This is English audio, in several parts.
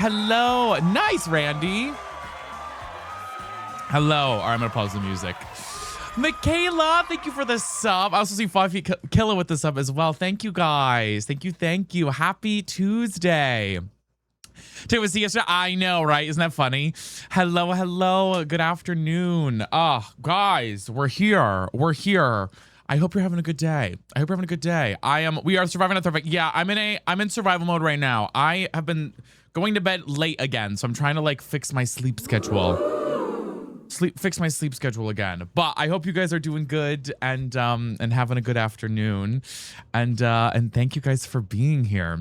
Hello. Nice, Randy. Hello. All right, I'm going to pause the music. Michaela, thank you for the sub. I also see 5 Feet Killer with the sub as well. Thank you, guys. Thank you. Thank you. Happy Tuesday. Today was yesterday. I know, right? Isn't that funny? Hello. Hello. Good afternoon. Guys, we're here. We're here. I hope you're having a good day. I hope you're having a good day. We are surviving at the, yeah, I'm in survival mode right now. I have been going to bed late again, so I'm trying to like fix my sleep schedule. Fix my sleep schedule again. But I hope you guys are doing good and having a good afternoon. And thank you guys for being here.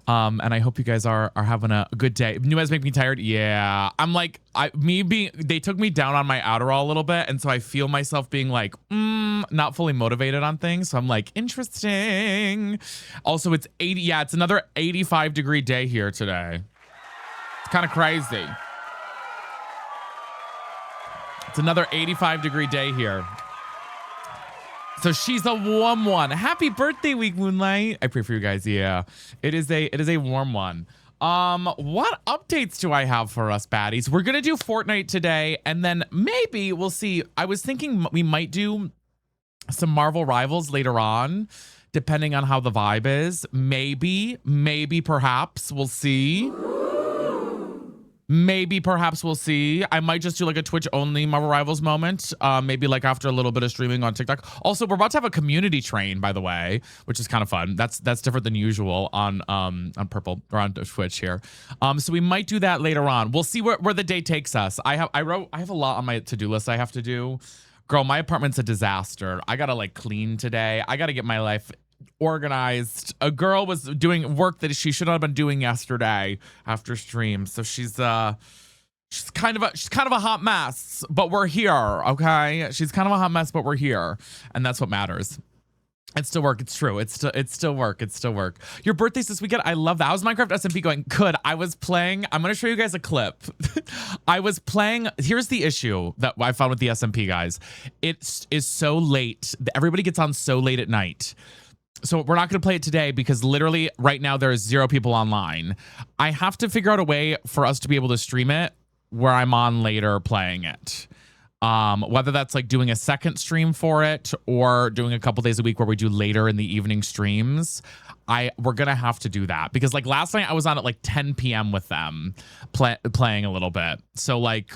And I hope you guys are having a good day. New guys make me tired. Yeah. I'm like, they took me down on my Adderall a little bit, and so I feel myself being like, not fully motivated on things. So I'm like, interesting. Also, it's 80. Yeah, it's another 85-degree day here today. It's kind of crazy. It's another 85-degree day here. So she's a warm one. Happy birthday week, Moonlight. I pray for you guys. Yeah, it is a warm one. What updates do I have for us, baddies? We're gonna do Fortnite today, and then maybe we'll see. I was thinking we might do some Marvel Rivals later on, depending on how the vibe is. Maybe, perhaps we'll see. Maybe, perhaps we'll see. I might just do like a Twitch only Marvel Rivals moment. Maybe like after a little bit of streaming on TikTok. Also, we're about to have a community train, by the way, which is kind of fun. That's different than usual on Purple or on Twitch here. So we might do that later on. We'll see where the day takes us. I have a lot on my to-do list I have to do. Girl, my apartment's a disaster. I gotta like clean today. I gotta get my life organized. A girl was doing work that she should not have been doing yesterday after stream, so she's kind of a hot mess, but we're here. Okay, she's kind of a hot mess, but we're here, and that's what matters. It's still work. It's true. It's still work. It's still work. Your birthday's this weekend. I love that. How's Minecraft SMP going? Good. I was playing. I'm gonna show you guys a clip. I was playing. Here's the issue that I found with the SMP guys. It is so late. Everybody gets on so late at night. So we're not going to play it today because literally right now there is 0 people online. I have to figure out a way for us to be able to stream it where I'm on later playing it. Whether that's like doing a second stream for it or doing a couple days a week where we do later in the evening streams. We're going to have to do that because like last night I was on at like 10 p.m. with them playing a little bit. So like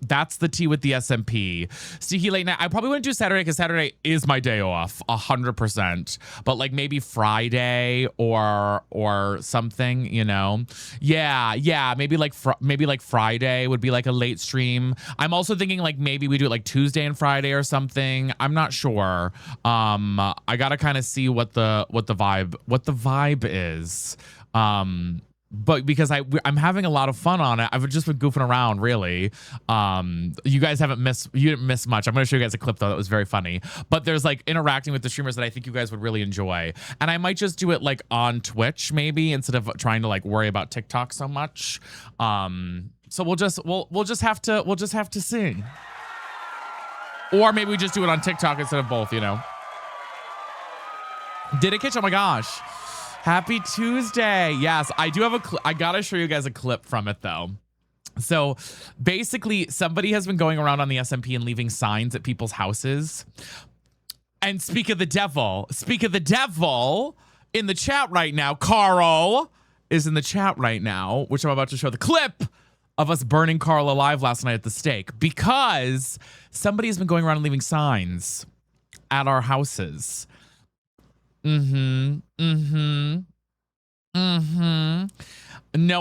that's the tea with the SMP. Sticky late night. I probably wouldn't do Saturday because Saturday is my day off, 100%. But like maybe Friday or something, you know. Yeah. Maybe like Friday would be like a late stream. I'm also thinking like maybe we do it like Tuesday and Friday or something. I'm not sure. I gotta kind of see what the vibe is. But because I'm having a lot of fun on it, I've just been goofing around, really. You guys you didn't miss much. I'm going to show you guys a clip, though, that was very funny. But there's like interacting with the streamers that I think you guys would really enjoy. And I might just do it like on Twitch, maybe, instead of trying to like worry about TikTok so much. So we'll just have to see. Or maybe we just do it on TikTok instead of both, you know. Did it catch? Oh my gosh. Happy Tuesday. Yes, I do have I gotta show you guys a clip from it though. So basically somebody has been going around on the SMP and leaving signs at people's houses. And speak of the devil in the chat right now. Carl is in the chat right now, which I'm about to show the clip of us burning Carl alive last night at the stake because somebody has been going around and leaving signs at our houses. No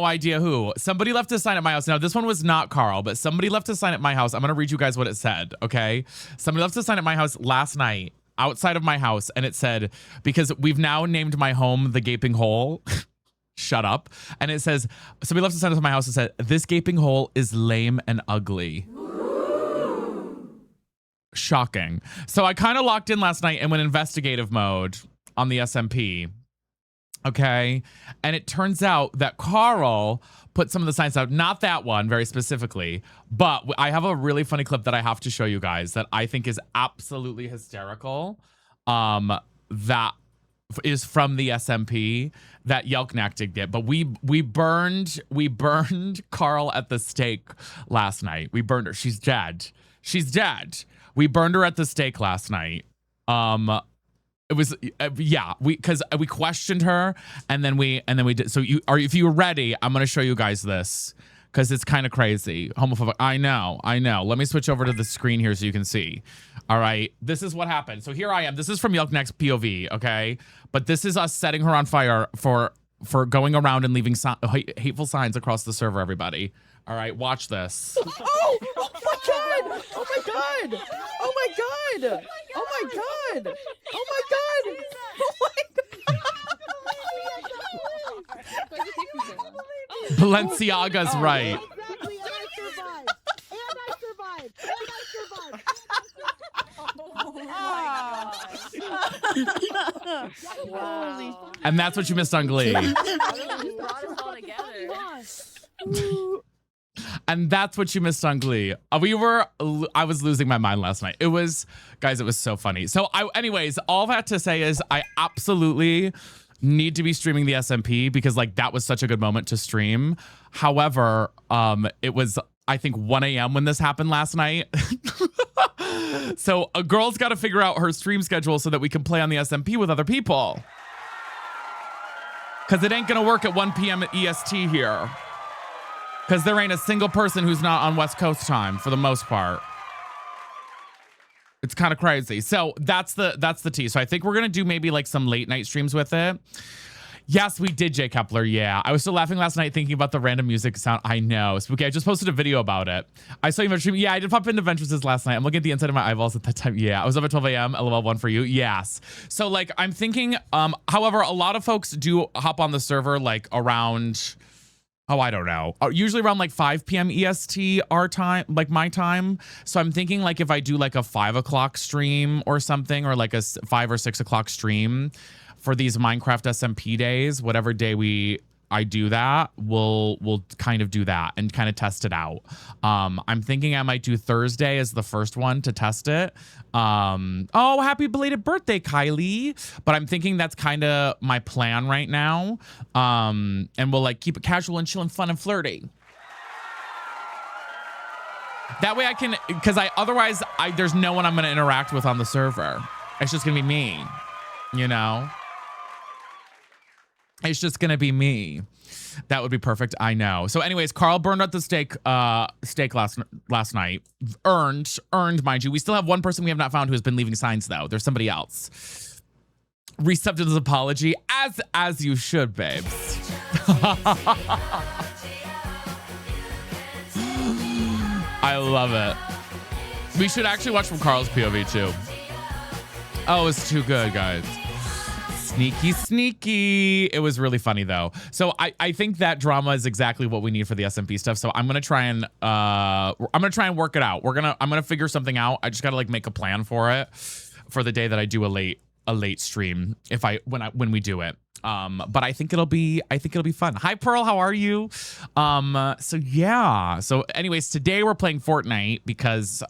idea who. Somebody left a sign at my house. Now, this one was not Carl, but somebody left a sign at my house. I'm going to read you guys what it said, okay? Somebody left a sign at my house last night outside of my house, and it said, because we've now named my home the Gaping Hole. Shut up. And it says, somebody left a sign at my house and said, this gaping hole is lame and ugly. Shocking. So I kind of locked in last night and went investigative mode on the SMP. Okay. And it turns out that Carl put some of the signs out, not that one very specifically, but I have a really funny clip that I have to show you guys that I think is absolutely hysterical. That is from the SMP that Yelknack did get, but we burned Carl at the stake last night. We burned her. She's dead. She's dead. We burned her at the stake last night. It was yeah, because we questioned her and then we did. So if you're ready, I'm gonna show you guys this because it's kind of crazy. Homophobic. I know. Let me switch over to the screen here so you can see. All right, this is what happened. So here I am. This is from Yelknack's POV, okay? But this is us setting her on fire for going around and leaving hateful signs across the server. Everybody, all right, watch this. Oh my god! Oh my god! Oh my god! Oh my god! Oh my god! Oh my god! Balenciaga's right. Exactly, and I survived. Wow. And that's what you missed on Glee. You brought us all together. And that's what you missed on Glee. I was losing my mind last night. It was so funny. So anyways, all that to say is I absolutely need to be streaming the SMP because like that was such a good moment to stream. However, it was, I think 1 a.m. when this happened last night. So a girl's got to figure out her stream schedule so that we can play on the SMP with other people. Because it ain't going to work at 1 p.m. at EST here. Because there ain't a single person who's not on West Coast time for the most part. It's kind of crazy. So that's the tea. So I think we're going to do maybe like some late night streams with it. Yes, we did, Jay Kepler. Yeah. I was still laughing last night thinking about the random music sound. I know. Spooky. I just posted a video about it. I saw you stream. Yeah, I did pop into Ventures last night. I'm looking at the inside of my eyeballs at that time. Yeah. I was up at 12 a.m. LOL one for you. Yes. So like I'm thinking, however, a lot of folks do hop on the server like around, oh, I don't know. Usually around like 5 p.m. EST our time, like my time. So I'm thinking like if I do like a 5 o'clock stream or something, or like a 5 or 6 o'clock stream for these Minecraft SMP days, whatever day I do that, we'll kind of do that and kind of test it out. I'm thinking I might do Thursday as the first one to test it. Oh, happy belated birthday, Kylie. But I'm thinking that's kind of my plan right now. And we'll like keep it casual and chill and fun and flirty. That way I can, because otherwise there's no one I'm going to interact with on the server. It's just going to be me, you know? It's just gonna be me. That would be perfect. I know. So, anyways, Carl burned at the stake last night. Earned, mind you. We still have one person we have not found who has been leaving signs though. There's somebody else. Recepted his apology as you should, babes. I love it. We should actually watch from Carl's POV too. Oh, it's too good, guys. Sneaky. It was really funny though. So I think that drama is exactly what we need for the SMP stuff. So I'm gonna try and work it out. I'm gonna figure something out. I just gotta like make a plan for it for the day that I do a late stream when we do it. But I think it'll be fun. Hi Pearl, how are you? So yeah. So anyways, today we're playing Fortnite because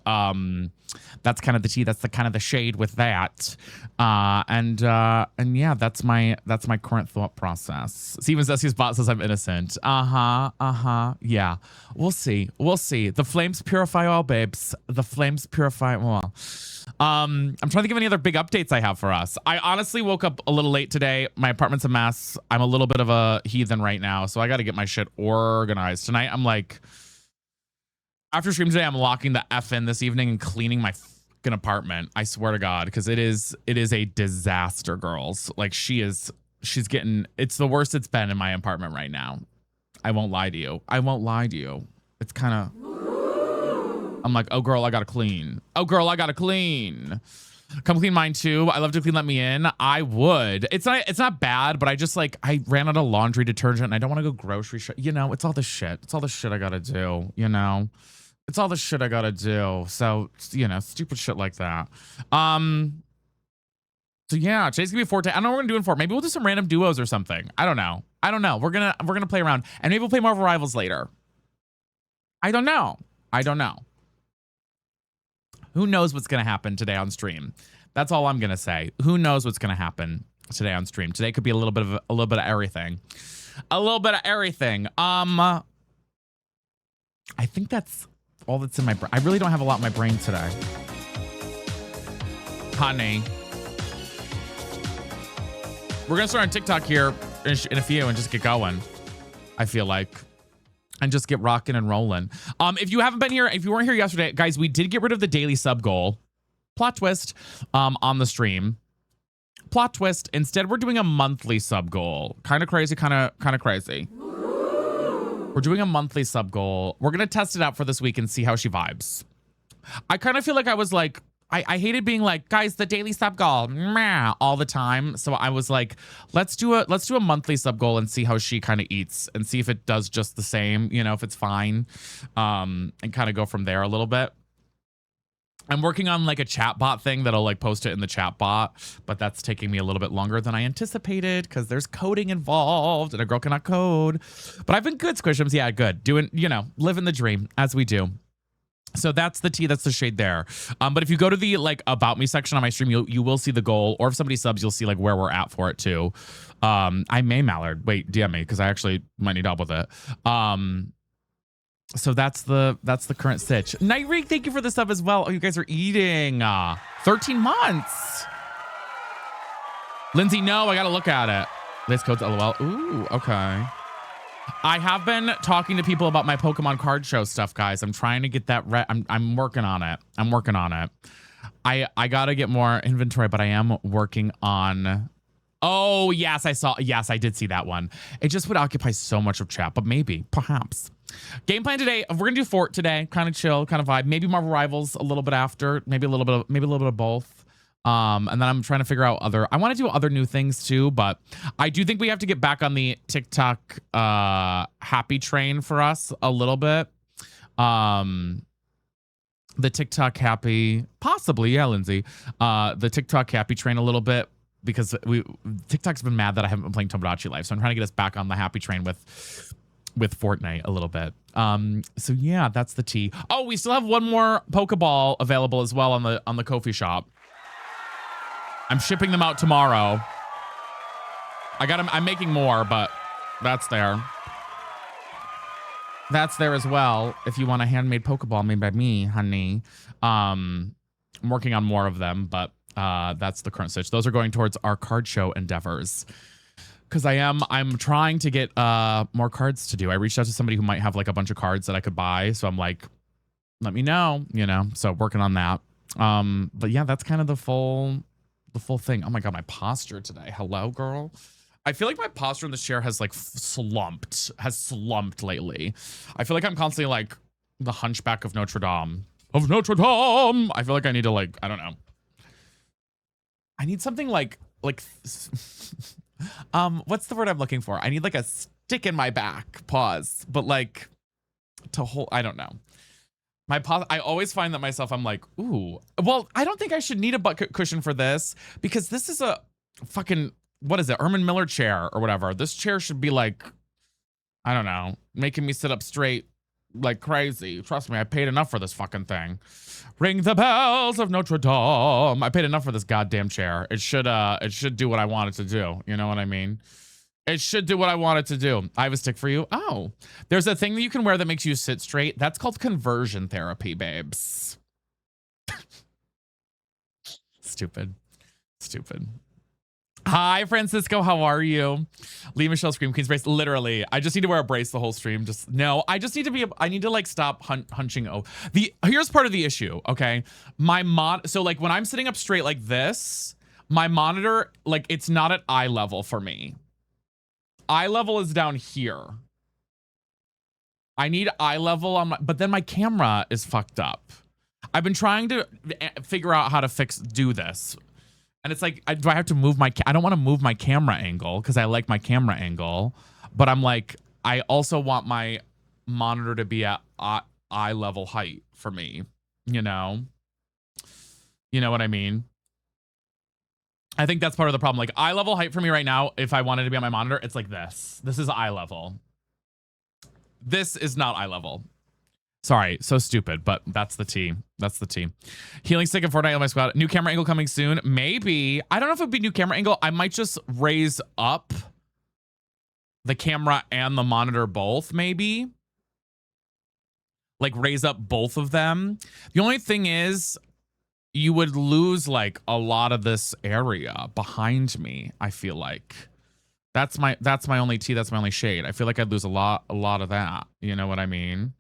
that's kind of the tea. That's the kind of the shade with that. And yeah, that's my current thought process. Steven Zessie's bot says I'm innocent. Yeah. We'll see. The flames purify all, babes. The flames purify all. I'm trying to think of any other big updates I have for us. I honestly woke up a little late today. My apartment's a mess. I'm a little bit of a heathen right now, so I got to get my shit organized. Tonight, I'm like, after stream today, I'm locking the F in this evening and cleaning my fucking apartment. I swear to God, because it is a disaster, girls. Like she's getting, it's the worst it's been in my apartment right now. I won't lie to you. It's kind of, I'm like, oh girl, I gotta clean. Come clean mine too. I love to clean. Let me in. I would. It's not bad, but I just like, I ran out of laundry detergent and I don't want to go grocery shop. You know, it's all the shit. I gotta do, you know. So, you know, stupid shit like that. So yeah, today's gonna be Fortnite. I don't know what we're gonna do in Fortnite. Maybe we'll do some random duos or something. I don't know. We're gonna play around and maybe we'll play Marvel Rivals later. I don't know. Who knows what's gonna happen today on stream? That's all I'm gonna say. Who knows what's gonna happen? today on stream. Today could be a little bit of everything. A little bit of everything. I think that's all that's in my brain. I really don't have a lot in my brain today. Honey. We're going to start on TikTok here in a few and just get going, I feel like. And just get rocking and rolling. If you haven't been here, if you weren't here yesterday, guys, we did get rid of the daily sub goal. Plot twist on the stream. Plot twist. Instead, we're doing a monthly sub goal. Kind of crazy, kind of crazy. We're doing a monthly sub goal. We're going to test it out for this week and see how she vibes. I kind of feel like I was like, I hated being like, guys, the daily sub goal meh, all the time. So I was like, let's do a monthly sub goal and see how she kind of eats and see if it does just the same, you know, if it's fine, and kind of go from there a little bit. I'm working on like a chat bot thing that'll like post it in the chat bot, but that's taking me a little bit longer than I anticipated because there's coding involved and a girl cannot code. But I've been good, Squishums. Yeah, good. Doing, you know, living the dream as we do. So that's the tea, that's the shade there. But if you go to the like about me section on my stream, you will see the goal, or if somebody subs, you'll see like where we're at for it too. I may Mallard. Wait, DM me because I actually might need help with it. So that's the current stitch. Nightreek, thank you for the sub as well. Oh, you guys are eating 13 months. Lindsay, no, I gotta look at it. This code's LOL. Ooh, okay. I have been talking to people about my Pokemon card show stuff, guys. I'm trying to get that. I'm working on it. I'm working on it. I gotta get more inventory, but I am working on. Oh yes, I saw. Yes, I did see that one. It just would occupy so much of chat, but maybe, perhaps. Game plan today. We're gonna do Fort today. Kind of chill, kind of vibe. Maybe Marvel Rivals a little bit after. Maybe a little bit of both. And then I'm trying to figure out I want to do other new things too, but I do think we have to get back on the TikTok happy train for us a little bit. The TikTok happy, possibly, yeah, Lindsay. The TikTok happy train a little bit because TikTok's been mad that I haven't been playing Tomodachi Life, so I'm trying to get us back on the happy train with Fortnite a little bit. So yeah, that's the tea. Oh, we still have one more Pokeball available as well on the Ko-fi shop. I'm shipping them out tomorrow. I'm making more, but that's there. That's there as well. If you want a handmade Pokeball made by me, honey. I'm working on more of them, but that's the current stitch. Those are going towards our card show endeavors. Because I'm trying to get more cards to do. I reached out to somebody who might have like a bunch of cards that I could buy. So I'm like, let me know, you know. So working on that. But yeah, that's kind of the full thing. Oh my god, my posture today. Hello, girl. I feel like my posture in this chair has like slumped lately. I feel like I'm constantly like the Hunchback of Notre Dame. I feel like I need to like, I don't know. I need something like what's the word I'm looking for? I need like a stick in my back, pause, but like to hold, I don't know. I always find that myself, I'm like, ooh, well, I don't think I should need a butt cushion for this because this is a fucking, what is it? Herman Miller chair or whatever. This chair should be like, I don't know, making me sit up straight like crazy. Trust me, I paid enough for this fucking thing. Ring the bells of Notre Dame. I paid enough for this goddamn chair. It should do what I want it to do. You know what I mean? It should do what I want it to do. I have a stick for you. Oh, there's a thing that you can wear that makes you sit straight. That's called conversion therapy, babes. Stupid. Hi, Francisco. How are you? Lee Michelle Scream Queen's brace. Literally, I just need to wear a brace the whole stream. I just need to be. I need to like stop hunching. Here's part of the issue. Okay, so like when I'm sitting up straight like this, my monitor, like it's not at eye level for me. Eye level is down here. I need eye level on but then my camera is fucked up. I've been trying to figure out how to do this. And it's like, do I have to move I don't want to move my camera angle because I like my camera angle, but I'm like, I also want my monitor to be at eye level height for me, you know? You know what I mean? I think that's part of the problem. Like eye level height for me right now, if I wanted to be on my monitor, it's like this. This is eye level. This is not eye level. Sorry, so stupid, but that's the tea. That's the tea. Healing stick in Fortnite on my squad. New camera angle coming soon. Maybe. I don't know if it'd be new camera angle. I might just raise up the camera and the monitor both, maybe. Like raise up both of them. The only thing is you would lose like a lot of this area behind me, I feel like. That's my only tea, that's my only shade. I feel like I'd lose a lot of that. You know what I mean?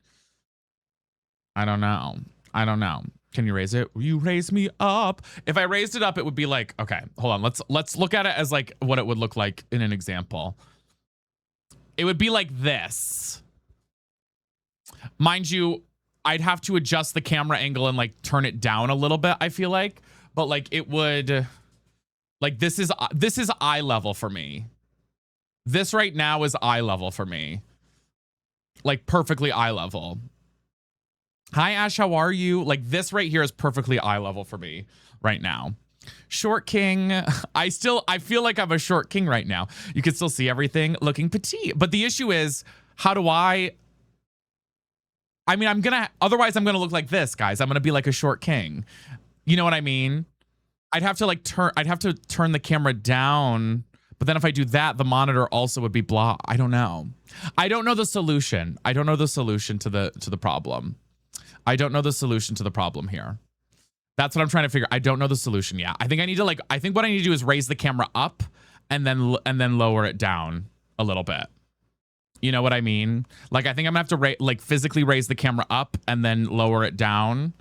I don't know. Can you raise it? Will you raise me up? If I raised it up, it would be like, okay, hold on. Let's look at it as like what it would look like in an example. It would be like this. Mind you, I'd have to adjust the camera angle and like turn it down a little bit, I feel like. But like it would, like this is eye level for me. This right now is eye level for me. Like perfectly eye level. Hi, Ash, how are you? Like this right here is perfectly eye level for me right now. Short king. I feel like I'm a short king right now. You can still see everything looking petite. But the issue is, how do I mean, otherwise I'm gonna look like this, guys. I'm gonna be like a short king. You know what I mean? I'd have to turn the camera down. But then if I do that, the monitor also would be blah. I don't know. I don't know the solution. I don't know the solution to the problem. I don't know the solution to the problem here. That's what I'm trying to figure. I don't know the solution yet. I think what I need to do is raise the camera up and then lower it down a little bit. You know what I mean? Like, I think I'm gonna have to like physically raise the camera up and then lower it down.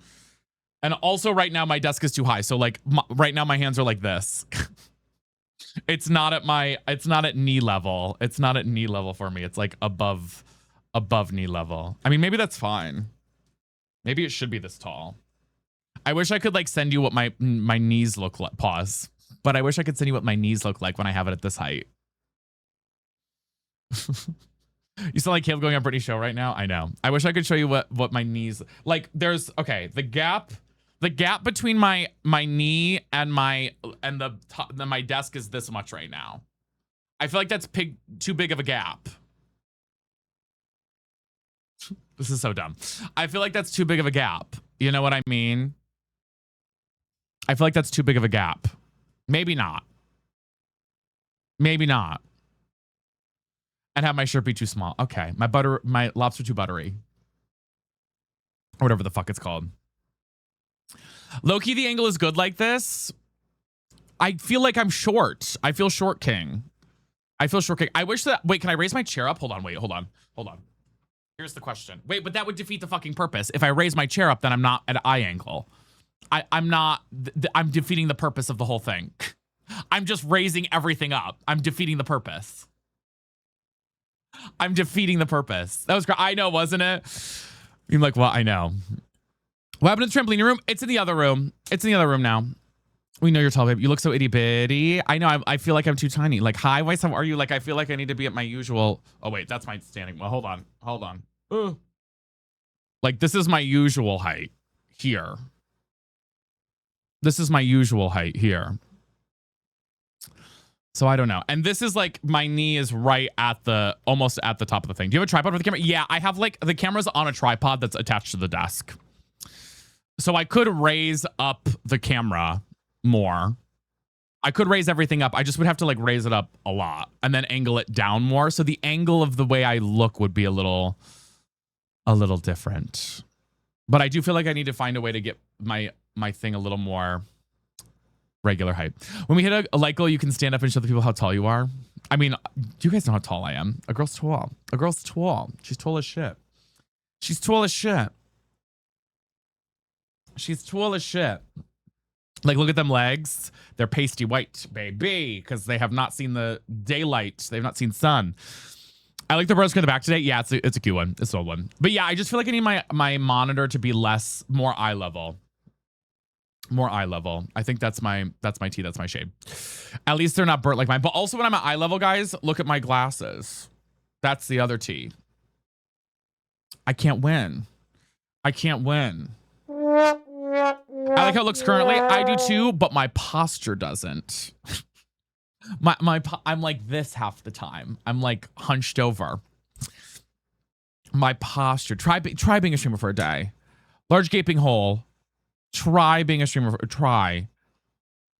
And also right now my desk is too high. So like right now my hands are like this. It's not at knee level. It's not at knee level for me. It's like above knee level. I mean, maybe that's fine. Maybe it should be this tall. I wish I could like send you what my knees look like. Pause. But I wish I could send you what my knees look like when I have it at this height. You sound like Caleb going on Britney's show right now. I know. I wish I could show you what my knees like. There's okay. The gap between my knee and my desk is this much right now. I feel like that's too big of a gap. This is so dumb. I feel like that's too big of a gap. You know what I mean? I feel like that's too big of a gap. Maybe not. Maybe not. And have my shirt be too small. Okay. My lobster too buttery. Or whatever the fuck it's called. Low-key, the angle is good like this. I feel like I'm short. I feel short king. I wish that... Wait, can I raise my chair up? Hold on. Here's the question. Wait, but that would defeat the fucking purpose. If I raise my chair up, then I'm not at eye angle. I'm defeating the purpose of the whole thing. I'm just raising everything up. I'm defeating the purpose. I'm defeating the purpose. That was great. I know, wasn't it? You're like, well, I know. What happened to the trampoline room? It's in the other room. It's in the other room now. We know you're tall, babe. You look so itty bitty. I know. I feel like I'm too tiny. Like, hi, Weiss, how are you? Like, I feel like I need to be at my usual. Oh, wait, that's my standing. Well, hold on. Ooh. Like, this is my usual height here. This is my usual height here. So I don't know. And this is like, my knee is right at almost at the top of the thing. Do you have a tripod for the camera? Yeah, I have like, the camera's on a tripod that's attached to the desk. So I could raise up the camera more. I could raise everything up. I just would have to like raise it up a lot and then angle it down more. So the angle of the way I look would be a little different. But I do feel like I need to find a way to get my thing a little more regular height. When we hit a like goal, you can stand up and show the people how tall you are. I mean, you guys know how tall I am. A girl's tall. She's tall as shit. She's tall as shit. Like, look at them legs. They're pasty white, baby, because they have not seen the daylight. They've not seen sun. I like the brother in the back today. Yeah, it's a cute one. It's an old one. But yeah, I just feel like I need my monitor to be more eye level. More eye level. I think that's my tea. That's my shade. At least they're not burnt like mine. But also when I'm at eye level, guys, look at my glasses. That's the other tea. I can't win. I like how it looks currently. I do too, but my posture doesn't. I'm like this half the time. I'm like hunched over. My posture. Try being a streamer for a day. Large gaping hole. Try being a streamer. Try.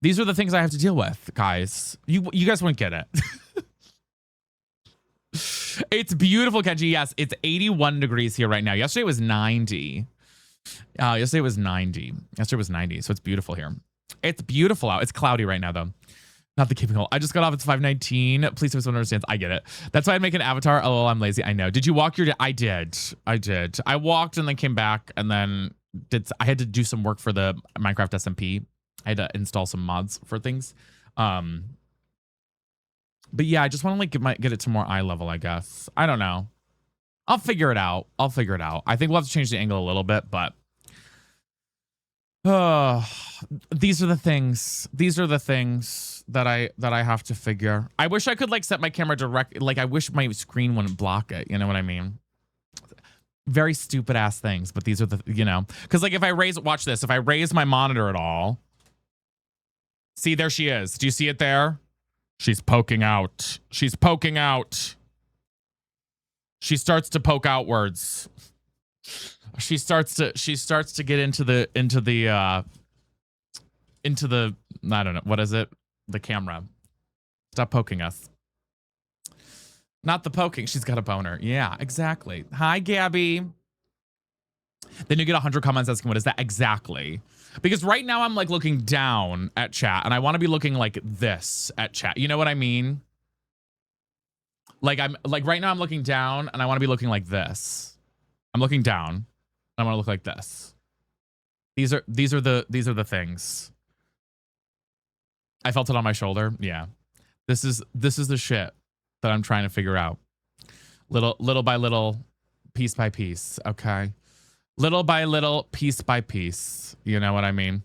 These are the things I have to deal with, guys. You guys won't get it. It's beautiful, Kenji. Yes, it's 81 degrees here right now. Yesterday was 90. Yesterday was 90. Yesterday was 90. So it's beautiful here. It's beautiful out. It's cloudy right now, though. Not the keeping hole. I just got off. It's 5:19. Please, if someone understands. I get it. That's why I'd make an avatar. Oh, I'm lazy. I know. Did you walk your day? I did. I walked and then came back and then I had to do some work for the Minecraft SMP. I had to install some mods for things. But yeah, I just want to like get it to more eye level, I guess. I don't know. I'll figure it out. I think we'll have to change the angle a little bit, but these are the things. These are the things that I have to figure. I wish I could like set my camera direct. Like I wish my screen wouldn't block it. You know what I mean? Very stupid ass things, but these are the, you know, because like if I watch this, if I raise my monitor at all, see, there she is. Do you see it there? She's poking out. She's poking out. She starts to poke outwards. She starts to get into the I don't know, what is it? The camera. Stop poking us. Not the poking. She's got a boner. Yeah, exactly. Hi, Gabby. Then you get 100 comments asking, what is that? Exactly. Because right now I'm like looking down at chat and I want to be looking like this at chat. You know what I mean? Like I'm like right now I'm looking down and I want to be looking like this. I'm looking down and I want to look like this. These are the things. I felt it on my shoulder. Yeah. This is the shit that I'm trying to figure out. Little by little, piece by piece. Okay. Little by little, piece by piece. You know what I mean?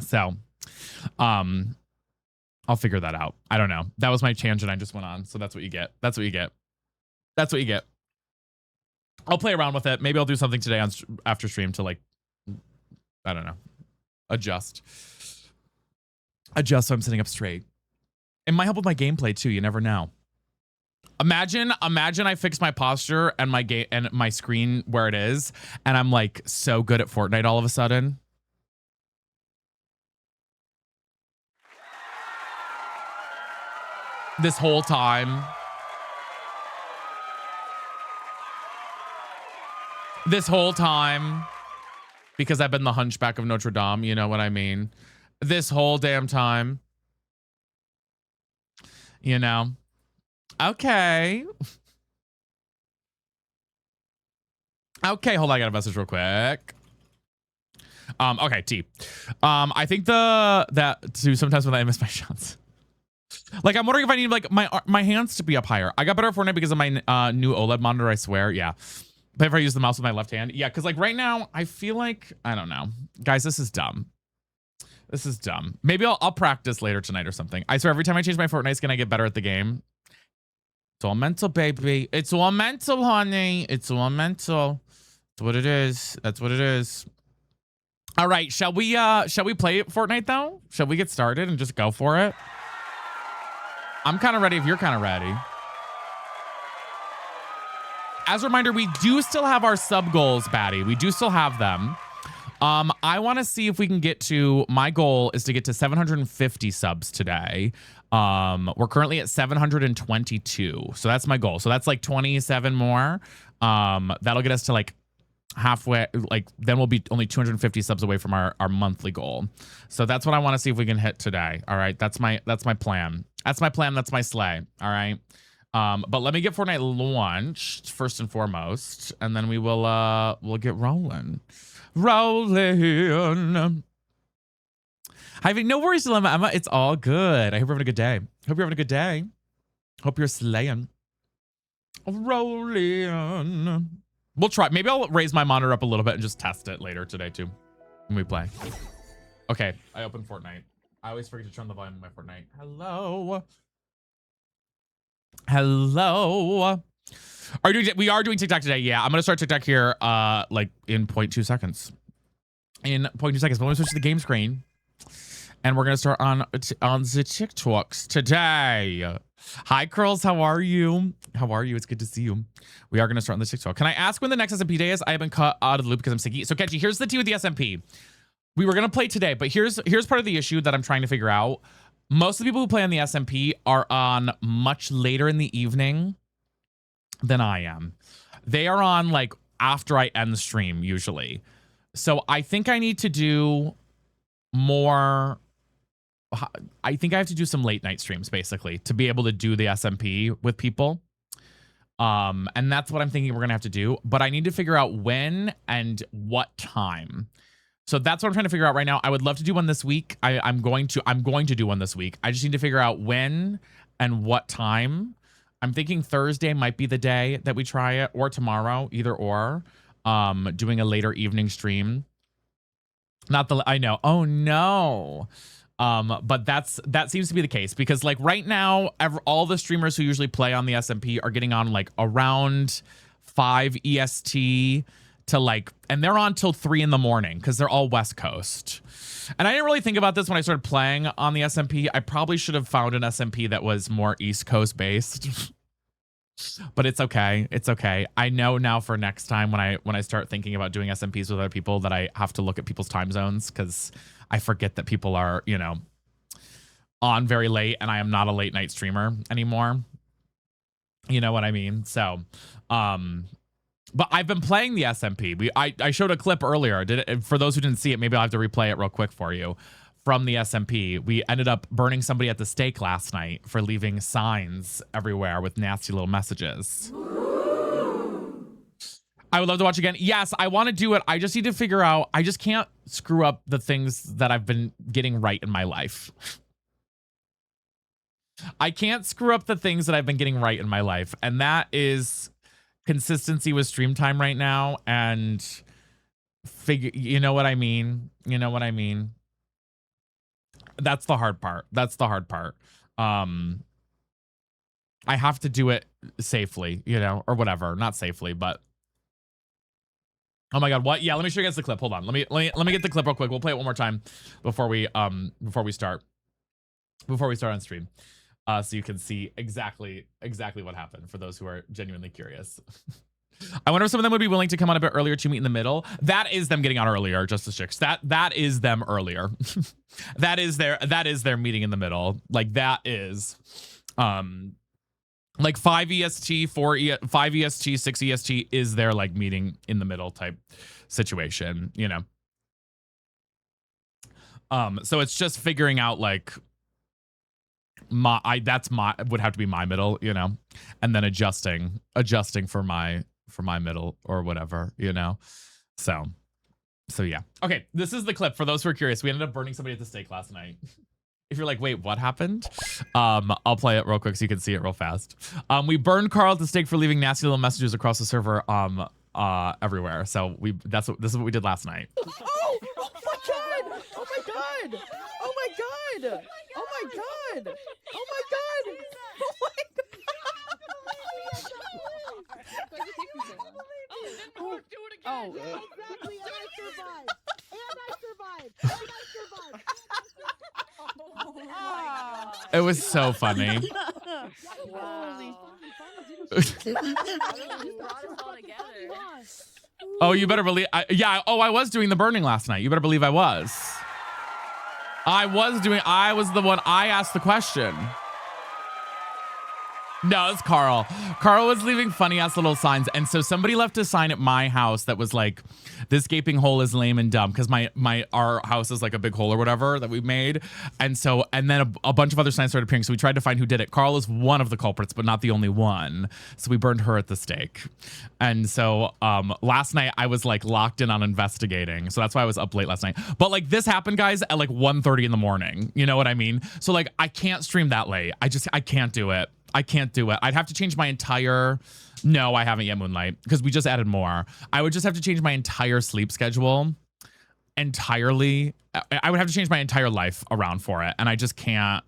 So, I'll figure that out. I don't know. That was my tangent I just went on. So that's what you get. That's what you get. That's what you get. I'll play around with it. Maybe I'll do something today on after stream to like, I don't know, adjust so I'm sitting up straight. It might help with my gameplay too. You never know. Imagine I fix my posture and my screen where it is, and I'm like so good at Fortnite all of a sudden. This whole time. Because I've been the Hunchback of Notre Dame, you know what I mean? This whole damn time. You know? Okay. Okay, hold on, I got a message real quick. Okay, T. I think sometimes when I miss my shots. Like, I'm wondering if I need like my hands to be up higher. I got better at Fortnite because of my new OLED monitor, I swear. Yeah. But if I use the mouse with my left hand. Yeah, because like right now, I feel like, I don't know. Guys, this is dumb. This is dumb. Maybe I'll practice later tonight or something. I swear, every time I change my Fortnite skin, I get better at the game. It's all mental, baby. It's all mental, honey. It's all mental. That's what it is. That's what it is. All right, shall we play Fortnite though? Shall we get started and just go for it? I'm kind of ready if you're kind of ready. As a reminder, we do still have our sub goals, Batty. We do still have them. I want to see if we can get to, my goal is to get to 750 subs today. We're currently at 722. So that's my goal. So that's like 27 more. That'll get us to like halfway, like then we'll be only 250 subs away from our monthly goal. So that's what I want to see if we can hit today. All right. That's my plan. That's my plan. That's my sleigh. All right. But let me get Fortnite launched first and foremost, and then we'll get rolling. Rolling. No worries, Dilemma. Emma. It's all good. I hope you're having a good day. Hope you're having a good day. Hope you're slaying. Rolling. We'll try. Maybe I'll raise my monitor up a little bit and just test it later today too when we play. Okay, I opened Fortnite. I always forget to turn the volume on my Fortnite. Hello. Hello. We are doing TikTok today. Yeah, I'm gonna start TikTok here like in 0.2 seconds. In 0.2 seconds. But I'm gonna switch to the game screen. And we're gonna start on the TikToks today. Hi, Curls. How are you? How are you? It's good to see you. We are going to start on the TikTok. Can I ask when the next SMP day is? I have been cut out of the loop because I'm sicky. So, Kenji, here's the tea with the SMP. We were going to play today, but here's part of the issue that I'm trying to figure out. Most of the people who play on the SMP are on much later in the evening than I am. They are on like after I end the stream usually. So I think I need to do more. I think I have to do some late night streams basically to be able to do the SMP with people. And that's what I'm thinking we're going to have to do. But I need to figure out when and what time. So that's what I'm trying to figure out right now. I would love to do one this week. I'm going to do one this week. I just need to figure out when and what time. I'm thinking Thursday might be the day that we try it, or tomorrow, either or. Doing a later evening stream. I know. Oh no. But that seems to be the case because like right now, all the streamers who usually play on the SMP are getting on like around 5 EST to like, and they're on till 3 in the morning because they're all West Coast. And I didn't really think about this when I started playing on the SMP. I probably should have found an SMP that was more East Coast based. But it's okay. It's okay. I know now for next time when I start thinking about doing SMPs with other people that I have to look at people's time zones because I forget that people are, you know, on very late and I am not a late night streamer anymore. You know what I mean? So, but I've been playing the SMP. I showed a clip earlier. For those who didn't see it, maybe I'll have to replay it real quick for you. From the SMP, we ended up burning somebody at the stake last night for leaving signs everywhere with nasty little messages. I would love to watch again. Yes, I want to do it. I just need to figure out. I just can't screw up the things that I've been getting right in my life. I can't screw up the things that I've been getting right in my life. And that is consistency with stream time right now. And you know what I mean? You know what I mean? That's the hard part. That's the hard part. I have to do it safely, you know, or whatever. Not safely, but oh my god, what? Yeah, let me show you guys the clip. Hold on. Let me get the clip real quick. We'll play it one more time before we start on stream. So you can see exactly what happened for those who are genuinely curious. I wonder if some of them would be willing to come on a bit earlier to meet in the middle. That is them getting on earlier, Justice Chicks. That is them earlier. that is their meeting in the middle. Like that is like 5 EST, 5 EST, 6 EST is their like meeting in the middle type situation, you know. So it's just figuring out like would have to be my middle, you know, and then adjusting for my middle or whatever, you know. So yeah. Okay, this is the clip for those who are curious. We ended up burning somebody at the stake last night. If you're like, wait, what happened? I'll play it real quick so you can see it real fast. We burned Carl at the stake for leaving nasty little messages across the server everywhere. So this is what we did last night. Oh my god! Oh my god! Oh my god! Oh my god! Oh my god! Oh my Oh, Exactly, and I survived. And I survived. And I survived. oh my god. It was so funny. Wow. Holy You brought us all together. Oh, you better believe. Yeah. Oh, I was doing the burning last night. You better believe I was. I was the one. I asked the question. No, it's Carl. Carl was leaving funny ass little signs. And so somebody left a sign at my house that was like, this gaping hole is lame and dumb. Cause our house is like a big hole or whatever that we made. And then a bunch of other signs started appearing. So we tried to find who did it. Carl is one of the culprits, but not the only one. So we burned her at the stake. And so last night I was like locked in on investigating. So that's why I was up late last night. But like this happened, guys, at like 1:30 in the morning. You know what I mean? So like I can't stream that late. I can't do it. I can't do it. I'd have to change my entire... No, I haven't yet, Moonlight, because we just added more. I would just have to change my entire sleep schedule entirely. I would have to change my entire life around for it. And I just can't...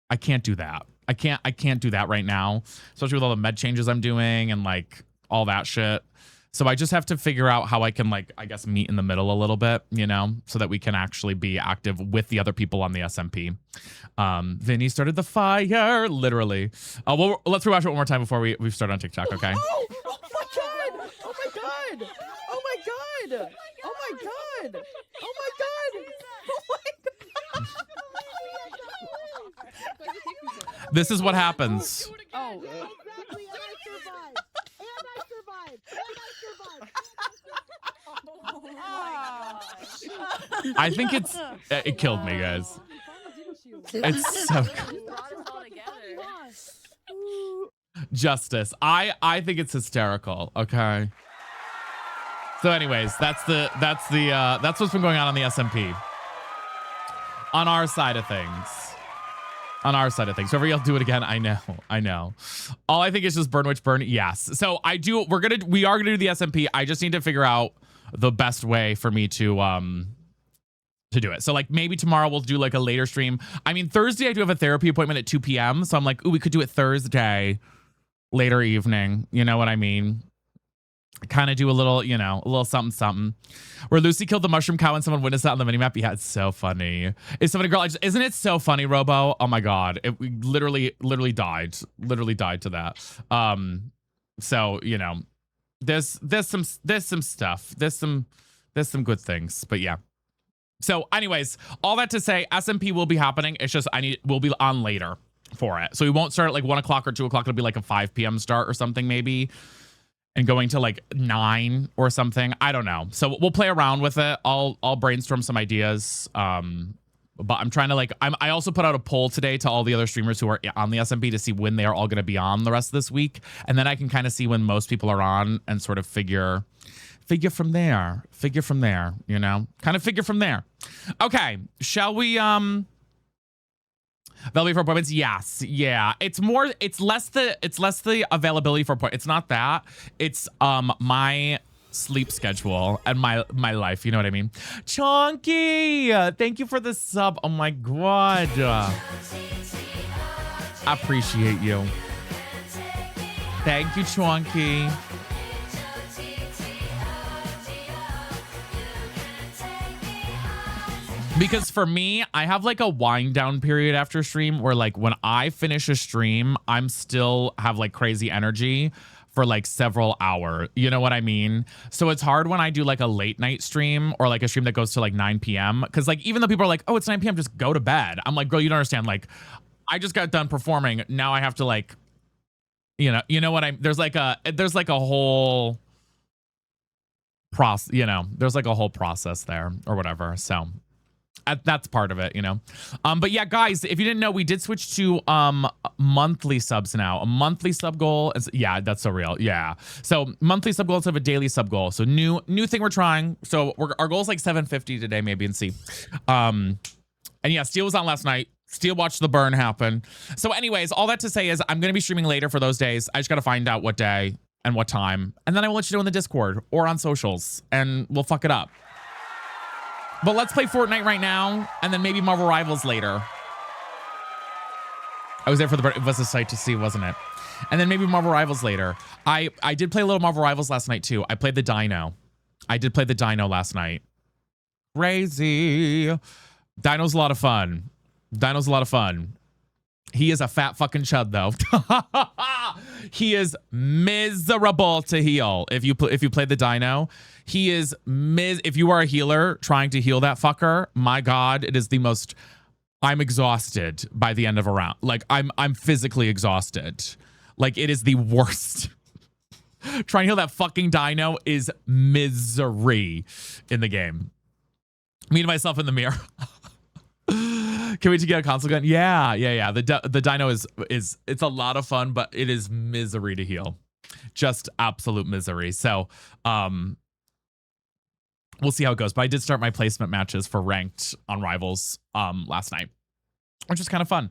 I can't do that. I can't do that right now, especially with all the med changes I'm doing and like all that shit. So I just have to figure out how I can, like, I guess, meet in the middle a little bit, you know, so that we can actually be active with the other people on the SMP. Vinny started the fire, literally. Well, let's rewatch it one more time before we start on TikTok, okay? Oh my god! Oh my god! Oh my god! Oh my god! Oh my god! This is what happens. Oh. Exactly, and I survived. And I survived. And I survived. Oh my gosh. I think it killed me, guys. It's so good. Brought us all together. Justice. I think it's hysterical. Okay. So, anyways, that's what's been going on the SMP. On our side of things. On our side of things. Whoever y'all do it again, I know. All I think is just burn witch burn. Yes. So we are gonna do the SMP. I just need to figure out the best way for me to do it. So like maybe tomorrow we'll do like a later stream. I mean, Thursday I do have a therapy appointment at 2 p.m. So I'm like, ooh, we could do it Thursday, later evening. You know what I mean? Kind of do a little, you know, a little something, something. Where Lucy killed the mushroom cow and someone witnessed that on the minimap. Yeah, it's so funny. Is somebody girl? Isn't it so funny, Robo? Oh my god, we literally died. Literally died to that. So you know, there's some stuff. There's some good things. But yeah. So, anyways, all that to say, SMP will be happening. It's just we'll be on later for it. So we won't start at like 1 o'clock or 2 o'clock. It'll be like a 5 p.m. start or something maybe. And going to like 9 or something. I don't know. So we'll play around with it. I'll brainstorm some ideas. But I'm trying to I also put out a poll today to all the other streamers who are on the SMP to see when they are all going to be on the rest of this week. And then I can kind of see when most people are on and sort of figure from there, you know, kind of figure from there. Okay. Shall we, availability for appointments? Yes. Yeah. It's less the availability for appointments. It's not that. It's my sleep schedule and my life. You know what I mean? Chonky, thank you for the sub. Oh my god. I appreciate you. Thank you, Chonky. Because for me, I have like a wind down period after stream where like when I finish a stream, I'm still have like crazy energy for like several hours. You know what I mean? So it's hard when I do like a late night stream or like a stream that goes to like 9 p.m. Cause like even though people are like, oh, it's 9 p.m., just go to bed. I'm like, girl, you don't understand. Like I just got done performing. Now I have to like, you know what there's like a whole process, you know, there's like a whole process there or whatever. So that's part of it, you know. But yeah, guys, if you didn't know, we did switch to monthly subs now. A monthly sub goal is, yeah, that's so real. Yeah. So monthly sub goal instead of a daily sub goal. So new thing we're trying. So our goal is like 750 today, maybe, and see. And yeah, Steel was on last night. Steel watched the burn happen. So anyways, all that to say is I'm going to be streaming later for those days. I just got to find out what day and what time. And then I will let you know in the Discord or on socials and we'll fuck it up. But let's play Fortnite right now, and then maybe Marvel Rivals later. I was there for it was a sight to see, wasn't it? And then maybe Marvel Rivals later. I did play a little Marvel Rivals last night, too. I played the Dino. I did play the Dino last night. Crazy. Dino's a lot of fun. Dino's a lot of fun. He is a fat fucking chud, though. He is miserable to heal. If you play the Dino, he is if you are a healer trying to heal that fucker, my god, it is the most. I'm exhausted by the end of a round. Like I'm physically exhausted. Like it is the worst. Trying to heal that fucking Dino is misery in the game. Me and myself in the mirror. Can we get a console gun? Yeah. The Dino is it's a lot of fun, but it is misery to heal. Just absolute misery. So, we'll see how it goes. But I did start my placement matches for ranked on Rivals last night, which was kind of fun.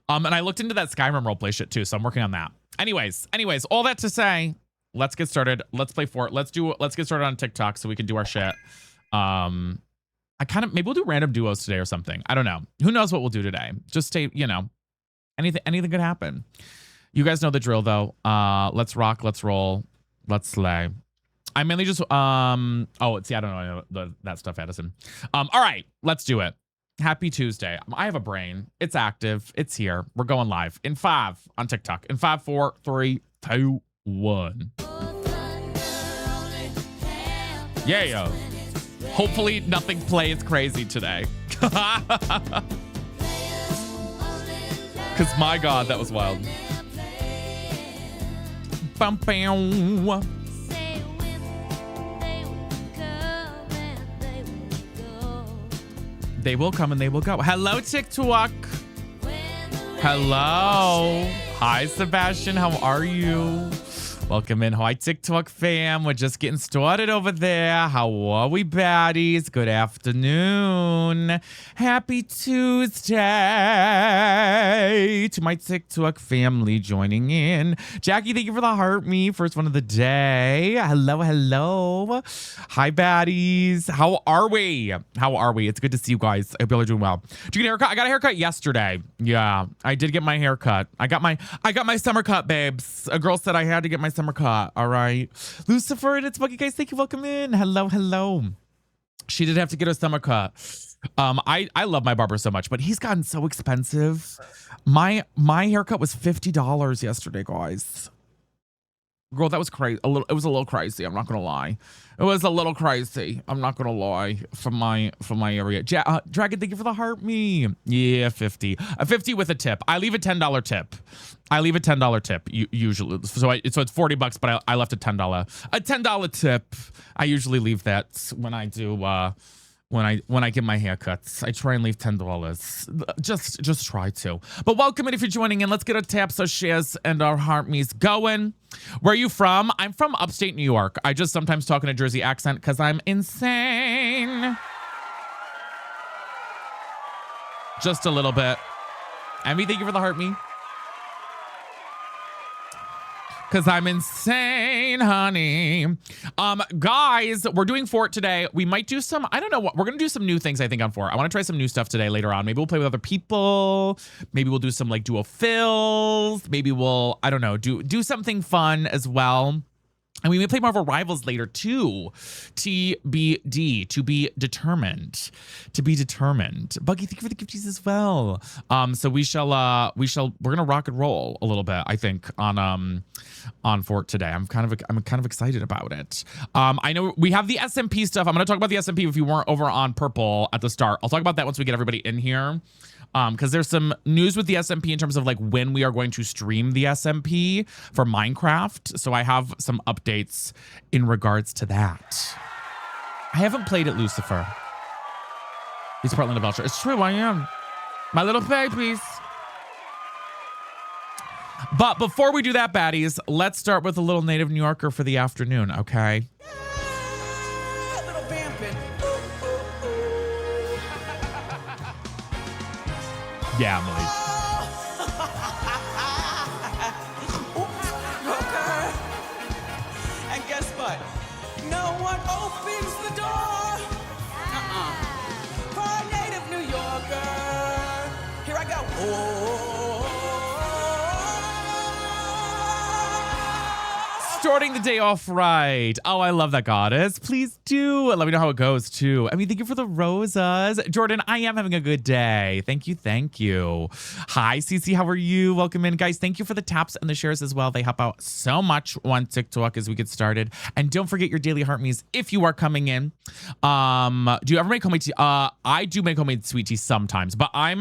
And I looked into that Skyrim roleplay shit too, so I'm working on that. Anyways, all that to say, let's get started. Let's play Fort. Let's get started on TikTok so we can do our shit. Maybe we'll do random duos today or something. I don't know. Who knows what we'll do today? Just stay, you know, anything could happen. You guys know the drill though. Let's rock, let's roll, let's slay. I mainly just oh, see, I don't know that stuff, Edison. All right, let's do it. Happy Tuesday. I have a brain. It's active. It's here. We're going live in 5 on TikTok. In 5, 4, 3, 2, 1. Yeah, yo. Hopefully nothing plays crazy today. Because my God, that was wild. Bum, bam. They will come and they will go. Hello, TikTok. Hello. Hi, Sebastian. How are you? Welcome in. Hi, TikTok fam. We're just getting started over there. How are we, baddies? Good afternoon. Happy Tuesday to my TikTok family joining in. Jackie, thank you for the heart me. First one of the day. Hello, hello. Hi, baddies. How are we? How are we? It's good to see you guys. I hope y'all are doing well. Did you get a haircut? I got a haircut yesterday. Yeah, I did get my haircut. I got my summer cut, babes. A girl said I had to get my summer cut. All right. Lucifer and it's Buggy guys. Thank you. Welcome in. Hello, hello. She did have to get her summer cut. I love my barber so much, but he's gotten so expensive. My haircut was $50 yesterday, guys. Girl, that was crazy. It was a little crazy. I'm not gonna lie. It was a little crazy. I'm not gonna lie. From my area. Dragon, thank you for the heart me. Yeah, 50. A 50 with a tip. I leave a $10 tip. I leave a $10 tip usually. So it's $40, but I left a $10. A $10 tip. I usually leave that when I do when I get my haircuts. I try and leave $10. Just try to. But welcome in if you're joining in. Let's get our taps, our shares, and our heart me's going. Where are you from? I'm from upstate New York. I just sometimes talk in a Jersey accent because I'm insane. Just a little bit. Emmy, thank you for the heart me. Because I'm insane, honey. Guys, we're doing Fort today. We might do some, I don't know what, we're going to do some new things, I think, on Fort. I want to try some new stuff today later on. Maybe we'll play with other people. Maybe we'll do some like duo fills. Maybe we'll, I don't know, do something fun as well. And we may play Marvel Rivals later too. TBD, to be determined. To be determined. Buggy, thank you for the gifties as well. So we're gonna rock and roll a little bit, I think, on Fort today. I'm kind of excited about it. I know we have the SMP stuff. I'm gonna talk about the SMP if you weren't over on Purple at the start. I'll talk about that once we get everybody in here. Because there's some news with the SMP in terms of like when we are going to stream the SMP for Minecraft. So I have some updates in regards to that. I haven't played it, Lucifer. He's Portland of Belcher. It's true, I am. My little babies. But before we do that, baddies, let's start with a little native New Yorker for the afternoon, okay? Yeah, Emily. Okay. And guess what? No one opens the door. For a native New Yorker. Here I go. Starting the day off right. Oh, I love that, goddess. Please do. Let me know how it goes, too. I mean, thank you for the roses. Jordan, I am having a good day. Thank you. Thank you. Hi, Cece. How are you? Welcome in, guys. Thank you for the taps and the shares as well. They help out so much on TikTok as we get started. And don't forget your daily heart me's if you are coming in. Do you ever make homemade tea? I do make homemade sweet tea sometimes, but I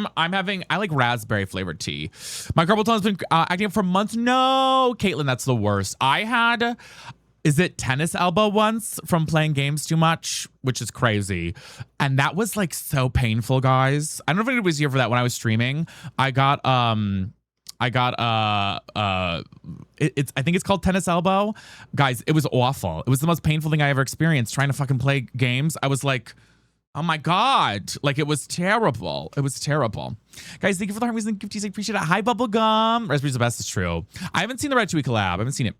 like raspberry flavored tea. My carpal tunnel has been acting up for months. No, Caitlin, that's the worst. I had, is it tennis elbow once from playing games too much, which is crazy. And that was like so painful, guys. I don't know if anybody was here for that when I was streaming. I think it's called tennis elbow. Guys, it was awful. It was the most painful thing I ever experienced trying to fucking play games. I was like, oh my God. Like, it was terrible. It was terrible. Guys, thank you for the harmonies and gifties. I appreciate it. Hi, Bubblegum. Raspberry's the best. Is true. I haven't seen the Red Chewy collab. I haven't seen it.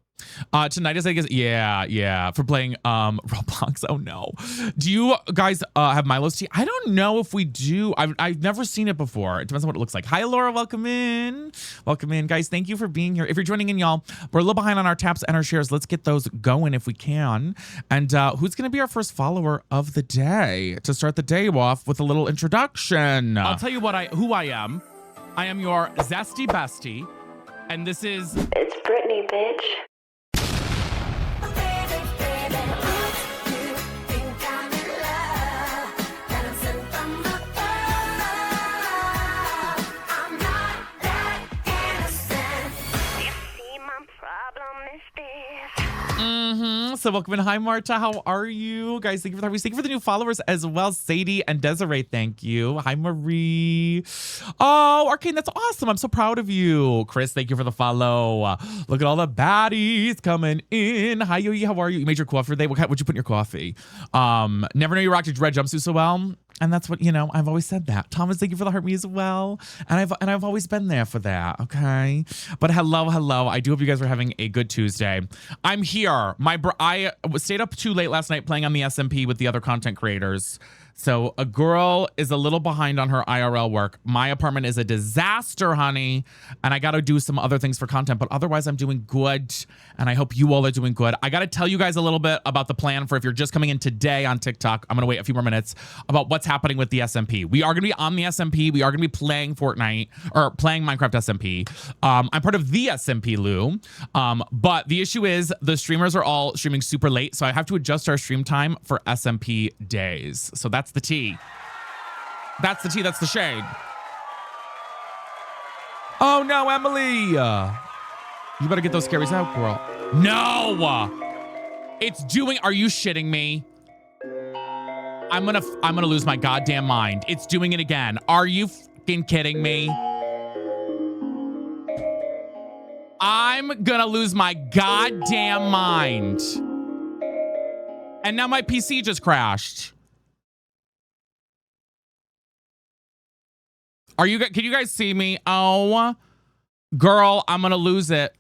Tonight is, I guess, yeah, for playing Roblox. Oh no. Do you guys have Milo's tea? I don't know if we do. I've never seen it before. It depends on what it looks like. Hi Laura, welcome in. Welcome in, guys. Thank you for being here. If you're joining in, y'all, we're a little behind on our taps and our shares. Let's get those going if we can. And who's gonna be our first follower of the day to start the day off with a little introduction? I'll tell you who I am. I am your zesty bestie, and this is It's Brittany, bitch. So welcome in. Hi, Marta. How are you? Guys, thank you for the Thank you for the new followers as well. Sadie and Desiree, thank you. Hi, Marie. Oh, Arcane, that's awesome. I'm so proud of you. Chris, thank you for the follow. Look at all the baddies coming in. Hi, Yoyi. How are you? You made your coffee today. What'd you put in your coffee? Never knew you rocked your red jumpsuit so well. And that's what, I've always said that. Thomas, thank you for the heart me as well. And I've always been there for that, okay? But hello. I do hope you guys are having a good Tuesday. I'm here. I stayed up too late last night playing on the SMP with the other content creators. So a girl is a little behind on her IRL work. My apartment is a disaster, honey. And I got to do some other things for content. But otherwise, I'm doing good. And I hope you all are doing good. I got to tell you guys a little bit about the plan for if you're just coming in today on TikTok. I'm going to wait a few more minutes about what's happening with the SMP. We are going to be on the SMP. We are going to be playing Fortnite or playing Minecraft SMP. I'm part of the SMP, Lou. But the issue is the streamers are all streaming super late. So I have to adjust our stream time for SMP days. So that's the tea. That's the tea. That's the shade. Oh no, Emily. You better get those scaries out, girl. No. It's doing. Are you shitting me? I'm gonna lose my goddamn mind. It's doing it again. Are you fucking kidding me? I'm gonna lose my goddamn mind. And now my PC just crashed. Can you guys see me? Oh, girl, I'm gonna lose it.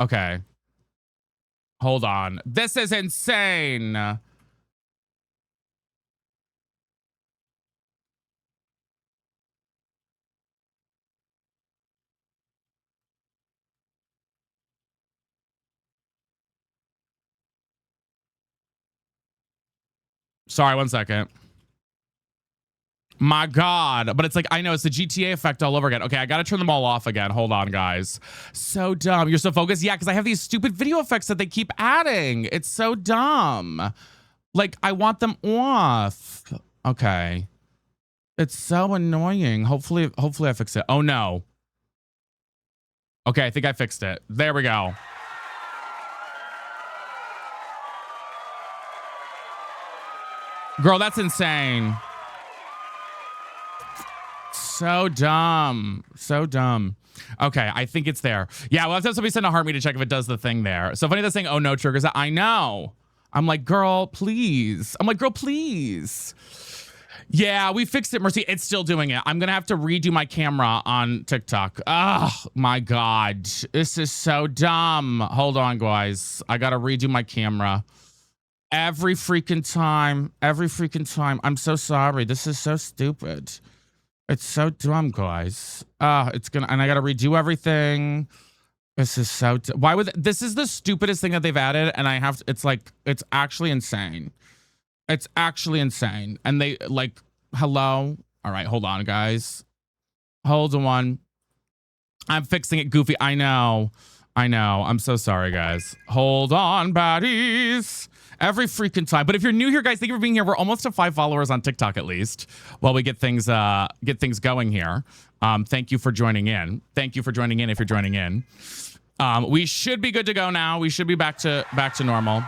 Okay. Hold on. This is insane. Sorry, 1 second. My God. But it's like, I know it's the GTA effect all over again. Okay, I got to turn them all off again. Hold on, guys. So dumb. You're so focused? Yeah, because I have these stupid video effects that they keep adding. It's so dumb. Like, I want them off. Okay. It's so annoying. Hopefully I fix it. Oh, no. Okay, I think I fixed it. There we go. Girl, that's insane. So dumb. Okay, I think it's there. Yeah, well, somebody send a heart me to check if it does the thing there. So funny that's saying, oh no, triggers that. I know. I'm like, girl, please. Yeah, we fixed it, Mercy. It's still doing it. I'm going to have to redo my camera on TikTok. Oh, my God. This is so dumb. Hold on, guys. I got to redo my camera. Every freaking time. I'm so sorry. This is so stupid. It's so dumb, guys. And I gotta redo everything. This is so, this is the stupidest thing that they've added, and it's actually insane. And they, like, hello? All right, hold on, guys. Hold on. I'm fixing it, Goofy. I know. I'm so sorry, guys. Hold on, baddies. Every freaking time. But if you're new here, guys, thank you for being here. We're almost to 5 followers on TikTok, at least, while we get things going here. Thank you for joining in. If you're joining in. We should be good to go now. We should be back to normal.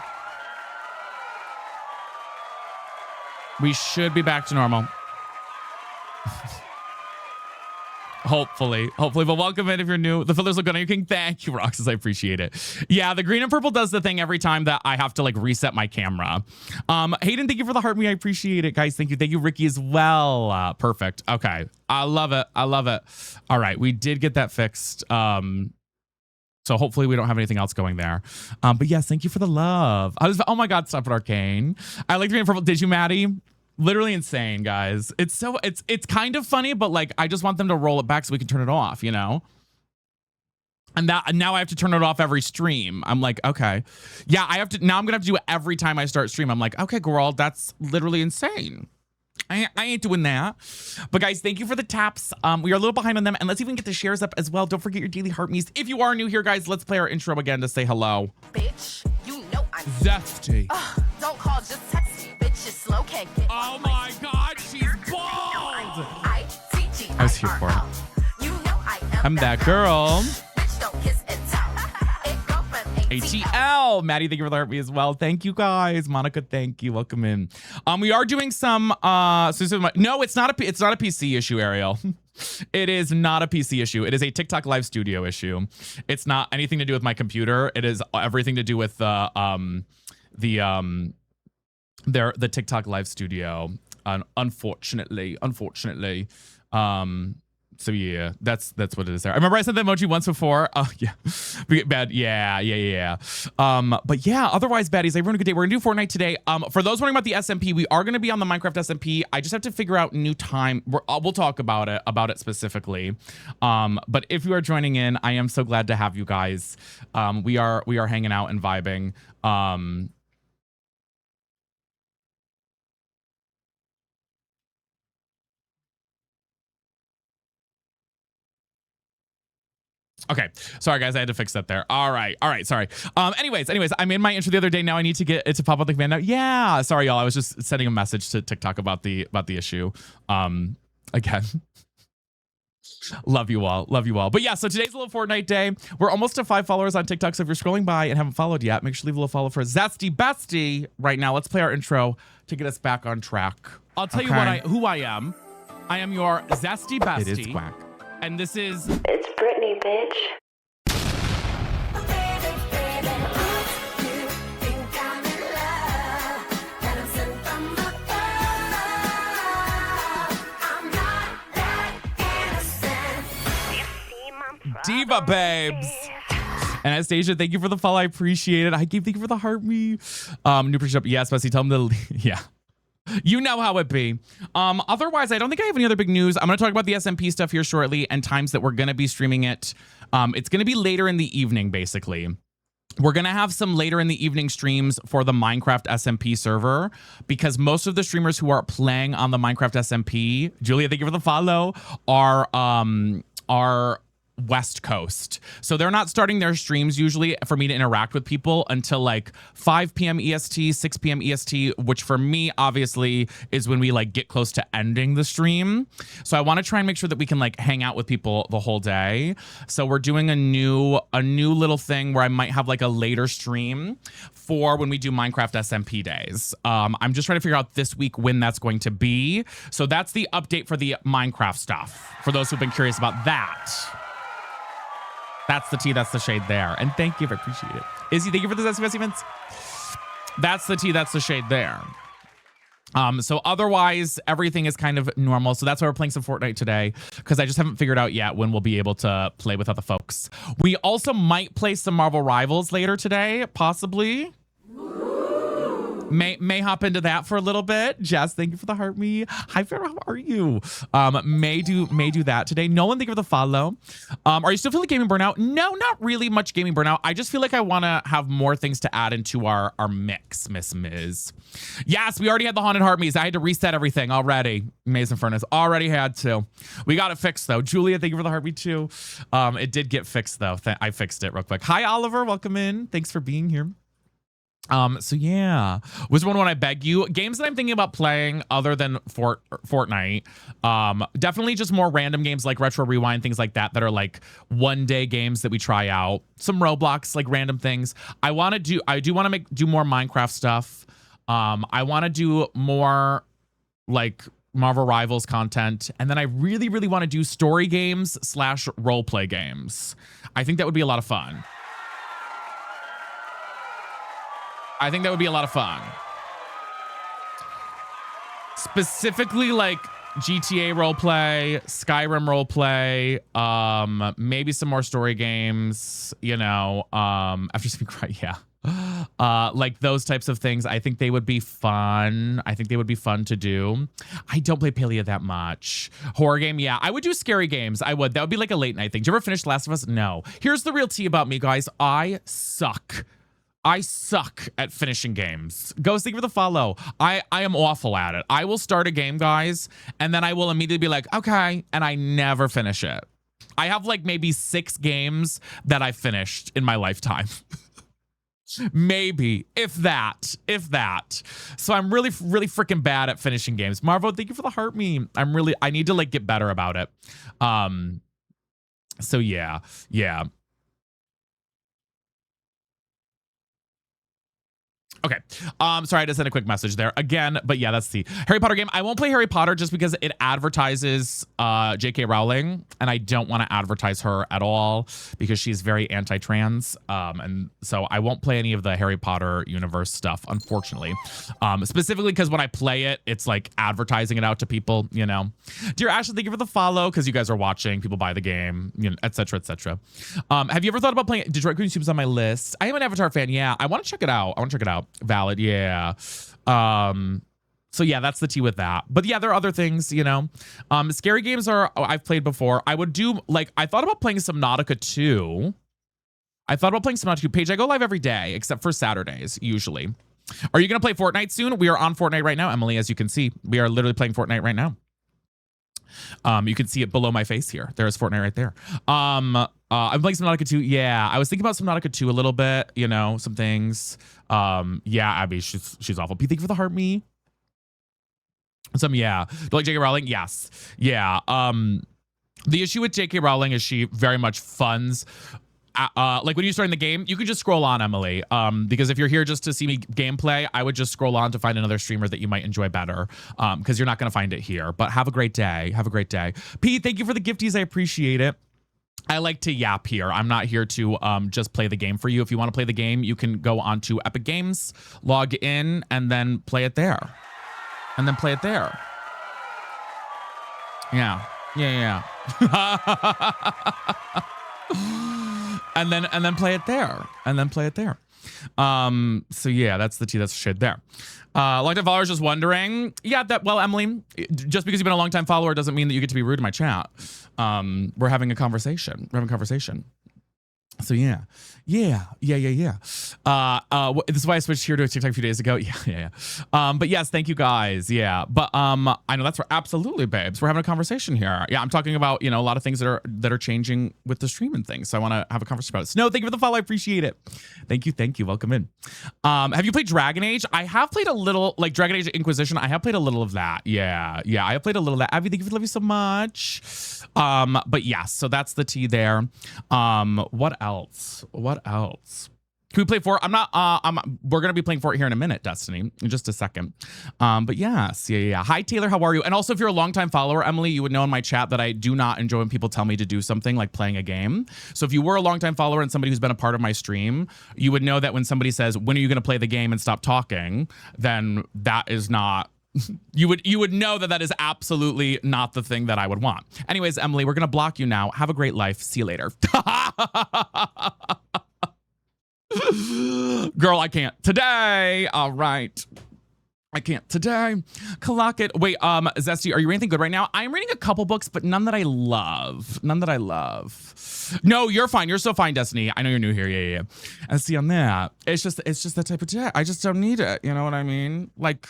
Hopefully. But welcome in if you're new. The fillers look good on your king. Thank you, Roxas. I appreciate it. Yeah, the green and purple does the thing every time that I have to like reset my camera. Hayden, thank you for the heart me. I appreciate it, guys. Thank you. Thank you, Ricky, as well. Perfect. Okay. I love it. All right. We did get that fixed. So hopefully we don't have anything else going there. But yes, thank you for the love. Oh my God, stop it, Arcane. I like the green and purple. Did you, Maddie? Literally insane, guys. It's kind of funny, but like I just want them to roll it back so we can turn it off, you know? And now I have to turn it off every stream. I'm like, okay. Yeah, now I'm gonna have to do it every time I start stream. I'm like, okay, girl, that's literally insane. I ain't doing that. But guys, thank you for the taps. We are a little behind on them, and let's even get the shares up as well. Don't forget your daily heart me's. If you are new here, guys, let's play our intro again to say hello. Bitch, you know I'm Zesty. don't call, just text me. Bitch, you slow, can't get Oh my God, she's bald. I was here for it. You know I am I'm that girl. Bitch, don't kiss and tell. ATL. Maddie, thank you for the heart me as well. Thank you, guys. Monica, thank you. Welcome in. We are doing some no, it's not a PC issue, Ariel. It is not a PC issue. It is a TikTok live studio issue. It's not anything to do with my computer. It is everything to do with the TikTok live studio. Unfortunately. So yeah, that's what it is there. I remember I said the emoji once before. Oh yeah, bad. Yeah. But yeah, otherwise, baddies, everyone a good day. We're gonna do Fortnite today. For those wondering about the SMP, we are gonna be on the Minecraft SMP. I just have to figure out new time. We'll talk about it specifically. But if you are joining in, I am so glad to have you guys. We are hanging out and vibing. Okay, sorry guys, I had to fix that there. All right, sorry. Anyways, I made my intro the other day. Now I need to get it to pop up the command now. Yeah, sorry y'all. I was just sending a message to TikTok about the issue. Again. Love you all. But yeah, so today's a little Fortnite day. We're almost to 5 followers on TikTok. So if you're scrolling by and haven't followed yet, make sure to leave a little follow for Zesty Bestie right now. Let's play our intro to get us back on track. I'll tell you who I am. I am your Zesty Bestie. It is Quack. And this is... It's Brittany, bitch. Diva Babes. And Anastasia, thank you for the follow. I appreciate it. I keep thank you for the heart me. New push up. Yes, Bessie, tell them to yeah. You know how it be. Otherwise, I don't think I have any other big news. I'm going to talk about the SMP stuff here shortly and times that we're going to be streaming it. It's going to be later in the evening, basically. We're going to have some later in the evening streams for the Minecraft SMP server because most of the streamers who are playing on the Minecraft SMP, Julia, thank you for the follow, are West Coast. So they're not starting their streams usually for me to interact with people until like 5 p.m. EST, 6 p.m. EST, which for me obviously is when we like get close to ending the stream. So I want to try and make sure that we can like hang out with people the whole day. So we're doing a new little thing where I might have like a later stream for when we do Minecraft SMP days. I'm just trying to figure out this week when that's going to be. So that's the update for the Minecraft stuff for those who've been curious about that. That's the tea, that's the shade there. And thank you, I appreciate it. Izzy, thank you for the SMS events. That's the tea, that's the shade there. So otherwise, everything is kind of normal. So that's why we're playing some Fortnite today, because I just haven't figured out yet when we'll be able to play with other folks. We also might play some Marvel Rivals later today, possibly. May hop into that for a little bit. Jess, thank you for the heart me. Hi, Farrah, how are you? May do that today. Nolan, thank you for the follow. Are you still feeling gaming burnout? No, not really much gaming burnout. I just feel like I want to have more things to add into our mix, Miss Miz. Yes, we already had the haunted heart me's. I had to reset everything already. Maze and Furnace already had to. We got it fixed though. Julia, thank you for the heart me too. It did get fixed though. I fixed it real quick. Hi, Oliver, welcome in. Thanks for being here. So yeah, was one when I beg you games that I'm thinking about playing other than Fortnite. Definitely just more random games like Retro Rewind, things like that are like one day games that we try out. Some Roblox, like random things. I do want to do more Minecraft stuff. I want to do more like Marvel Rivals content. And then I really, really want to do story games / role play games. I think that would be a lot of fun. I think that would be a lot of fun. Specifically like GTA roleplay, Skyrim roleplay, maybe some more story games, you know, after some like those types of things. I think they would be fun. I think they would be fun to do. I don't play Palia that much. Horror game, yeah. I would do scary games. I would. That would be like a late night thing. Did you ever finish Last of Us? No. Here's the real tea about me, guys. I suck at finishing games. Ghost, thank you for the follow. I am awful at it. I will start a game, guys, and then I will immediately be like, okay, and I never finish it. I have like maybe 6 games that I finished in my lifetime. Maybe, if that. So I'm really, really freaking bad at finishing games. Marvo, thank you for the heart meme. I need to like get better about it. So yeah. Okay. Sorry, I just sent a quick message there again, but yeah, that's the Harry Potter game. I won't play Harry Potter just because it advertises J.K. Rowling, and I don't want to advertise her at all because she's very anti-trans. And so I won't play any of the Harry Potter universe stuff, unfortunately. Specifically because when I play it, it's like advertising it out to people, you know. Dear Ashley, thank you for the follow because you guys are watching. People buy the game, you know, et cetera, et cetera. Have you ever thought about playing Detroit Queen Soup's on my list? I am an Avatar fan. Yeah, I want to check it out. Valid, yeah. So yeah, that's the tea with that. But yeah, there are other things, you know. Scary games I've played before. I would do like I thought about playing Subnautica 2. Paige, I go live every day except for Saturdays usually. Are you gonna play Fortnite soon? We are on Fortnite right now, Emily. As you can see, we are literally playing Fortnite right now. You can see it below my face here. There's Fortnite right there. I'm playing Subnautica 2. Yeah, I was thinking about Subnautica 2 a little bit, you know, some things. Yeah, Abby, she's awful. Thank you for the heart me. Yeah. Like J.K. Rowling? Yes. Yeah. The issue with J.K. Rowling is she very much funds like when you're starting the game, you can just scroll on, Emily. Because if you're here just to see me gameplay, I would just scroll on to find another streamer that you might enjoy better. Because you're not going to find it here. But have a great day. Pete, thank you for the gifties. I appreciate it. I like to yap here. I'm not here to just play the game for you. If you want to play the game, you can go on to Epic Games, log in, and then play it there. Yeah. and then play it there. So yeah, that's the tea. That's the shit there. Longtime followers just wondering. Yeah, well, Emily, just because you've been a long time follower doesn't mean that you get to be rude in my chat. We're having a conversation. So yeah. This is why I switched here to a TikTok a few days ago. Yeah. But yes, thank you guys. Yeah. But I know that's absolutely, babes. We're having a conversation here. Yeah, I'm talking about, you know, a lot of things that are changing with the stream and things. So I want to have a conversation about it. Snow, thank you for the follow. I appreciate it. Thank you. Welcome in. Have you played Dragon Age? I have played a little, like Dragon Age Inquisition. I have played a little of that. Yeah. I have played a little of that. Abby, thank you for love you so much. But yes, so that's the tea there. What else? Can we play Fort? We're gonna be playing Fort here in a minute, Destiny, in just a second. But yes, yeah. Hi Taylor, how are you? And also, if you're a longtime follower, Emily, you would know in my chat that I do not enjoy when people tell me to do something like playing a game. So if you were a longtime follower and somebody who's been a part of my stream, you would know that when somebody says, "When are you gonna play the game and stop talking?" then that is not. You would know that is absolutely not the thing that I would want. Anyways, Emily, we're gonna block you now. Have a great life. See you later. Girl, I can't today. All right. I can't today. Clock it. Wait, Zesty, are you reading anything good right now? I'm reading a couple books, but none that I love. No, you're fine. You're so fine, Destiny. I know you're new here. Yeah. And see on that. It's just that type of day. I just don't need it. You know what I mean? Like,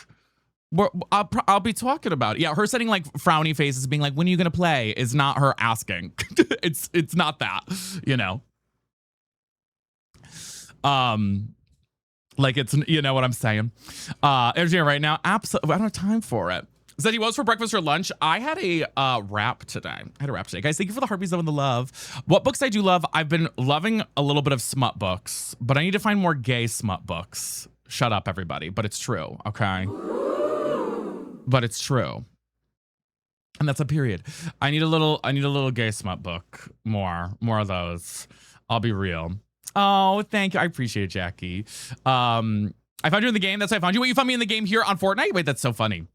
I'll be talking about it. Yeah, her setting like frowny faces, being like, "When are you gonna play?" is not her asking. it's not that, you know. Like it's, you know what I'm saying. Energy right now, absolutely. I don't have time for it. Zeddy, what was for breakfast or lunch? I had a wrap today. Guys, thank you for the heartbeats and the love. What books I do love? I've been loving a little bit of smut books, but I need to find more gay smut books. Shut up, everybody. But it's true, okay? But it's true. And that's a period. I need a little gay smut book. More of those. I'll be real. Oh, thank you. I appreciate it, Jackie. I found you in the game. That's how I found you. Wait, you found me in the game here on Fortnite? Wait, that's so funny.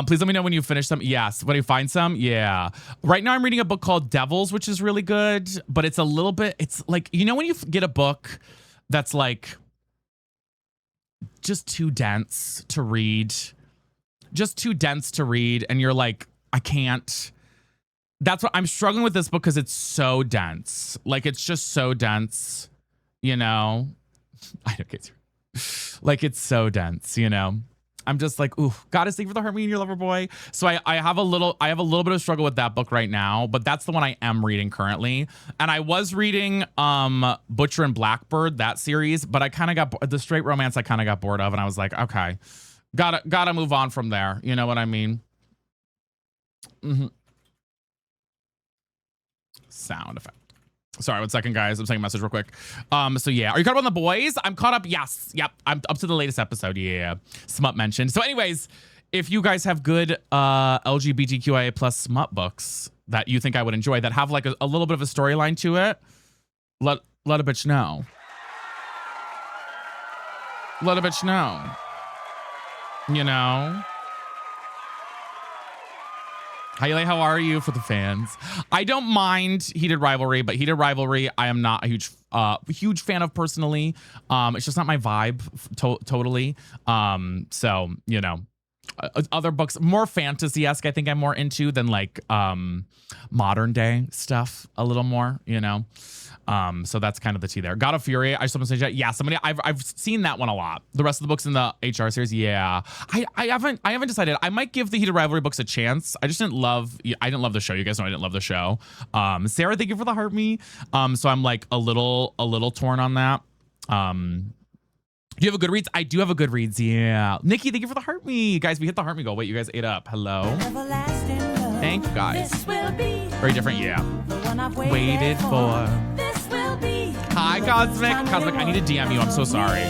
Please let me know when you finish them. Yes. When you find some. Yeah. Right now I'm reading a book called Devils, which is really good, but it's a little bit, it's like, you know, when you get a book that's like just too dense to read, and you're like, I can't. That's what I'm struggling with this book, because it's so dense. Like, it's just so dense, you know? I don't get like, it's so dense, you know? I'm just like, ooh, goddess, thank you for the heart, me and your lover boy. So I have a little bit of struggle with that book right now, but that's the one I am reading currently. And I was reading Butcher and Blackbird, that series, but I kind of got the straight romance I kind of got bored of, and I was like, okay, gotta move on from there. You know what I mean? Sound effect. Sorry, 1 second, guys. I'm sending a message real quick. So yeah, are you caught up on The Boys? I'm caught up. Yes. Yep. I'm up to the latest episode. Yeah. Smut mentioned. So anyways, if you guys have good LGBTQIA plus smut books that you think I would enjoy, that have like a little bit of a storyline to it, let a bitch know. Let a bitch know. You know? Haile, how are you for the fans? I don't mind Heated Rivalry, but Heated Rivalry, I am not a huge fan of personally. It's just not my vibe totally. So, you know, other books, more fantasy-esque, I think I'm more into than like modern day stuff a little more, you know? So that's kind of the tea there. God of Fury, I just want to say, yeah, I've seen that one a lot. The rest of the books in the HR series, yeah. I haven't decided. I might give the Heated Rivalry books a chance. I didn't love the show. You guys know I didn't love the show. Sarah, thank you for the heart me. So I'm like a little torn on that. Do you have a Goodreads? I do have a Goodreads, yeah. Nikki, thank you for the heart me. Guys, we hit the heart me goal. Wait, you guys ate up. Hello. Thank you, guys. Very different, yeah. Waited for. Hi, Cosmic. Cosmic, I need to DM you. I'm so sorry.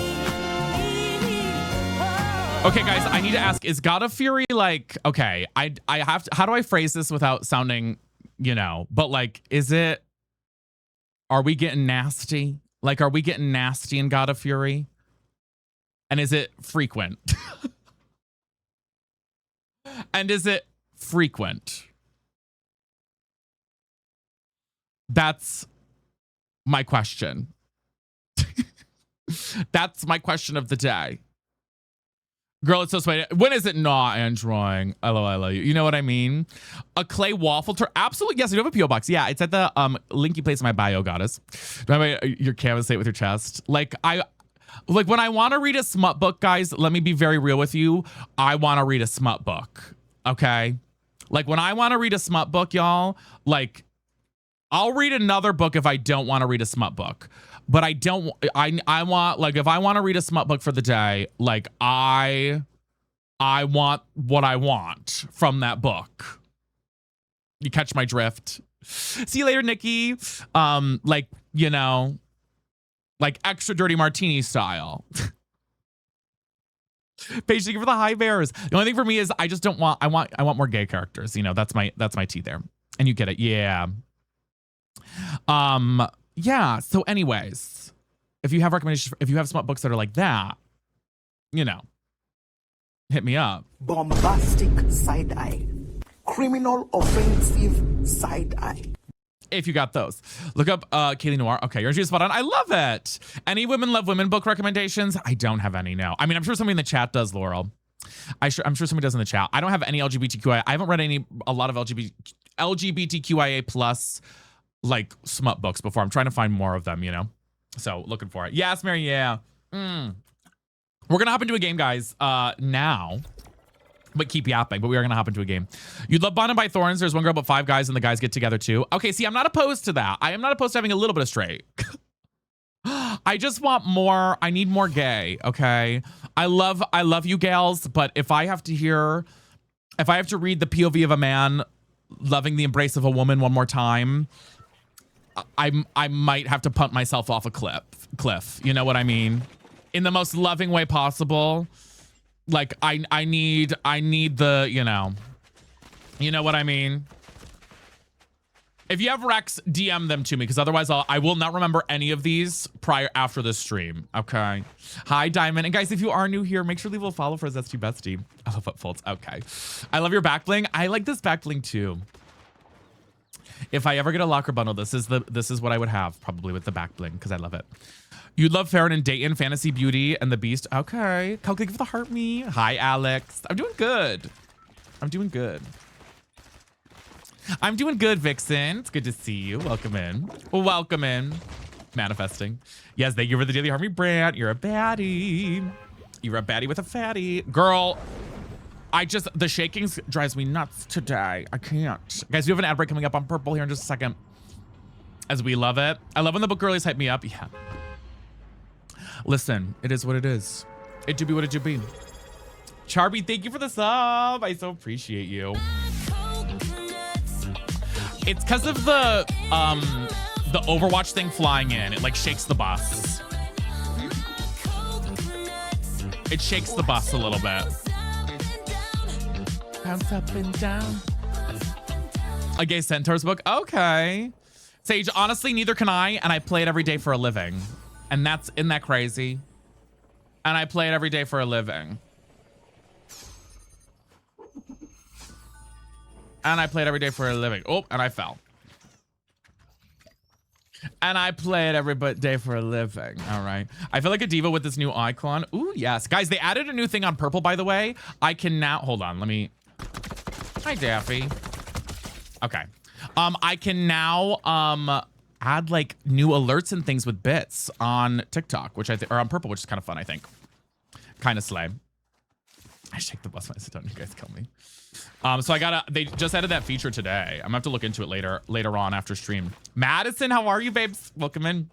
Okay, guys, I need to ask, is God of Fury like, okay, I have to, how do I phrase this without sounding, you know, but like, are we getting nasty? Like, are we getting nasty in God of Fury? And is it frequent? And is it frequent? That's my question. That's my question of the day. Girl, it's so sweet. When is it not enjoying? LOL. You know what I mean? A clay waffle tour. Absolutely. Yes, I do have a P.O. box. Yeah, it's at the link you place in my bio, goddess. Your canvas with your chest. Like when I want to read a smut book, guys, let me be very real with you. I want to read a smut book. Okay? Like when I want to read a smut book, y'all, like I'll read another book if I don't want to read a smut book. But I want, like, if I want to read a smut book for the day, like I want what I want from that book. You catch my drift? See you later, Nikki. Like, you know, like extra dirty martini style. Paige, thank you for the high bears. The only thing for me is I just don't want, I want more gay characters. You know, that's my tea there. And you get it. Yeah. Yeah. So anyways, if you have recommendations, if you have smut books that are like that, you know, hit me up. Bombastic side eye. Criminal offensive side eye. If you got those, look up Kaylee Noir. Okay, you're spot on. I love it. Any women love women book recommendations? I don't have any now. I mean, I'm sure somebody in the chat does, Laurel. I'm sure somebody does in the chat. I don't have any LGBTQIA. I haven't read a lot of LGBTQIA plus like smut books before. I'm trying to find more of them, you know? So looking for it. Yes, Mary, yeah. We're gonna hop into a game, guys, now. But keep yapping, but we are gonna hop into a game. You'd love Bonded by Thorns. There's one girl but 5 guys and the guys get together too. Okay, see, I'm not opposed to that. I am not opposed to having a little bit of straight. I just want more. I need more gay, okay? I love you gals, but if I have to read the POV of a man loving the embrace of a woman one more time, I might have to punt myself off a cliff. You know what I mean? In the most loving way possible. Like I need the, you know, You know what I mean? If you have Rex, DM them to me, because otherwise I will not remember any of these after this stream. Okay. Hi, Diamond. And guys, if you are new here, make sure to leave a follow for Zesty Bestie. I love what folds. Okay. I love your back bling. I like this back bling too. If I ever get a locker bundle, this is what I would have probably with the back bling, because I love it. You'd love Farron and Dayton, Fantasy Beauty, and the Beast. Okay. Calculate for the heart me. Hi, Alex. I'm doing good. I'm doing good. I'm doing good, Vixen. It's good to see you. Welcome in. Welcome in. Manifesting. Yes, thank you for the Daily Harmony brand. You're a baddie. You're a baddie with a fatty. Girl, the shakings drives me nuts today. I can't. Guys, we have an ad break coming up on Purple here in just a second. As we love it. I love when the book girlies hype me up. Yeah. Listen, it is what it is. It do be what it do be. Charby, thank you for the sub. I so appreciate you. It's because of the Overwatch thing flying in. It like shakes the bus. It shakes the bus a little bit. Bounce up and down. A Gay Centaur's book. Okay. Sage, honestly, neither can I, and I play it every day for a living. And isn't that crazy? And I play it every day for a living. And I play it every day for a living. Oh, and I fell. And I play it every day for a living. All right. I feel like a diva with this new icon. Ooh, yes. Guys, they added a new thing on Purple, by the way. I can now... Hold on. Let me... Hi, Daffy. Okay. I can now add, like, new alerts and things with bits on TikTok, which I think... Or on Purple, which is kind of fun, I think. Kind of slay. I shake the bus when I sit down. You guys kill me. So they just added that feature today. I'm gonna have to look into it later on after stream. Madison, how are you, babes? Welcome in.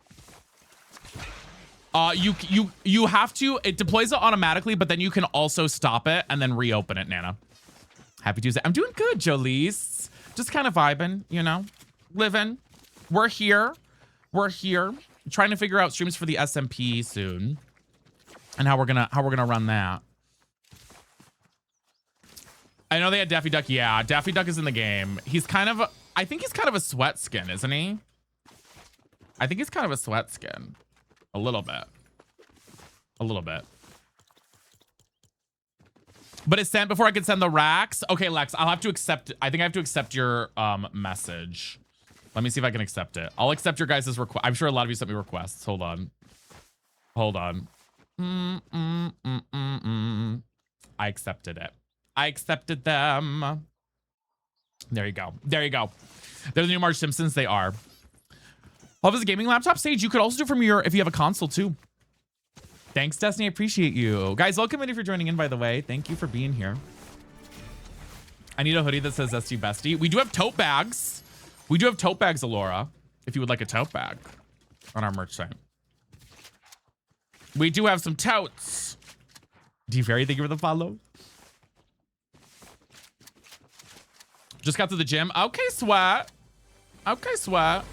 You have to, it deploys it automatically, but then you can also stop it and then reopen it, Nana. Happy Tuesday. I'm doing good, Jolise. Just kind of vibing, you know, living. We're here. We're here. Trying to figure out streams for the SMP soon. And how we're gonna run that. I know they had Daffy Duck. Yeah, Daffy Duck is in the game. He's kind of, I think he's kind of a sweat skin, isn't he? I think he's kind of a sweat skin. A little bit. A little bit. But it's sent before I can send the racks. Okay, Lex, I'll have to accept, I think I have to accept your message. Let me see if I can accept it. I'll accept your guys' request. I'm sure a lot of you sent me requests. Hold on. Hold on. I accepted it. I accepted them. There you go. There you go. They're the new Marge Simpsons. They are. Love is a gaming laptop. Sage, you could also do from your, if you have a console too. Thanks, Destiny. I appreciate you. Guys, welcome in if you're joining in, by the way. Thank you for being here. I need a hoodie that says Zesty Bestie. We do have tote bags. We do have tote bags, Alora, if you would like a tote bag on our merch site. We do have some totes. D-Fairy, thank you for the follow. Just got to the gym. Okay, Sweat. Okay, Sweat.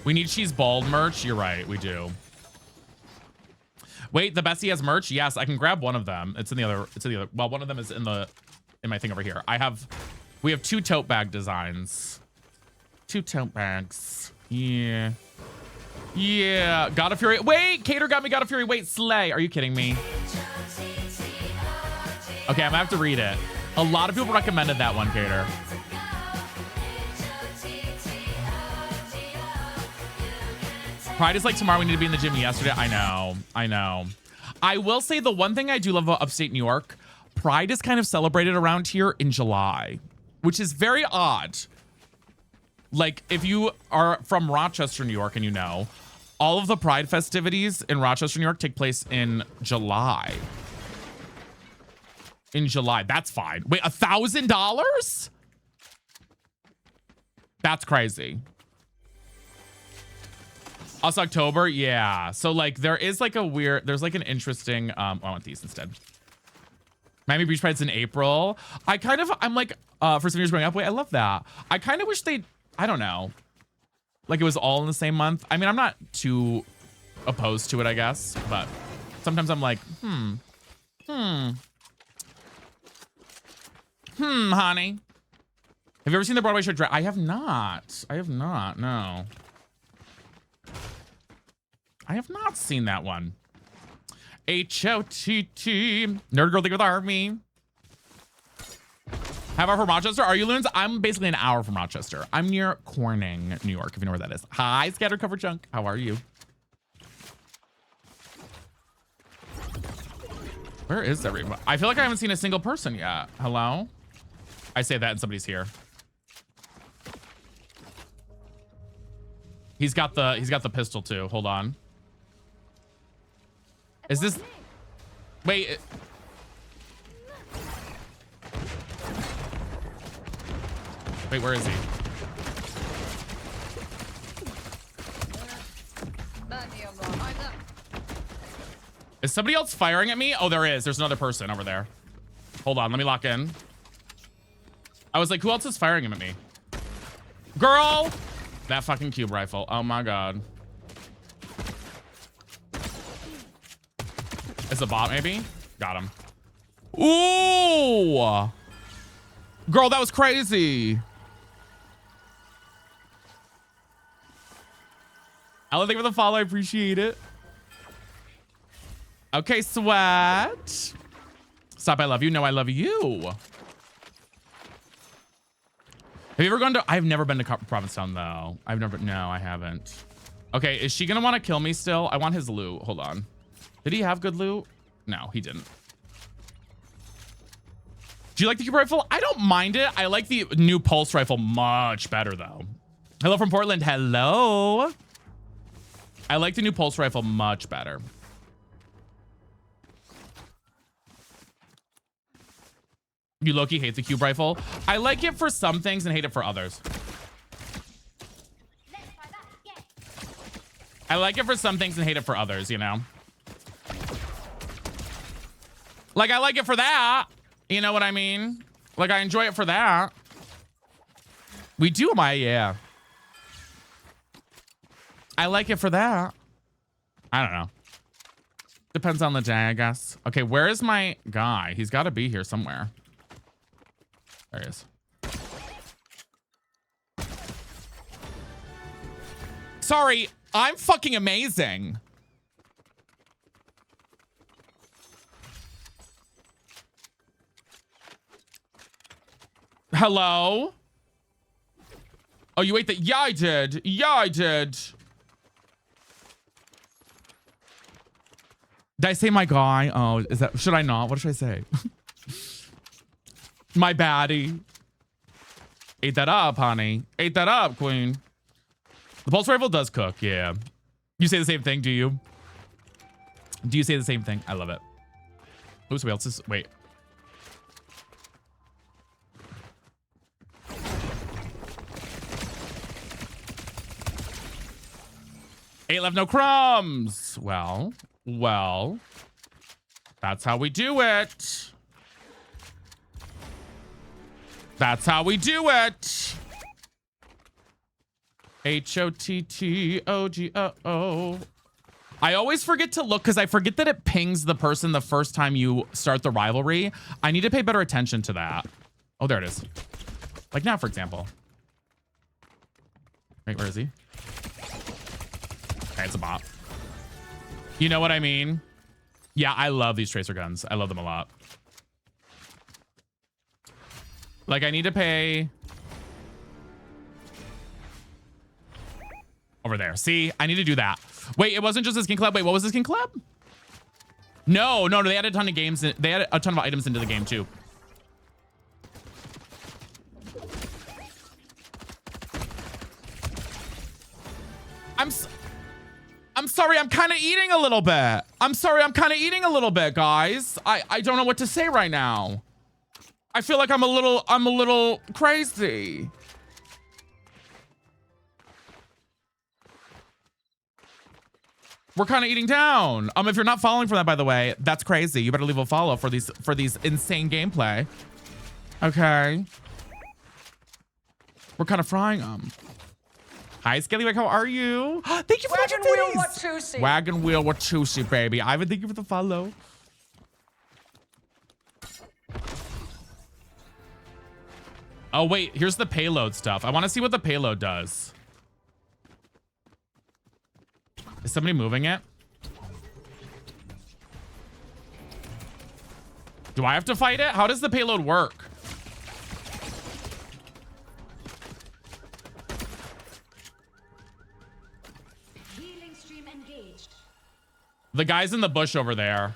We need She's Bald merch. You're right, we do. Wait, the Bestie has merch? Yes, I can grab one of them. It's in the other, well, one of them is in my thing over here. We have 2 tote bag designs. 2 tote bags. Yeah. Yeah, God of Fury. Wait, Cater got me God of Fury. Wait, Slay. Are you kidding me? Okay, I'm gonna have to read it. A lot of people recommended that one, Cater. Pride is like tomorrow. We need to be in the gym yesterday. I know. I know. I will say the one thing I do love about upstate New York, Pride is kind of celebrated around here in July, which is very odd. Like, if you are from Rochester, New York, and you know, all of the Pride festivities in Rochester, New York take place in July. In July. That's fine. Wait, $1,000? That's crazy. Also October, yeah. So like there is like a weird, there's like an interesting, I want these instead. Miami Beach Pride's in April. I'm like, for some years growing up, wait, I love that. I kind of wish I don't know. Like it was all in the same month. I mean, I'm not too opposed to it, I guess, but sometimes I'm like, honey. Have you ever seen the Broadway show? I have not. I have not. No. I have not seen that one. H-O-T-T. Nerd girl, think with the army. Have I from Rochester? Are you loons? I'm basically an hour from Rochester. I'm near Corning, New York, if you know where that is. Hi, Scatter Cover Chunk. How are you? Where is everyone? I feel like I haven't seen a single person yet. Hello? I say that and somebody's here. He's got the pistol too. Hold on. Is this? Wait. Wait, where is he? Is somebody else firing at me? Oh, there is. There's another person over there. Hold on, let me lock in. I was like, who else is firing at me? Girl! That fucking cube rifle. Oh my god. It's a bot, maybe? Got him. Ooh! Girl, that was crazy. Ella, thank you for the follow. I appreciate it. Okay, Sweat. Stop, I love you. No, I love you. Have you ever gone to... I've never been to Provincetown, though. No, I haven't. Okay, is she going to want to kill me still? I want his loot. Hold on. Did he have good loot? No, he didn't. Do you like the cube rifle? I don't mind it. I like the new pulse rifle much better, though. Hello from Portland. Hello. I like the new pulse rifle much better. You low-key hate the cube rifle. I like it for some things and hate it for others. I like it for some things and hate it for others, you know? Like, I like it for that. You know what I mean? Like, I enjoy it for that. We do, yeah. I like it for that. I don't know. Depends on the day, I guess. Okay, where is my guy? He's got to be here somewhere. There he is. Sorry, I'm fucking amazing. Hello? Oh, you ate that? Yeah, I did. Yeah, I did. Did I say my guy? Oh, is that... Should I not? What should I say? My baddie. Ate that up, honey. Ate that up, queen. The pulse rifle does cook, yeah. You say the same thing, do you? Do you say the same thing? I love it. Oops, wait, let's just... Wait. Ain't left no crumbs. Well. That's how we do it. That's how we do it. HOTTOGO. I always forget to look because I forget that it pings the person the first time you start the rivalry. I need to pay better attention to that. Oh, there it is. Like now, for example. Wait, where is he? Okay, it's a bot. You know what I mean? Yeah, I love these tracer guns. I love them a lot. Like, I need to pay... Over there. See? I need to do that. Wait, it wasn't just a skin collab. Wait, what was the skin collab? No. They added a ton of games. They added a ton of items into the game, too. I'm sorry, I'm kind of eating a little bit. I'm sorry, I'm kind of eating a little bit, guys. I don't know what to say right now. I feel like I'm a little crazy. We're kind of eating down. If you're not following for that, by the way, that's crazy. You better leave a follow for these insane gameplay. Okay. We're kind of frying them. Hi, Skellywag, how are you? Thank you for Wagon Wheel Watusi. Wagon Wheel Watusi, baby. Ivan, thank you for the follow. Oh, wait. Here's the payload stuff. I want to see what the payload does. Is somebody moving it? Do I have to fight it? How does the payload work? Healing stream engaged. The guy's in the bush over there.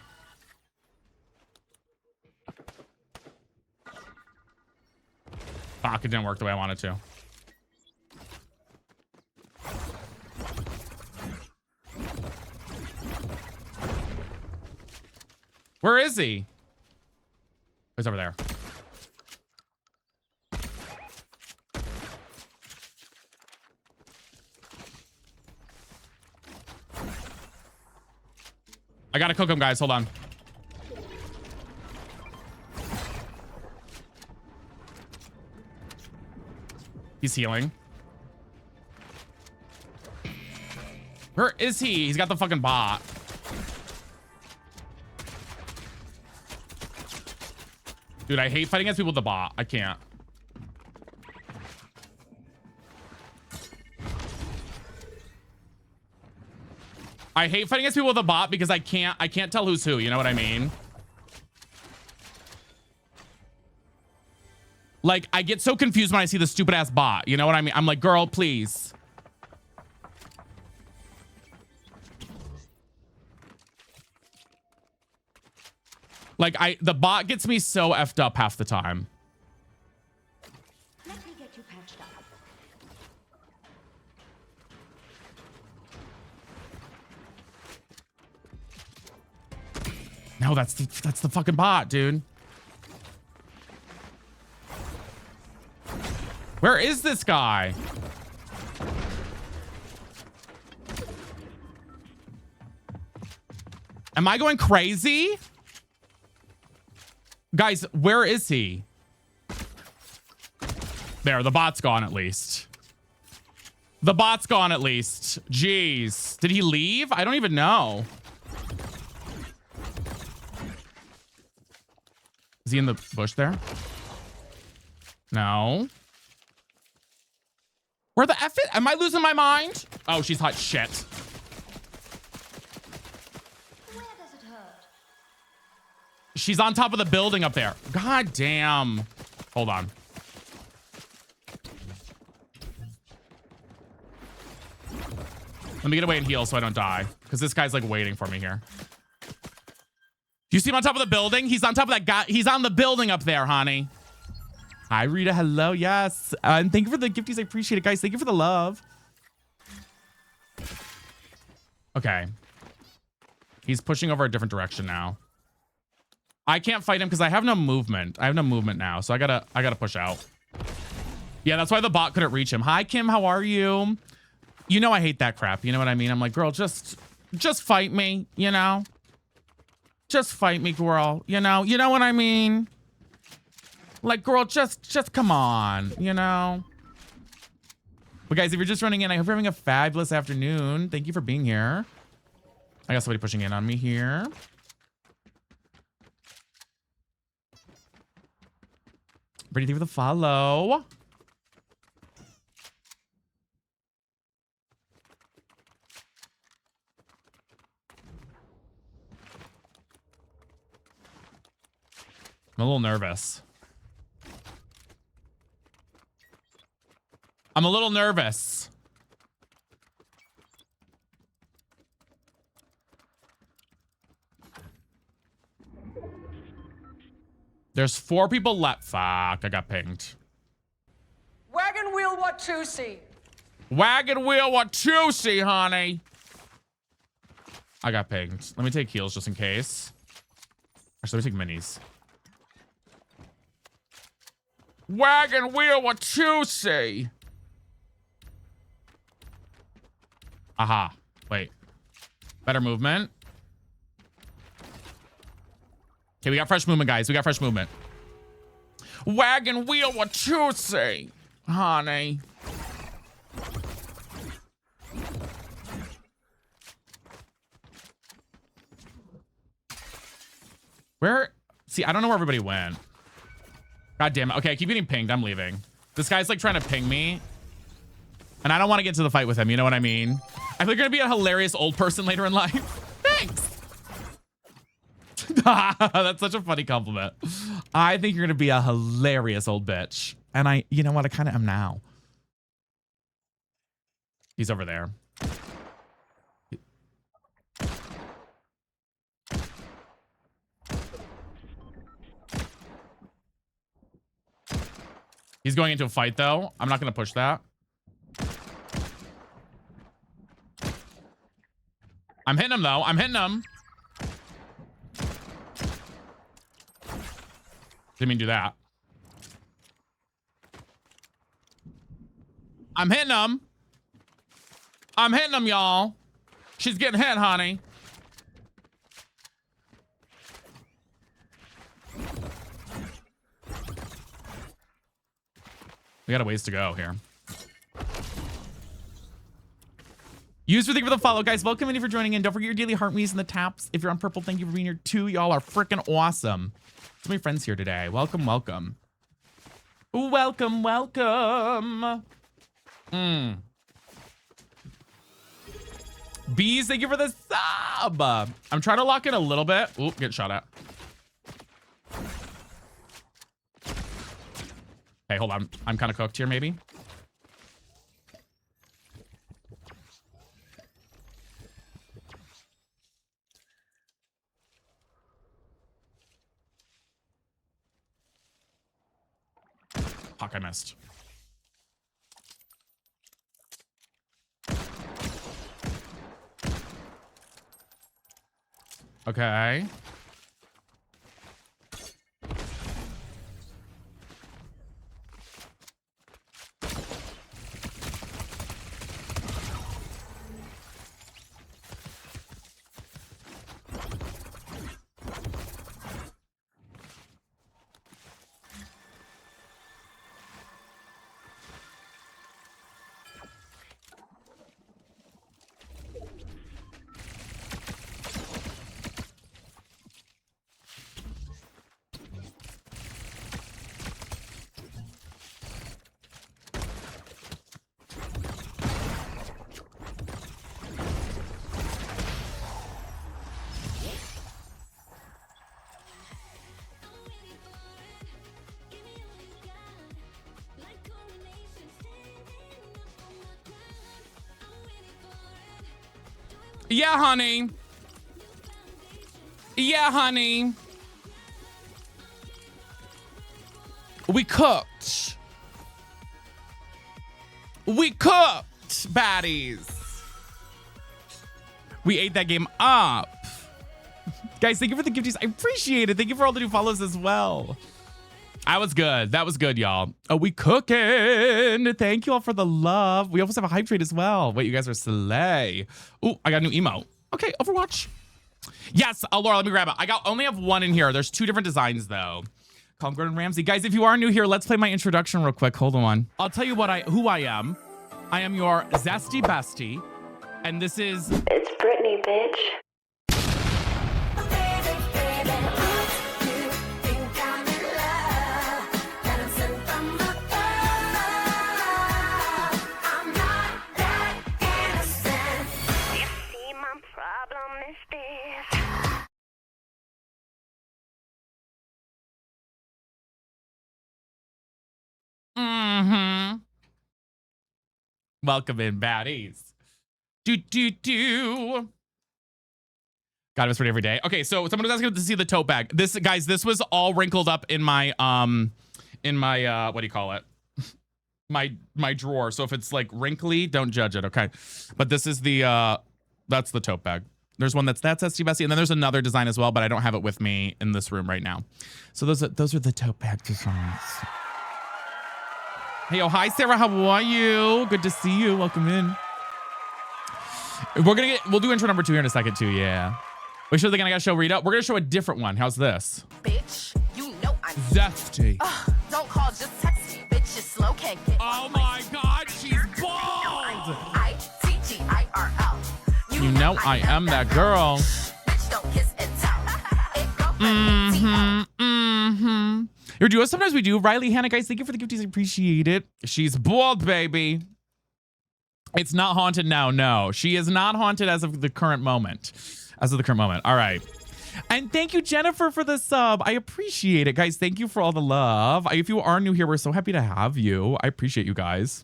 Fuck, it didn't work the way I wanted to. Where is he? He's over there. I gotta cook him, guys. Hold on. He's healing. Where is he? He's got the fucking bot. Dude, I hate fighting against people with the bot. I can't. I hate fighting against people with a bot because I can't tell who's who. You know what I mean? Like, I get so confused when I see the stupid ass bot. You know what I mean? I'm like, girl, please. Like, the bot gets me so effed up half the time. Let me get you patched up. No, that's the fucking bot, dude. Where is this guy? Am I going crazy? Guys, where is he? There, the bot's gone at least. The bot's gone at least. Jeez. Did he leave? I don't even know. Is he in the bush there? No. Where the F is? Am I losing my mind? Oh, she's hot shit. Where does it hurt? She's on top of the building up there. God damn. Hold on. Let me get away and heal so I don't die. Because this guy's like waiting for me here. Do you see him on top of the building? He's on top of that guy. He's on the building up there, honey. Hi, Rita. Hello. Yes. And thank you for the gifties. I appreciate it, guys. Thank you for the love. Okay. He's pushing over a different direction now. I can't fight him because I have no movement. I have no movement now. So I gotta push out. Yeah, that's why the bot couldn't reach him. Hi, Kim. How are you? You know I hate that crap. You know what I mean? I'm like, girl, just fight me, you know? Just fight me, girl. You know what I mean? Like, girl, just come on, you know? But guys, if you're just running in, I hope you're having a fabulous afternoon. Thank you for being here. I got somebody pushing in on me here. Brittany, thank you for the follow. I'm a little nervous. I'm a little nervous. There's 4 people left. Fuck, I got pinged. Wagon wheel Watusi. Wagon wheel Watusi, honey. I got pinged. Let me take heals just in case. Actually, let me take minis. Wagon wheel Watusi. Aha. Wait. Better movement. Okay, we got fresh movement, guys. We got fresh movement. Wagon wheel Watusi, honey. Where? See, I don't know where everybody went. God damn it. Okay, I keep getting pinged. I'm leaving. This guy's like trying to ping me. And I don't want to get into the fight with him. You know what I mean? I think you're going to be a hilarious old person later in life. Thanks. That's such a funny compliment. I think you're going to be a hilarious old bitch. And you know what? I kind of am now. He's over there. He's going into a fight though. I'm not going to push that. I'm hitting him though. I'm hitting him. Didn't mean to do that. I'm hitting him. I'm hitting him, y'all. She's getting hit, honey. We got a ways to go here. Use for thank you for the follow, guys. Welcome in for joining in. Don't forget your daily heart me's and the taps. If you're on purple, thank you for being here too. Y'all are freaking awesome. So many friends here today. Welcome, welcome. Welcome, welcome. Bees, thank you for the sub. I'm trying to lock in a little bit. Oop, get shot at. Hey, hold on. I'm kind of cooked here, maybe. Fuck, I missed. Okay. Yeah, honey. Yeah, honey. We cooked. We cooked, baddies. We ate that game up. Guys, thank you for the gifties. I appreciate it. Thank you for all the new follows as well. That was good. That was good, y'all. Oh, we cooking. Thank you all for the love. We also have a hype trade as well. Wait, you guys are slay. Ooh, I got a new emote. Okay, Overwatch. Yes, Laura, let me grab it. Only have one in here. There's two different designs though. Call him Gordon Ramsay. Guys, if you are new here, let's play my introduction real quick. Hold on. I'll tell you who I am. I am your zesty bestie. And this is... It's Brittany, bitch. Welcome in, baddies. Do. God, it's ready every day. Okay, so someone was asking to see the tote bag. This, guys, this was all wrinkled up in my what do you call it? my drawer. So if it's like wrinkly, don't judge it, okay? But this is the that's the tote bag. There's one that's Esty Bessie, and then there's another design as well, but I don't have it with me in this room right now. So those are the tote bag designs. Hey, oh, hi, Sarah. How are you? Good to see you. Welcome in. We'll do intro number 2 here in a second, too. Yeah. Wait, sure, they're going to show Rita. We're going to show a different one. How's this? Bitch, you know I'm zesty. Don't call, just text me. Bitch, is slow, can't get oh my God, she's bald. ITGIRL. You know I am that girl. Bitch, don't kiss and tell. You're duo, sometimes we do. Riley, Hannah, guys, thank you for the gifties. I appreciate it. She's bald, baby. It's not haunted now. No, she is not haunted as of the current moment. All right. And thank you, Jennifer, for the sub. I appreciate it, guys. Thank you for all the love. If you are new here, we're so happy to have you. I appreciate you guys.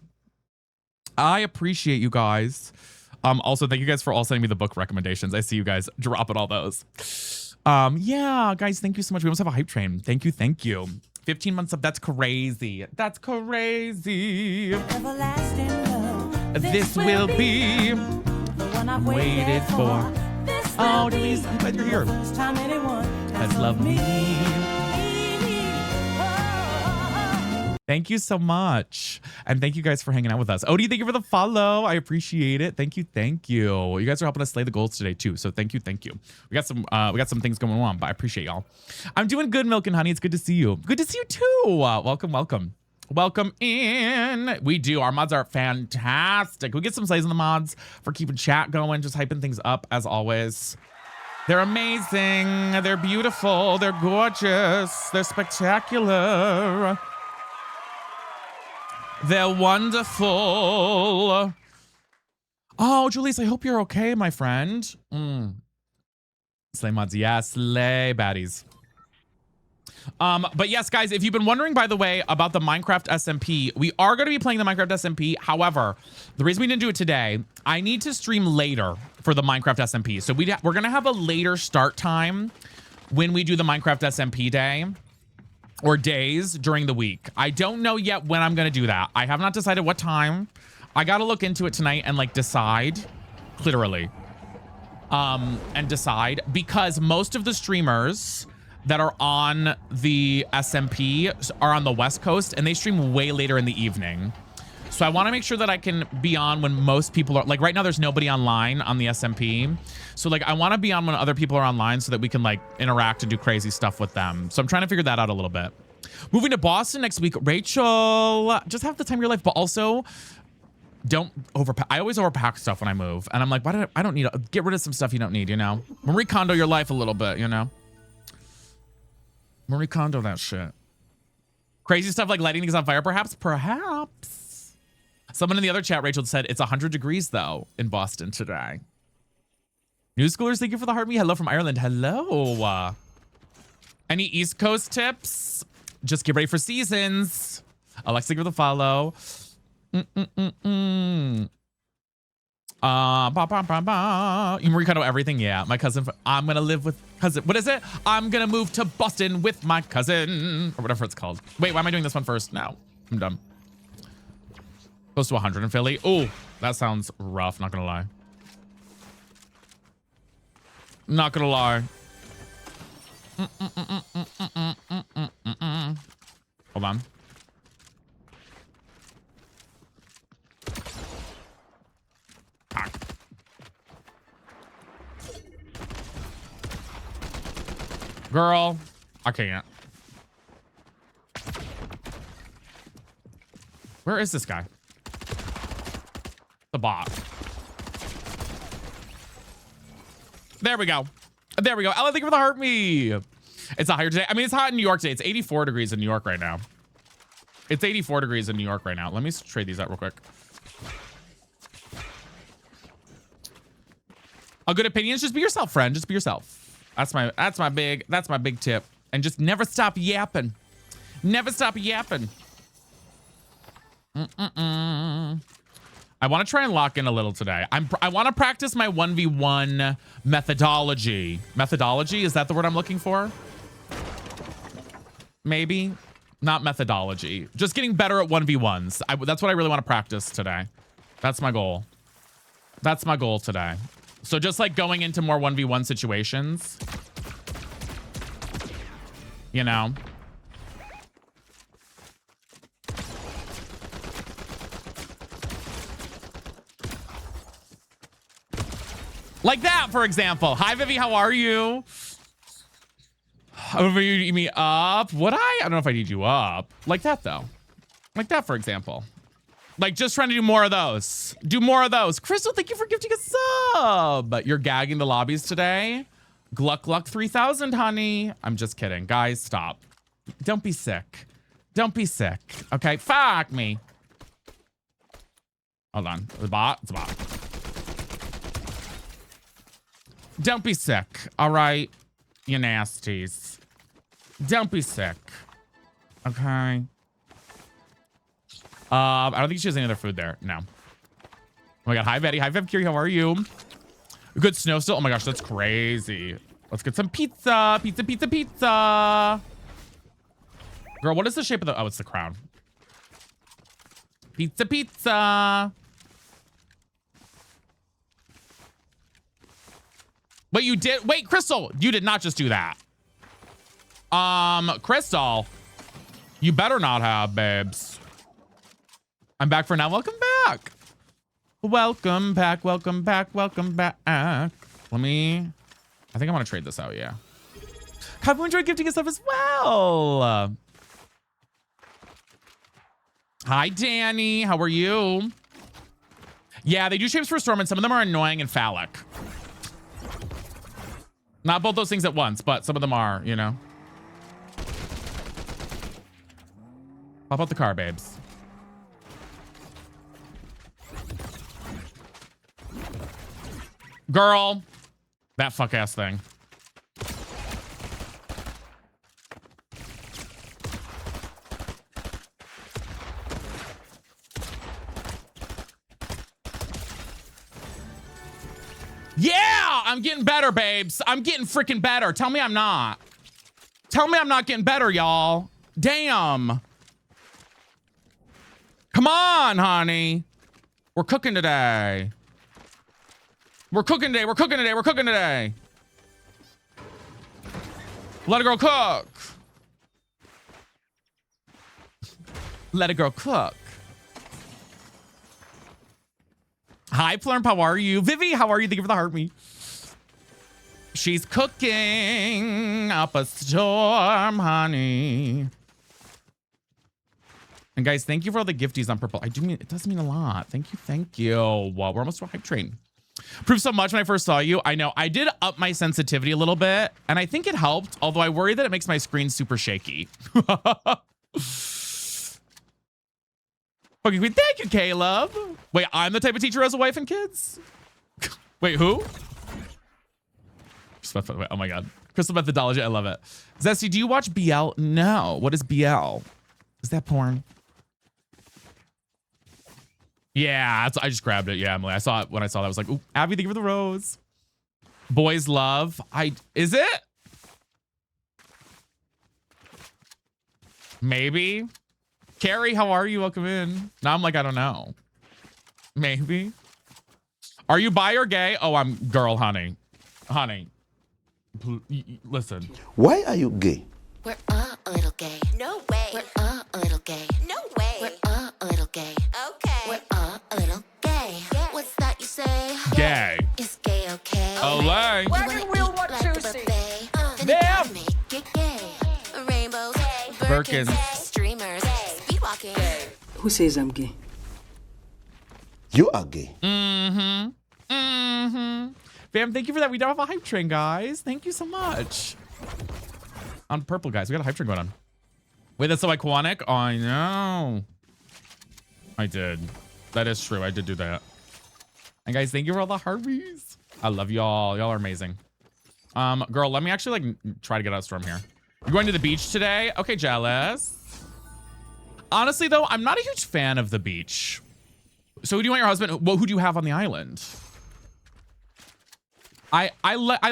Also, thank you guys for all sending me the book recommendations. I see you guys dropping all those. Yeah, guys, thank you so much. We almost have a hype train. Thank you. 15 months up. That's crazy. That's crazy. Everlasting love. This will be the one I've waited for. Oh, Denise, I'm glad you're here. First time anyone That's love me. Thank you so much. And thank you guys for hanging out with us. Odie, thank you for the follow. I appreciate it. Thank you. You guys are helping us slay the goals today too. So thank you. We got some things going on, but I appreciate y'all. I'm doing good, Milk and Honey. It's good to see you. Good to see you too. Welcome in. We do. Our mods are fantastic. We get some slays in the mods for keeping chat going, just hyping things up as always. They're amazing. They're beautiful. They're gorgeous. They're spectacular. They're wonderful. Oh, Julius, I hope you're okay, my friend. Slay mods. Yeah, slay baddies. But yes, guys, if you've been wondering, by the way, about the Minecraft SMP, we are going to be playing the Minecraft SMP. However, the reason we didn't do it today, I need to stream later for the Minecraft SMP. So we're going to have a later start time when we do the Minecraft SMP day or days during the week. I don't know yet when I'm going to do that. I have not decided what time. I got to look into it tonight and like decide, literally, and decide, because most of the streamers that are on the SMP are on the West Coast and they stream way later in the evening. So I want to make sure that I can be on when most people are, like right now there's nobody online on the SMP. So like I want to be on when other people are online so that we can like interact and do crazy stuff with them. So I'm trying to figure that out a little bit. Moving to Boston next week. Rachel, just have the time of your life, but also don't overpack. I always overpack stuff when I move. And I'm like, I don't need to get rid of some stuff you don't need, you know? Marie Kondo your life a little bit, you know? Marie Kondo that shit. Crazy stuff like lighting things on fire, perhaps? Perhaps. Someone in the other chat, Rachel, said it's 100 degrees, though, in Boston today. New schoolers, thank you for the heart me. Hello from Ireland. Hello. Any East Coast tips? Just get ready for seasons. Alexa, give the follow. You Marie Kondo everything? Yeah, my cousin. I'm gonna live with cousin. What is it? I'm gonna move to Boston with my cousin, or whatever it's called. Wait, why am I doing this one first? No, I'm dumb. Close to 100 in Philly. Oh, that sounds rough. Not gonna lie. Not gonna lie. Hold on. Girl, I can't. Where is this guy? The bot. There we go. There we go. Ella, thank you for the heart me. It's hot here today. I mean, it's hot in New York today. It's 84 degrees in New York right now. It's 84 degrees in New York right now. Let me trade these out real quick. A good opinion is just be yourself, friend. Just be yourself. That's my big tip. And just never stop yapping. Never stop yapping. I want to try and lock in a little today. I want to practice my 1v1 methodology. Methodology, is that the word I'm looking for? Maybe. Not methodology. Just getting better at 1v1s. That's what I really want to practice today. That's my goal. That's my goal today. So just like going into more 1v1 situations. You know? Like that, for example. Hi, Vivi, how are you? Oh, you need me up? Would I? I don't know if I need you up. Like that, though. Like that, for example. Like, just trying to do more of those. Do more of those. Crystal, thank you for gifting a sub. You're gagging the lobbies today? Gluck Gluck 3000, honey. I'm just kidding. Guys, stop. Don't be sick. Don't be sick. Okay, fuck me. Hold on. The bot? It's a bot. Don't be sick. All right, you nasties. Don't be sick. Okay. I don't think she has any other food there. No. Oh my god. Hi, Betty. Hi, Vivcurie. How are you? Good snow still. Oh my gosh, that's crazy. Let's get some pizza. Pizza, pizza, pizza. Girl, what is the shape of the... Oh, it's the crown. Pizza, pizza. But you did... Wait, Crystal. You did not just do that. Crystal. You better not have, babes. I'm back for now. Welcome back. Welcome back. Welcome back. Welcome back. Let me... I think I want to trade this out, yeah. Hope you enjoyed gifting us stuff as well. Hi, Danny. How are you? Yeah, they do shapes for Storm, and some of them are annoying and phallic. Not both those things at once, but some of them are, you know. Pop out the car, babes. Girl. That fuck-ass thing. Yeah! I'm getting better, babes. I'm getting freaking better. Tell me I'm not. Tell me I'm not getting better, y'all. Damn. Come on, honey. We're cooking today. We're cooking today. We're cooking today. We're cooking today. Let a girl cook. Let a girl cook. Hi, Plurm. How are you? Vivi, how are you? Thank you for the heart me. She's cooking up a storm, honey. And guys, thank you for all the gifties on purple. I do mean, it does mean a lot. Thank you. Thank you. Well, we're almost to a hype train. Proved so much when I first saw you. I know I did up my sensitivity a little bit, and I think it helped, although I worry that it makes my screen super shaky. Okay, thank you, Caleb. Wait, I'm the type of teacher who has a wife and kids? Wait, who? Oh my god. Crystal methodology, I love it. Zesty, do you watch BL? No. What is BL? Is that porn? Yeah, I just grabbed it. Yeah, Emily. I saw it when I saw that. I was like, ooh, Abby, thank you for the rose. Boys love. Is it? Maybe. Carrie, how are you? Welcome in. Now I'm like, I don't know. Maybe. Are you bi or gay? Oh, I'm girl, honey. Honey. Listen. Why are you gay? We're a little gay. No way. We're a little gay. No way. We're a little gay. Okay. We're a little gay. What's that you say? Gay. Is gay okay? Olay. Wagon wheel what to see. Then make it gay. Rainbows, Birkins. streamers, speedwalking. Who says I'm gay? You are gay. Mm-hmm. Mm-hmm. Bam, thank you for that. We don't have a hype train, guys. Thank you so much. On purple, guys. We got a hype train going on. Wait, that's so iconic? Oh, I know. I did. That is true. I did do that. And guys, thank you for all the hearties. I love y'all. Y'all are amazing. Girl, let me actually like try to get out of storm here. You're going to the beach today? Okay, jealous. Honestly, though, I'm not a huge fan of the beach. So who do you want your husband? Well, who do you have on the island? I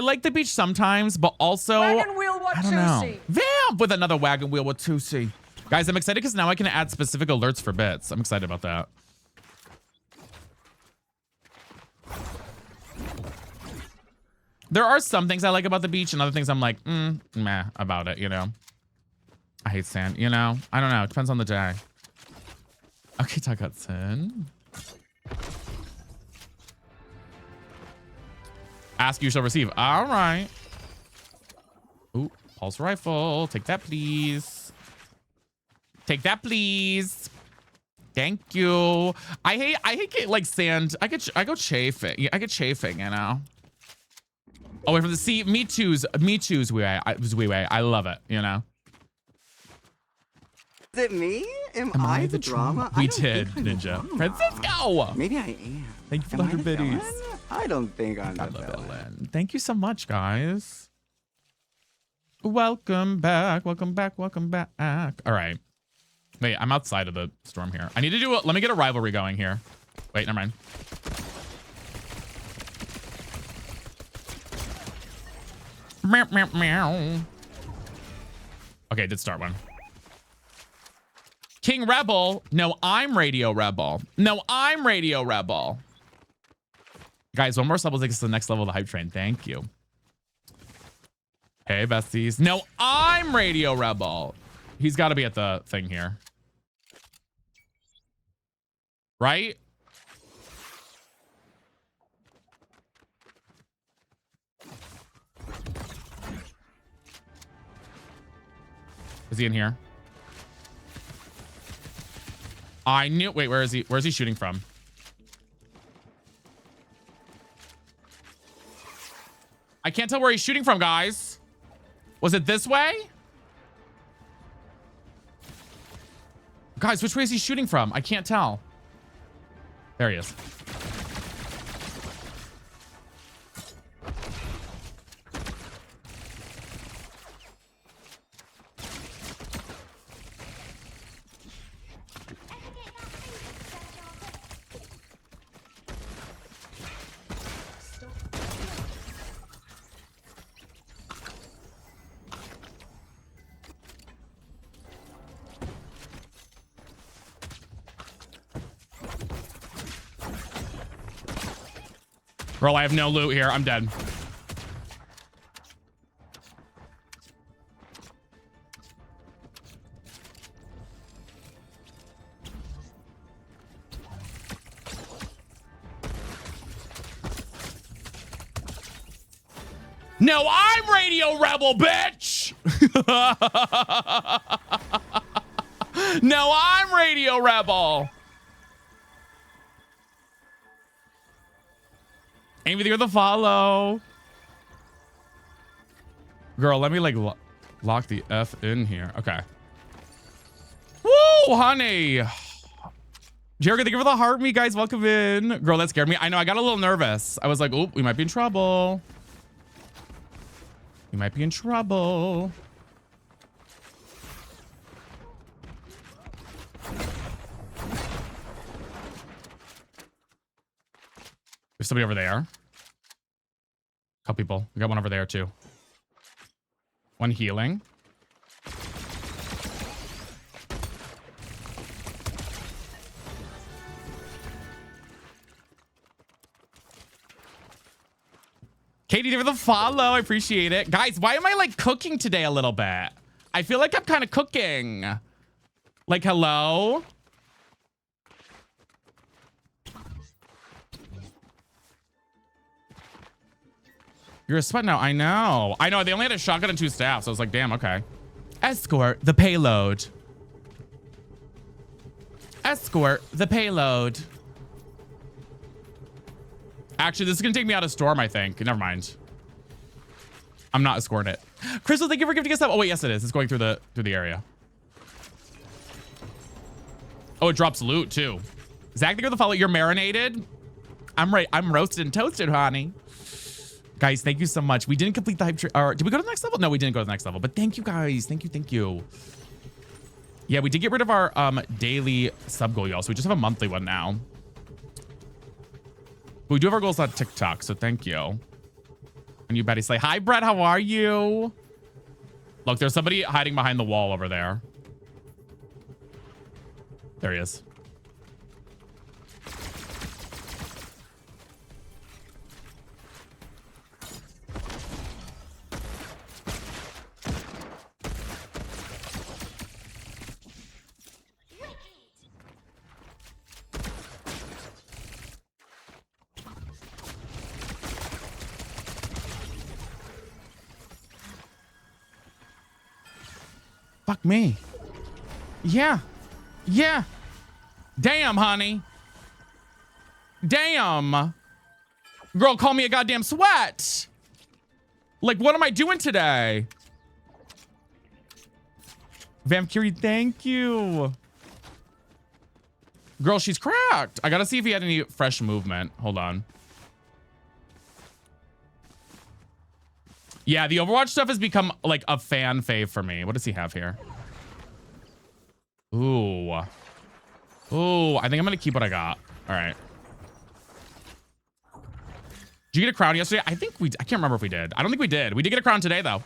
like the beach sometimes, but also Wagon wheel what I don't to know. see. Vamp with another wagon wheel with 2C. Guys, I'm excited because now I can add specific alerts for bits. I'm excited about that. There are some things I like about the beach and other things I'm like, meh about it, you know? I hate sand, you know? I don't know. It depends on the day. Okay, Takatsun. Ask, you shall receive. All right. Ooh, pulse rifle. Take that, please. Take that, please. Thank you. I hate like sand. I go chafing. I get chafing, you know. Oh, wait, from the sea. Me too's way. I love it, you know. Is it me? Am I the drama? We I don't did, think I'm the Ninja. drama. Francisco! Maybe I am. Thank you for Am the I the 100 biddies. villain? I don't think I'm the villain. Villain. Thank you so much, guys. Welcome back. Welcome back. Welcome back. All right. Wait, I'm outside of the storm here. I need to do let me get a rivalry going here. Wait, never mind. Meow, meow, meow. Okay, did start one. King Rebel. No, I'm Radio Rebel. No, I'm Radio Rebel. Guys, one more sub will take us to the next level of the hype train. Thank you. Hey, besties. No, I'm Radio Rebel. He's got to be at the thing here. Right? Is he in here? I knew. Wait, where is he? Where's he shooting from? I can't tell where he's shooting from, guys. Was it this way? Guys, which way is he shooting from? I can't tell. There he is. Bro, I have no loot here. I'm dead. No, I'm Radio Rebel, bitch! No, I'm Radio Rebel! Amy, you're the follow. Girl, let me like lock the F in here. Okay. Woo, honey. Jericho, thank you for the heart me, guys. Welcome in. Girl, that scared me. I know, I got a little nervous. I was like, oh, we might be in trouble. We might be in trouble. There's somebody over there. Couple people. We got one over there too. One healing. Katie, for the follow. I appreciate it. Guys, why am I like cooking today a little bit? I feel like I'm kind of cooking. Like, hello? You're a sweat now. I know. I know. They only had a shotgun and 2 staffs. So I was like, damn, okay. Escort the payload. Escort the payload. Actually, this is going to take me out of Storm, I think. Never mind. I'm not escorting it. Crystal, thank you for gifting us up. Oh, wait, yes, it is. It's going through the area. Oh, it drops loot, too. Zach, thank you for the follow. You're marinated. I'm right. I'm roasted and toasted, honey. Guys, thank you so much. We didn't complete the hype train. Or did we go to the next level? No, we didn't go to the next level. But thank you, guys. Thank you. Thank you. Yeah, we did get rid of our daily sub goal, y'all. So we just have a monthly one now. But we do have our goals on TikTok. So thank you. And you, Betty, say, hi, Brett. How are you? Look, there's somebody hiding behind the wall over there. There he is. Fuck me. Yeah. Yeah. Damn, honey. Damn. Girl, call me a goddamn sweat. Like, what am I doing today? Vampiri, thank you. Girl, she's cracked. I gotta see if he had any fresh movement. Hold on. Yeah, the Overwatch stuff has become like a fan fave for me. What does he have here? Ooh. Ooh, I think I'm gonna keep what I got. All right. Did you get a crown yesterday? I think I can't remember if we did. I don't think we did. We did get a crown today though.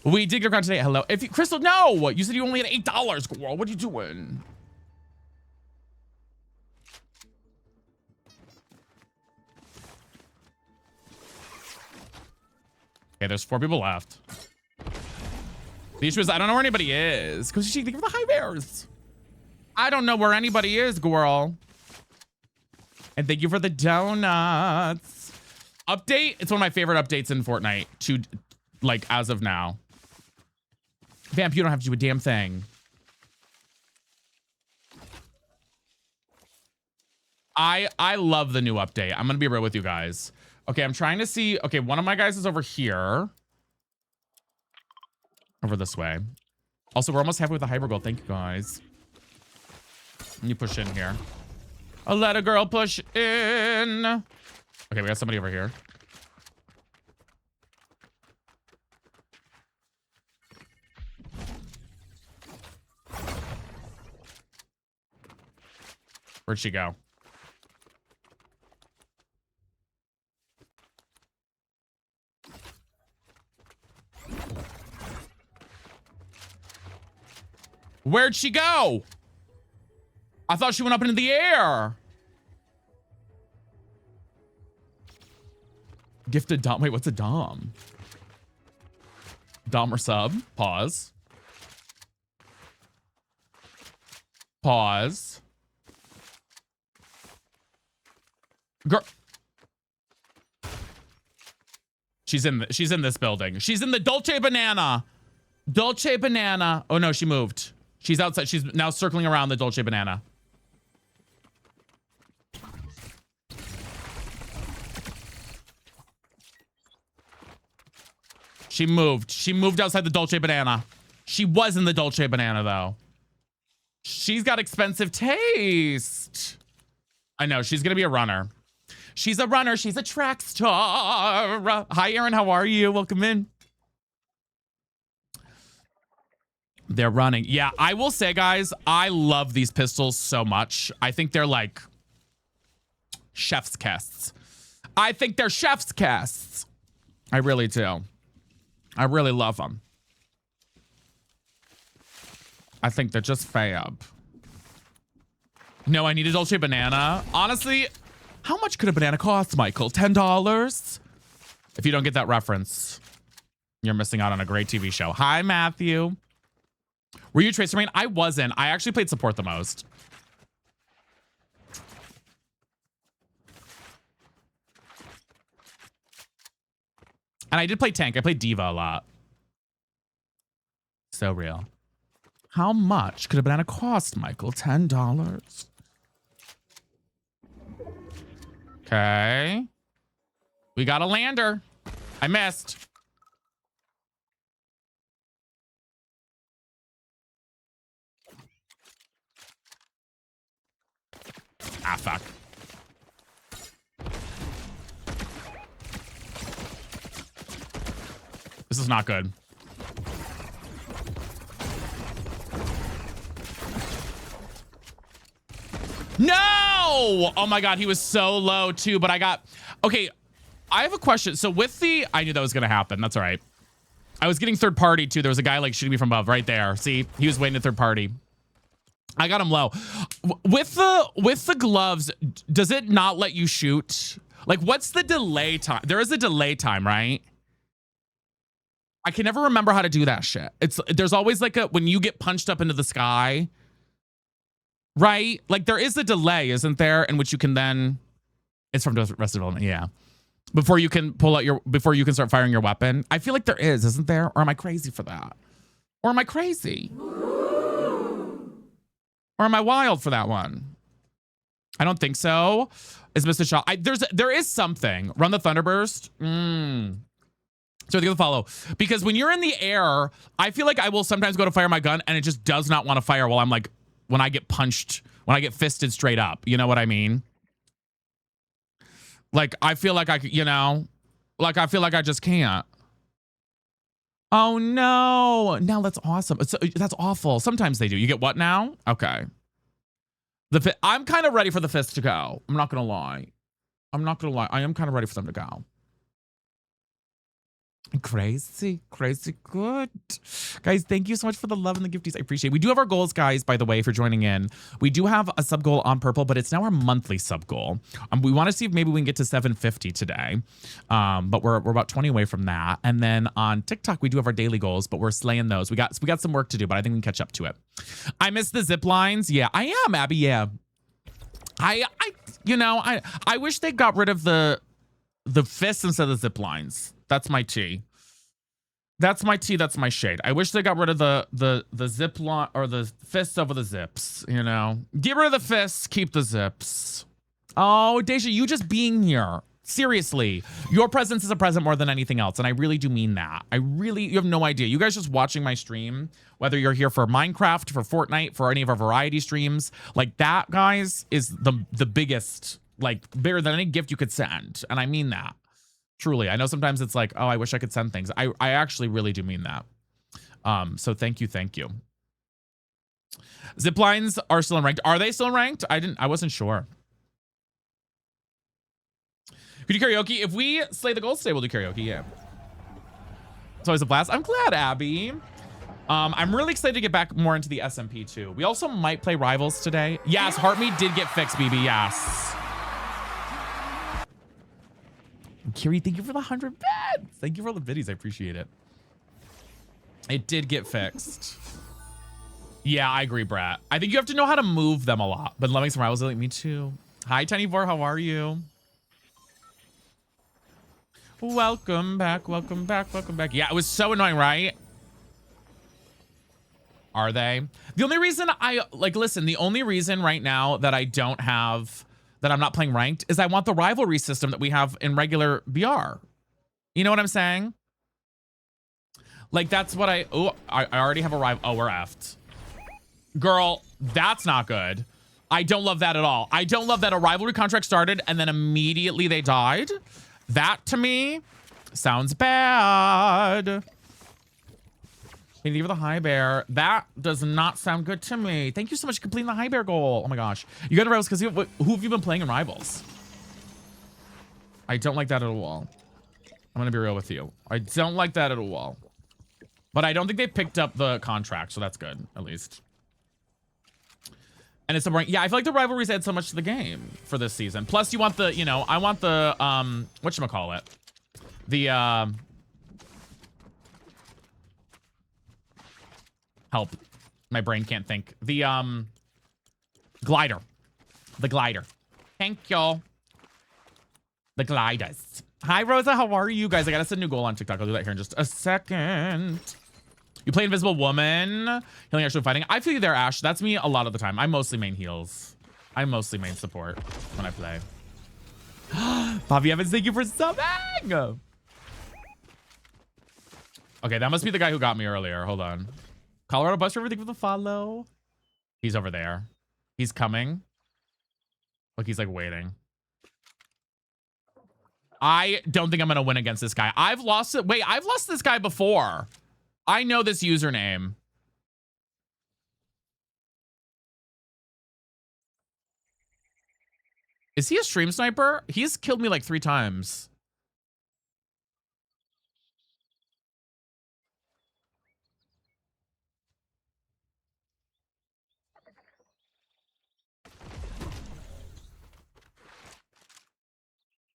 We did get a crown today. Hello. If you, Crystal, no, you said you only had $8, girl. What are you doing? Okay, there's 4 people left. The issue is I don't know where anybody is. Because she think of the high bears. I don't know where anybody is, girl. And thank you for the donuts. Update. It's one of my favorite updates in Fortnite. To like as of now. Vamp, you don't have to do a damn thing. I love the new update. I'm gonna be real with you guys. Okay, I'm trying to see. Okay, one of my guys is over here. Over this way. Also, we're almost halfway with the hyper goal. Thank you, guys. Let me push in here. I'll let a girl push in. Okay, we got somebody over here. Where'd she go? Where'd she go? I thought she went up into the air. Gifted Dom. Wait, what's a Dom? Dom or sub? Pause. Pause. Girl. She's in this building. She's in the Dolce Banana. Dolce Banana. Oh no, she moved. She's outside. She's now circling around the Dolce Banana. She moved. She moved outside the Dolce Banana. She was in the Dolce Banana though. She's got expensive taste. I know. She's going to be a runner. She's a runner. She's a track star. Hi, Aaron. How are you? Welcome in. They're running. Yeah, I will say, guys, I love these pistols so much. I think they're like chef's kiss. I think they're chef's kiss. I really do. I really love them. I think they're just fab. No, I need a Dolce Banana. Honestly, how much could a banana cost, Michael? $10? If you don't get that reference, you're missing out on a great TV show. Hi, Matthew. Were you Tracer main? I wasn't. I actually played support the most. And I did play tank. I played Diva a lot. So real. How much could a banana cost, Michael? $10. Okay. We got a lander. I missed. Ah, fuck. This is not good. No! Oh my God, he was so low too, but I got... Okay, I have a question. So with the... I knew that was going to happen. That's all right. I was getting third party too. There was a guy like shooting me from above right there. See? He was waiting at third party. I got him low. With the gloves, does it not let you shoot? Like, what's the delay time? There is a delay time, right? I can never remember how to do that shit. There's always like when you get punched up into the sky, right? Like there is a delay, isn't there? In which you can then, it's from Arrested Development, yeah. Before you can before you can start firing your weapon. I feel like there is, isn't there? Or am I crazy for that? Or am I crazy? Or am I wild for that one? I don't think so. Is Mr. Shaw? There is something. Run the Thunderburst. So the follow, because when you're in the air, I feel like I will sometimes go to fire my gun and it just does not want to fire while I'm like, when I get punched, when I get fisted straight up. You know what I mean? Like, I feel like I could, you know, like I feel like I just can't. Oh no. Now that's awesome. That's awful. Sometimes they do. You get what now? Okay. I'm kind of ready for the fist to go. I'm not going to lie. I am kind of ready for them to go. Crazy good. Guys, thank you so much for the love and the gifties. I appreciate it. We do have our goals, guys, by the way, for joining in. We do have a sub goal on Purple, but it's now our monthly sub goal. We want to see if maybe we can get to 750 today. But we're about 20 away from that. And then on TikTok, we do have our daily goals, but we're slaying those. We got some work to do, but I think we can catch up to it. I miss the zip lines. Yeah, I am, Abby. Yeah. I wish they got rid of the fists instead of the zip lines. That's my tea. That's my tea. That's my shade. I wish they got rid of the zip line or the fists over the zips. You know, get rid of the fists, keep the zips. Oh, Deja, you just being here. Seriously, your presence is a present more than anything else, and I really do mean that. You have no idea. You guys just watching my stream, whether you're here for Minecraft, for Fortnite, for any of our variety streams, like that, guys, is the biggest, like bigger than any gift you could send, and I mean that. Truly, I know sometimes it's like, oh, I wish I could send things. I actually really do mean that. So thank you. Zip lines are still in ranked. Are they still in ranked? I wasn't sure. Could you karaoke? If we slay the goals today, we'll do karaoke. Yeah. It's always a blast. I'm glad, Abby. I'm really excited to get back more into the SMP too. We also might play Rivals today. Yes, Heartmeat did get fixed, BB. Yes. Kiri, thank you for the 100 beds. Thank you for all the biddies. I appreciate it. It did get fixed. Yeah, I agree, Brat. I think you have to know how to move them a lot. But loving some Rivals, like me too. Hi, Tiny Vor. How are you? Welcome back. Yeah, it was so annoying, right? Are they? The only reason the only reason right now that I don't have, that I'm not playing ranked is I want the rivalry system that we have in regular BR. You know what I'm saying? Like, that's what I already have a rival. Oh, we're effed. Girl, that's not good. I don't love that at all. I don't love that a rivalry contract started and then immediately they died. That to me sounds bad. Thank you for the high bear. That does not sound good to me. Thank you so much for completing the high bear goal. Oh my gosh. You got to Rivals because who have you been playing in Rivals? I don't like that at all. I'm going to be real with you. I don't like that at all. But I don't think they picked up the contract, so that's good, at least. And it's a, yeah, I feel like the rivalries add so much to the game for this season. Plus, you want the, you know, I want the, whatchamacallit? The, help. My brain can't think. The, glider. The glider. Thank y'all. The gliders. Hi, Rosa. How are you guys? I gotta set a new goal on TikTok. I'll do that here in just a second. You play Invisible Woman. Healing, actually fighting. I feel you there, Ash. That's me a lot of the time. I mostly main heals. I mostly main support when I play. Bobby Evans, thank you for subbing. Okay, that must be the guy who got me earlier. Hold on. Colorado Bus River, thank you for the follow. He's over there. He's coming. Look, he's like waiting. I don't think I'm going to win against this guy. I've lost it. Wait, I've lost this guy before. I know this username. Is he a stream sniper? He's killed me like 3 times.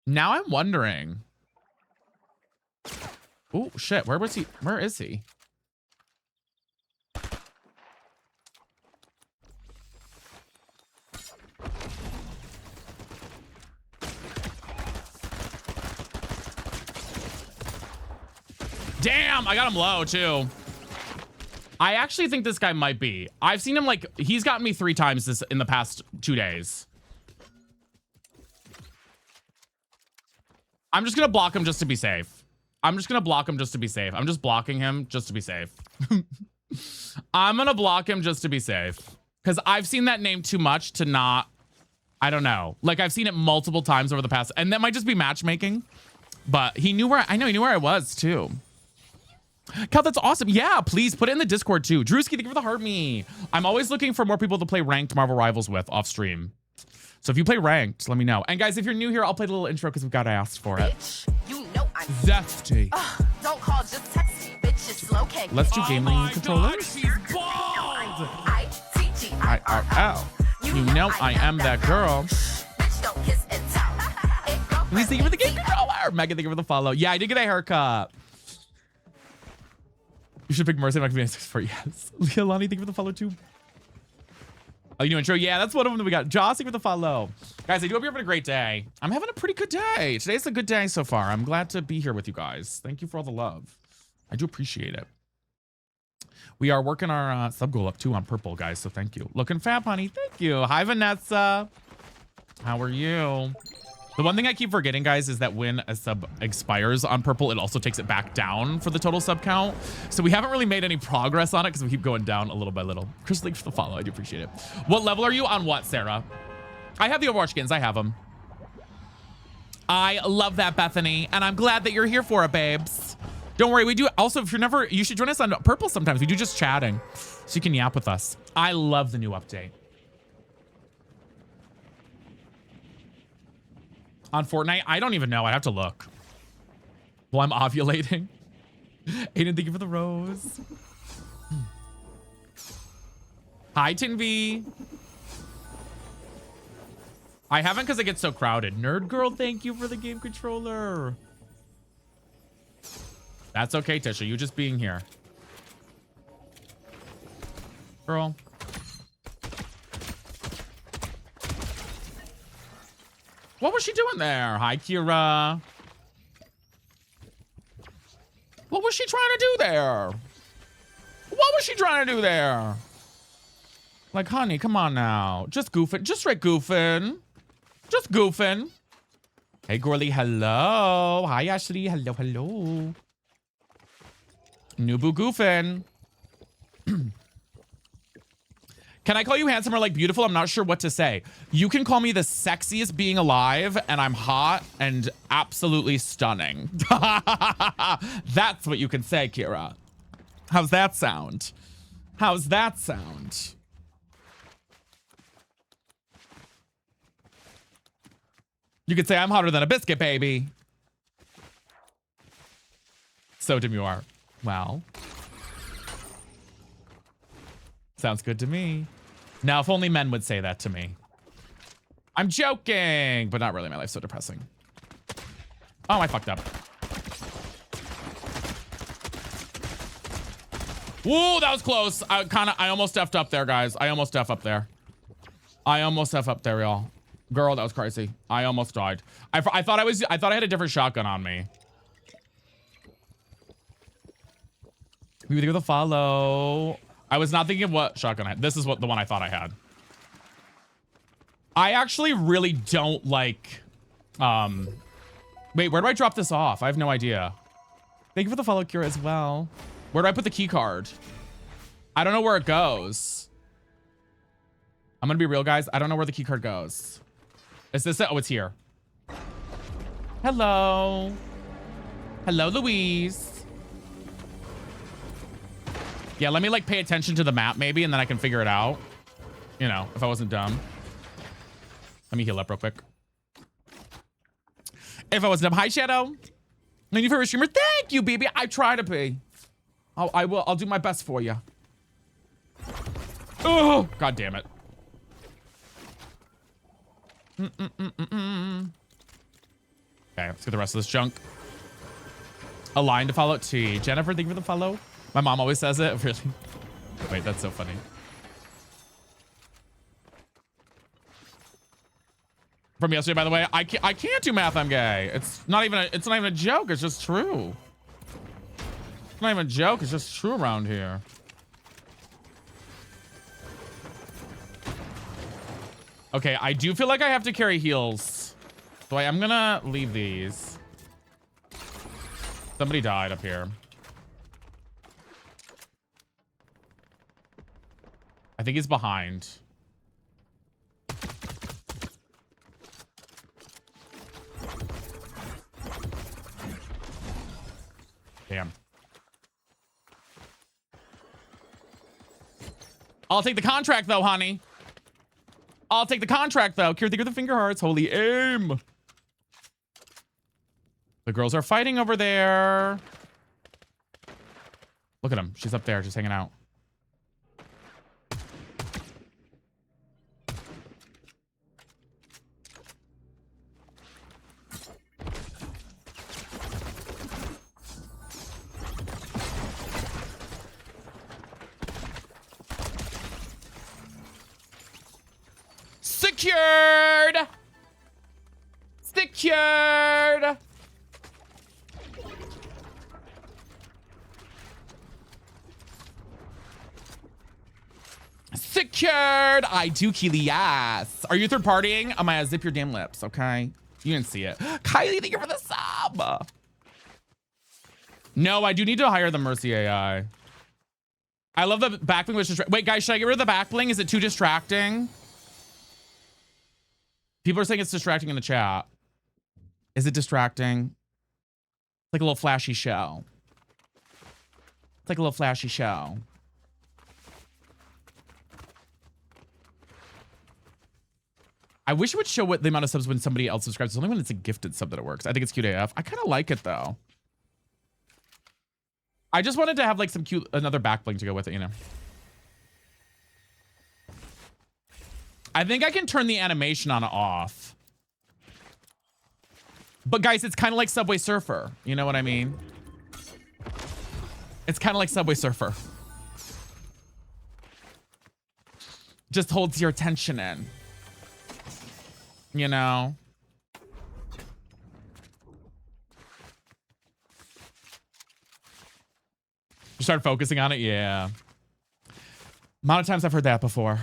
Now I'm wondering. Oh, shit. Where was he? Where is he? Damn, I got him low too. I actually think this guy might be. I've seen him like, he's gotten me 3 times this in the past 2 days. I'm just gonna block him just to be safe. I'm just gonna block him just to be safe. I'm just blocking him just to be safe. I'm gonna block him just to be safe. Because I've seen that name too much to not, I don't know. Like I've seen it multiple times over the past, and that might just be matchmaking. But he knew where, I know he knew where I was too. Cal, that's awesome. Yeah, please put it in the Discord too. Drewski, thank you for the heart me. I'm always looking for more people to play ranked Marvel Rivals with off stream. So if you play ranked, let me know. And guys, if you're new here, I'll play the little intro because we've got asked for it. You know I'm Zesty. Don't call, just text me, bitch. It's slow cake. Let's do gaming controllers. I-T-T-I-R-L. IRL. You know I am that girl. Bitch, don't kiss and tell. Please thank you for the game controller. Megan, thank you for the follow. Yeah, I did get a haircut. You should pick Mercy. I'm not gonna be 6 yes. Leilani, thank you for the follow too. Oh, you new intro? Yeah, that's one of them that we got. Joss, thank you for the follow. Guys, I do hope you're having a great day. I'm having a pretty good day. Today's a good day so far. I'm glad to be here with you guys. Thank you for all the love. I do appreciate it. We are working our sub goal up too on purple, guys. So thank you. Looking fab, honey. Thank you. Hi, Vanessa. How are you? The one thing I keep forgetting, guys, is that when a sub expires on purple, it also takes it back down for the total sub count. So we haven't really made any progress on it because we keep going down a little by little. Chris, thanks for the follow. I do appreciate it. What level are you on what, Sarah? I have the Overwatch skins. I have them. I love that, Bethany. And I'm glad that you're here for it, babes. Don't worry. We do. Also, if you're never, you should join us on purple sometimes. We do just chatting so you can yap with us. I love the new update. On Fortnite, I don't even know. I have to look. Well, I'm ovulating. Aiden, thank you for the rose. Hi, Tin V. I haven't because it gets so crowded. Nerd Girl, thank you for the game controller. That's okay, Tisha. You just being here. Girl. What was she doing there? Hi, Kira. What was she trying to do there? What was she trying to do there? Like, honey, come on now. Just goofing. Just straight goofing. Just goofing. Hey, girly. Hello. Hi, Ashley. Hello, hello. Nubu goofing. Can I call you handsome or like beautiful? I'm not sure what to say. You can call me the sexiest being alive, and I'm hot and absolutely stunning. That's what you can say, Kira. How's that sound? How's that sound? You could say I'm hotter than a biscuit, baby. So demure. Well. Sounds good to me. Now, if only men would say that to me. I'm joking, but not really. My life's so depressing. Oh, I fucked up. Whoa, that was close. I almost effed up there, guys. I almost effed up there. I almost effed up there, y'all. Girl, that was crazy. I almost died. I thought I had a different shotgun on me. We would give a follow. I was not thinking of what shotgun I had. This is what the one I thought I had. I actually really don't like, wait, where do I drop this off? I have no idea. Thank you for the follow, Kira, as well. Where do I put the key card? I don't know where it goes. I'm gonna be real, guys. I don't know where the key card goes. Is this it? Oh, it's here. Hello. Hello, Louise. Yeah, let me like pay attention to the map maybe, and then I can figure it out. You know, if I wasn't dumb. Let me heal up real quick. If I wasn't dumb. Hi, Shadow. Thank you for a streamer. Thank you, baby. I try to be. I'll do my best for you. Oh, God damn it. Okay, let's get the rest of this junk. A line to follow. T. Jennifer, thank you for the follow. My mom always says it. Really? Wait, that's so funny. From yesterday, by the way, I can't do math. I'm gay. It's not even a joke. It's just true. It's not even a joke. It's just true around here. Okay, I do feel like I have to carry heals, so I am gonna leave these. Somebody died up here. I think he's behind. Damn. I'll take the contract though, honey. I'll take the contract though. Cure the finger hearts. Holy aim. The girls are fighting over there. Look at him. She's up there just hanging out. Secured! Secured! Secured! I do, Keely, yes. Are you third partying? I'm gonna zip your damn lips, okay? You didn't see it. Kylie, thank you for the sub. No, I do need to hire the Mercy AI. I love the back bling. Wait, guys, should I get rid of the back bling? Is it too distracting? People are saying it's distracting in the chat. Is it distracting? It's like a little flashy show. It's like a little flashy show. I wish it would show what the amount of subs when somebody else subscribes. It's only when it's a gifted sub that it works. I think it's cute AF. I kind of like it though. I just wanted to have like some cute, another back bling to go with it, you know. I think I can turn the animation on and off. But guys, it's kind of like Subway Surfer. You know what I mean? It's kind of like Subway Surfer. Just holds your attention in. You know? You start focusing on it? Yeah. Amount of times I've heard that before.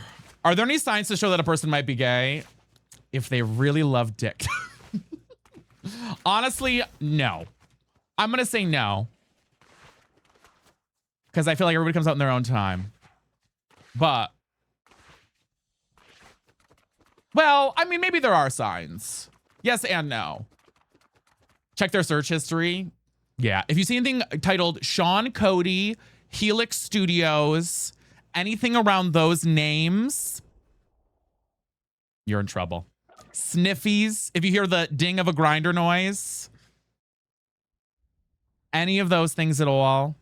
Are there any signs to show that a person might be gay? If they really love dick. Honestly, no. I'm going to say no. Because I feel like everybody comes out in their own time. But. Well, I mean, maybe there are signs. Yes and no. Check their search history. Yeah. If you see anything titled Sean Cody, Helix Studios, anything around those names, you're in trouble. Sniffies, if you hear the ding of a grinder noise, any of those things at all.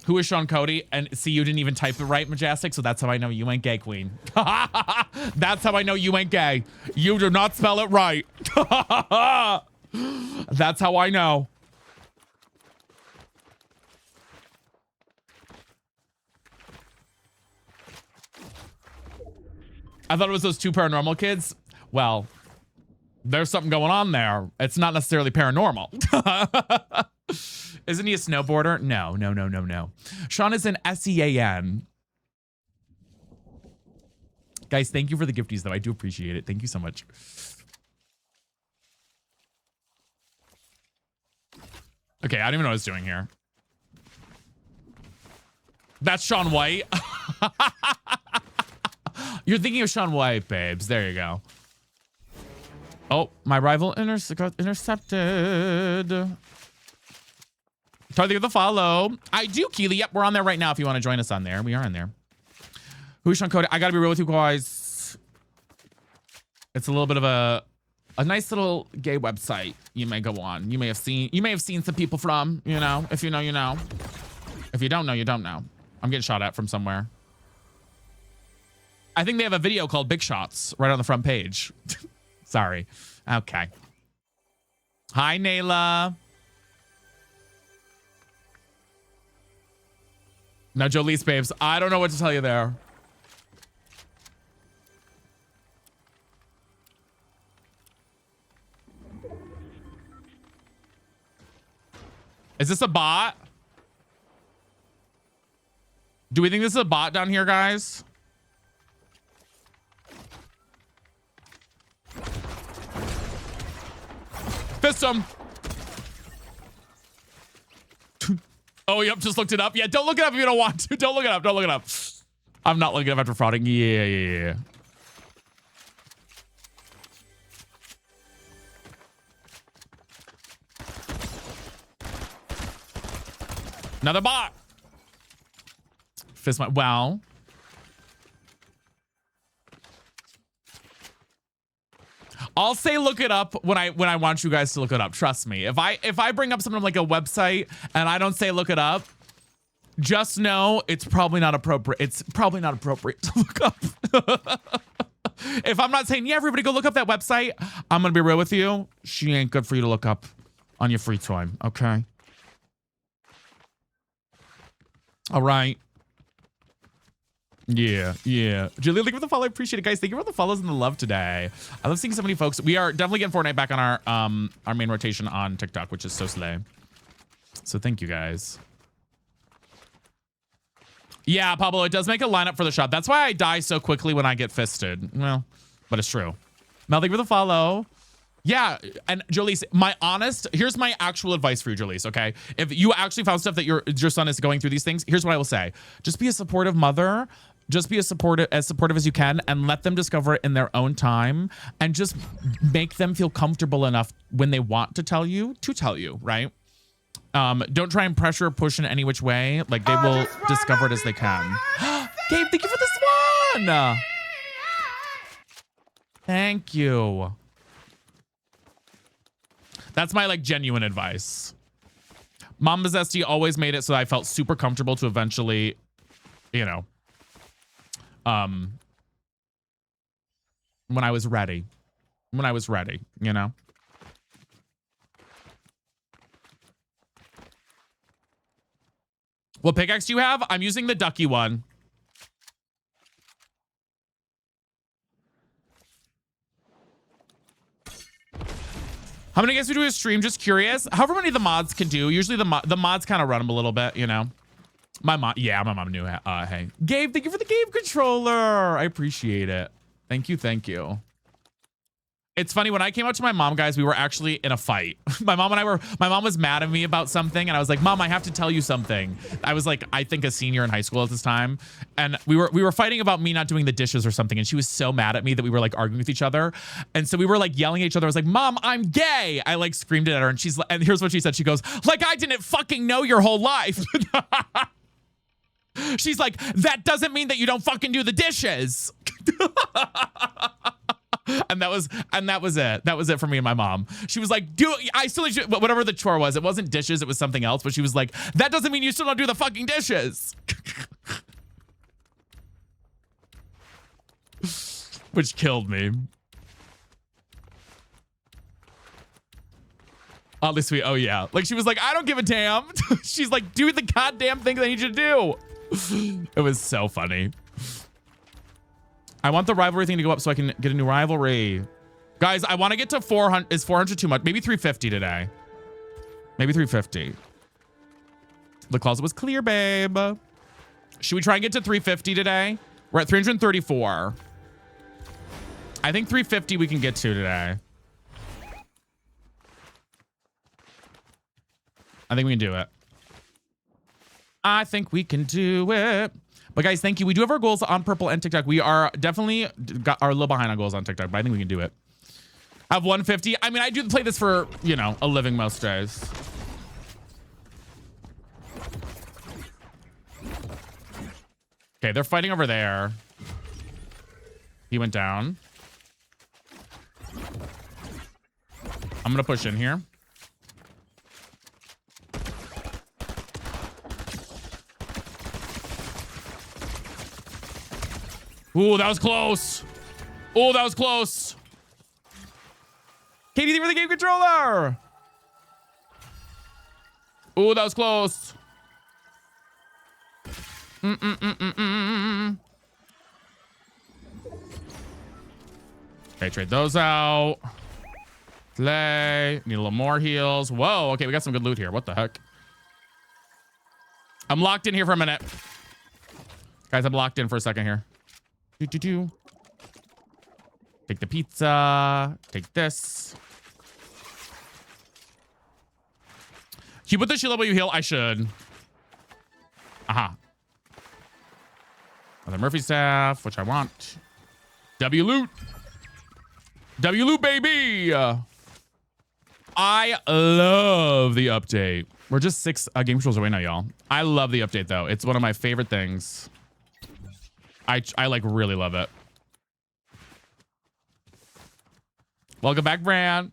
Who is Sean Cody? And see, you didn't even type it right, Majestic, so that's how I know you ain't gay, queen. That's how I know you ain't gay. You do not spell it right. That's how I know. I thought it was those two paranormal kids. Well, there's something going on there. It's not necessarily paranormal. Isn't he a snowboarder? No. Sean is an SEAN. Guys, thank you for the gifties, though. I do appreciate it. Thank you so much. Okay, I don't even know what I was doing here. That's Sean White. You're thinking of Sean White, babes. There you go. Oh, my rival got intercepted. Try to get the follow. I do, Keely. Yep, we're on there right now if you want to join us on there. We are on there. Who's Sean Cody? I got to be real with you guys. It's a little bit of a nice little gay website you may go on. You may have seen some people from, you know. If you know, you know. If you don't know, you don't know. I'm getting shot at from somewhere. I think they have a video called Big Shots right on the front page. Sorry. Okay. Hi, Nayla. Now, Jolise, babes, I don't know what to tell you there. Is this a bot? Do we think this is a bot down here, guys? Fist him. Oh, yep, just looked it up. Yeah, don't look it up if you don't want to. Don't look it up. Don't look it up. I'm not looking up after frauding. Yeah. Another bot. Fist my wow. I'll say look it up when I want you guys to look it up. Trust me. If I bring up something like a website and I don't say look it up, just know it's probably not appropriate. It's probably not appropriate to look up. If I'm not saying, yeah, everybody go look up that website, I'm gonna be real with you. She ain't good for you to look up on your free time, okay? All right. Yeah. Julia, thank you for the follow. I appreciate it, guys. Thank you for the follows and the love today. I love seeing so many folks. We are definitely getting Fortnite back on our main rotation on TikTok, which is so slay. So thank you, guys. Yeah, Pablo, it does make a lineup for the shot. That's why I die so quickly when I get fisted. Well, but it's true. Mel, thank you for the follow. Yeah, and Jolise, here's my actual advice for you, Jolise, okay? If you actually found stuff that your son is going through these things, here's what I will say. Just be a supportive mother. Just be as supportive as you can and let them discover it in their own time and just make them feel comfortable enough when they want to tell you, right? Don't try and pressure, push in any which way. Like, they will discover it as they can. Gabe, thank you for this one. Thank you. That's my, like, genuine advice. Mamba Zesty always made it so I felt super comfortable to eventually, you know, when I was ready, you know? What pickaxe do you have? I'm using the ducky one. How many guys we do a stream? Just curious. However many the mods can do. Usually the mods kind of run them a little bit, you know. My mom knew. Hey, Gabe, thank you for the Gabe controller. I appreciate it. Thank you. It's funny, when I came out to my mom, guys, we were actually in a fight. My mom was mad at me about something, and I was like, Mom, I have to tell you something. I was like, I think a senior in high school at this time, and we were fighting about me not doing the dishes or something, and she was so mad at me that we were like arguing with each other, and so we were like yelling at each other. I was like, Mom, I'm gay. I like screamed at her, and and here's what she said. She goes, like, I didn't fucking know your whole life. She's like, that doesn't mean that you don't fucking do the dishes. And that was it. That was it for me and my mom. She was like, I still, whatever the chore was, it wasn't dishes, it was something else. But she was like, that doesn't mean you still don't do the fucking dishes. Which killed me. Oddly sweet. Oh yeah. Like, she was like, I don't give a damn. She's like, do the goddamn thing that I need you to do. It was so funny. I want the rivalry thing to go up so I can get a new rivalry. Guys, I want to get to 400. Is 400 too much? Maybe 350 today. Maybe 350. The closet was clear, babe. Should we try and get to 350 today? We're at 334. I think 350 we can get to today. I think we can do it. I think we can do it. But guys, thank you. We do have our goals on Purple and TikTok. We are definitely are a little behind on goals on TikTok, but I think we can do it. I have 150. I mean, I do play this for, you know, a living most days. Okay, they're fighting over there. He went down. I'm gonna push in here. Ooh, that was close. Oh, that was close. Katie, thank you for the game controller. Ooh, that was close. Okay, trade those out. Play. Need a little more heals. Whoa, okay, we got some good loot here. What the heck? I'm locked in here for a minute. Guys, I'm locked in for a second here. Take the pizza. Take this. You put the shield up while you heal? I should. Aha. Another Murphy staff, which I want. W loot. W loot, baby. I love the update. We're just 6 game controls away now, y'all. I love the update, though. It's one of my favorite things. I like really love it. Welcome back, Bran.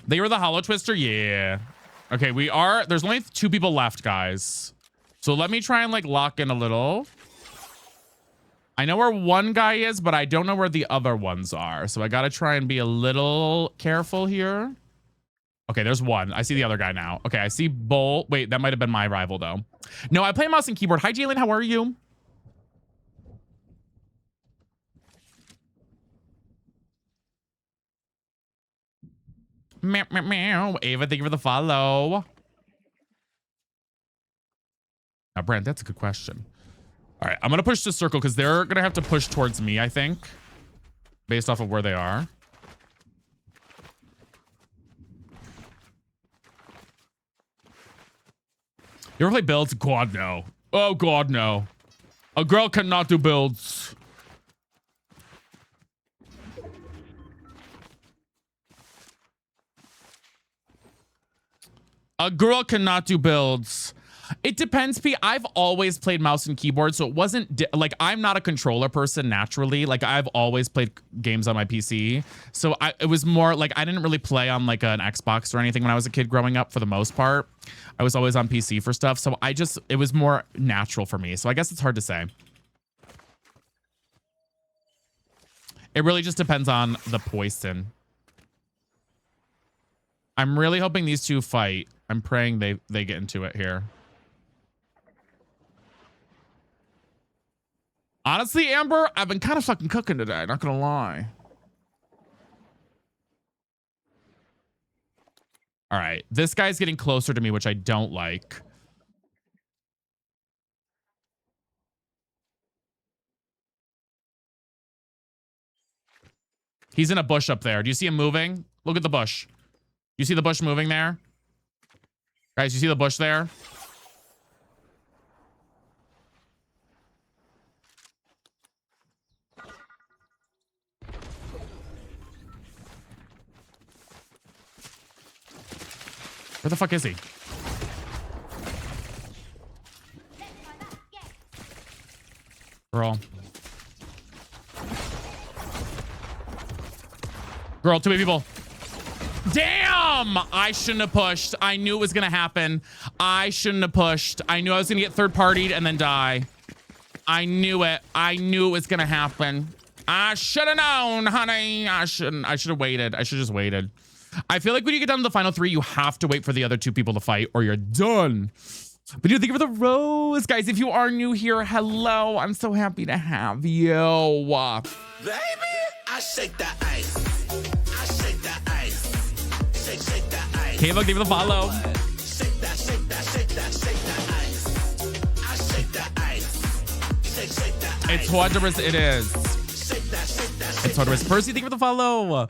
They were the Hollow Twister? Yeah. Okay, there's only 2 people left, guys. So let me try and like lock in a little. I know where one guy is, but I don't know where the other ones are. So I got to try and be a little careful here. Okay, there's one. I see the other guy now. Okay, I see Bull. Wait, that might have been my rival, though. No, I play mouse and keyboard. Hi, Jalen. How are you? Meow, meow, meow. Ava, thank you for the follow. Now, Brent, that's a good question. All right, I'm going to push the circle because they're going to have to push towards me, I think, based off of where they are. You ever play builds? God, no. Oh, God, no. A girl cannot do builds. A girl cannot do builds. It depends, P. I've always played mouse and keyboard, so it wasn't like I'm not a controller person naturally. Like I've always played games on my PC, so it was more like I didn't really play on like an Xbox or anything when I was a kid growing up. For the most part, I was always on PC for stuff, so it was more natural for me. So I guess it's hard to say. It really just depends on the poison. I'm really hoping these two fight. I'm praying they get into it here. Honestly, Amber, I've been kind of fucking cooking today, not gonna lie. All right, this guy's getting closer to me, which I don't like. He's in a bush up there. Do you see him moving? Look at the bush. You see the bush moving there? Guys, you see the bush there? Where the fuck is he? Girl. Girl, too many people. Damn! I shouldn't have pushed. I knew it was going to happen. I shouldn't have pushed. I knew I was going to get third-partied and then die. I knew it. I knew it was going to happen. I should have known, honey. I shouldn't. I should have waited. I should have just waited. I feel like when you get down to the final 3, you have to wait for the other 2 people to fight or you're done. But you think of the rose, guys. If you are new here, hello. I'm so happy to have you. Baby, I shake that ice. I shake that ice. Shake, shake that ice. Kayla, give it a follow. Shake that, shake that, shake that, shake that ice. I shake that ice. Shake, shake that ice. It's wondrous. It is. Shake that, shake that, shake It's wondrous. Percy, thank you for the follow.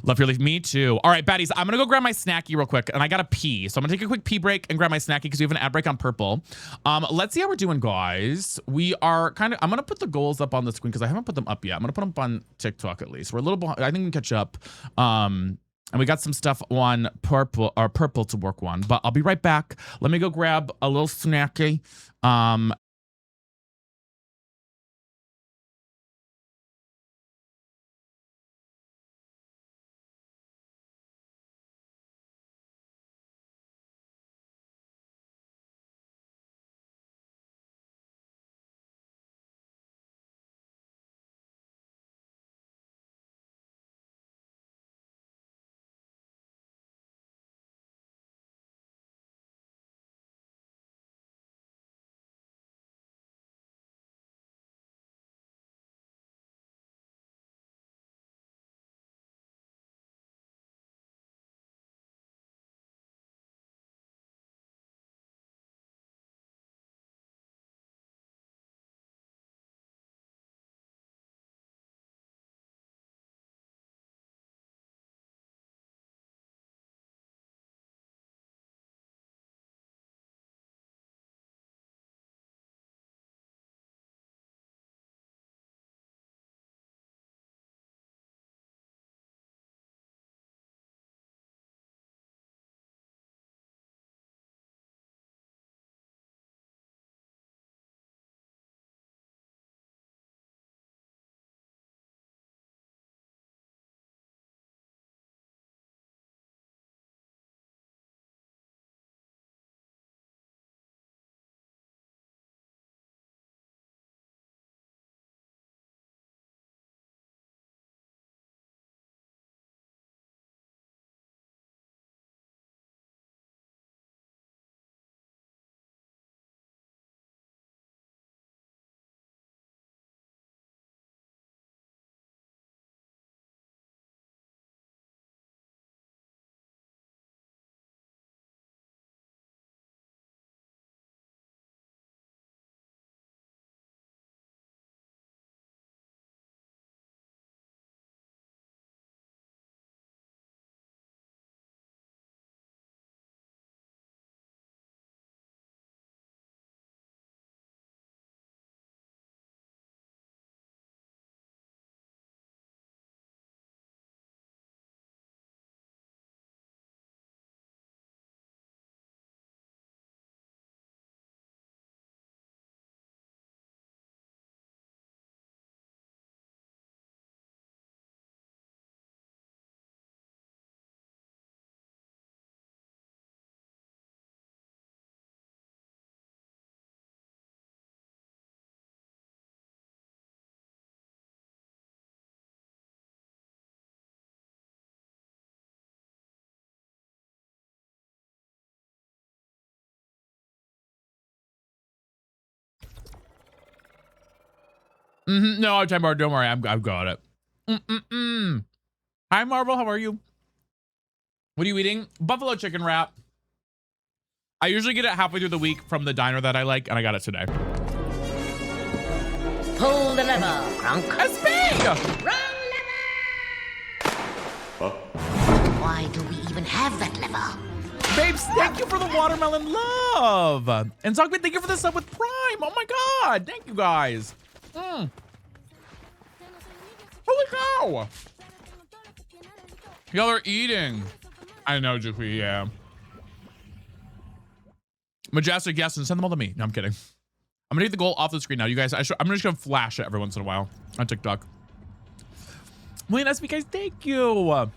Love your leaf. Me too. All right, baddies. I'm going to go grab my snacky real quick. And I got to pee. So I'm going to take a quick pee break and grab my snacky because we have an ad break on purple. Let's see how we're doing, guys. We are kind of... I'm going to put the goals up on the screen because I haven't put them up yet. I'm going to put them up on TikTok at least. We're a little behind. I think we can catch up. And we got some stuff on purple to work on. But I'll be right back. Let me go grab a little snacky. No, time bar. Don't worry. I've got it. Hi, Marvel. How are you? What are you eating? Buffalo chicken wrap. I usually get it halfway through the week from the diner that I like, and I got it today. Pull the lever, Crunk. SP! Why do we even have that lever? Babes, thank you for the watermelon love. And Zogbit, thank you for the sub with Prime. Oh my God. Thank you guys. Holy cow. Y'all are eating. I know, Jukui, yeah. Majestic, yes, and send them all to me. No, I'm kidding. I'm gonna get the goal off the screen now. You guys, I'm just gonna flash it every once in a while on TikTok. Wait, SB guys, thank you.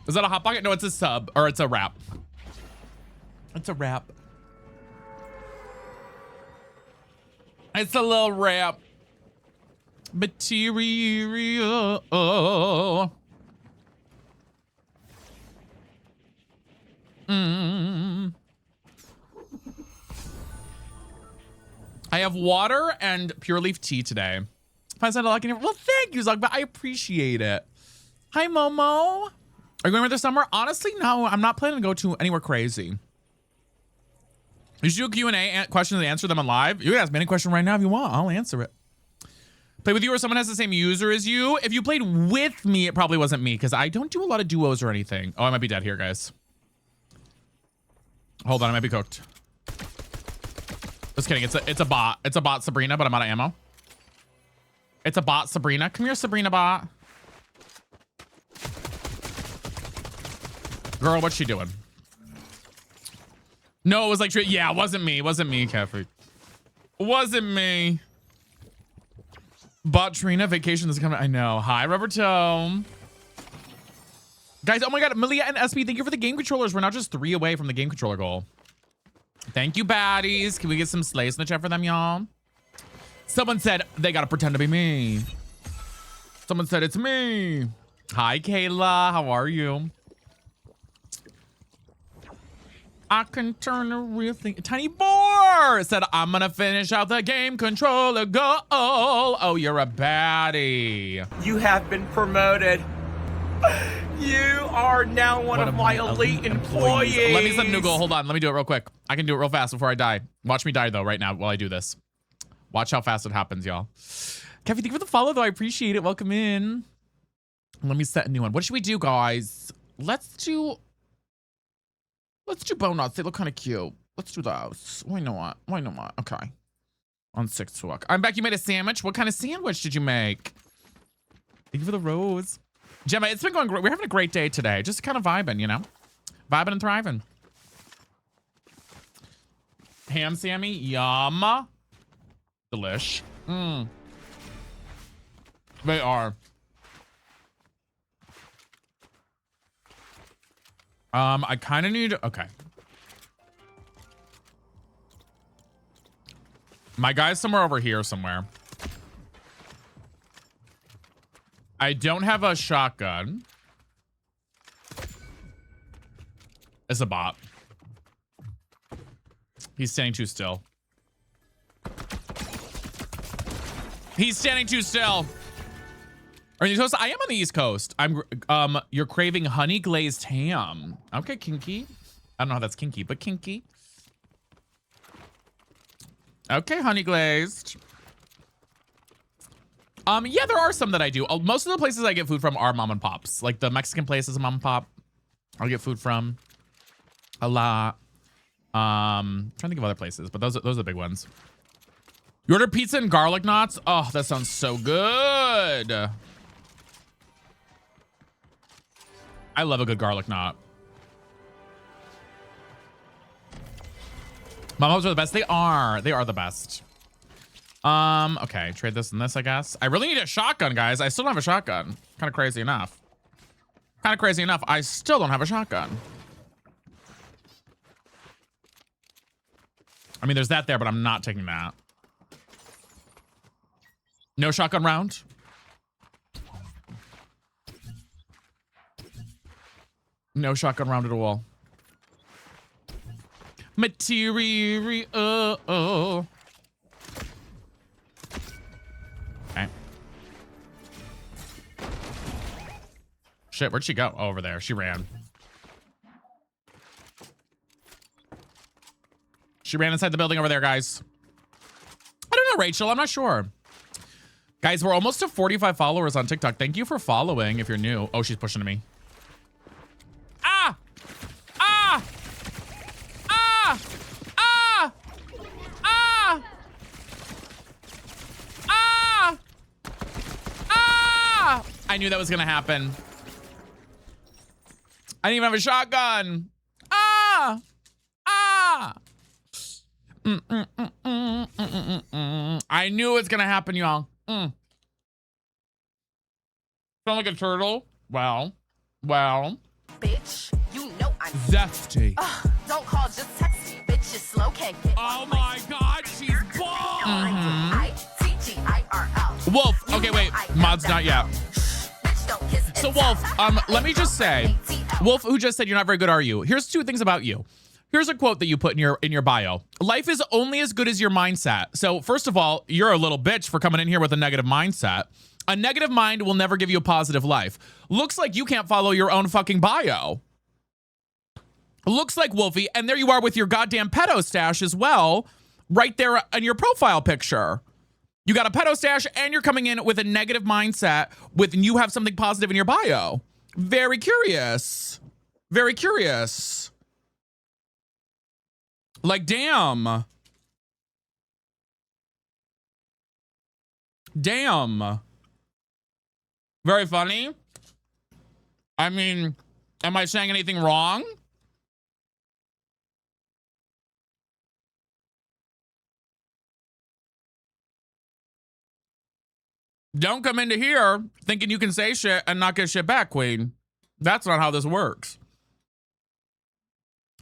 Is that a hot pocket? No, it's a sub, or it's a wrap. It's a wrap. It's a little wrap. Material. I have water and pure leaf tea today. Well, thank you, Zog, but I appreciate it. Hi, Momo. Are you going with this summer? Honestly, no. I'm not planning to go to anywhere crazy. You should do a Q&A questions and answer them on live. You can ask me any question right now if you want. I'll answer it. Play with you or someone has the same user as you. If you played with me, it probably wasn't me because I don't do a lot of duos or anything. Oh, I might be dead here, guys. Hold on, I might be cooked. Just kidding. It's a bot. It's a bot, Sabrina, but I'm out of ammo. It's a bot, Sabrina. Come here, Sabrina bot. Girl, what's she doing? No, it was like, yeah, it wasn't me. It wasn't me, Caffrey. Wasn't me. Bot Trina, vacation is coming. I know. Hi, Roberto. Guys, oh my God, Malia and SP, thank you for the game controllers. We're now just 3 away from the game controller goal. Thank you, baddies. Can we get some slays in the chat for them, y'all? Someone said they gotta pretend to be me. Someone said it's me. Hi, Kayla. How are you? I can turn a real thing. Tiny Boar said, I'm gonna finish out the game controller goal. Oh, you're a baddie. You have been promoted. You are now one of my elite employees. Let me set a new goal. Hold on. Let me do it real quick. I can do it real fast before I die. Watch me die, though, right now while I do this. Watch how fast it happens, y'all. Kevin, thank you for the follow, though. I appreciate it. Welcome in. Let me set a new one. What should we do, guys? Let's do bow knots. They look kind of cute. Let's do those. Why not? Why not? Okay. On 6 o'clock. I'm back. You made a sandwich. What kind of sandwich did you make? Thank you for the rose. Gemma, it's been going great. We're having a great day today. Just kind of vibing, you know? Vibing and thriving. Ham Sammy. Yum. Delish. They are. I kind of need... Okay. My guy's somewhere over here somewhere. I don't have a shotgun. It's a bot. He's standing too still. He's standing too still. Are you supposed to? I am on the East Coast. You're craving honey glazed ham. Okay, kinky. I don't know how that's kinky, but kinky. Okay, honey glazed. Yeah, there are some that I do. Most of the places I get food from are mom and pops. Like the Mexican place is a mom and pop. I'll get food from a lot. Trying to think of other places, but those are the big ones. You order pizza and garlic knots? Oh, that sounds so good. I love a good garlic knot. Momos are the best. They are the best. Okay, trade this and this, I guess. I really need a shotgun, guys. I still don't have a shotgun. Kind of crazy enough. I still don't have a shotgun. I mean, there's that there, but I'm not taking that. No shotgun round. No shotgun round at all. Material. Okay. Shit, where'd she go? Oh, over there. She ran. She ran inside the building over there, guys. I don't know, Rachel. I'm not sure. Guys, we're almost to 45 followers on TikTok. Thank you for following if you're new. Oh, she's pushing to me. Ah! Ah! Ah! Ah! Ah! Ah! Ah! I knew that was gonna happen. I didn't even have a shotgun. Ah! Ah! I knew it was gonna happen, y'all. Sound like a turtle? Well. Bitch, you know I'm Zesty. don't call, just text me. Bitch, you slow, can't get Oh my god, she's bald. I-T-G-I-R-L. Wolf. Okay, wait. Mod's not yet. So Wolf, let me just say, Wolf, who just said you're not very good, are you? Here's 2 things about you. Here's a quote that you put in your bio. Life is only as good as your mindset. So first of all, you're a little bitch for coming in here with a negative mindset. A negative mind will never give you a positive life. Looks like you can't follow your own fucking bio. Looks like, Wolfie, and there you are with your goddamn pedo stash as well, right there in your profile picture. You got a pedo stash and you're coming in with a negative mindset and you have something positive in your bio. Very curious. Very curious. Like, damn. Damn. Very funny. I mean, am I saying anything wrong? Don't come into here thinking you can say shit and not get shit back, Queen. That's not how this works.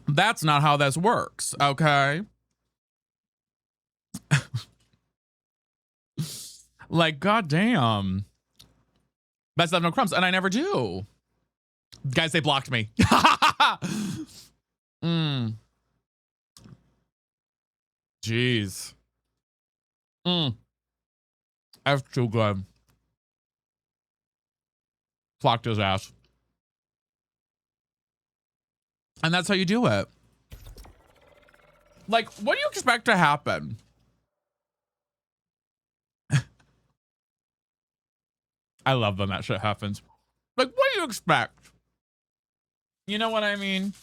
That's not how this works, okay? Like, goddamn. Best of no crumbs, and I never do. Guys, they blocked me. Jeez. That's too good. Blocked his ass. And that's how you do it. Like, what do you expect to happen? I love when that shit happens. Like, what do you expect? You know what I mean?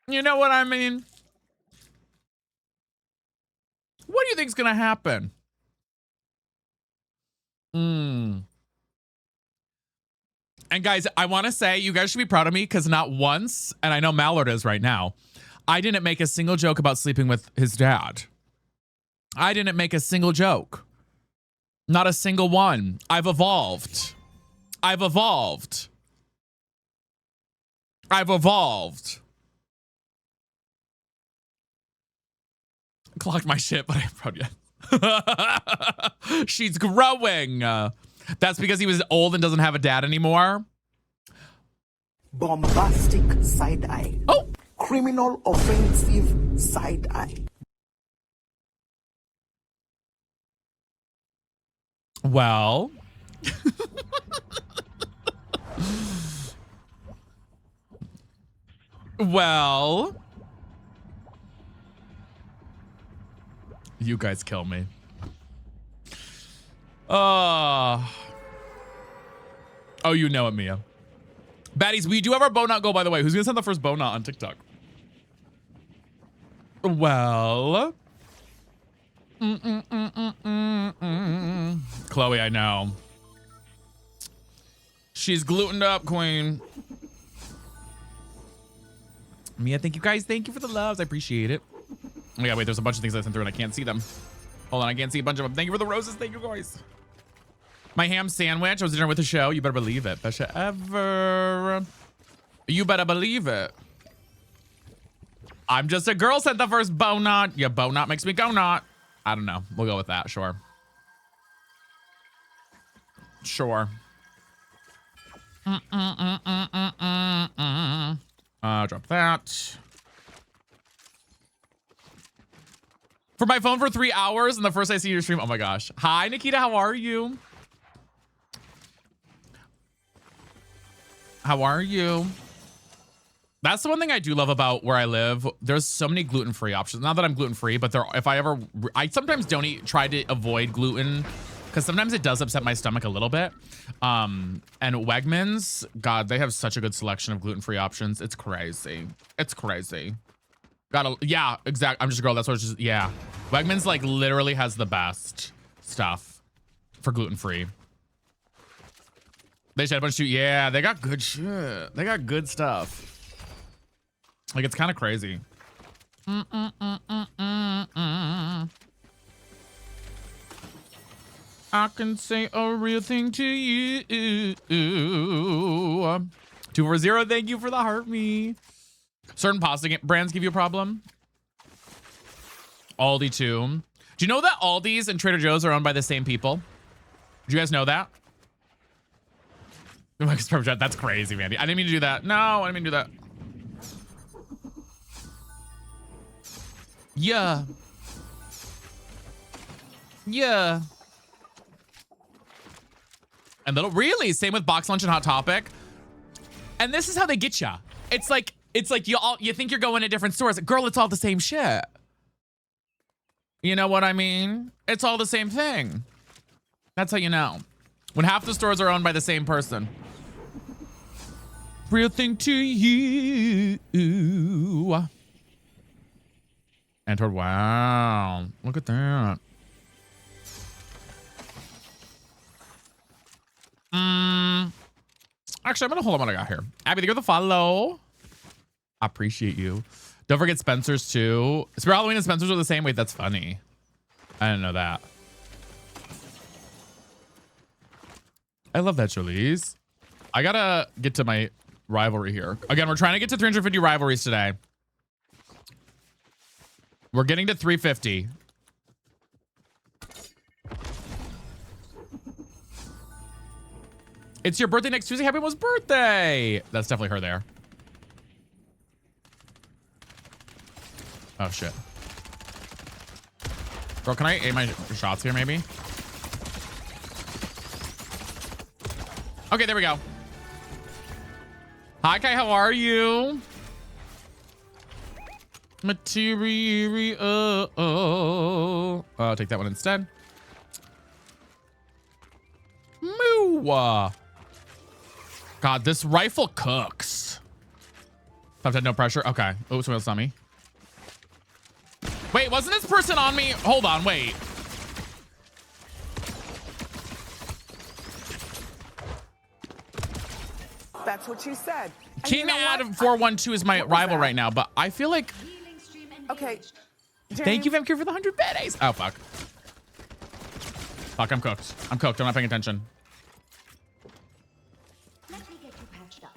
You know what I mean? What do you think's gonna happen? And guys, I want to say you guys should be proud of me because not once, and I know Mallard is right now, I didn't make a single joke about sleeping with his dad. I didn't make a single joke. Not a single one. I've evolved. I've evolved. I've evolved. Clocked my shit, but I'm proud yet. She's growing. That's because he was old and doesn't have a dad anymore. Bombastic side eye. Oh! Criminal offensive side eye. Well. Well. You guys kill me. Oh, you know it, Mia. Baddies, we do have our Bonot goal, by the way. Who's gonna send the first Bonot on TikTok? Well. Chloe, I know. She's glutened up, Queen. Mia, thank you guys. Thank you for the loves. I appreciate it. Oh yeah, wait, there's a bunch of things I sent through and I can't see them. Hold on, I can't see a bunch of them. Thank you for the roses. Thank you, guys. My ham sandwich. I was dinner with the show. You better believe it. Best shit ever. You better believe it. I'm just a girl, said the first Bonot. Yeah, Bonot makes me go not. I don't know. We'll go with that. Sure. Sure. Drop that. For my phone for 3 hours and the first I see your stream. Oh my gosh. Hi, Nikita. How are you? How are you? That's the one thing I do love about where I live. There's so many gluten-free options. Not that I'm gluten-free, but I sometimes don't try to avoid gluten because sometimes it does upset my stomach a little bit. And Wegmans, God, they have such a good selection of gluten-free options. It's crazy. It's crazy. Yeah, exactly. I'm just a girl. That's what it's just, yeah. Wegmans like literally has the best stuff for gluten-free. They said a bunch of, yeah, they got good shit. They got good stuff. Like, it's kind of crazy. I can say a real thing to you. 240, thank you for the heart me. Certain pasta brands give you a problem. Aldi too. Do you know that Aldi's and Trader Joe's are owned by the same people? Do you guys know that? That's crazy, Mandy. I didn't mean to do that. No, I didn't mean to do that. Yeah. Yeah. And really, same with Box Lunch and Hot Topic. And this is how they get ya. It's like you think you're going to different stores. Girl, it's all the same shit. You know what I mean? It's all the same thing. That's how you know. When half the stores are owned by the same person. Real thing to you. And toward, wow. Look at that. Actually, I'm gonna hold on what I got here. Abby, thank you for the follow. I appreciate you. Don't forget Spencer's too. Spirit Halloween and Spencer's are the same. Wait, that's funny. I didn't know that. I love that, Jolise. I gotta get to my rivalry here. Again, we're trying to get to 350 rivalries today. We're getting to 350. It's your birthday next Tuesday. Happy almost birthday. That's definitely her there. Oh, shit. Bro, can I aim my shots here, maybe? Okay, there we go. Hi, Kai. How are you? Material. I'll take that one instead. Moo. God, this rifle cooks. I've had no pressure. Okay. Oh, someone else on me. Wait, wasn't this person on me? Hold on, wait. That's what you said. King Adam 412 is my rival right now, but I feel like. Okay. Thank you, VamQ, for the 100 biddies. Oh, fuck. Fuck, I'm cooked. I'm cooked. I'm not paying attention. Let me get you patched up.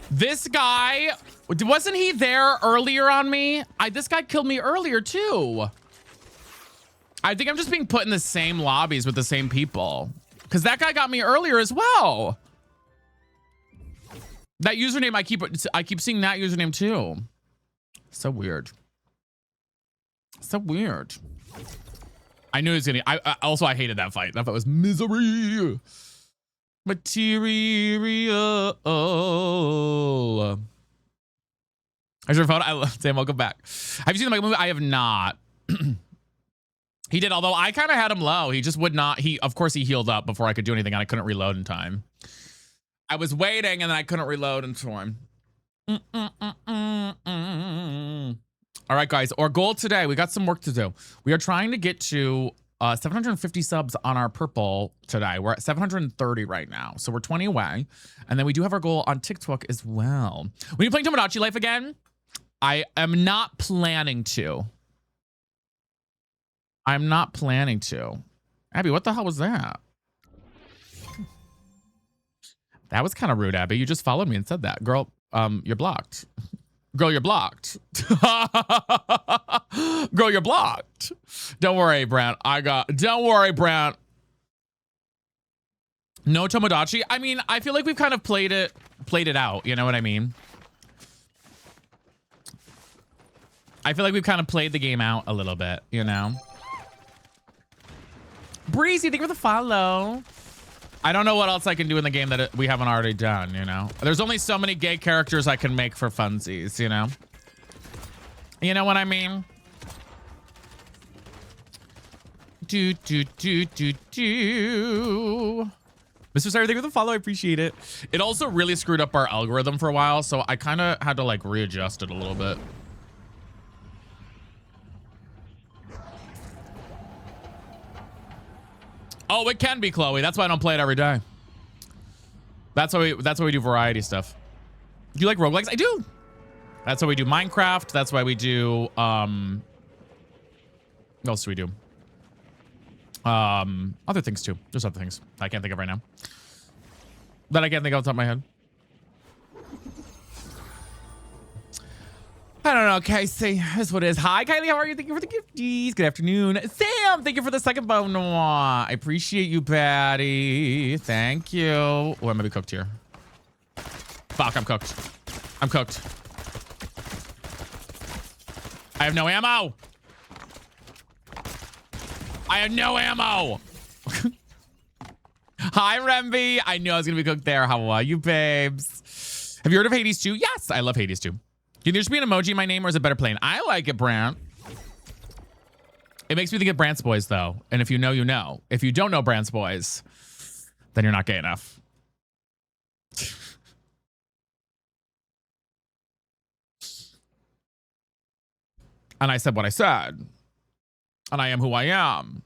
This guy, wasn't he there earlier on me? This guy killed me earlier too. I think I'm just being put in the same lobbies with the same people. Because that guy got me earlier as well. That username, I keep seeing that username too. So weird. So weird. I knew he was gonna, I hated that fight. That fight was misery. Material. Here's your photo. I love Sam. Welcome back. Have you seen the Michael movie? I have not. He did, although I kind of had him low. He just would not. Of course, he healed up before I could do anything, and I couldn't reload in time. I was waiting, and then I couldn't reload in time. All right, guys. Our goal today, we got some work to do. We are trying to get to 750 subs on our purple today. We're at 730 right now, so we're 20 away. And then we do have our goal on TikTok as well. When you playing Tomodachi Life again? I am not planning to. I'm not planning to. Abby, what the hell was that? That was kind of rude, Abby. You just followed me and said that. Girl, you're blocked. Girl, you're blocked. Girl, you're blocked. Don't worry, Brant. Don't worry, Brant. No Tomodachi. I mean, I feel like we've kind of played it out. You know what I mean? I feel like we've kind of played the game out a little bit, you know? Breezy, thank you for the follow. I don't know what else I can do in the game that we haven't already done, you know? There's only so many gay characters I can make for funsies, you know? You know what I mean? Do. Mr. Sarah, thank you for the follow. I appreciate it. It also really screwed up our algorithm for a while, so I kind of had to like readjust it a little bit. Oh, it can be Chloe. That's why I don't play it every day. That's why we do variety stuff. Do you like roguelikes? I do. That's why we do Minecraft. That's why we do what else do we do? Other things too. There's other things I can't think of right now. That I can't think of off the top of my head. I don't know, Casey. That's what it is. Hi, Kylie. How are you? Thank you for the gifties. Good afternoon. Sam, thank you for the second bone noir. I appreciate you, Patty. Thank you. Oh, I might be cooked here. Fuck, I'm cooked. I'm cooked. I have no ammo. I have no ammo. Hi, Remby. I knew I was going to be cooked there. How are you, babes? Have you heard of Hades 2? Yes, I love Hades 2. Can there just be an emoji in my name or is it better plain? I like it, Brant. It makes me think of Brant's Boys, though. And if you know, you know. If you don't know Brant's Boys, then you're not gay enough. And I said what I said. And I am who I am.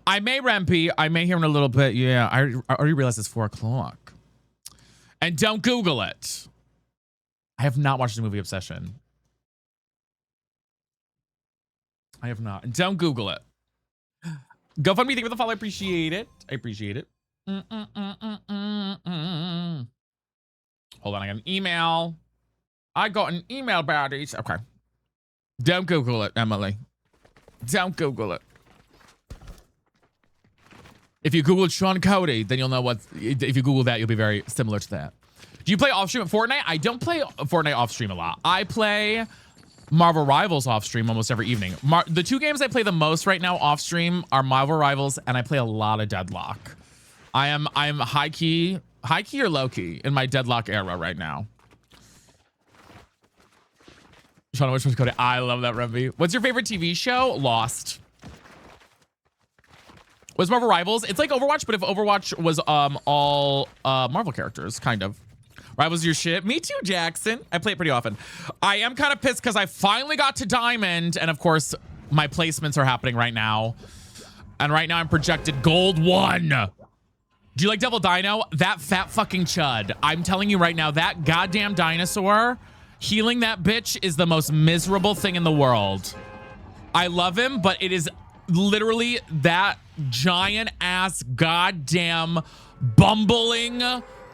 I may Rempy. I may hear in a little bit. Yeah, I already realized it's 4 o'clock. And don't Google it. I have not watched the movie Obsession. I have not. Don't Google it. GoFundMe, thank you for the follow. I appreciate it. I appreciate it. Hold on, I got an email. I got an email, baddies. Okay. Don't Google it, Emily. Don't Google it. If you Google Sean Cody, then you'll know what. If you Google that, you'll be very similar to that. Do you play off stream at Fortnite? I don't play Fortnite off stream a lot. I play Marvel Rivals off stream almost every evening. The 2 games I play the most right now off stream are Marvel Rivals, and I play a lot of Deadlock. I'm high key or low key in my Deadlock era right now. Sean, which one's Cody? I love that, Remby. What's your favorite TV show? Lost. Was Marvel Rivals? It's like Overwatch, but if Overwatch was all Marvel characters, kind of. Rivals your shit. Me too, Jackson. I play it pretty often. I am kind of pissed because I finally got to Diamond, and of course, my placements are happening right now. And right now, I'm projected Gold 1. Do you like Devil Dino? That fat fucking chud. I'm telling you right now, that goddamn dinosaur, healing that bitch is the most miserable thing in the world. I love him, but it is literally that giant ass goddamn bumbling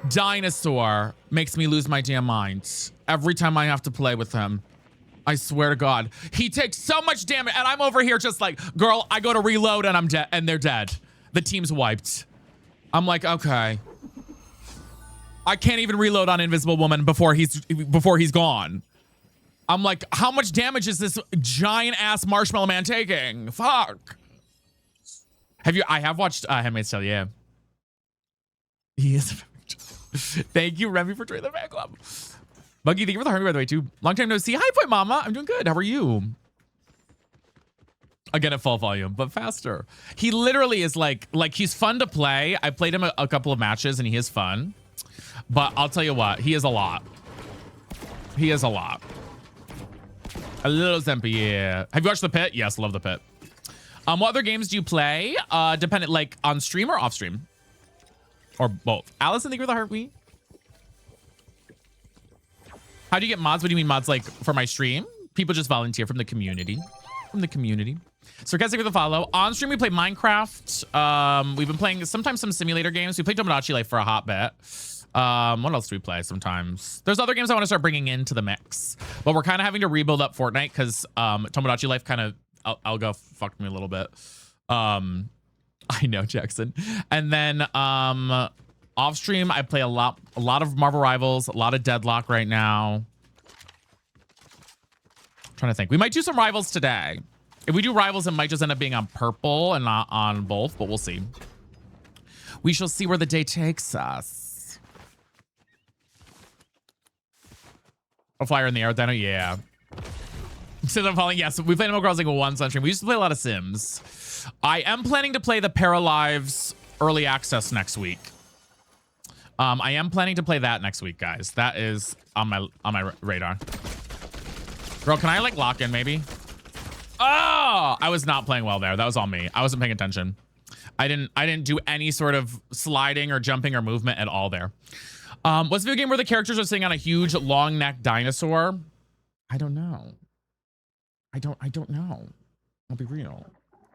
dinosaur makes me lose my damn mind every time I have to play with him. I swear to God, he takes so much damage, and I'm over here just like, girl, I go to reload and I'm dead, and they're dead. The team's wiped. I'm like, okay, I can't even reload on Invisible Woman before he's gone. I'm like, how much damage is this giant ass marshmallow man taking? Fuck. I have watched Handmaid's Tale, yeah. He is. Thank you, Remy, for joining the fan club. Buggy, thank you for the heart, by the way, too. Long time no see. Hi, Point Mama. I'm doing good. How are you? Again, at full volume, but faster. He literally is like he's fun to play. I played him a couple of matches, and he is fun. But I'll tell you what, he is a lot. He is a lot. A little Zempi, yeah. Have you watched The Pit? Yes, love The Pit. What other games do you play? Dependent, like on stream or off stream? Or both. Allison, thank you for the heartbeat. How do you get mods? What do you mean mods? Like for my stream? People just volunteer from the community. From the community. Sarcastic for the follow. On stream, we play Minecraft. We've been playing sometimes some simulator games. We played Tomodachi Life for a hot bit. What else do we play sometimes? There's other games I want to start bringing into the mix, but we're kind of having to rebuild up Fortnite because Tomodachi Life kind of Alga fucked me a little bit. I know, Jackson. And then off stream, I play a lot of Marvel Rivals, a lot of Deadlock right now. I'm trying to think. We might do some Rivals today. If we do Rivals, it might just end up being on purple and not on both, but we'll see. We shall see where the day takes us. A flyer in the air, Dino? Yeah. Since I'm falling, yes. We played Animal Crossing once on stream. We used to play a lot of Sims. I am planning to play the Paralives Early Access next week. I am planning to play that next week, guys. That is on my radar. Girl, can I like lock in maybe? Oh, I was not playing well there. That was all me. I wasn't paying attention. I didn't do any sort of sliding or jumping or movement at all there. What's the video game where the characters are sitting on a huge long neck dinosaur? I don't know. I don't know. I'll be real.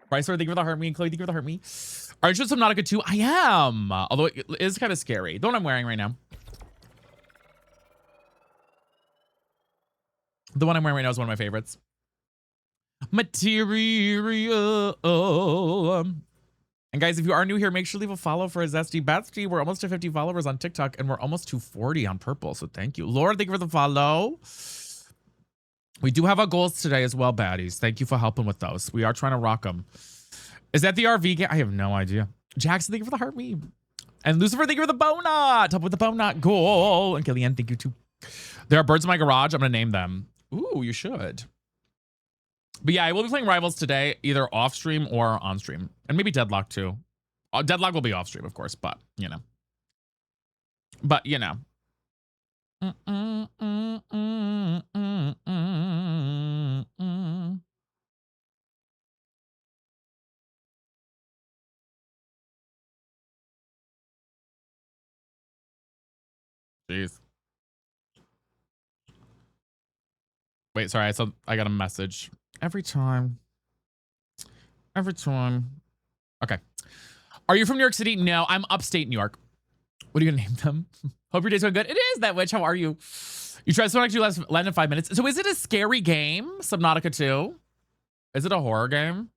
Bryce, thank you for the heart me, and Chloe, thank you for the heart me. Are you sure it's Subnautica 2? I am. Although it is kind of scary. The one I'm wearing right now. The one I'm wearing right now is one of my favorites. Material. And guys, if you are new here, make sure to leave a follow for Zesty Batsty. We're almost to 50 followers on TikTok, and we're almost to 40 on Purple. So thank you. Laura, thank you for the follow. We do have our goals today as well, baddies. Thank you for helping with those. We are trying to rock them. Is that the RV game? I have no idea. Jackson, thank you for the heart meme. And Lucifer, thank you for the bonut. Up with the bonut goal. And Killian, thank you too. There are birds in my garage. I'm going to name them. Ooh, you should. But yeah, I will be playing Rivals today, either off stream or on stream. And maybe Deadlock too. Deadlock will be off stream, of course, but you know. But you know. Jeez. Wait, sorry, I got a message. Every time. Okay. Are you from New York City? No, I'm upstate New York. What are you gonna name them? Hope your day's going good. It is, that witch. How are you? You tried Subnautica 2 less than 5 minutes. So is it a scary game, Subnautica 2? Is it a horror game?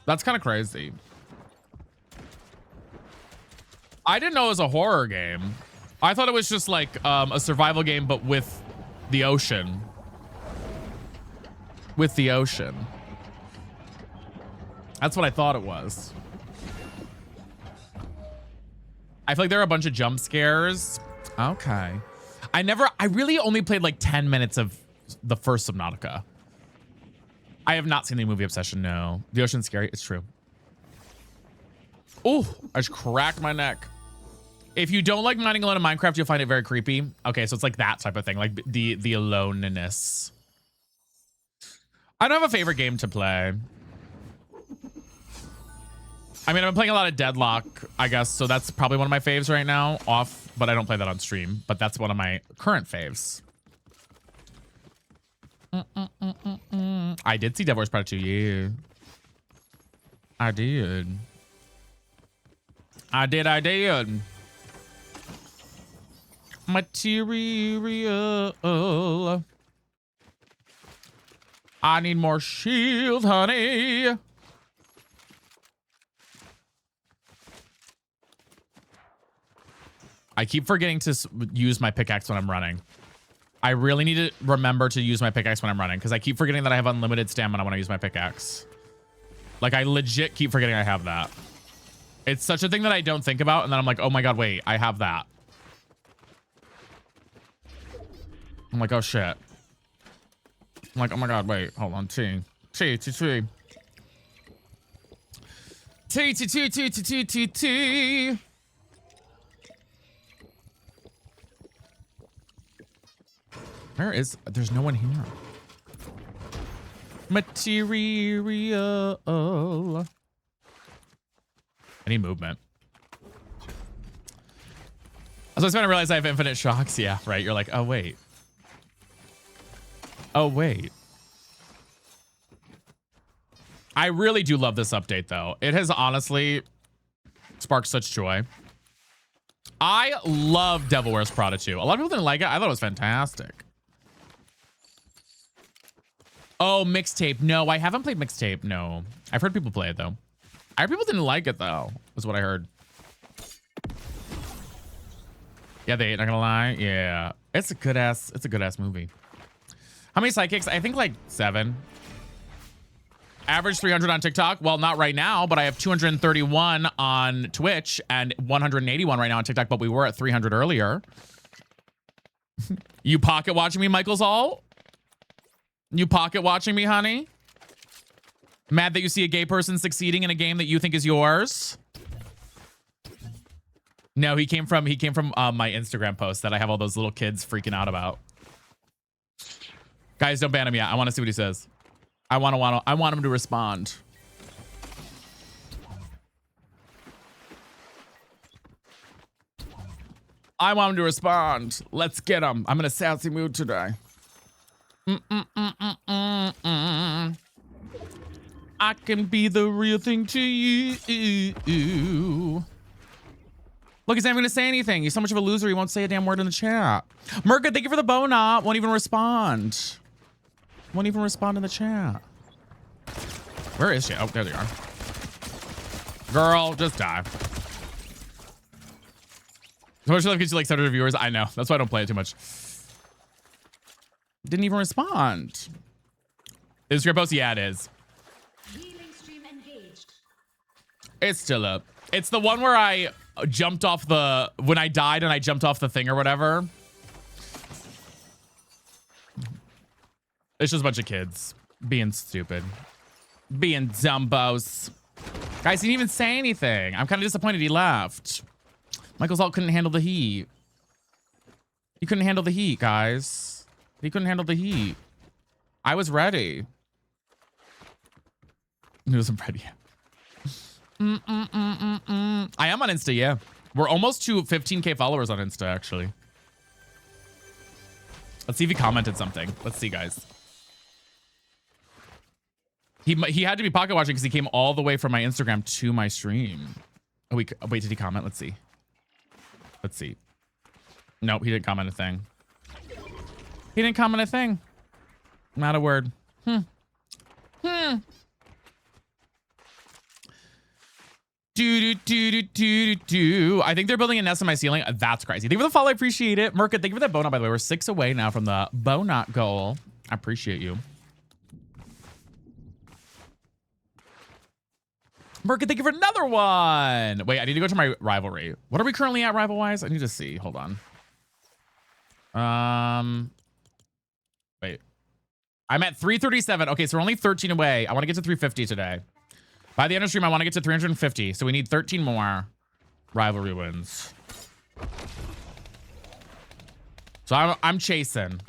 That's kind of crazy. I didn't know it was a horror game. I thought it was just like a survival game, but with the ocean. With the ocean. That's what I thought it was. I feel like there are a bunch of jump scares. Okay. I really only played like 10 minutes of the first Subnautica. I have not seen the movie Obsession, no. The ocean's scary, it's true. Oh, I just cracked my neck. If you don't like mining alone in Minecraft, you'll find it very creepy. Okay, so it's like that type of thing, like the aloneness. I don't have a favorite game to play. I mean, I've been playing a lot of Deadlock, I guess, so that's probably one of my faves right now, off, but I don't play that on stream, but that's one of my current faves. I did see Devil Wears Prada 2, yeah. I did. Material. I need more shield, honey. I keep forgetting to use my pickaxe when I'm running. I really need to remember to use my pickaxe when I'm running because I keep forgetting that I have unlimited stamina when I use my pickaxe. Like, I legit keep forgetting I have that. It's such a thing that I don't think about, and then I'm like, oh my god, wait, I have that. I'm like, oh shit. I'm like, oh my god, wait, hold on, T. Where is... There's no one here. Material. I need movement. I was going to realize I have infinite shocks. Yeah, right. You're like, oh, wait. Oh, wait. I really do love this update, though. It has honestly sparks such joy. I love Devil Wears Prada 2. A lot of people didn't like it. I thought it was fantastic. Oh, mixtape. No, I haven't played mixtape. No. I've heard people play it, though. I heard people didn't like it, though, is what I heard. Yeah, they ain't, not gonna lie. Yeah. It's a good-ass movie. How many sidekicks? I think like 7. Average 300 on TikTok. Well, not right now, but I have 231 on Twitch and 181 right now on TikTok, but we were at 300 earlier. You pocket watching me, Michael's all? You pocket watching me, honey? Mad that you see a gay person succeeding in a game that you think is yours? No, he came from my Instagram post that I have all those little kids freaking out about. Guys, don't ban him yet. I want to see what he says. I want him to respond. I want him to respond. Let's get him. I'm in a sassy mood today. I can be the real thing to you. Look, he's not even gonna say anything. He's so much of a loser, he won't say a damn word in the chat. Murka, thank you for the bona. Won't even respond. Won't even respond in the chat. Where is she? Oh, there they are. Girl, just die. So much love gets you like 700 viewers. I know. That's why I don't play it too much. Didn't even respond. Is your post? Yeah, it is. It's still up. It's the one where I jumped off the, when I died and I jumped off the thing or whatever. It's just a bunch of kids being stupid, being dumbos. Guys, he didn't even say anything. I'm kind of disappointed he left. Michael's all couldn't handle the heat. He couldn't handle the heat, guys. He couldn't handle the heat. I was ready. He wasn't ready. I am on Insta, yeah. We're almost to 15K followers on Insta, actually. Let's see if he commented something. Let's see, guys. He had to be pocket watching because he came all the way from my Instagram to my stream. Oh, wait, did he comment? Let's see. Let's see. Nope, he didn't comment a thing. He didn't comment a thing. Not a word. I think they're building a nest on my ceiling. That's crazy. Thank you for the follow. I appreciate it. Murka, thank you for that bonut, by the way. We're 6 away now from the bonut goal. I appreciate you. Murka, thank you for another one. Wait, I need to go to my rivalry. What are we currently at rival-wise? I need to see. Hold on. Wait. I'm at 337. Okay, so we're only 13 away. I want to get to 350 today. By the end of stream, I want to get to 350. So we need 13 more rivalry wins. So I'm chasing.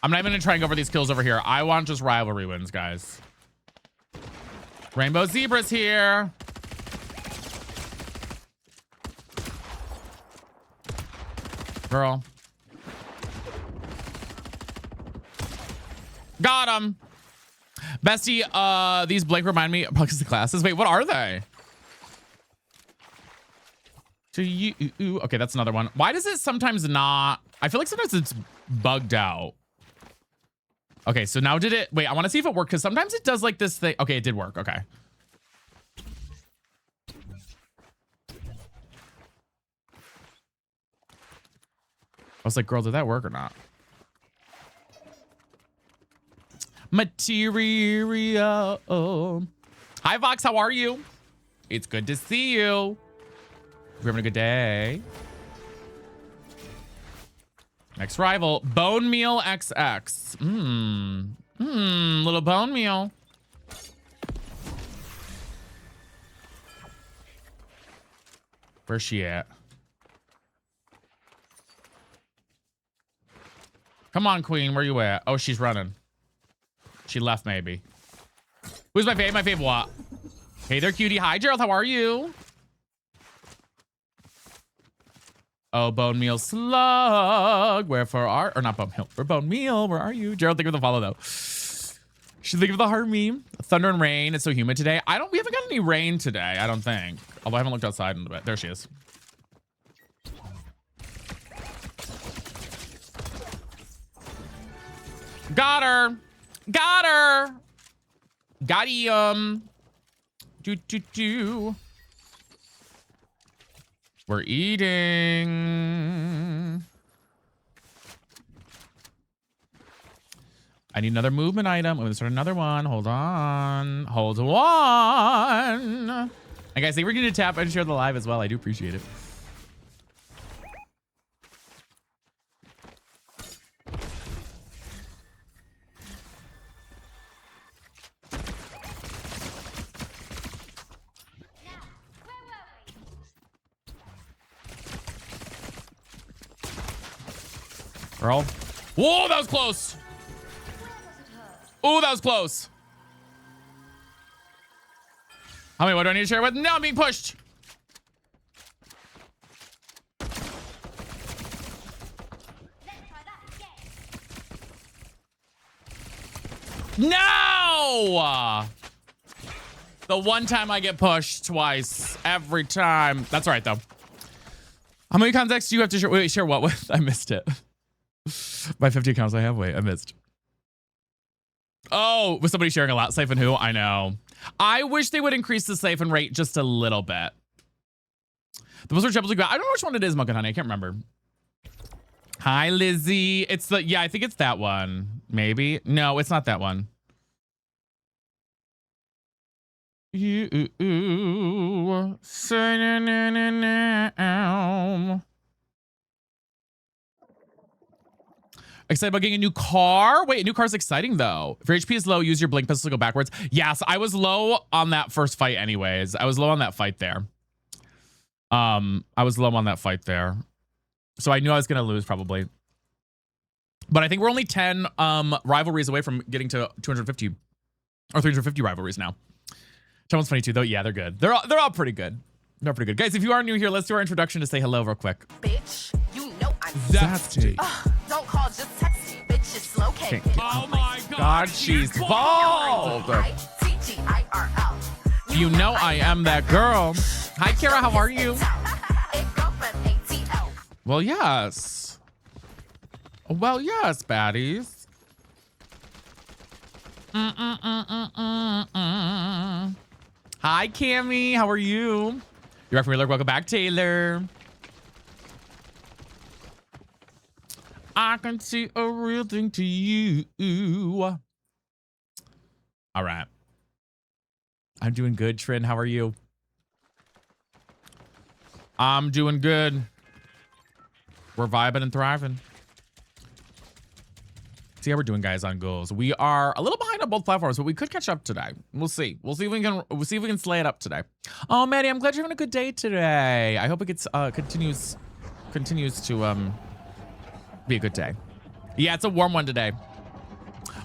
I'm not even going to try and go for these kills over here. I want just rivalry wins, guys. Rainbow Zebra's here. Girl. Got him. Bestie, these blank remind me of the classes. Wait, what are they? To you. Okay, that's another one. Why does it sometimes not? I feel like sometimes it's bugged out. Okay, so now did it? Wait, I want to see if it worked because sometimes it does like this thing. Okay, it did work. Okay. I was like, girl, did that work or not? Material. Hi, Vox. How are you? It's good to see you. We're having a good day. Next rival, Bone Meal XX. Little bone meal. Where's she at? Come on, queen. Where you at? Oh, she's running. She left, maybe. Who's my fave? My fave what? Hey there, cutie. Hi, Gerald. How are you? Oh, Bone Meal Slug. Wherefore are... Or not Bone Meal. We're Bone Meal. Where are you? Gerald, thank you for the follow, though. She's thinking of the heart meme. Thunder and rain. It's so humid today. We haven't got any rain today, I don't think. Although I haven't looked outside in a bit. There she is. Got her. Got her. Got him. Do. We're eating. I need another movement item. I'm gonna start another one. Hold on. Hold on. And guys, thank you for getting to tap and share the live as well. I do appreciate it. Girl. Whoa, that was close. Oh, that was close. How many? What do I need to share with? No, I'm being pushed. No! The one time I get pushed twice. Every time. That's all right, though. How many contacts do you have to share? Wait, share what with? I missed it. My 50 accounts I have. Wait, I missed. Oh, was somebody sharing a lot? Siphon who? I know. I wish they would increase the siphon rate just a little bit. The most search episode. I don't know which one it is, Mocha Honey. I can't remember. Hi, Lizzie. It's the, yeah, I think it's that one. Maybe. No, it's not that one. You say na na na na. Excited about getting a new car? Wait, a new car's exciting though. If your HP is low, use your blink pistol to go backwards. Yes, I was low on that first fight anyways. I was low on that fight there. I was low on that fight there. So I knew I was gonna lose probably. But I think we're only 10 rivalries away from getting to 250 or 350 rivalries now. Someone's funny too though. Yeah, they're good. They're all pretty good. They're pretty good. Guys, if you are new here, let's do our introduction to say hello real quick. Bitch, you know I'm Zesty. Don't call, just text me. Bitch, it's slow cake. Oh my God, she's bald. I-T-G-I-R-L. You know I am that girl. Hi, Kara. How are you? Well, yes. Well, yes, baddies. Hi, Cammy. How are you? You're back from Welcome back, Taylor. I can see a real thing to you. All right. I'm doing good, Trin. How are you? I'm doing good. We're vibing and thriving. See how we're doing, guys, on goals. We are a little behind on both platforms, but we could catch up today. We'll see. We'll see if we can slay it up today. Oh, Maddie, I'm glad you're having a good day today. I hope it gets continues to be a good day. Yeah, it's a warm one today.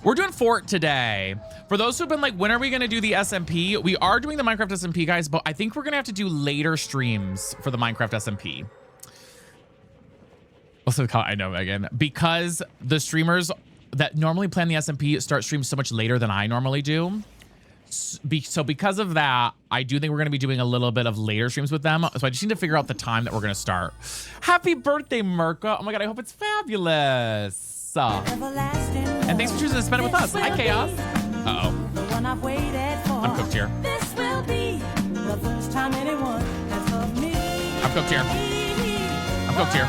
We're doing Fort today. For those who've been like, when are we gonna do the SMP? We are doing the Minecraft SMP, guys, but I think we're gonna have to do later streams for the Minecraft SMP. Also, I know, Megan, because the streamers that normally plan the SMP start streams so much later than I normally do. So because of that, I do think we're going to be doing a little bit of later streams with them. So I just need to figure out the time that we're going to start. Happy birthday, Merca. Oh my God, I hope it's fabulous. And thanks for choosing to spend it with us. Hi, Chaos. Uh-oh. I'm cooked here. This will be the first time anyone has loved me. I'm cooked here. I'm cooked here.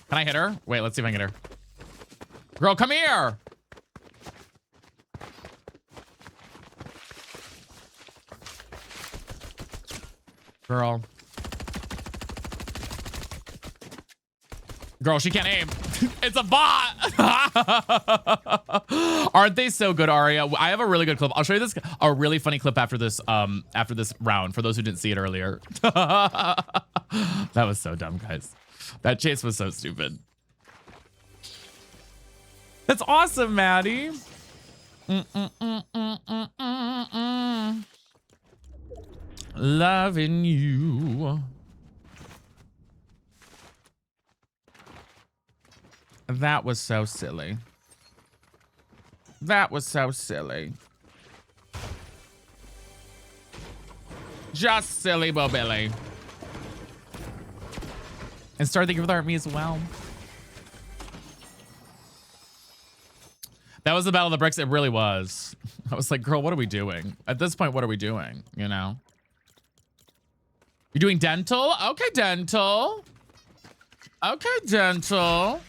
Can I hit her? Wait, let's see if I can get her. Girl, come here. Girl. Girl, she can't aim. It's a bot. Aren't they so good, Aria? I have a really good clip. I'll show you a really funny clip after this round for those who didn't see it earlier. That was so dumb, guys. That chase was so stupid. That's awesome, Maddie. Loving you. That was so silly. That was so silly. Just silly Bo Billy. And Star, thank you for the heart me as well. That was the Battle of the Bricks. It really was. I was like, girl, what are we doing? At this point, what are we doing? You know? You're doing dental? Okay, dental. Okay, dental.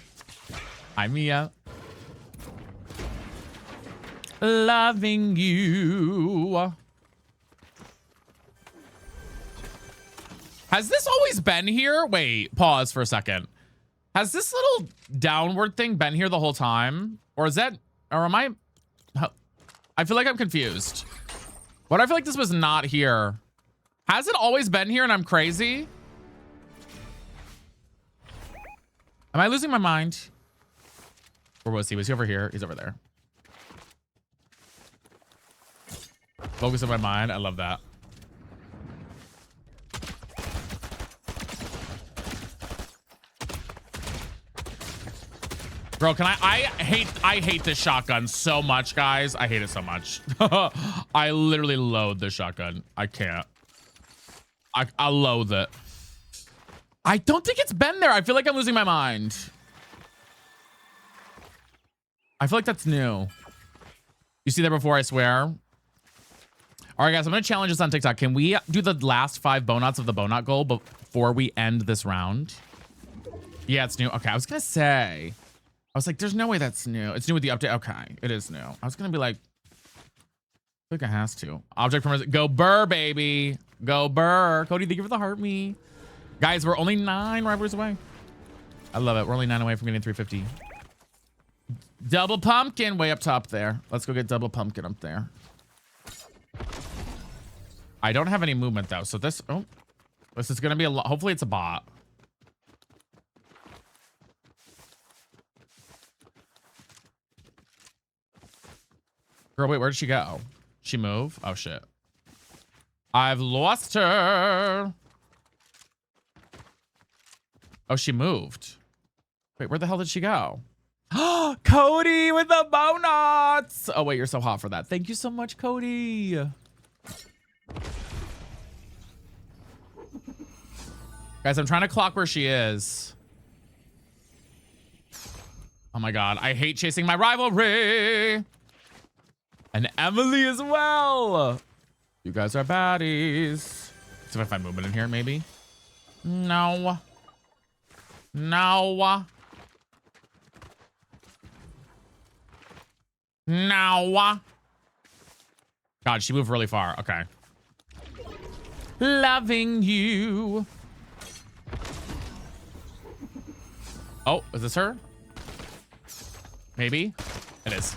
Hi, Mia. Loving you. Has this always been here? Wait, pause for a second. Has this little downward thing been here the whole time? Or is that, or am I feel like I'm confused. But I feel like this was not here. Has it always been here and I'm crazy? Am I losing my mind? Where was he? Was he over here? He's over there. Focus on my mind. I love that. Bro, can I hate this shotgun so much, guys. I hate it so much. I literally loathe this shotgun. I can't. I loathe it. I don't think it's been there. I feel like I'm losing my mind. I feel like that's new. You see that before, I swear. All right, guys, I'm going to challenge this on TikTok. Can we do the last 5 bonuts of the bonut goal before we end this round? Yeah, it's new. Okay, I was going to say. I was like, there's no way that's new. It's new with the update. Okay, it is new. I was going to be like, I think it has to. Object from go Burr, baby. Go Burr. Cody, thank you for the heart me. Guys, we're only 9 rivalries away. I love it. We're only 9 away from getting 350. Double pumpkin way up top there. Let's go get double pumpkin up there. I don't have any movement though. So this is going to be a lot. Hopefully it's a bot. Girl, wait, where did she go? She move? Oh shit. I've lost her. Oh, she moved. Wait, where the hell did she go? Cody with the bonuts. Oh wait, you're so hot for that. Thank you so much, Cody. Guys, I'm trying to clock where she is. Oh my God, I hate chasing my rivalry. And Emily as well. You guys are baddies. Let's see if I find movement in here, maybe. No. No. No. God, she moved really far. Okay. Loving you. Oh, is this her? Maybe. It is.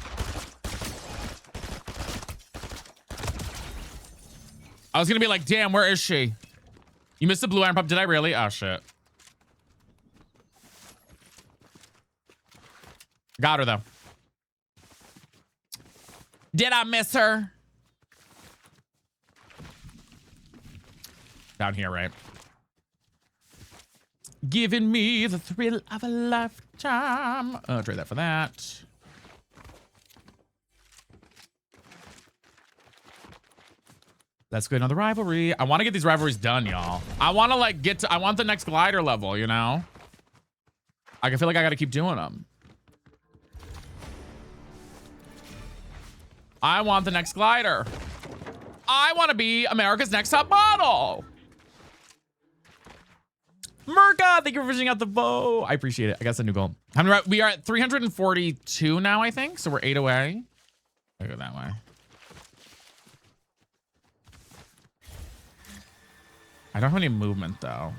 I was gonna be like, damn, where is she? You missed the blue iron pump. Did I really? Oh, shit. Got her, though. Did I miss her? Down here, right? Giving me the thrill of a lifetime. Trade that for that. Let's go another rivalry. I want to get these rivalries done, y'all. I want to like get to, I want the next glider level, you know? I feel like I got to keep doing them. I want the next glider. I want to be America's Next Top Model. Merca, thank you for fishing out the bow. I appreciate it. I got a new goal. We are at 342 now, I think. So we're 8 away. I go that way. I don't have any movement though.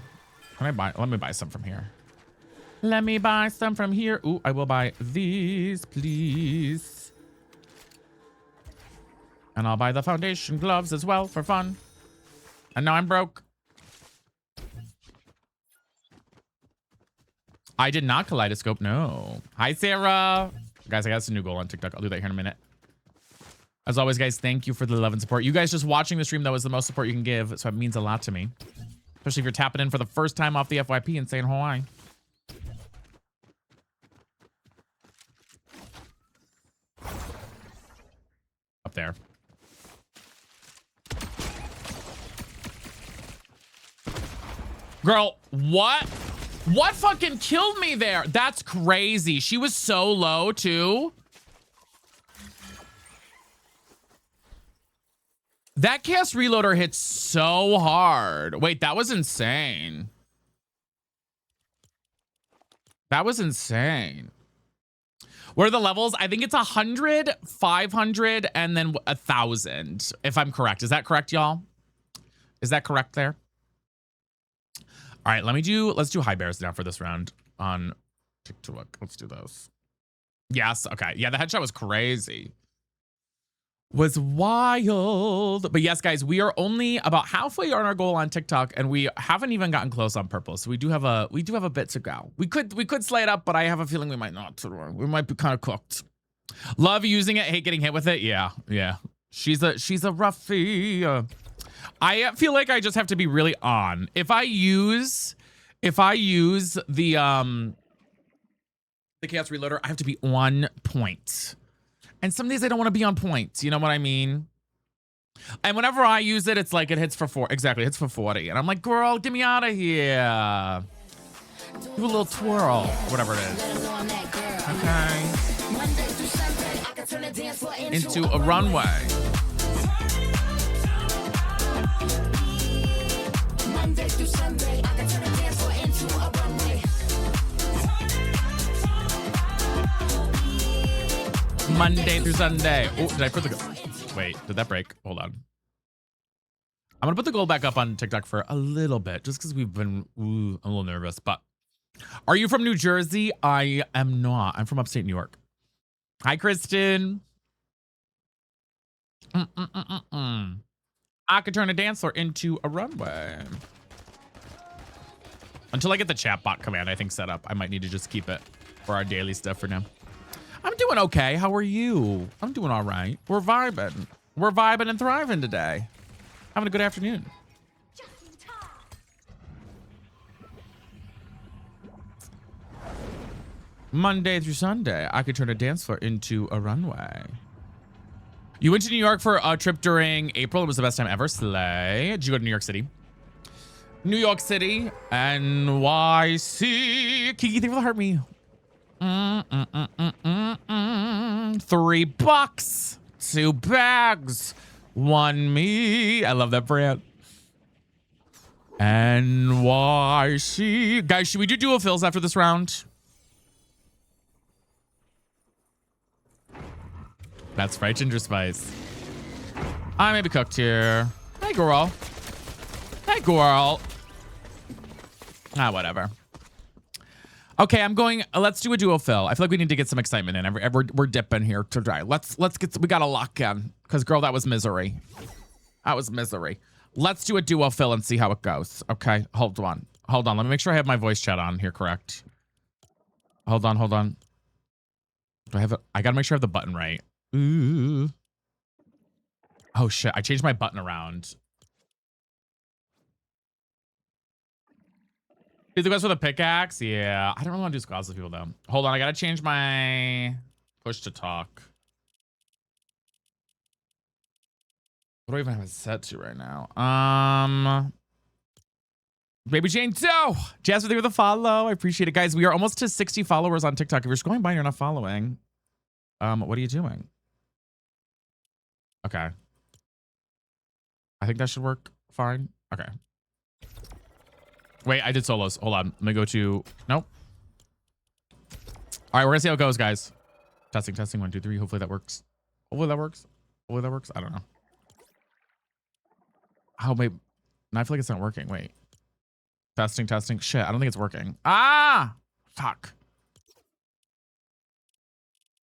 Can I buy? Let me buy some from here. Let me buy some from here. Ooh, I will buy these, please. And I'll buy the foundation gloves as well for fun. And now I'm broke. I did not kaleidoscope. No. Hi, Sarah. Guys, I got some new goal on TikTok. I'll do that here in a minute. As always, guys, thank you for the love and support. You guys just watching the stream, though, is the most support you can give. So it means a lot to me. Especially if you're tapping in for the first time off the FYP and saying Hawaii. Up there. Girl, what? What fucking killed me there? That's crazy. She was so low too. That cast reloader hits so hard. Wait, that was insane. That was insane. What are the levels? I think it's 100, 500, and then 1,000, if I'm correct. Is that correct, y'all? Is that correct there? All right, let's do high bears now for this round on TikTok. Let's do those. Yes, okay. Yeah, the headshot was crazy. Was wild. But yes, guys, we are only about halfway on our goal on TikTok, and we haven't even gotten close on purple. So we do have a bit to go. We could slay it up, but I have a feeling we might not. We might be kind of cooked. Love using it, hate getting hit with it. Yeah. She's a roughie. I feel like I just have to be really on. If I use the chaos reloader, I have to be on point. And some days I don't want to be on point. You know what I mean? And whenever I use it, it's like it hits for 4. Exactly, it hits for 40. And I'm like, girl, get me out of here. Do a little twirl, whatever it is. Okay. Into a runway. Monday through Sunday, I can turn a dance floor into a runway. Monday through Sunday. Oh, did I put the gold? Wait, did that break? Hold on. I'm gonna put the gold back up on TikTok for a little bit, just because we've been a little nervous. But are you from New Jersey? I am not. I'm from upstate New York. Hi, Kristen. I could turn a dance floor into a runway. Until I get the chatbot command, I think, set up. I might need to just keep it for our daily stuff for now. I'm doing okay. How are you? I'm doing all right. We're vibing. We're vibing and thriving today. Having a good afternoon. Monday through Sunday, I could turn a dance floor into a runway. You went to New York for a trip during April. It was the best time ever. Slay. Did you go to New York City? New York City. NYC. Kiki, thank you for the heart me. $3. 2 bags. 1 me. I love that brand. NYC. Guys, should we do dual fills after this round? That's right, Ginger Spice. I may be cooked here. Hey, girl. Hey, girl. Ah, whatever. Okay, I'm going. Let's do a duo fill. I feel like we need to get some excitement in. We're dipping here to dry. Let's get. We gotta lock in, because girl, that was misery. That was misery. Let's do a duo fill and see how it goes. Okay, hold on. Let me make sure I have my voice chat on here correct. Hold on. Do I have it? I gotta make sure I have the button right. Ooh. Oh shit! I changed my button around. Do the guys with a pickaxe? Yeah, I don't really want to do squads with people though. Hold on, I gotta change my push to talk. What do I even have it set to right now? Baby Jane Doe! Jasmine, thank you for the follow. I appreciate it, guys. We are almost to 60 followers on TikTok. If you're scrolling by and you're not following, what are you doing? Okay. I think that should work fine. Okay. Wait, I did solos. Hold on. Let me go to... Nope. All right, we're gonna see how it goes, guys. Testing. 1, 2, 3. Hopefully that works. Hopefully that works. I don't know. Oh, wait. No, I feel like it's not working. Wait. Testing. Shit, I don't think it's working. Ah! Fuck.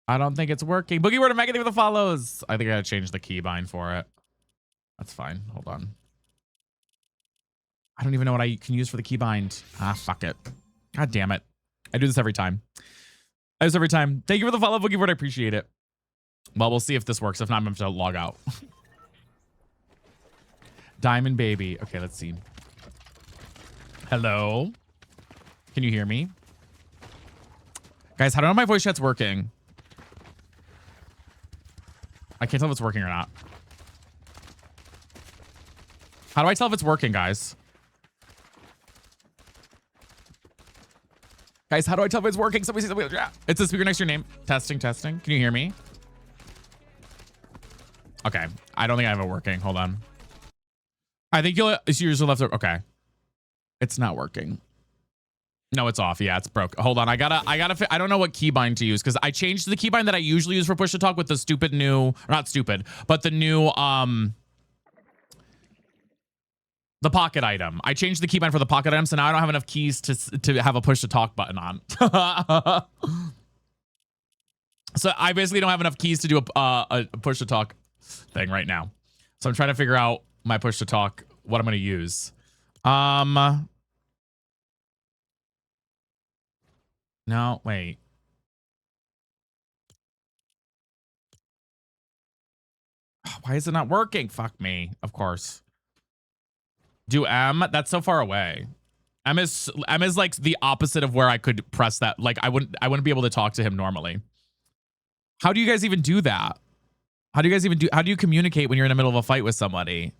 I don't think it's working. Boogie Word of Megan, thank you for the follows. I think I gotta change the keybind for it. That's fine. Hold on. I don't even know what I can use for the keybind. Ah, fuck it. God damn it. I do this every time. Thank you for the follow, Boogie Word. I appreciate it. Well, we'll see if this works. If not, I'm going to log out. Diamond Baby. Okay, let's see. Hello? Can you hear me? Guys, I don't know if my voice chat's working. I can't tell if it's working or not. How do I tell if it's working, guys? Guys, how do I tell if it's working? Somebody say something. It's the speaker next to your name. Testing, testing. Can you hear me? Okay. I don't think I have it working. Hold on. I think it's yours left. Okay. It's not working. No, it's off. Yeah, it's broke. Hold on. I don't know what keybind to use because I changed the keybind that I usually use for push to talk with the stupid new, or not stupid, but the new, the pocket item. I changed the keybind for the pocket item, so now I don't have enough keys to have a push to talk button on. So I basically don't have enough keys to do a push to talk thing right now. So I'm trying to figure out my push to talk, what I'm going to use. No, wait. Why is it not working? Fuck me. Of course. Do M? That's so far away. M is like the opposite of where I could press that. Like I wouldn't be able to talk to him normally. How do you guys even do that? How do you communicate when you're in the middle of a fight with somebody?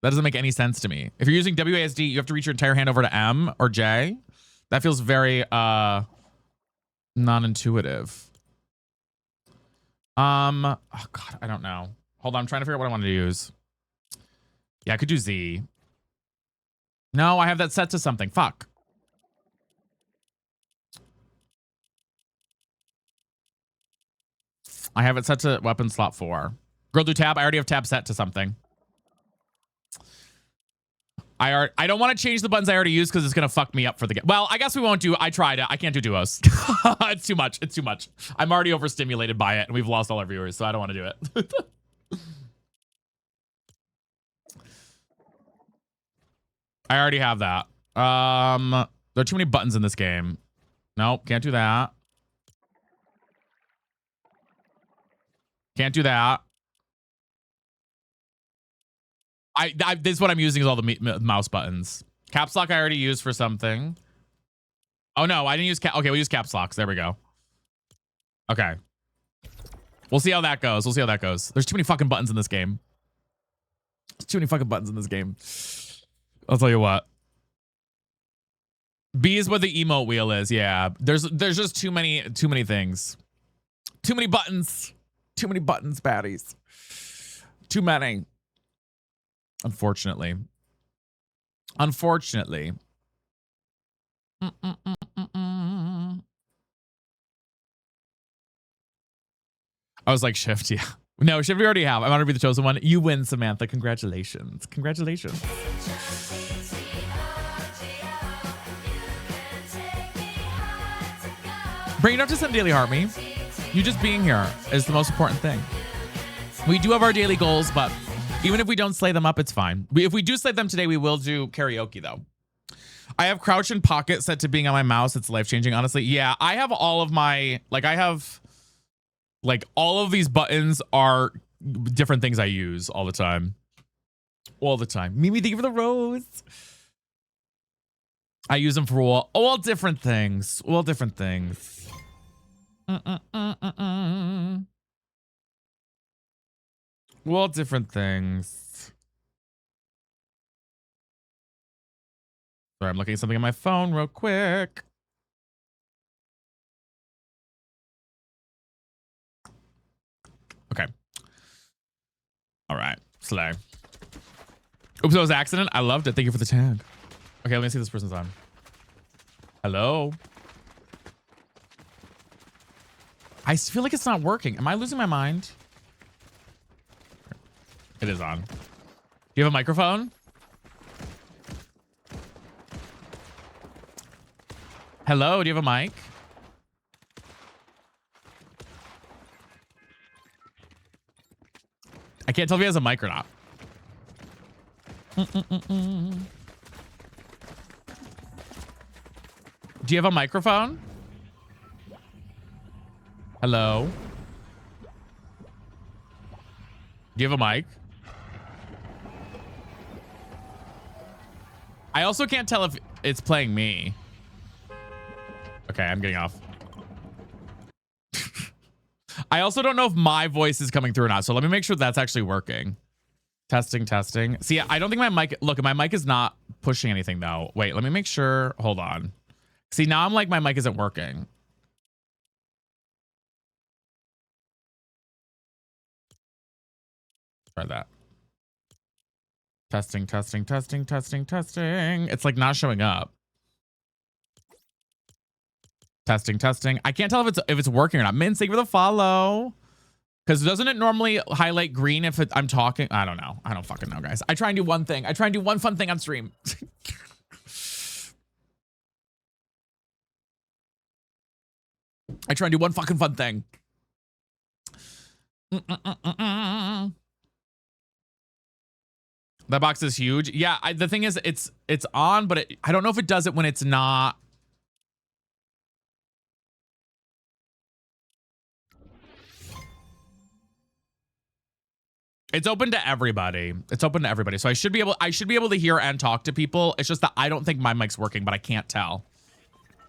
That doesn't make any sense to me. If you're using WASD, you have to reach your entire hand over to M or J. That feels very non-intuitive. Oh God, I don't know. Hold on, I'm trying to figure out what I want to use. Yeah, I could do Z. No, I have that set to something. Fuck. I have it set to weapon slot 4. Girl do tab. I already have tab set to something. I don't want to change the buttons I already used because it's going to fuck me up for the game. Well, I guess we won't do. I tried it. I can't do duos. It's too much. It's too much. I'm already overstimulated by it and we've lost all our viewers, so I don't want to do it. I already have that. There are too many buttons in this game. Nope, can't do that. Can't do that. This is what I'm using is all the mouse buttons. Caps lock I already used for something. Oh no, I didn't use okay, we'll use caps locks. There we go. Okay. We'll see how that goes. We'll see how that goes. There's too many fucking buttons in this game. There's too many fucking buttons in this game. I'll tell you what. B is what the emote wheel is. Yeah. There's just too many things. Too many buttons. Too many buttons, baddies. Too many. Unfortunately. Unfortunately. I was like, Shift, yeah. No, Shift we already have. I want to be the chosen one. You win, Samantha. Congratulations. Congratulations. Bring you don't have to send daily heart me. You just being here is the most important thing. We do have our daily goals, but even if we don't slay them up, it's fine. If we do slay them today, we will do karaoke though. I have crouch and pocket set to being on my mouse. It's life-changing, honestly. Yeah, I have all of my, all of these buttons are different things I use all the time. All the time. Mimi, thank you for the rose. I use them for all different things. All different things. Well, different things. Sorry, I'm looking at something on my phone real quick. Okay. All right. Slay. Oops, that was an accident. I loved it. Thank you for the tag. Okay, let me see if this person's on. Hello? I feel like it's not working. Am I losing my mind? It is on. Do you have a microphone? Hello, do you have a mic? I can't tell if he has a mic or not. Do you have a microphone? Hello? Do you have a mic? I also can't tell if it's playing me. Okay, I'm getting off. I also don't know if my voice is coming through or not. So let me make sure that's actually working. Testing, testing. See, I don't think my mic... Look, my mic is not pushing anything, though. Wait, let me make sure... Hold on. See, now I'm like, my mic isn't working. Try that. Testing, testing, testing, testing, testing. It's like not showing up. Testing, testing. I can't tell if it's working or not. Min, thank you for the follow. Because doesn't it normally highlight green if I'm talking? I don't know. I don't fucking know, guys. I try and do one thing. I try and do one fun thing on stream. I try and do one fucking fun thing. That box is huge. Yeah, the thing is, it's on, but I don't know if it does it when it's not. It's open to everybody. It's open to everybody. So I should be able to hear and talk to people. It's just that I don't think my mic's working, but I can't tell.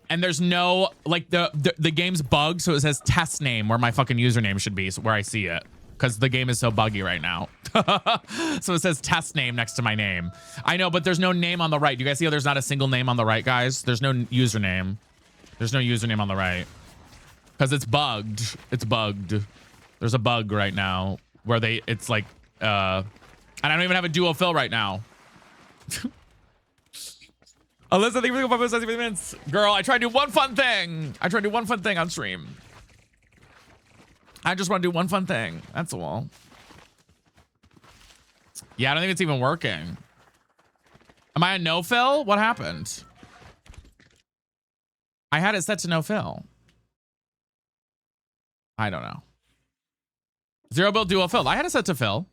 And there's no, like, the game's bugged, so it says test name where my fucking username should be, so where I see it. Because the game is so buggy right now. So it says test name next to my name. I know, but there's no name on the right. Do you guys see how there's not a single name on the right, guys? There's no username. There's no username on the right. Because it's bugged. It's bugged. There's a bug right now where it's like, and I don't even have a dual fill right now. Alyssa, thank you for the 5 minutes. Girl, I try to do one fun thing. I try to do one fun thing on stream. I just want to do one fun thing. That's all. Yeah, I don't think it's even working. Am I a no fill? What happened? I had it set to no fill. I don't know. Zero build dual fill. I had it set to fill.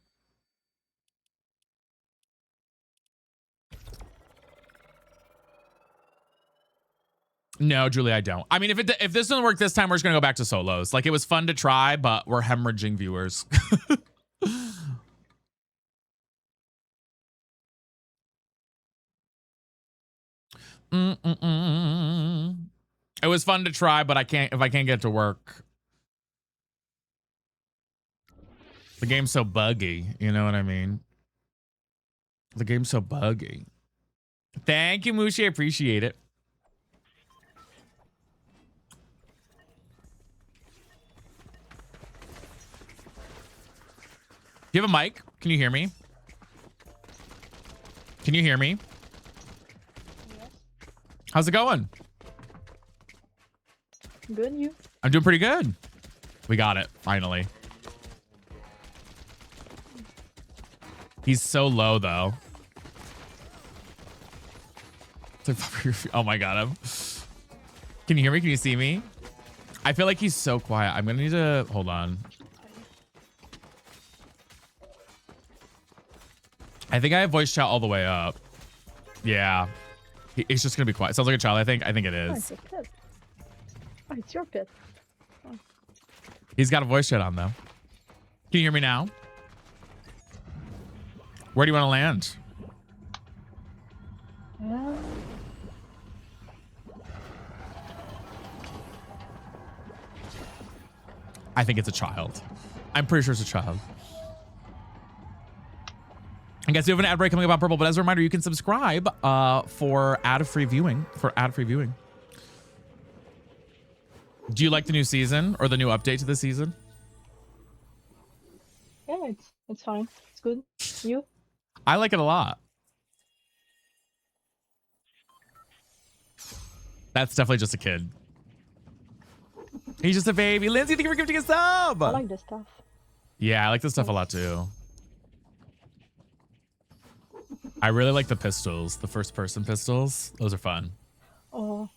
No, Julie, I don't. I mean, if this doesn't work this time, we're just gonna go back to solos. Like, it was fun to try, but we're hemorrhaging viewers. It was fun to try, but if I can't get it to work. The game's so buggy, you know what I mean? The game's so buggy. Thank you, Mushi. I appreciate it. Do you have a mic? Can you hear me? Can you hear me? Yes. How's it going? Good, you? I'm doing pretty good. We got it, finally. He's so low, though. Oh my god. Can you hear me? Can you see me? I feel like he's so quiet. I'm gonna need to hold on. I think I have voice chat all the way up. Yeah. It's just gonna be quiet. Sounds like a child, I think. I think it is. Oh, it's a pet. Oh, it's your pet. Oh. He's got a voice chat on, though. Can you hear me now? Where do you want to land? I think it's a child. I'm pretty sure it's a child. I guess we have an ad break coming up on Purple, but as a reminder, you can subscribe for ad-free viewing. Do you like the new season or the new update to the season? Yeah, it's fine. It's good. You? I like it a lot. That's definitely just a kid. He's just a baby. Lindsay, thank you for gifting a sub. I like this stuff. Yeah, I like this stuff a lot too. I really like the pistols, the first person pistols. Those are fun. Oh,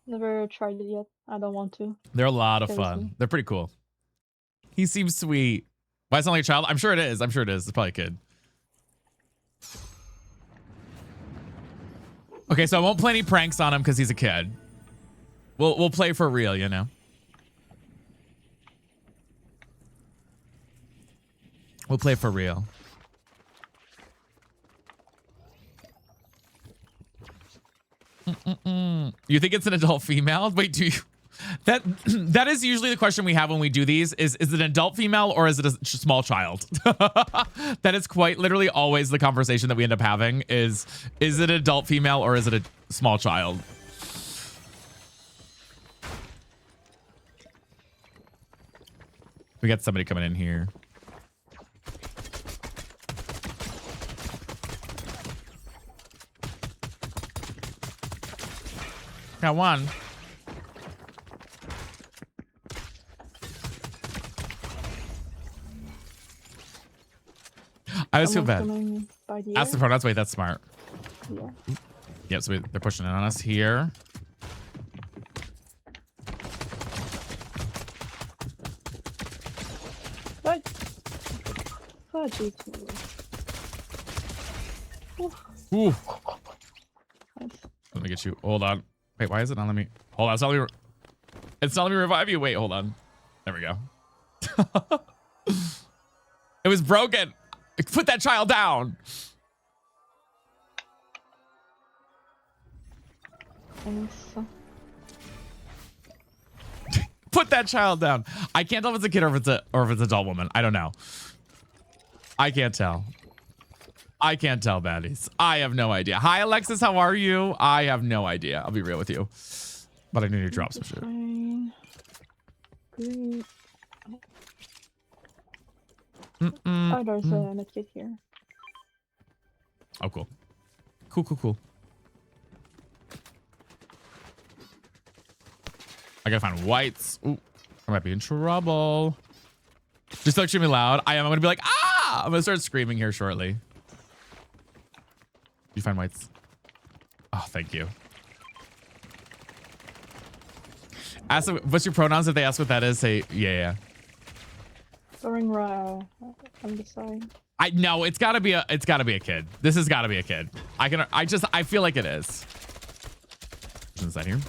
never tried it yet. I don't want to. They're a lot of Seriously. fun. They're pretty cool. He seems sweet. Why it sound like a child? I'm sure it is. I'm sure it is. It's probably a kid. Okay, so I won't play any pranks on him because he's a kid. We'll play for real, you know. We'll play for real. You think it's an adult female? Wait, do you? That is usually the question we have when we do these. Is it an adult female or is it a small child? That is quite literally always the conversation that we end up having. Is it an adult female or is it a small child? We got somebody coming in here. Got one. I always feel bad. Ask the pronouns. Wait, that's smart. Yeah. Yep, so they're pushing in on us here. What? Fudge it. Ooh. Nice. Let me get you. Hold on. Wait, why is it not letting me? Hold on. It's not letting me, it's not letting me revive you. Wait, hold on. There we go. It was broken. Put that child down. Thanks. Put that child down. I can't tell if it's a kid or if it's a adult woman. I don't know. I can't tell. I can't tell, baddies. I have no idea. Hi, Alexis. How are you? I have no idea. I'll be real with you. But I need to drop some shit. Green. Oh, there's a medkit here. Oh, cool. Cool. I gotta find whites. Ooh, I might be in trouble. Just like extremely loud. I'm gonna be like, ah! I'm gonna start screaming here shortly. You find whites? Oh, thank you. Ask them, what's your pronouns? If they ask what that is, say yeah. Throwing on the side. I know it's gotta be a kid. This has gotta be a kid. I feel like it is. What's inside here?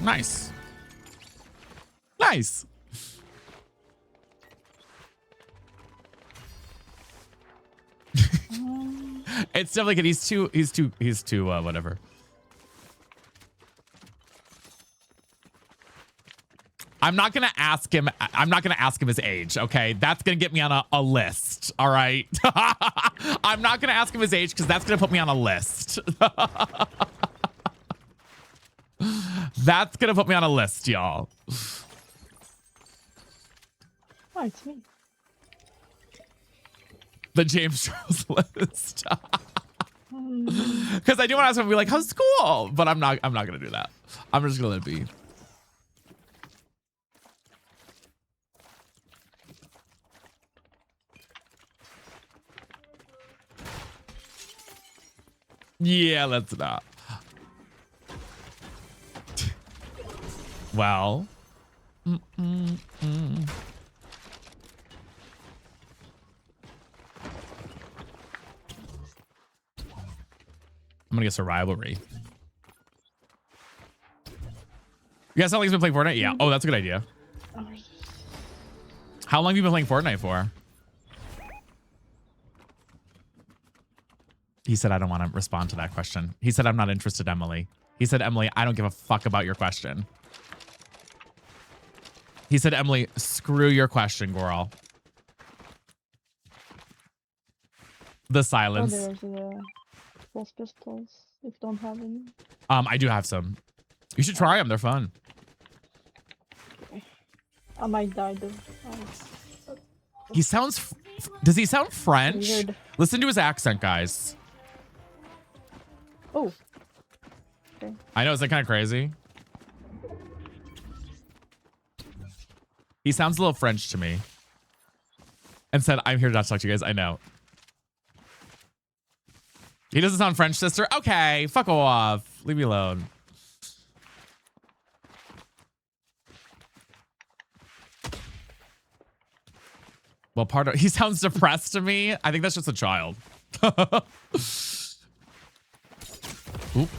Nice. It's definitely good. He's too whatever. I'm not gonna ask him his age, okay? That's gonna get me on a list, all right? I'm not gonna ask him his age because that's gonna put me on a list. That's gonna put me on a list, y'all. Oh, it's me. The James Charles list. Because I do want to ask him to be like, how's school? But I'm not gonna do that. I'm just gonna let it be. Yeah, let's not. Well. I'm gonna get rivalry. You guys, how long have you been playing Fortnite? Yeah. Oh, that's a good idea. How long have you been playing Fortnite for? He said, I don't want to respond to that question. He said, I'm not interested, Emily. He said, Emily, I don't give a fuck about your question. He said, Emily, screw your question, girl. The silence. Oh, there's pulse pistols. If you don't have any. I do have some. You should try them. They're fun. Okay. I might die though. He sounds. Does he sound French? Weird. Listen to his accent, guys. Oh. Okay. I know. Is that kind of crazy? He sounds a little French to me. And said, I'm here to not talk to you guys. I know. He doesn't sound French, sister. Okay, fuck off. Leave me alone. Well, he sounds depressed to me. I think that's just a child. Oop.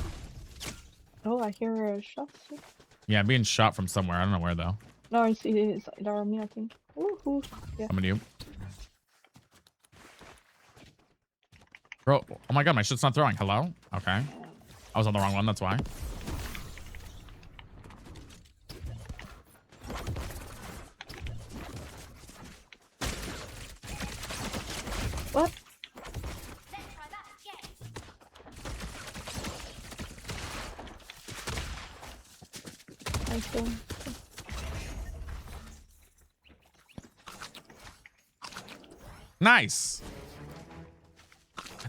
Oh, I hear a shot. Yeah, I'm being shot from somewhere. I don't know where though. No, it's the army, I think. Ooh, yeah. Coming to you. Bro, oh my god, my shit's not throwing. Hello? Okay. I was on the wrong one, that's why. What? Nice game. Nice.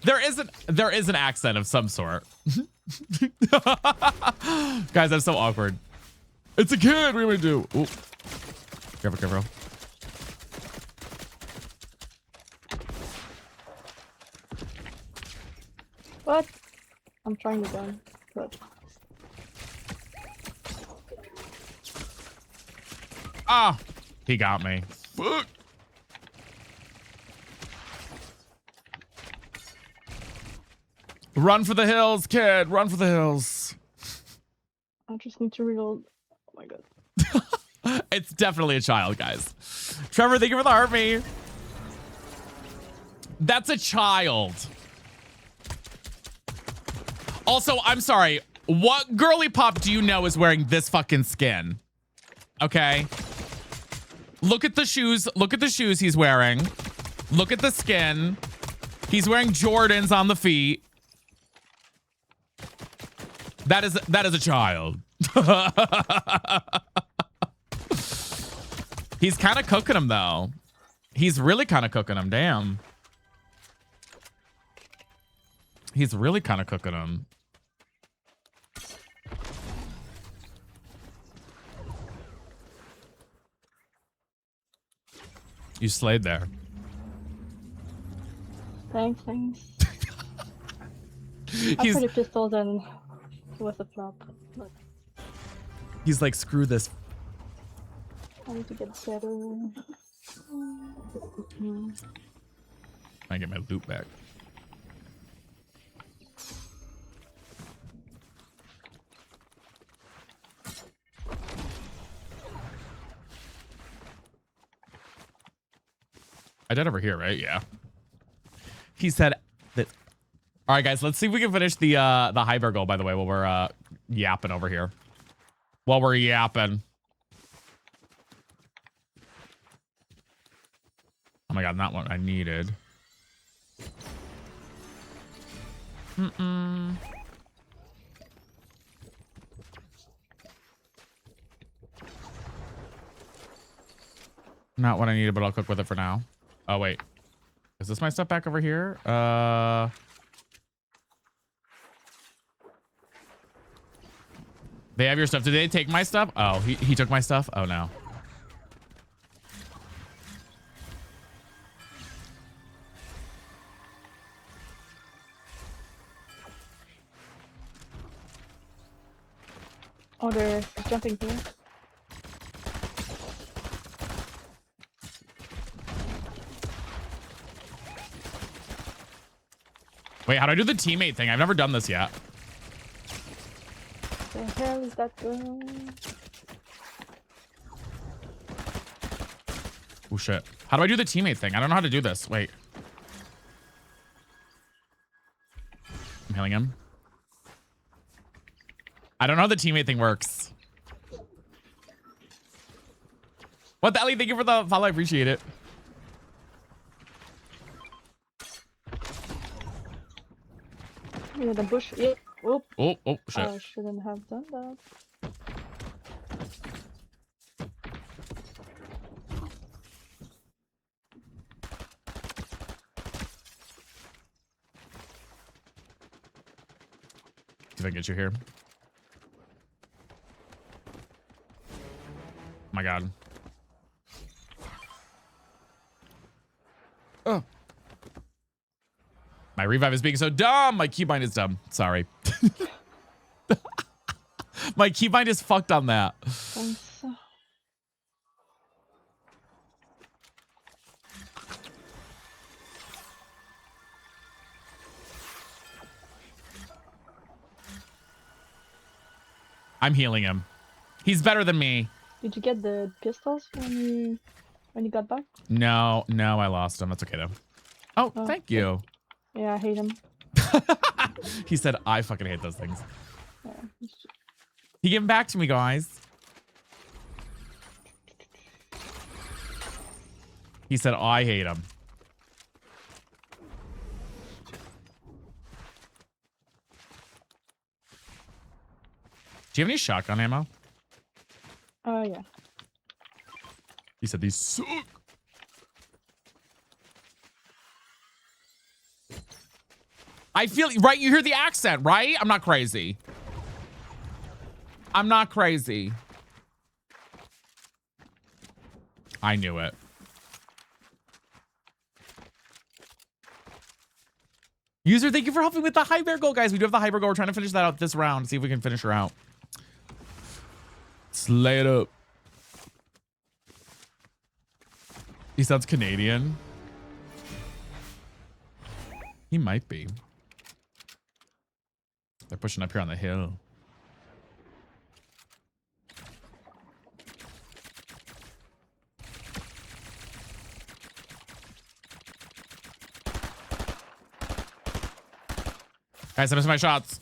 There is an accent of some sort. Guys, that's so awkward. It's a kid. What do we do? Ooh. Careful, careful. What? I'm trying again. Good. Ah, he got me. Fuck. Run for the hills, kid. Run for the hills. I just need to reload. Oh my god. It's definitely a child, guys. Trevor, thank you for the heartbeat. That's a child. Also, I'm sorry. What girly pop do you know is wearing this fucking skin? Okay. Look at the shoes. Look at the shoes he's wearing. Look at the skin. He's wearing Jordans on the feet. That is a child. He's kind of cooking him though. He's really kind of cooking him. Damn. He's really kind of cooking him. You slayed there. Thanks. I He's- pretty pistols and it was a flop. But He's like, screw this. I need to get better. I get my loot back. I did over here, right? Yeah. He said that. All right, guys, let's see if we can finish the Hyper goal, by the way, while we're yapping over here. While we're yapping. Oh my god, not what I needed. Not what I needed, but I'll cook with it for now. Oh, wait. Is this my stuff back over here? They have your stuff. Did they take my stuff? Oh, he took my stuff? Oh, no. Oh, they're jumping here. Wait, how do I do the teammate thing? I've never done this yet. The hell is that girl? Oh, shit. How do I do the teammate thing? I don't know how to do this. Wait. I'm healing him. I don't know how the teammate thing works. What the Ellie? Thank you for the follow. I appreciate it. Yeah, the bush. Yeah. Oop. Oh, shit. I shouldn't have done that. See if I can get you here. Oh my god. Oh. My revive is being so dumb. My keybind is dumb. Sorry. My keybind is fucked on that. Thanks. I'm healing him. He's better than me. Did you get the pistols when you got back? No, I lost him. That's okay though. Oh, thank you. Yeah, I hate him. He said, I fucking hate those things. Yeah. He gave them back to me, guys. He said, I hate him. Do you have any shotgun ammo? Yeah. He said these suck. I feel right. You hear the accent, right? I'm not crazy. I'm not crazy. I knew it. User, thank you for helping with the high bear goal, guys. We do have the high bear goal. We're trying to finish that out this round. See if we can finish her out. Slay it up. He sounds Canadian. He might be. They're pushing up here on the hill. Guys, I missed my shots.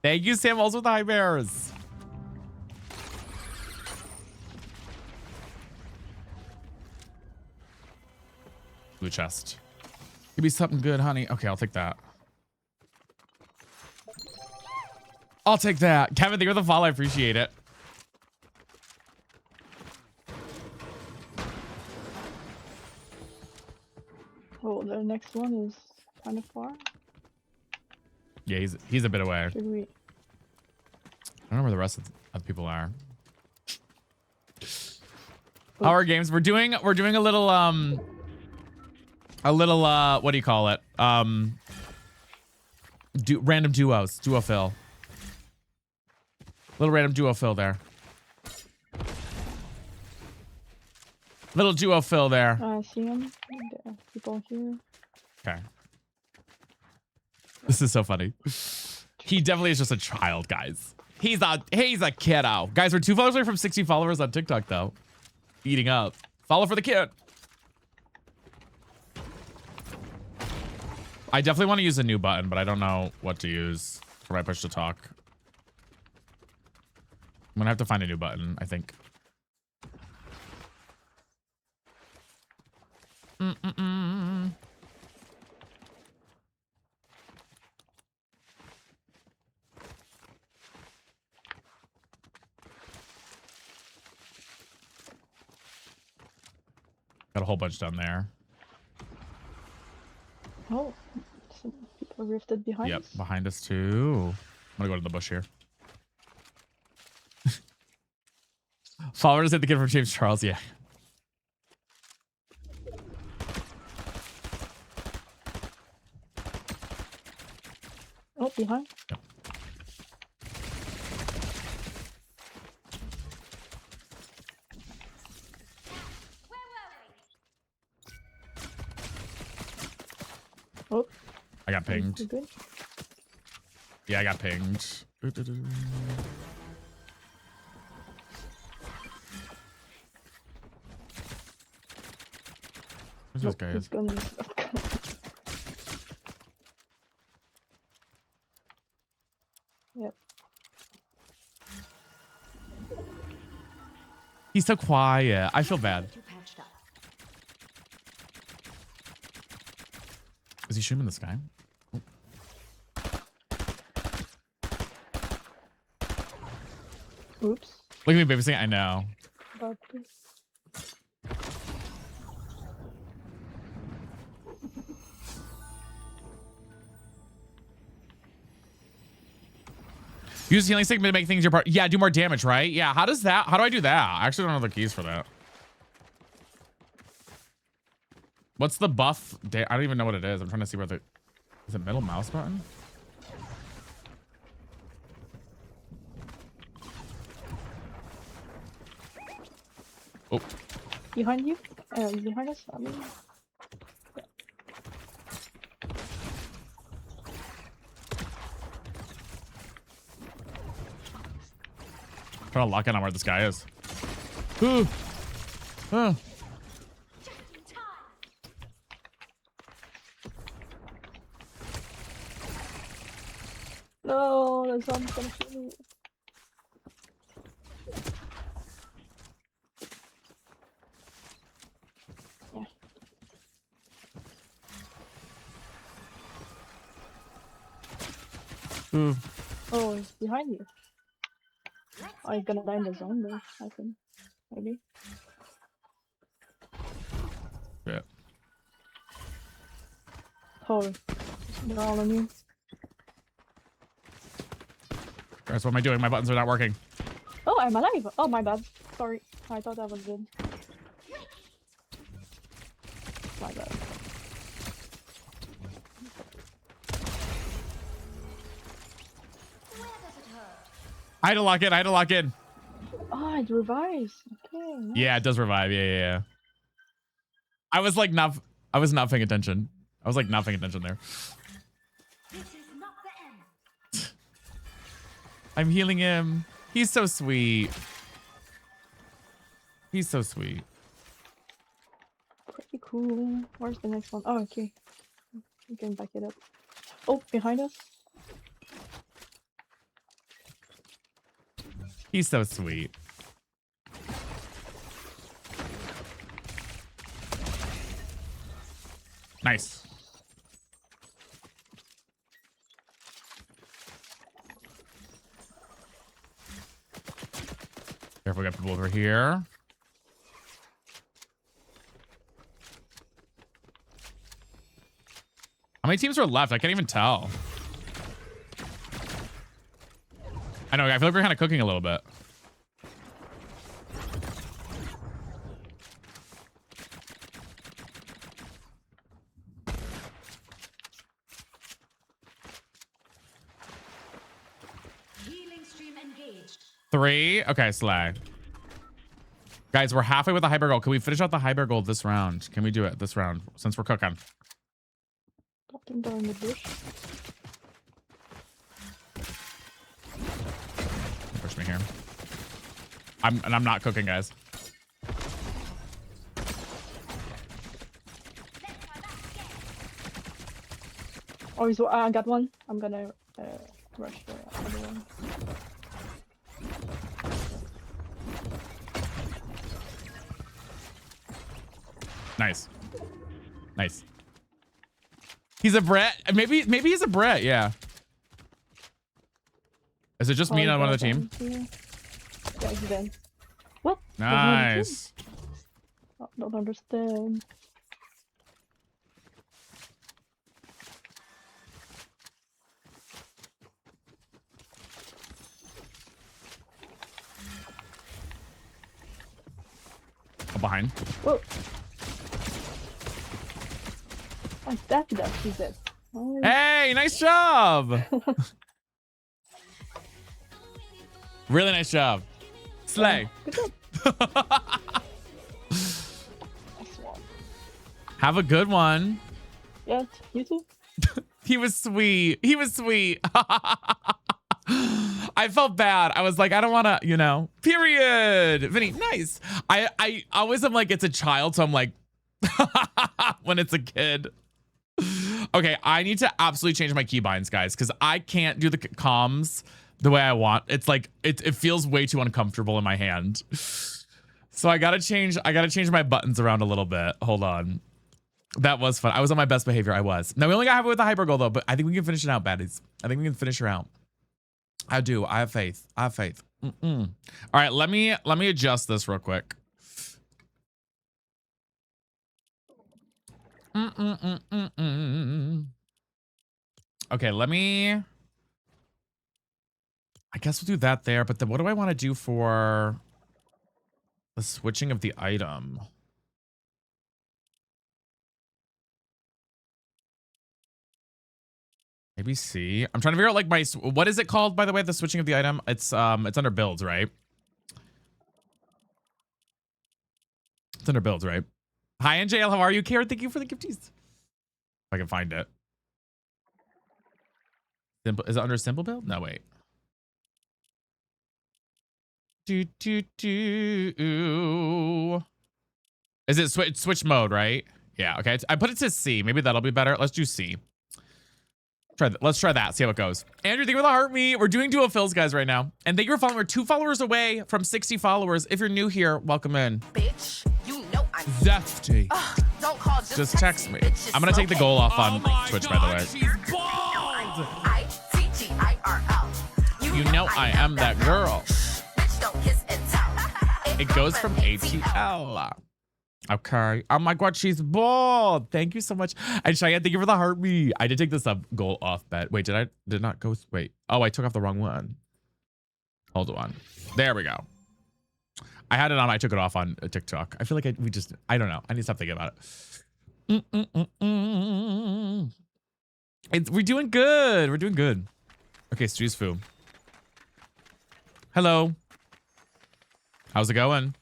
Thank you, Sam, also with the high bears. Blue chest. Give me something good, honey. Okay, I'll take that. I'll take that. Kevin, thank you for the follow. I appreciate it. Oh, the next one is kind of far. Yeah, he's a bit away. Should we? I don't know where the rest of the people are. Our games. We're doing a little what do you call it? Random duos, duo fill. Little random duo fill there. Little duo fill there. See him. People here. Okay. This is so funny. He definitely is just a child, guys. He's a kiddo. Guys, we're 2 followers away from 60 followers on TikTok, though. Eating up. Follow for the kid. I definitely want to use a new button, but I don't know what to use for my push to talk. I'm gonna have to find a new button, I think. Got a whole bunch down there. Oh, some people rifted behind Yep, us. behind us too. I'm gonna go to the bush here. Followers hit the kid from James Charles, yeah. Oh, behind. Yep. Oh. I got pinged. You good? Yeah, I got pinged. Where's this guy? He's gonna... Yep. He's so quiet. I feel bad. Is he shooting in the sky? Oh. Oops. Look at me babysitting. I know. About this. Use healing stick to make things your part. Yeah, do more damage, right? Yeah, how do I do that? I actually don't know the keys for that. What's the buff? I don't even know what it is. I'm trying to see where the... Is it middle mouse button? Oh. Behind you? Behind us? I mean... Trying to lock in on where this guy is. Ooh. Oh. No, the zombie's gonna shoot me. Yeah. Oh, it's behind you. I'm gonna die in the zone though, I think. Maybe. Yeah. Oh, they're all on you. Guys, what am I doing? My buttons are not working. Oh, I'm alive! Oh, my bad. Sorry. I thought that was good. My bad. I had to lock in. I had to lock in. Oh, it revives. Okay. Nice. Yeah, it does revive. Yeah. I was like not paying attention. I was like not paying attention there. This is not the end. I'm healing him. He's so sweet. He's so sweet. Pretty cool. Where's the next one? Oh, okay. You can back it up. Oh, behind us. He's so sweet. Nice. Careful, we got people over here. How many teams are left? I can't even tell. I know, I feel like we're kind of cooking a little bit. Healing stream engaged. 3. Okay, Slay. Guys, we're halfway with the hyper goal. Can we finish out the hyper goal this round? Can we do it this round since we're cooking? Popped down the bush. Push me here. I'm not cooking, guys. Oh, so I got one. I'm gonna rush the other one. Nice. Nice. He's a Brett. Maybe he's a Brett. Yeah. Is it just me on one of the team? Yeah, he's dead. What? Nice. I don't understand. I'm behind. Whoa. Oh, that's that. He's dead. Oh. Hey, nice job. Really nice job. Slay. Good job. Have a good one. Yeah, you too. He was sweet. He was sweet. I felt bad. I was like, I don't want to, you know, period. Vinny, nice. I always am like, it's a child. So I'm like, when it's a kid. Okay, I need to absolutely change my keybinds, guys, because I can't do the comms the way I want. It's like, it feels way too uncomfortable in my hand. So I gotta change my buttons around a little bit. Hold on. That was fun. I was on my best behavior. I was. Now we only got halfway with the hyper goal though, but I think we can finish it out, baddies. I think we can finish her out. I do. I have faith. I have faith. All right, let me adjust this real quick. Okay, let me. I guess we'll do that there, but then what do I want to do for the switching of the item? Maybe C. I'm trying to figure out like my, what is it called, by the way, the switching of the item? It's under builds, right? It's under builds, right? Hi, NJL, how are you? Karen, thank you for the gifties. If I can find it. Simple, is it under simple build? No, wait. Is it switch mode, right? Yeah, okay. I put it to C. Maybe that'll be better. Let's do C. Let's try that. See how it goes. Andrew, thank you for the heart me. We're doing duo fills, guys, right now. And thank you for following. We're 2 followers away from 60 followers. If you're new here, welcome in. Bitch, you know I'm Zefty. Don't call, Just text me. I'm gonna take the goal off on Twitch, by the way. I-T-G-I-R You know I am that girl. Bitch, don't kiss and tell. It goes from ATL. Okay. Oh my God, she's bald. Thank you so much. And Cheyenne, thank you for the heartbeat. I did take the sub goal off bet. Wait, did not go? Wait. Oh, I took off the wrong one. Hold on. There we go. I had it on. I took it off on TikTok. I feel like I don't know. I need to stop thinking about it. We're doing good. We're doing good. Okay, Stu's Foo. Hello. How's it going?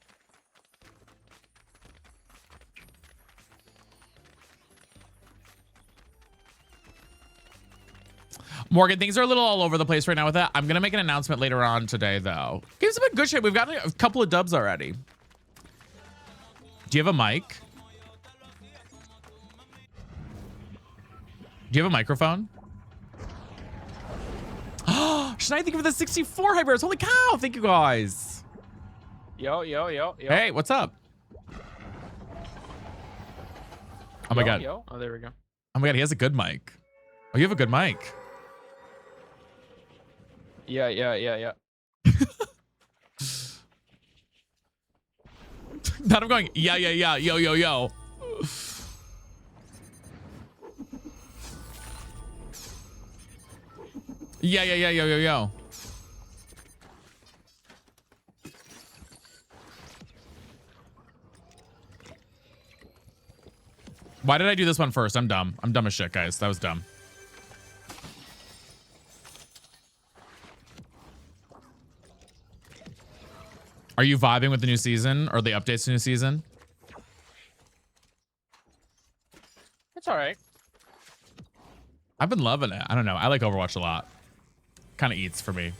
Morgan, things are a little all over the place right now with that. I'm going to make an announcement later on today, though. Game's been good shape. We've got a couple of dubs already. Do you have a mic? Do you have a microphone? Should I think of the 64 hybrids? Holy cow. Thank you, guys. Yo. Hey, what's up? Oh, my God. Yo. Oh, there we go. Oh, my God. He has a good mic. Oh, you have a good mic. Yeah. Not I'm going, yeah, yo. Yeah, yo. Why did I do this one first? I'm dumb. I'm dumb as shit, guys. That was dumb. Are you vibing with the new season or the updates to the new season? It's all right. I've been loving it. I don't know. I like Overwatch a lot. Kind of eats for me.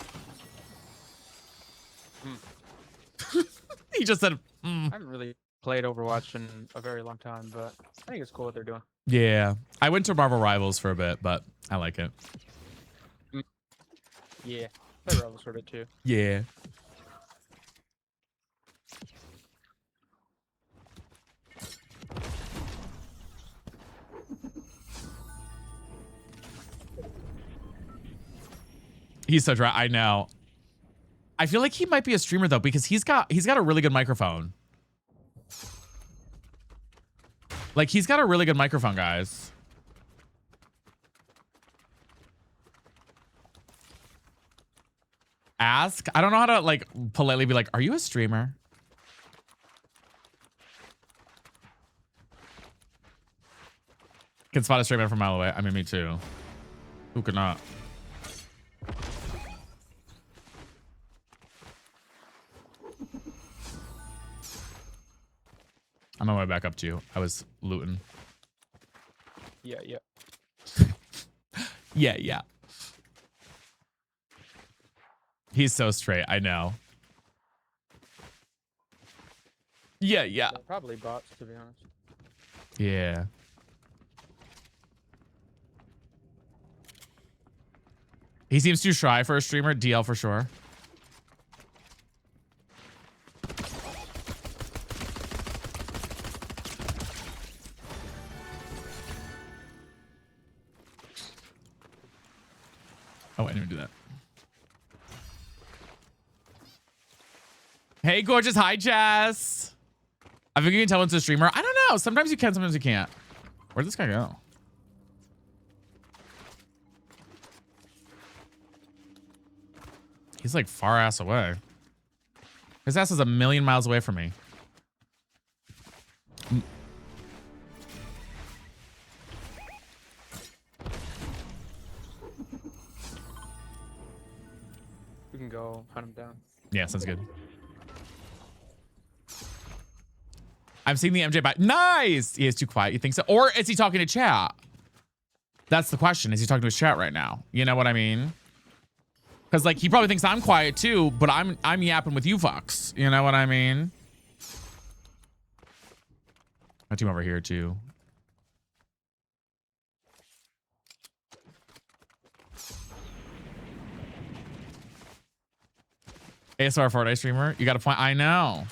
He just said, I haven't really played Overwatch in a very long time, but I think it's cool what they're doing. Yeah. I went to Marvel Rivals for a bit, but I like it. Yeah. Played Rivals for a bit too. Yeah. He's so dry. I know. I feel like he might be a streamer though, because he's got a really good microphone. Like he's got a really good microphone, guys. Ask. I don't know how to like politely be like, are you a streamer? Can spot a streamer from a mile away. I mean, me too. Who could not? I'm on my way back up to you. I was looting. Yeah. Yeah. He's so straight. I know. Yeah. They're probably bots, to be honest. Yeah. He seems too shy for a streamer. DL for sure. Oh, I didn't even do that. Hey, gorgeous. Hi, Jess. I think you can tell when it's a streamer. I don't know. Sometimes you can, sometimes you can't. Where'd this guy go? He's like far ass away. His ass is a million miles away from me. We can go hunt him down. Yeah, sounds good. I'm seeing the MJ by. Nice. He is too quiet. You think so? Or is he talking to chat? That's the question. Is he talking to his chat right now? You know what I mean? Because like he probably thinks I'm quiet too, but I'm yapping with you fucks. You know what I mean? My team over here too. ASR Fortnite streamer, you got a point. I know.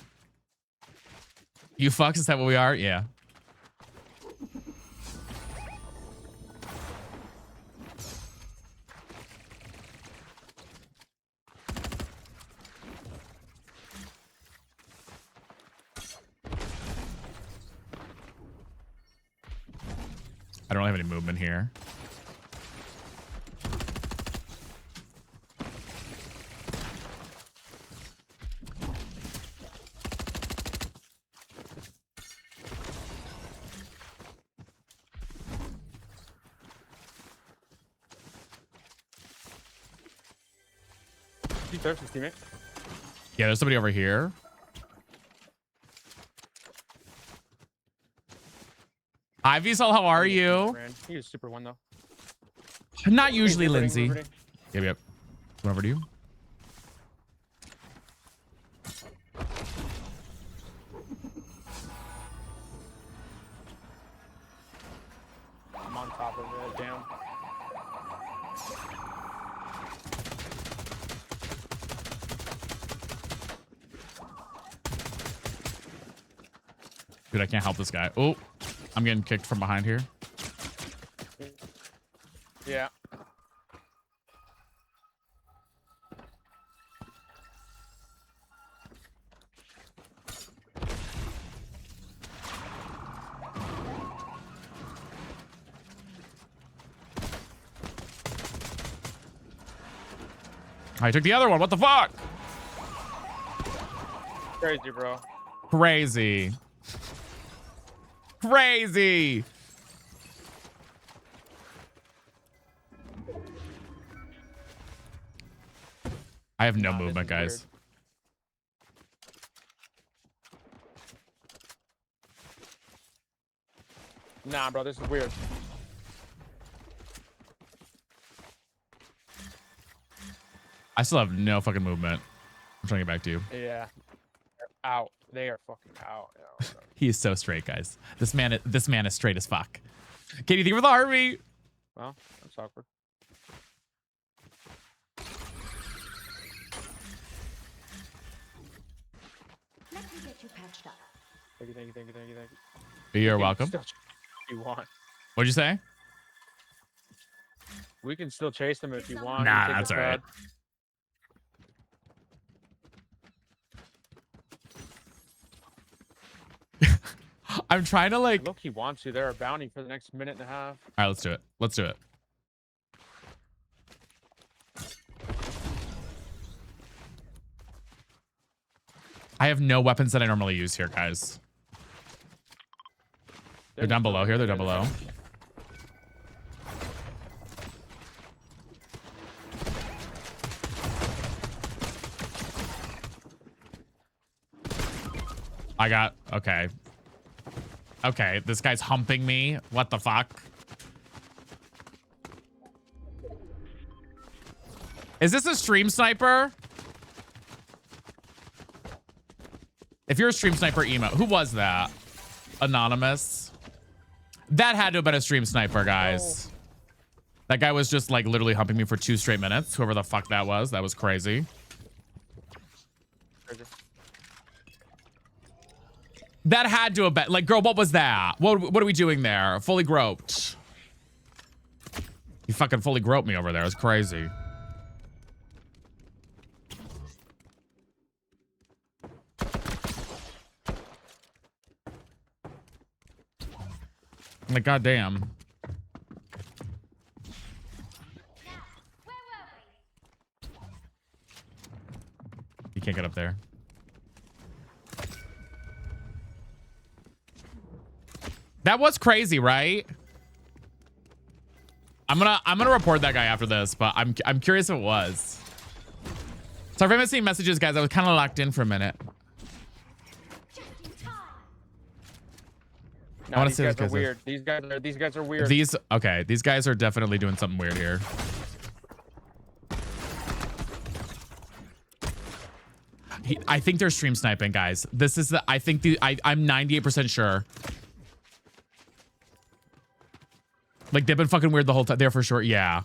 You fucks, is that what we are? Yeah. I don't have any movement here. He thirsty, teammate. Yeah, there's somebody over here. Hi, Vsal, how are you? He was super one though. Not usually, Hey, Lindsay. Liberty. Yep. Come over to you. I'm on top of it. Damn. Dude, I can't help this guy. Oh, I'm getting kicked from behind here. Yeah. I took the other one. What the fuck? Crazy, bro. Crazy. Crazy. I have no movement, guys. Nah, bro, this is weird. I still have no fucking movement. I'm trying to get back to you. Yeah. They're out. They are fucking out. Yeah, He is so straight, guys. This man is straight as fuck. Katie, thank you for the heartbeat. well, that's awkward. Let me get you patched up. Thank you, thank you, thank you, thank you, thank you. You're We can welcome. still chase if you want. What'd you say? We can still chase them if you want. Nah, You take that's the all right. crowd. I'm trying to like. Look, he wants you. They're a bounty for the next minute and a half. All right, let's do it. Let's do it. I have no weapons that I normally use here, guys. They're down below here. They're down below. I got, okay. Okay, this guy's humping me. What the fuck? Is this a stream sniper? If you're a stream sniper, emo. Who was that? Anonymous. That had to have been a stream sniper, guys. That guy was just like literally humping me for 2 straight minutes. Whoever the fuck that was crazy. Crazy. That had to have been like, girl, what was that? What are we doing there? Fully groped. You fucking fully groped me over there. It was crazy. Like, goddamn. You can't get up there. That was crazy, right? I'm gonna report that guy after this, but I'm curious if it was. Sorry if I'm missing messages, guys. I was kind of locked in for a minute. No, I want to these see guys this are weird. These guys are weird. Okay, these guys are definitely doing something weird here. I think they're stream sniping, guys. This is the. I think I'm 98% sure. Like they've been fucking weird the whole time. They're for sure. Yeah.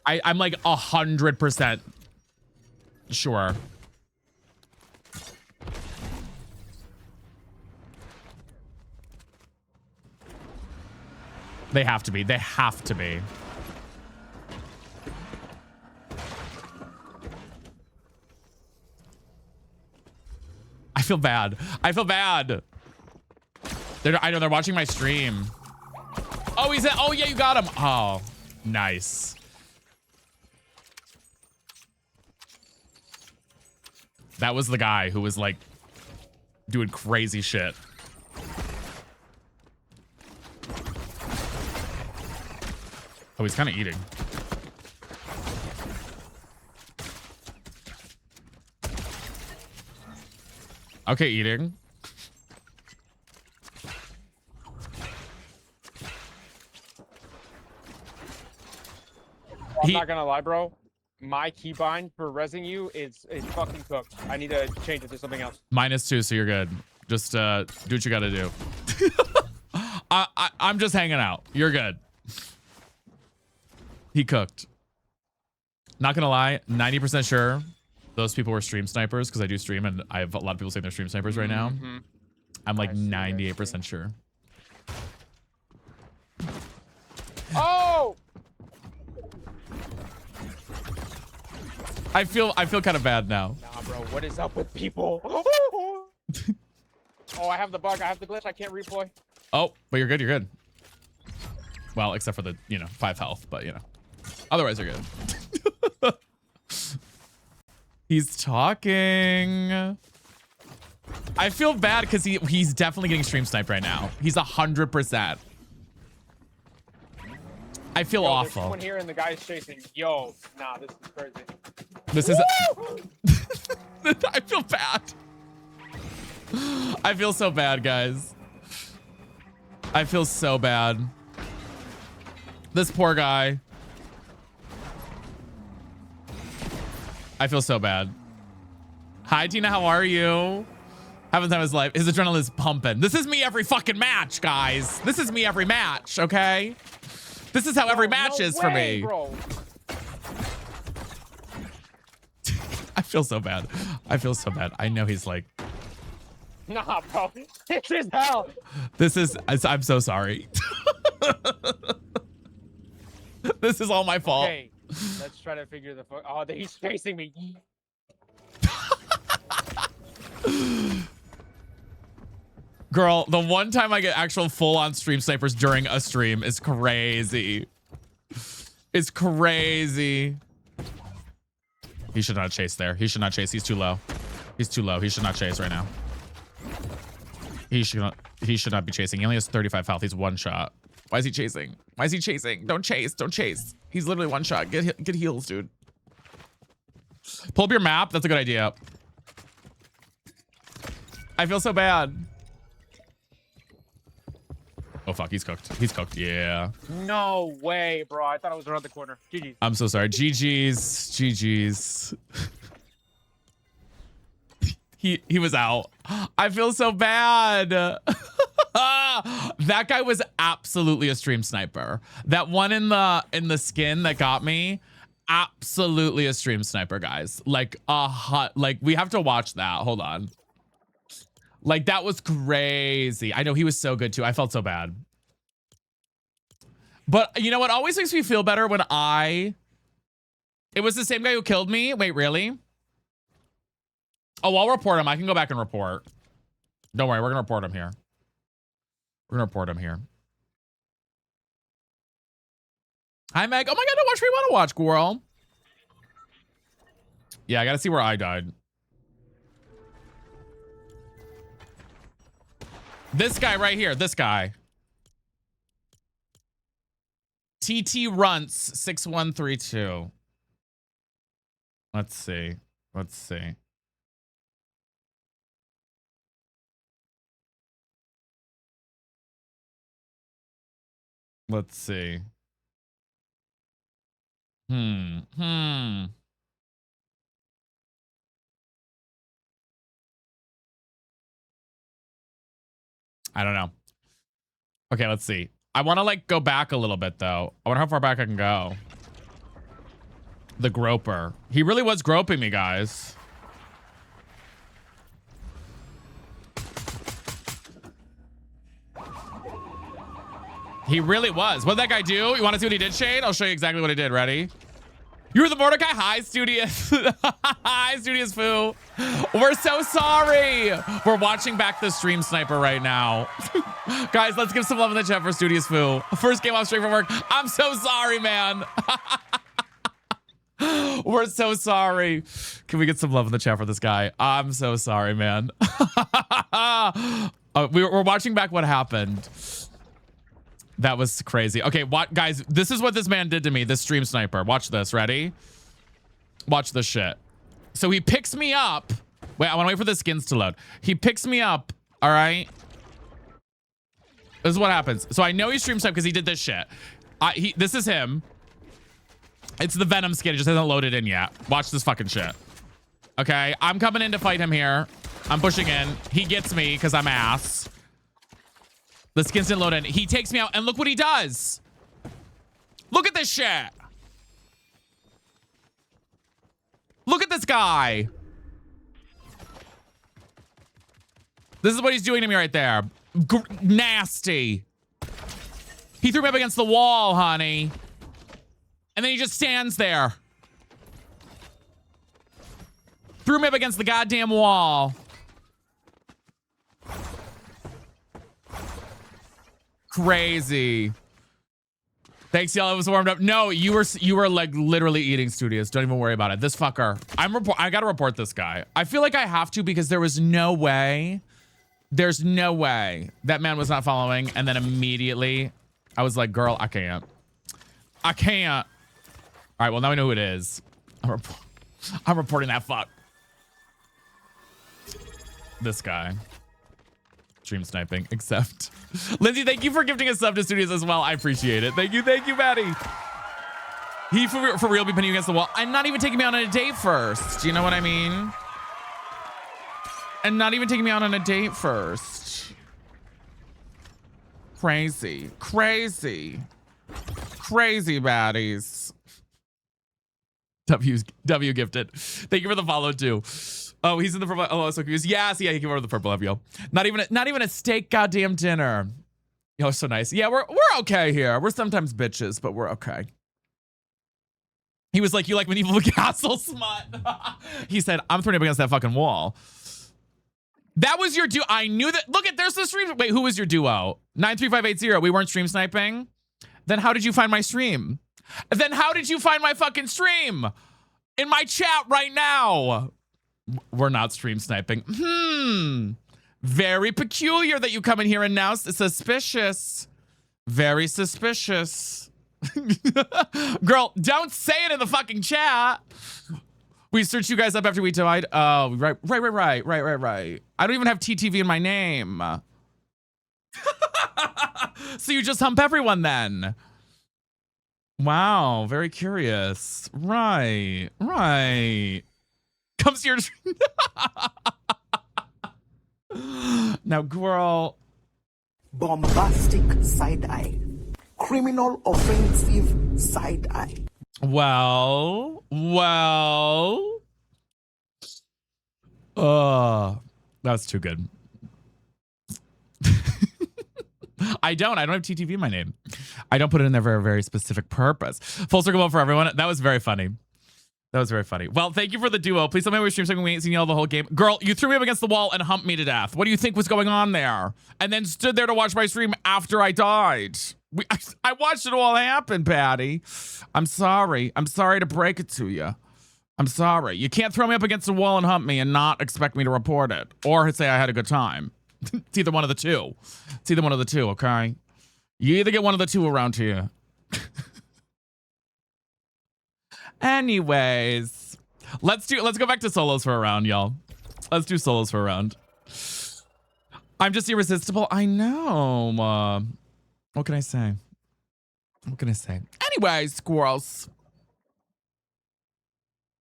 I'm like 100% sure. They have to be. They have to be. I feel bad. I feel bad. I know they're watching my stream. Oh, he's at. Oh yeah, you got him. Oh, nice. That was the guy who was like doing crazy shit. Oh, he's kind of eating. Okay, eating. I'm not gonna lie, bro. My keybind for rezzing you is fucking cooked. I need to change it to something else. -2, so you're good. Just do what you gotta do. I'm just hanging out. You're good. He cooked. Not gonna lie, 90% sure those people were stream snipers because I do stream and I have a lot of people saying they're stream snipers right now. I'm like 98% sure. Oh! I feel kind of bad now. Nah, bro, what is up with people? Oh, I have the bug. I have the glitch. I can't redeploy. Oh, but you're good. You're good. Well, except for the 5 health, but otherwise you're good. He's talking. I feel bad because he's definitely getting stream sniped right now. He's 100%. I feel awful. There's someone here and the guy's chasing. Yo, nah, this is crazy. This is. I feel bad. I feel so bad, guys. I feel so bad. This poor guy. I feel so bad. Hi, Tina. How are you? Having time of his life. His adrenaline is pumping. This is me every fucking match, guys. This is me every match, okay? This is how every match is for me. Bro. I feel so bad. I feel so bad. I know he's like, nah, bro. This is hell. This is. I'm so sorry. This is all my fault. Okay, let's try to figure the fuck. Oh, he's chasing me. Girl, the one time I get actual full-on stream snipers during a stream is crazy. It's crazy. He should not chase there. He should not chase. He's too low. He's too low. He should not chase right now. He should not be chasing. He only has 35 health. He's one shot. Why is he chasing? Why is he chasing? Don't chase. Don't chase. He's literally one shot. Get heals, dude. Pull up your map. That's a good idea. I feel so bad. Oh, fuck. He's cooked. He's cooked. Yeah. No way, bro. I thought it was around the corner. GG's. I'm so sorry. GG's. GG's. He was out. I feel so bad. That guy was absolutely a stream sniper. That one in the skin that got me, absolutely a stream sniper, guys. Like we have to watch that. Hold on. Like that was crazy. I know he was so good too. I felt so bad. But you know what always makes me feel better when it was the same guy who killed me. Wait, really? Oh, I'll report him. I can go back and report. Don't worry, we're gonna report him here. We're gonna report him here. Hi, Meg. Oh my god, don't watch me want to watch, girl. Yeah, I gotta see where I died. This guy right here, this guy. TT Runts 6132. Let's see. Let's see. Let's see. I don't know. Okay, let's see. I want to like go back a little bit though. I wonder how far back I can go. The groper. He really was groping me, guys. He really was. What did that guy do? You want to see what he did, Shade? I'll show you exactly what he did. Ready? You're the Mordecai. Hi, Studious. Hi, Studious Foo. We're so sorry. We're watching back the stream sniper right now. Guys, let's give some love in the chat for Studious Foo. First game off straight from work. I'm so sorry, man. We're so sorry. Can we get some love in the chat for this guy? I'm so sorry, man. We're watching back what happened. That was crazy. Okay, what, guys, this is what this man did to me, this stream sniper. Watch this. Ready? Watch this shit. So he picks me up. Wait, I want to wait for the skins to load. He picks me up. All right. This is what happens. So I know he's stream sniper because he did this shit. This is him. It's the Venom skin. It just hasn't loaded in yet. Watch this fucking shit. Okay, I'm coming in to fight him here. I'm pushing in. He gets me because I'm ass. The skins didn't load in. He takes me out, and look what he does. Look at this shit. Look at this guy. This is what he's doing to me right there. Nasty. He threw me up against the wall, honey. And then he just stands there. Threw me up against the goddamn wall. Crazy. Thanks, y'all. It was warmed up. No, you were like literally eating, Studious. Don't even worry about it. This fucker. I gotta report this guy. I feel like I have to because there was no way. There's no way that man was not following. And then immediately I was like, girl, I can't. I can't. All right, well, now we know who it is. I'm reporting that fuck. This guy. Stream sniping, except Lindsay, thank you for gifting a sub to Studios as well. I appreciate it. Thank you, Maddie. He for real be pinning you against the wall. I'm not even taking me out on a date first. Do you know what I mean? And not even taking me out on a date first. Crazy, crazy, crazy baddies. W gifted. Thank you for the follow too. Oh, he's in the purple. Oh, so confused. Yes, yeah, he came over the purple FBO. Not even a steak goddamn dinner. Oh, so nice. Yeah, we're okay here. We're sometimes bitches, but we're okay. He was like, you like medieval castle smut. He said, I'm throwing up against that fucking wall. That was your duo. I knew that. Look at, there's the stream. Wait, who was your duo? 93580. We weren't stream sniping. Then how did you find my stream? Then how did you find my fucking stream? In my chat right now. We're not stream sniping. Very peculiar that you come in here and now suspicious. Very suspicious. Girl, don't say it in the fucking chat. We searched you guys up after we died. Oh, right. I don't even have TTV in my name. So you just hump everyone then. Wow, very curious. Right. Comes here. Now, girl. Bombastic side eye. Criminal offensive side eye. Well. That's too good. I don't have TTV in my name. I don't put it in there for a very specific purpose. Full circle vote for everyone. That was very funny. Well, thank you for the duo. Please tell me we're stream something. We ain't seen y'all the whole game. Girl, you threw me up against the wall and humped me to death. What do you think was going on there? And then stood there to watch my stream after I died. I watched it all happen, Patty. I'm sorry. I'm sorry to break it to you. I'm sorry. You can't throw me up against the wall and hump me and not expect me to report it. Or say I had a good time. It's either one of the two. Okay? You either get one of the two around here. Anyways, let's go back to solos for a round, y'all. Let's do solos for a round. I'm just irresistible. I know. What can I say? Anyways, squirrels.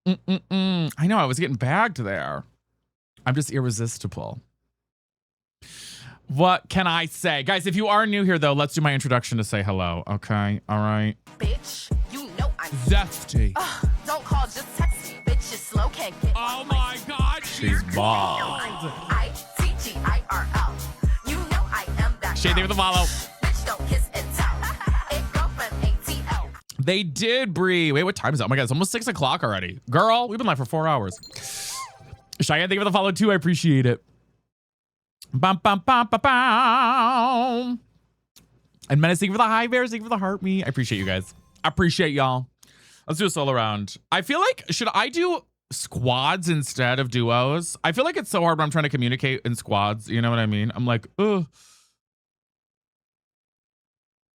I know, I was getting bagged there. I'm just irresistible. What can I say? Guys, if you are new here, though, let's do my introduction to say hello. Okay? All right. Bitch, you know I'm Zesty. don't call, just text me. Bitch, you slow, can't get Oh my God, she's bald. ITGIRL. You know I am that Shade, thank you for the follow. Bitch, don't kiss and tell. It girlfriend ATL. They did, Bree. Wait, what time is it? Oh my God, it's almost 6 o'clock already. Girl, we've been live for 4 hours. Cheyenne, thank you for the follow too. I appreciate it. Bum, bum, bum, bum, bum. And Menace, thank you for the high bears. Thank you for the heart me. I appreciate you guys. I appreciate y'all. Let's do a solo round. I feel like, should I do squads instead of duos? I feel like it's so hard when I'm trying to communicate in squads. You know what I mean? I'm like, ugh.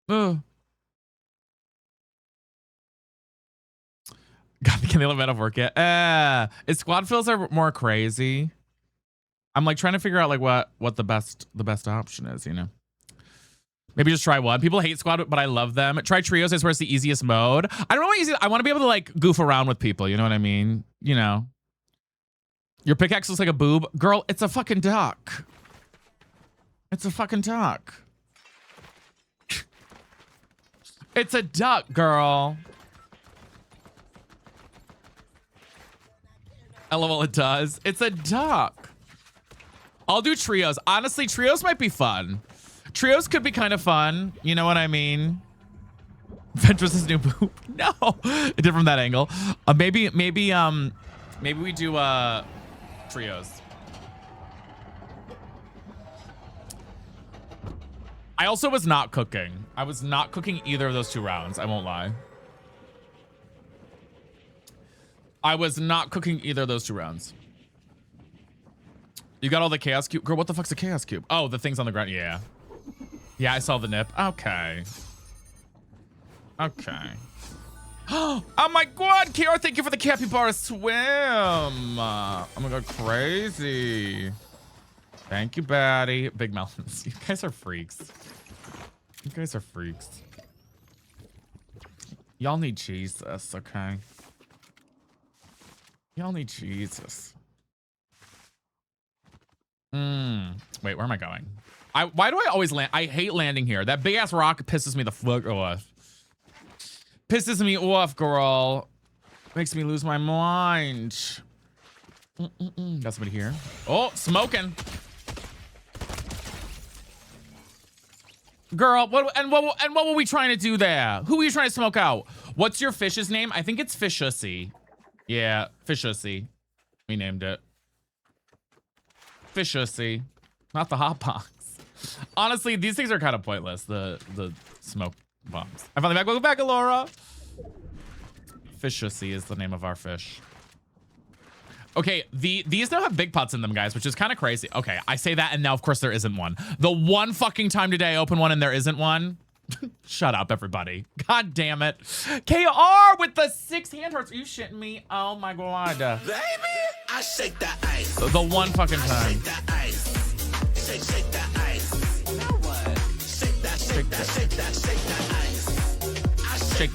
Ugh. God, can they let metaphor yet? Is squad fills are more crazy. I'm like trying to figure out like what the best option is, you know? Maybe just try one. People hate squad, but I love them. Try trios. I swear it's the easiest mode. I don't know what easy. I want to be able to like goof around with people. You know what I mean? You know. Your pickaxe looks like a boob. Girl, it's a fucking duck. It's a fucking duck. It's a duck, girl. LOL, it does. It's a duck. I'll do trios. Honestly, trios might be fun. Trios could be kind of fun. You know what I mean? Ventress's new boob. No, different from that angle. Maybe we do trios. I also was not cooking. I was not cooking either of those 2 rounds. I won't lie. I was not cooking either of those 2 rounds. You got all the chaos cube? Girl, what the fuck's a chaos cube? Oh, the things on the ground. Yeah. Yeah, I saw the nip. Okay. Okay. Oh my God, Kiara, thank you for the capybara swim. Oh my God, crazy. Thank you, Batty. Big mountains. You guys are freaks. You guys are freaks. Y'all need Jesus, okay? Y'all need Jesus. Wait, where am I going? Why do I always land? I hate landing here. That big ass rock pisses me the fuck off. Pisses me off, girl. Makes me lose my mind. Got somebody here. Oh, smoking. Girl, what were we trying to do there? Who are you trying to smoke out? What's your fish's name? I think it's Fishussy. Yeah, Fishussy. We named it. Fishussy. Not the hot box. Honestly, these things are kind of pointless. The smoke bombs. I finally back. Welcome back, Alora. Fishussy is the name of our fish. Okay, these don't have big pots in them, guys, which is kind of crazy. Okay, I say that, and now, of course, there isn't one. The one fucking time today I open one and there isn't one. Shut up, everybody. God damn it. KR with the 6 hand hearts. Are you shitting me? Oh, my God. Baby, I shake that ice. The one fucking time. Shake that ice. Shake that ice. Now what? Shake that ice. Shake that ice. Shake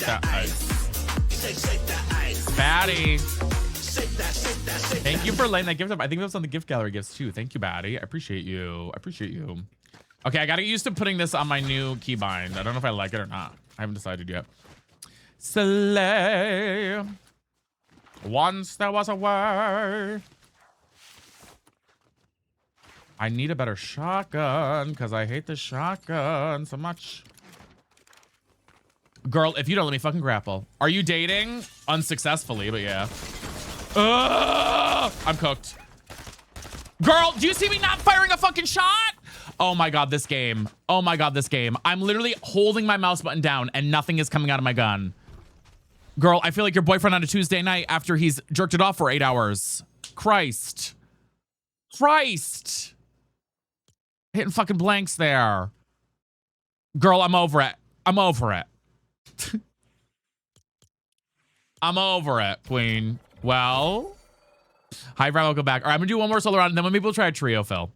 that ice. Batty. Shake that. Thank you for laying that gift up. I think that was on the gift gallery gifts too. Thank you, Batty. I appreciate you. I appreciate you. Okay, I gotta get used to putting this on my new keybind. I don't know if I like it or not. I haven't decided yet. Slay. Once there was a way. I need a better shotgun because I hate the shotgun so much. Girl, if you don't let me fucking grapple. Are you dating? Unsuccessfully, but yeah. I'm cooked. Girl, do you see me not firing a fucking shot? Oh my God, this game. Oh my God, this game. I'm literally holding my mouse button down and nothing is coming out of my gun. Girl, I feel like your boyfriend on a Tuesday night after he's jerked it off for 8 hours. Christ. Christ. Hitting fucking blanks there. Girl, I'm over it. I'm over it. I'm over it, queen. Well, hi, Brian, welcome back. All right, I'm gonna do one more solo round, and then maybe we'll try a trio, Phil.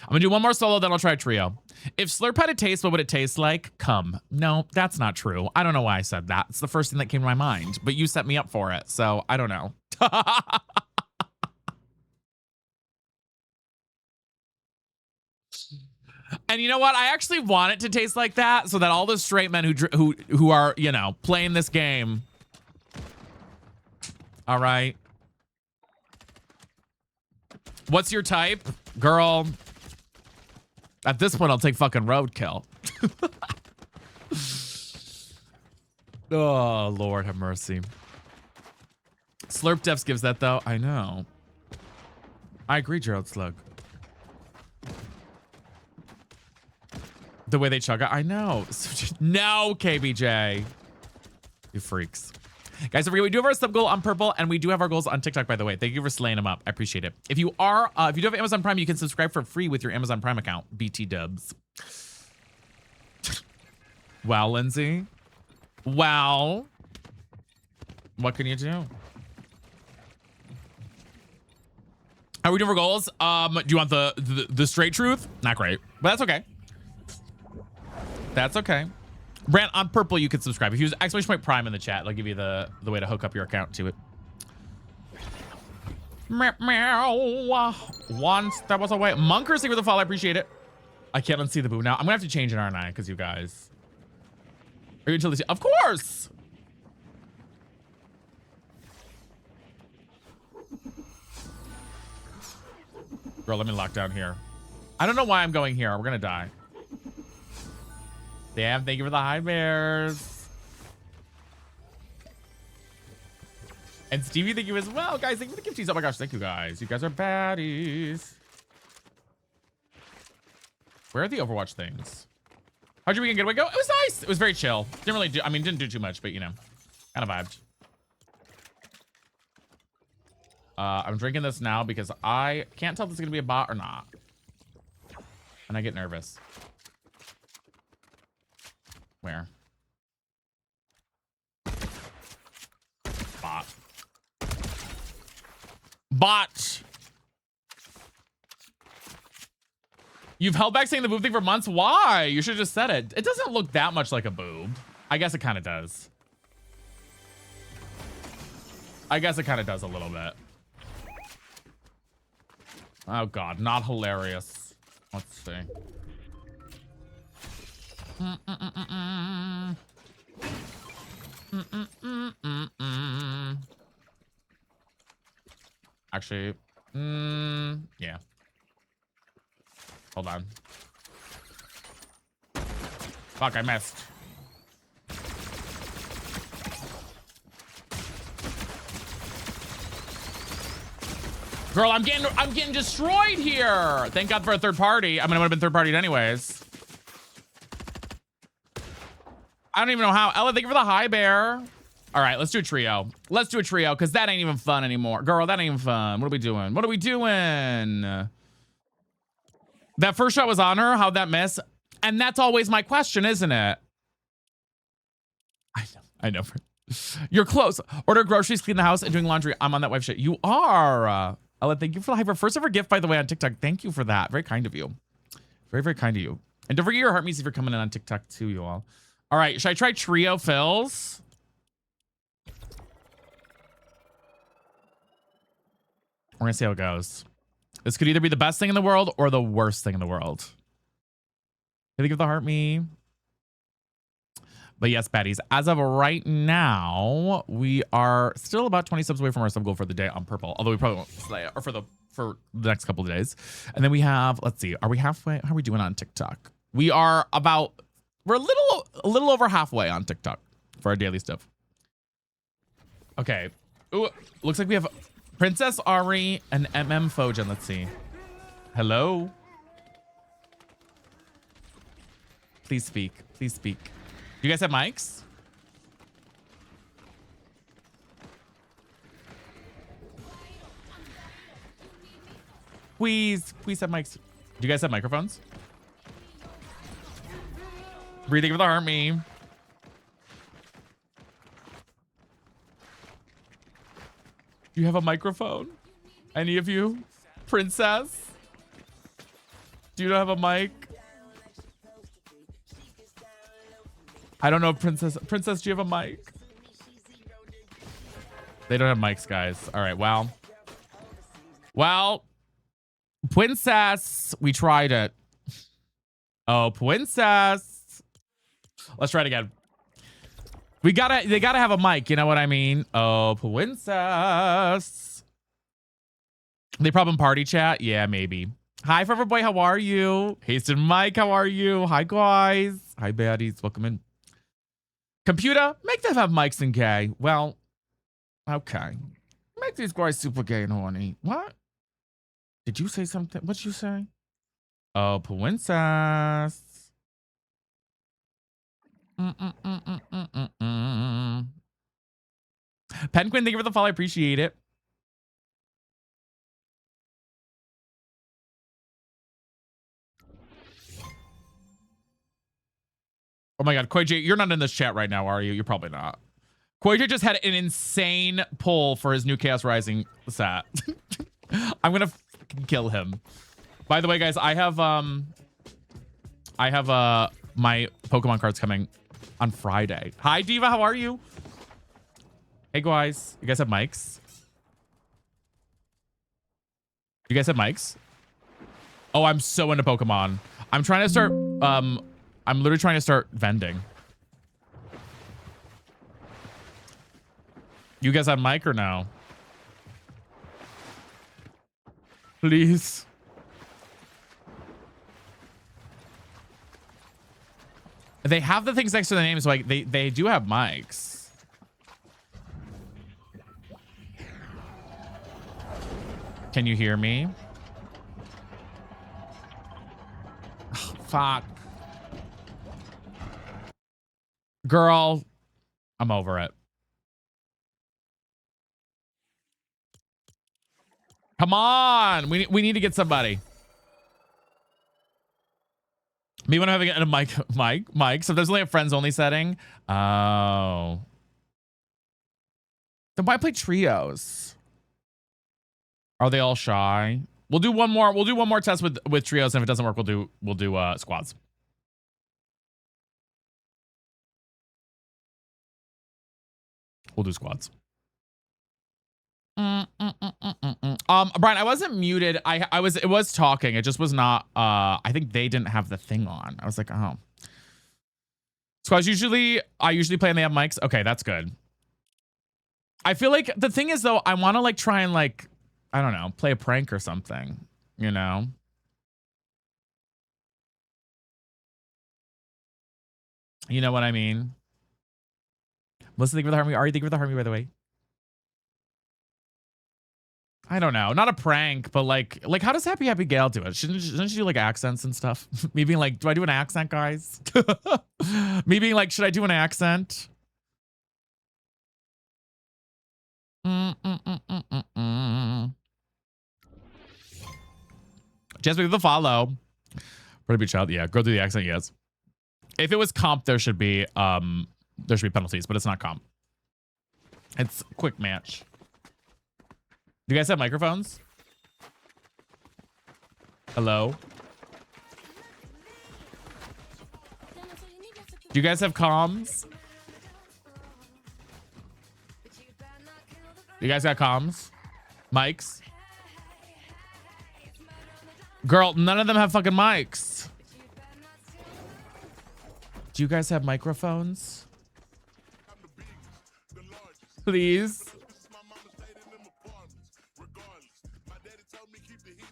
I'm gonna do one more solo, then I'll try a trio. If Slurp had a taste, what would it taste like? Cum. No, that's not true. I don't know why I said that. It's the first thing that came to my mind, but you set me up for it, so I don't know. And you know what? I actually want it to taste like that, so that all the straight men who are, you know, playing this game. All right. What's your type? Girl. At this point, I'll take fucking roadkill. Oh, Lord have mercy. Slurp Defs gives that though. I know. I agree, Gerald Slug. The way they chug it, I know. No, KBJ. You freaks. Guys, don't forget, we do have our sub goal on Purple, and we do have our goals on TikTok, by the way. Thank you for slaying them up. I appreciate it. If you are, if you do have Amazon Prime, you can subscribe for free with your Amazon Prime account. BT dubs. Wow, Lindsay. Wow. What can you do? Are we doing for goals? Do you want the straight truth? Not great, but that's okay. That's okay. Brant, on Purple, you can subscribe. If you use !Prime in the chat, I'll give you the way to hook up your account to it. Meow, meow. One step was away. Monker, see with the fall. I appreciate it. I can't unsee the boo now. I'm gonna have to change it, aren't I? Because you guys. Are you until this? Of course. Girl, let me lock down here. I don't know why I'm going here. We're gonna die. Damn, thank you for the high bears. And Stevie, thank you as well. Guys, thank you for the gifties. Oh my gosh, thank you guys. You guys are baddies. Where are the Overwatch things? How'd your weekend getaway go? It was nice. It was very chill. Didn't really do, I mean, didn't do too much, but you know, kind of vibed. I'm drinking this now because I can't tell if it's gonna be a bot or not. And I get nervous. Where? Bot. Bot. You've held back saying the boob thing for months. Why? You should have just said it. It doesn't look that much like a boob. I guess it kind of does. I guess it kind of does a little bit. Oh God, not hilarious. Let's see. Actually, yeah. Hold on. Fuck, I missed. Girl, I'm getting destroyed here. Thank God for a third party. I mean, I would have been third partied anyways. I don't even know how. Ella, thank you for the high bear. All right, let's do a trio. Let's do a trio because that ain't even fun anymore. Girl, that ain't even fun. What are we doing? What are we doing? That first shot was on her. How'd that miss? And that's always my question, isn't it? I know. You're close. Order groceries, clean the house, and doing laundry. I'm on that wife shit. You are. Ella, thank you for the hyper. First ever gift, by the way, on TikTok. Thank you for that. Very kind of you. Very, very kind of you. And don't forget your heart meets if you're coming in on TikTok too, you all. All right, should I try trio fills? We're gonna see how it goes. This could either be the best thing in the world or the worst thing in the world. I think of the heart me. But yes, baddies, as of right now, we are still about 20 subs away from our sub goal for the day on Purple. Although we probably won't slay it, or for the next couple of days. And then we have, let's see, are we halfway? How are we doing on TikTok? We are about, we're a little over halfway on TikTok for our daily stuff. Okay. Ooh, looks like we have Princess Ari and Fojan. Let's see. Hello. Please speak. Please speak. Do you guys have mics? Please have mics. Do you guys have microphones? Breathing for the army. Do you have a microphone? Any of you? Princess? Do you have a mic? I don't know, Princess. Princess, do you have a mic? They don't have mics, guys. All right, well. Well, Princess, we tried it. Oh, Princess. Let's try it again. They gotta have a mic, you know what I mean? Oh, Princess. They probably party chat? Yeah, maybe. Hi, Forever Boy, how are you? Hasted Mike, how are you? Hi, guys. Hi, baddies. Welcome in. Computer, make them have mics and gay. Well, okay. Make these guys super gay and horny. What? Did you say something? What'd you say? Oh, princess. Penguin, thank you for the follow. I appreciate it. Oh my God, Koij, you're not in this chat right now, are you? You're probably not. Koij just had an insane pull for his new Chaos Rising set. I'm gonna fucking kill him. By the way, guys, I have my Pokemon cards coming on Friday. Hi, Diva, how are you? Hey, guys, you guys have mics? You guys have mics? Oh, I'm so into Pokemon. I'm trying to start, I'm literally trying to start vending. You guys have mic or no? Please. They have the things next to the names, so like they do have mics. Can you hear me? Oh, fuck. Girl, I'm over it. Come on. We need to get somebody. Me when I'm having a mic. So there's only a friends only setting. Oh. Then why play trios? Are they all shy? We'll do one more. We'll do one more test with trios, and if it doesn't work, we'll do squads. We'll do squads. Brian, I wasn't muted. It was talking. It just was not, I think they didn't have the thing on. I was like, oh. Squads I usually play and they have mics. Okay, that's good. I feel like the thing is though, I want to like try and like, I don't know, play a prank or something, you know? You know what I mean? Melissa, thank you for the harmony. Ari, thank you for the harmony, by the way. I don't know. Not a prank, but like how does Happy Gail do it? Shouldn't she do like accents and stuff? Me being like, do I do an accent, guys? Me being like, should I do an accent? Just with the follow. Pretty big child. Yeah, go through the accent, yes. If it was comp, there should be penalties, but it's not comp. It's a quick match. Do you guys have microphones? Hello? Do you guys have comms? You guys got comms? Mics? Girl, none of them have fucking mics. Do you guys have microphones? Please?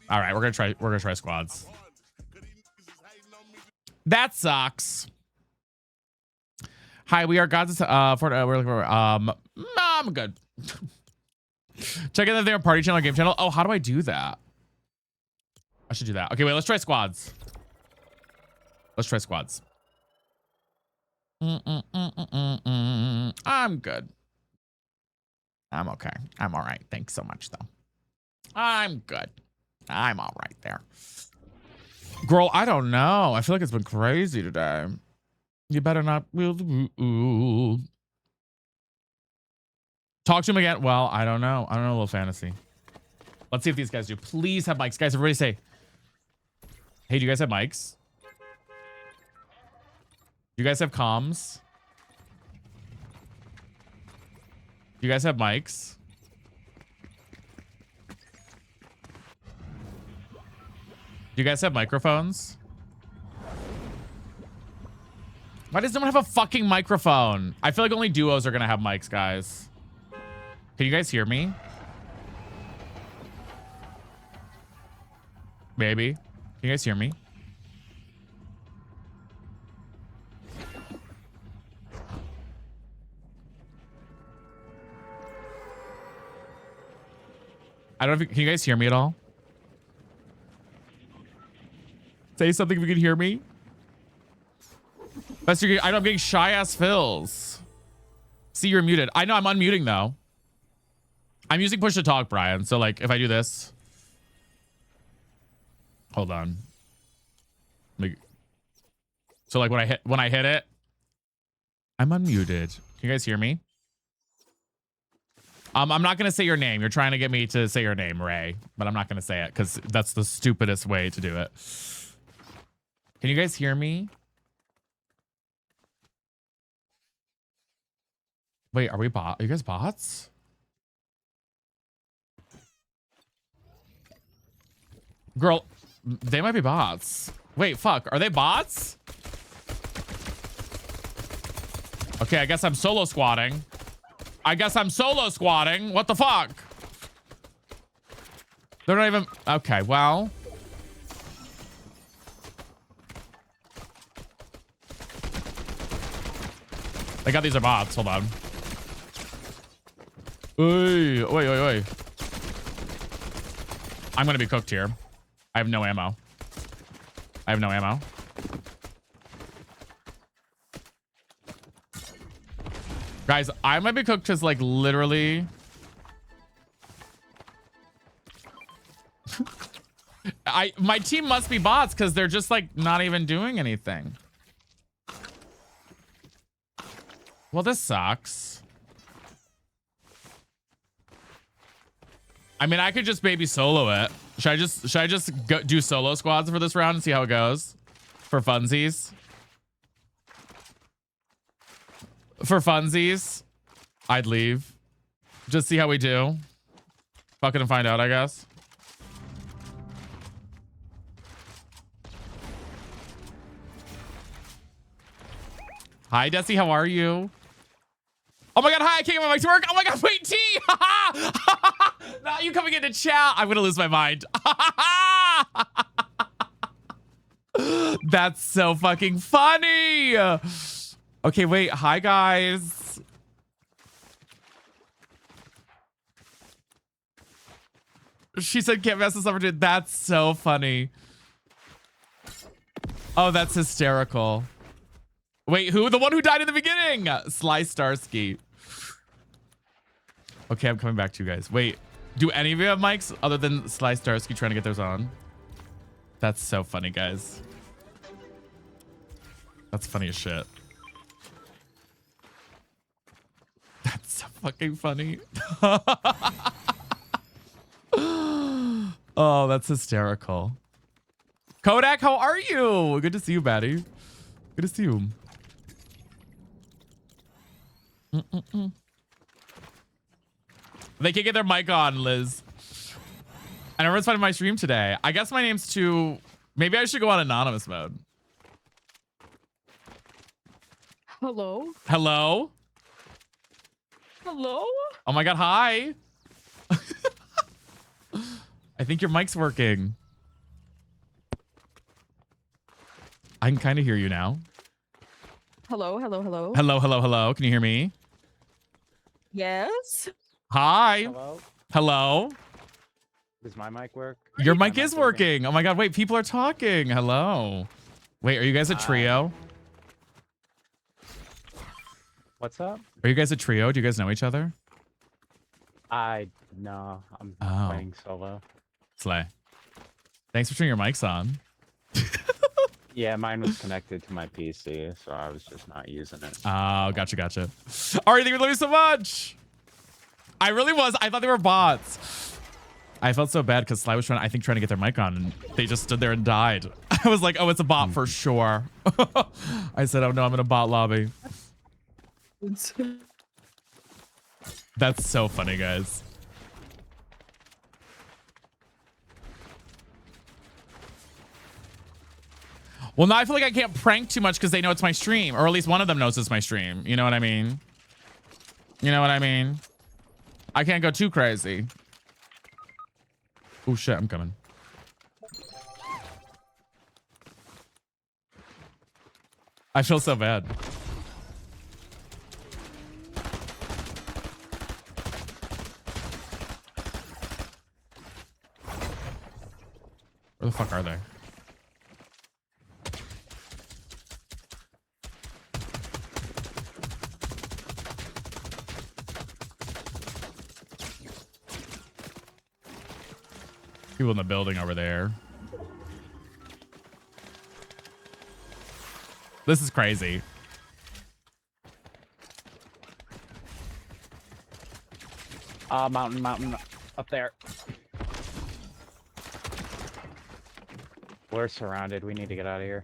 All right, we're gonna try squads. That sucks. Hi, we are gods. We're looking for. I'm good. Check out if they're a party channel, game channel. Oh, how do I do that? I should do that. Okay, wait. Let's try squads. Let's try squads. I'm good. I'm okay. I'm all right. Thanks so much, though. I'm good. I'm all right there. Girl, I don't know. I feel like it's been crazy today. You better not. Talk to him again. Well, I don't know. I don't know, a little fantasy. Let's see if these guys do. Please have mics. Guys, everybody say, hey, do you guys have mics? Do you guys have comms? Do you guys have mics? Do you guys have microphones? Why does no one have a fucking microphone? I feel like only duos are gonna have mics, guys. Can you guys hear me? Maybe. Can you guys hear me? I don't know if can you guys hear me at all? Say something if you can hear me. I know I'm getting shy ass fills. See, you're muted. I know I'm unmuting though. I'm using push to talk, Brian. So like if I do this. Hold on. So like when I hit it, I'm unmuted. Can you guys hear me? I'm not gonna say your name. You're trying to get me to say your name, Ray, but I'm not gonna say it because that's the stupidest way to do it. Can you guys hear me? Wait, are you guys bots? Girl, they might be bots. Wait, fuck, are they bots? Okay, I guess I'm solo squatting. What the fuck? They're not even... Okay, well... I got these are bots. Hold on. Wait. I'm gonna be cooked here. I have no ammo. Guys, I might be cooked because like literally... my team must be bots because they're just like not even doing anything. Well, this sucks. I mean, I could just maybe solo it. Should I just do solo squads for this round and see how it goes? For funsies? For funsies, I'd leave. Just see how we do. Fucking and find out, I guess. Hi, Desi. How are you? Oh my god, hi, I can't get my mic to work. Oh my god, wait, T! Now you coming into chat. I'm gonna lose my mind. That's so fucking funny. Okay, wait, hi guys. She said can't mess this up. That's so funny. Oh, that's hysterical. Wait, who? The one who died in the beginning? Sly Starsky. Okay, I'm coming back to you guys. Wait, do any of you have mics other than Sly Starsky trying to get theirs on? That's so funny, guys. That's funny as shit. That's so fucking funny. Oh, that's hysterical. Kodak, how are you? Good to see you, Batty. Good to see you. They can't get their mic on, Liz. And everyone's finding my stream today. I guess my name's too... Maybe I should go on anonymous mode. Hello? Hello? Hello? Oh my god, hi. I think your mic's working. I can kind of hear you now. Hello? Hello. Can you hear me? Yes? Hi. Hello? Hello. Does my mic work? Your mic is working. Oh my god, wait, people are talking. Hello. Wait, are you guys a trio? What's up? Are you guys a trio? Do you guys know each other? No, I'm Oh. playing solo. Slay. Thanks for turning your mics on. Yeah, mine was connected to my PC, so I was just not using it. Oh, gotcha. Ari, thank you love you so much. I really was. I thought they were bots. I felt so bad because Sly was trying to get their mic on, and they just stood there and died. I was like, oh, it's a bot for sure. I said, oh no, I'm in a bot lobby. That's so funny, guys. Well, now I feel like I can't prank too much because they know it's my stream, or at least one of them knows it's my stream. You know what I mean? I can't go too crazy. Oh shit, I'm coming. I feel so bad. fuck are they? People in the building over there. This is crazy. Mountain up there. We're surrounded. We need to get out of here.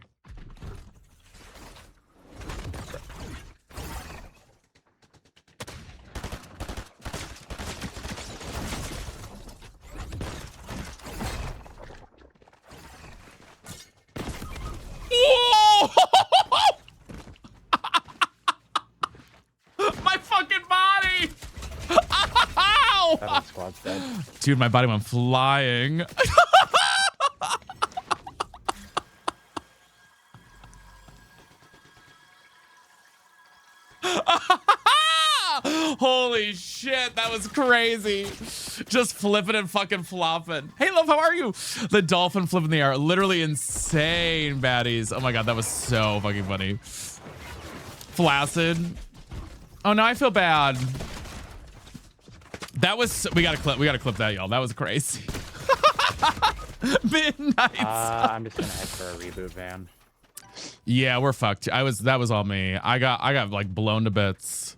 My fucking body! Ow! That squad's dead. Dude, my body went flying. Holy shit, that was crazy. Just flipping and fucking flopping. Hey, love, how are you? The dolphin flip in the air. Literally insane, baddies. Oh my god, that was so fucking funny. Flaccid. Oh no, I feel bad. That was, we gotta clip that, y'all. That was crazy. Midnight. I'm just gonna head for a reboot van. Yeah, we're fucked. That was all me. I got like blown to bits.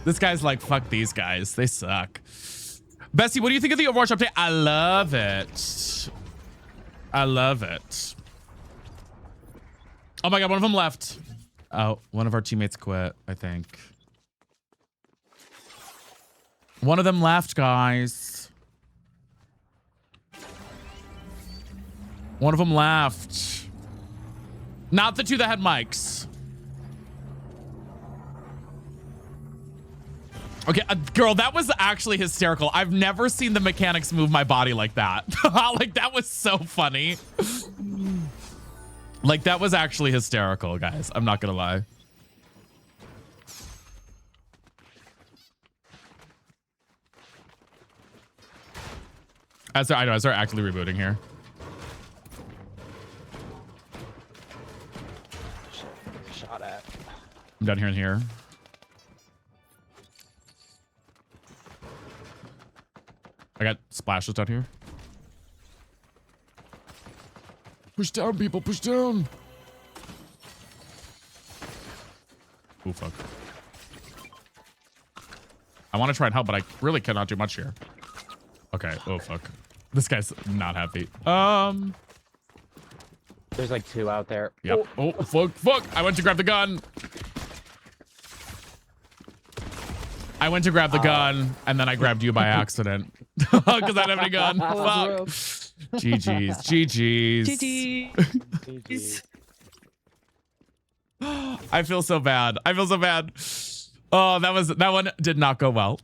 This guy's like, fuck these guys. They suck. Bessie, what do you think of the Overwatch update? I love it. I love it. Oh my god, one of them left. Oh, one of our teammates quit, I think. One of them left, guys. One of them left. Not the two that had mics. Okay, girl, that was actually hysterical. I've never seen the mechanics move my body like that. Like, that was so funny. Like, that was actually hysterical, guys. I'm not gonna lie. I know, I start actively rebooting here. Shot at. I'm down here and here. I got splashes down here. Push down, people, push down. Oh, fuck. I want to try and help, but I really cannot do much here. Okay, oh, fuck. This guy's not happy. There's like two out there. Yep. Oh, fuck. I went to grab the gun. I went to grab the gun, and then I grabbed you by accident. Because I didn't have any gun. Fuck. GG's. GG's. GG's. I feel so bad. I feel so bad. Oh, that one did not go well.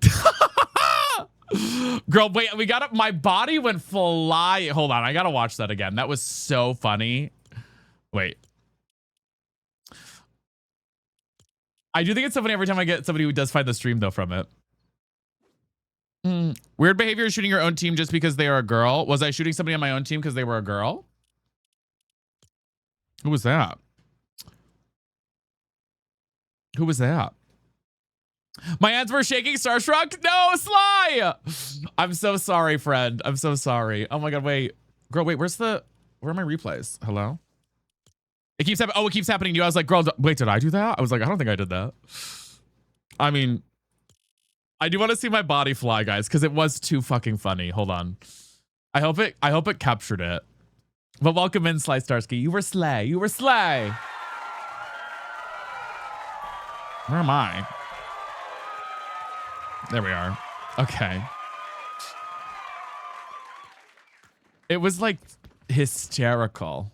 Girl, wait, we got it. My body went fly. Hold on, I gotta watch that again. That was so funny. Wait. I do think it's so funny every time I get somebody who does find the stream though from it. Weird behavior is shooting your own team just because they are a girl. Was I shooting somebody on my own team because they were a girl? Who was that? Who was that? My hands were shaking, starstruck. No, Sly. I'm so sorry, friend. I'm so sorry. Oh my god, wait. Girl, wait, where are my replays? Hello? It keeps happening. Oh, it keeps happening to you. I was like, girl, wait, did I do that? I was like, I don't think I did that. I mean, I do want to see my body fly, guys, because it was too fucking funny. Hold on. I hope it captured it. But welcome in, Sly Starsky. You were slay. You were slay. Where am I? There we are. Okay. It was like hysterical.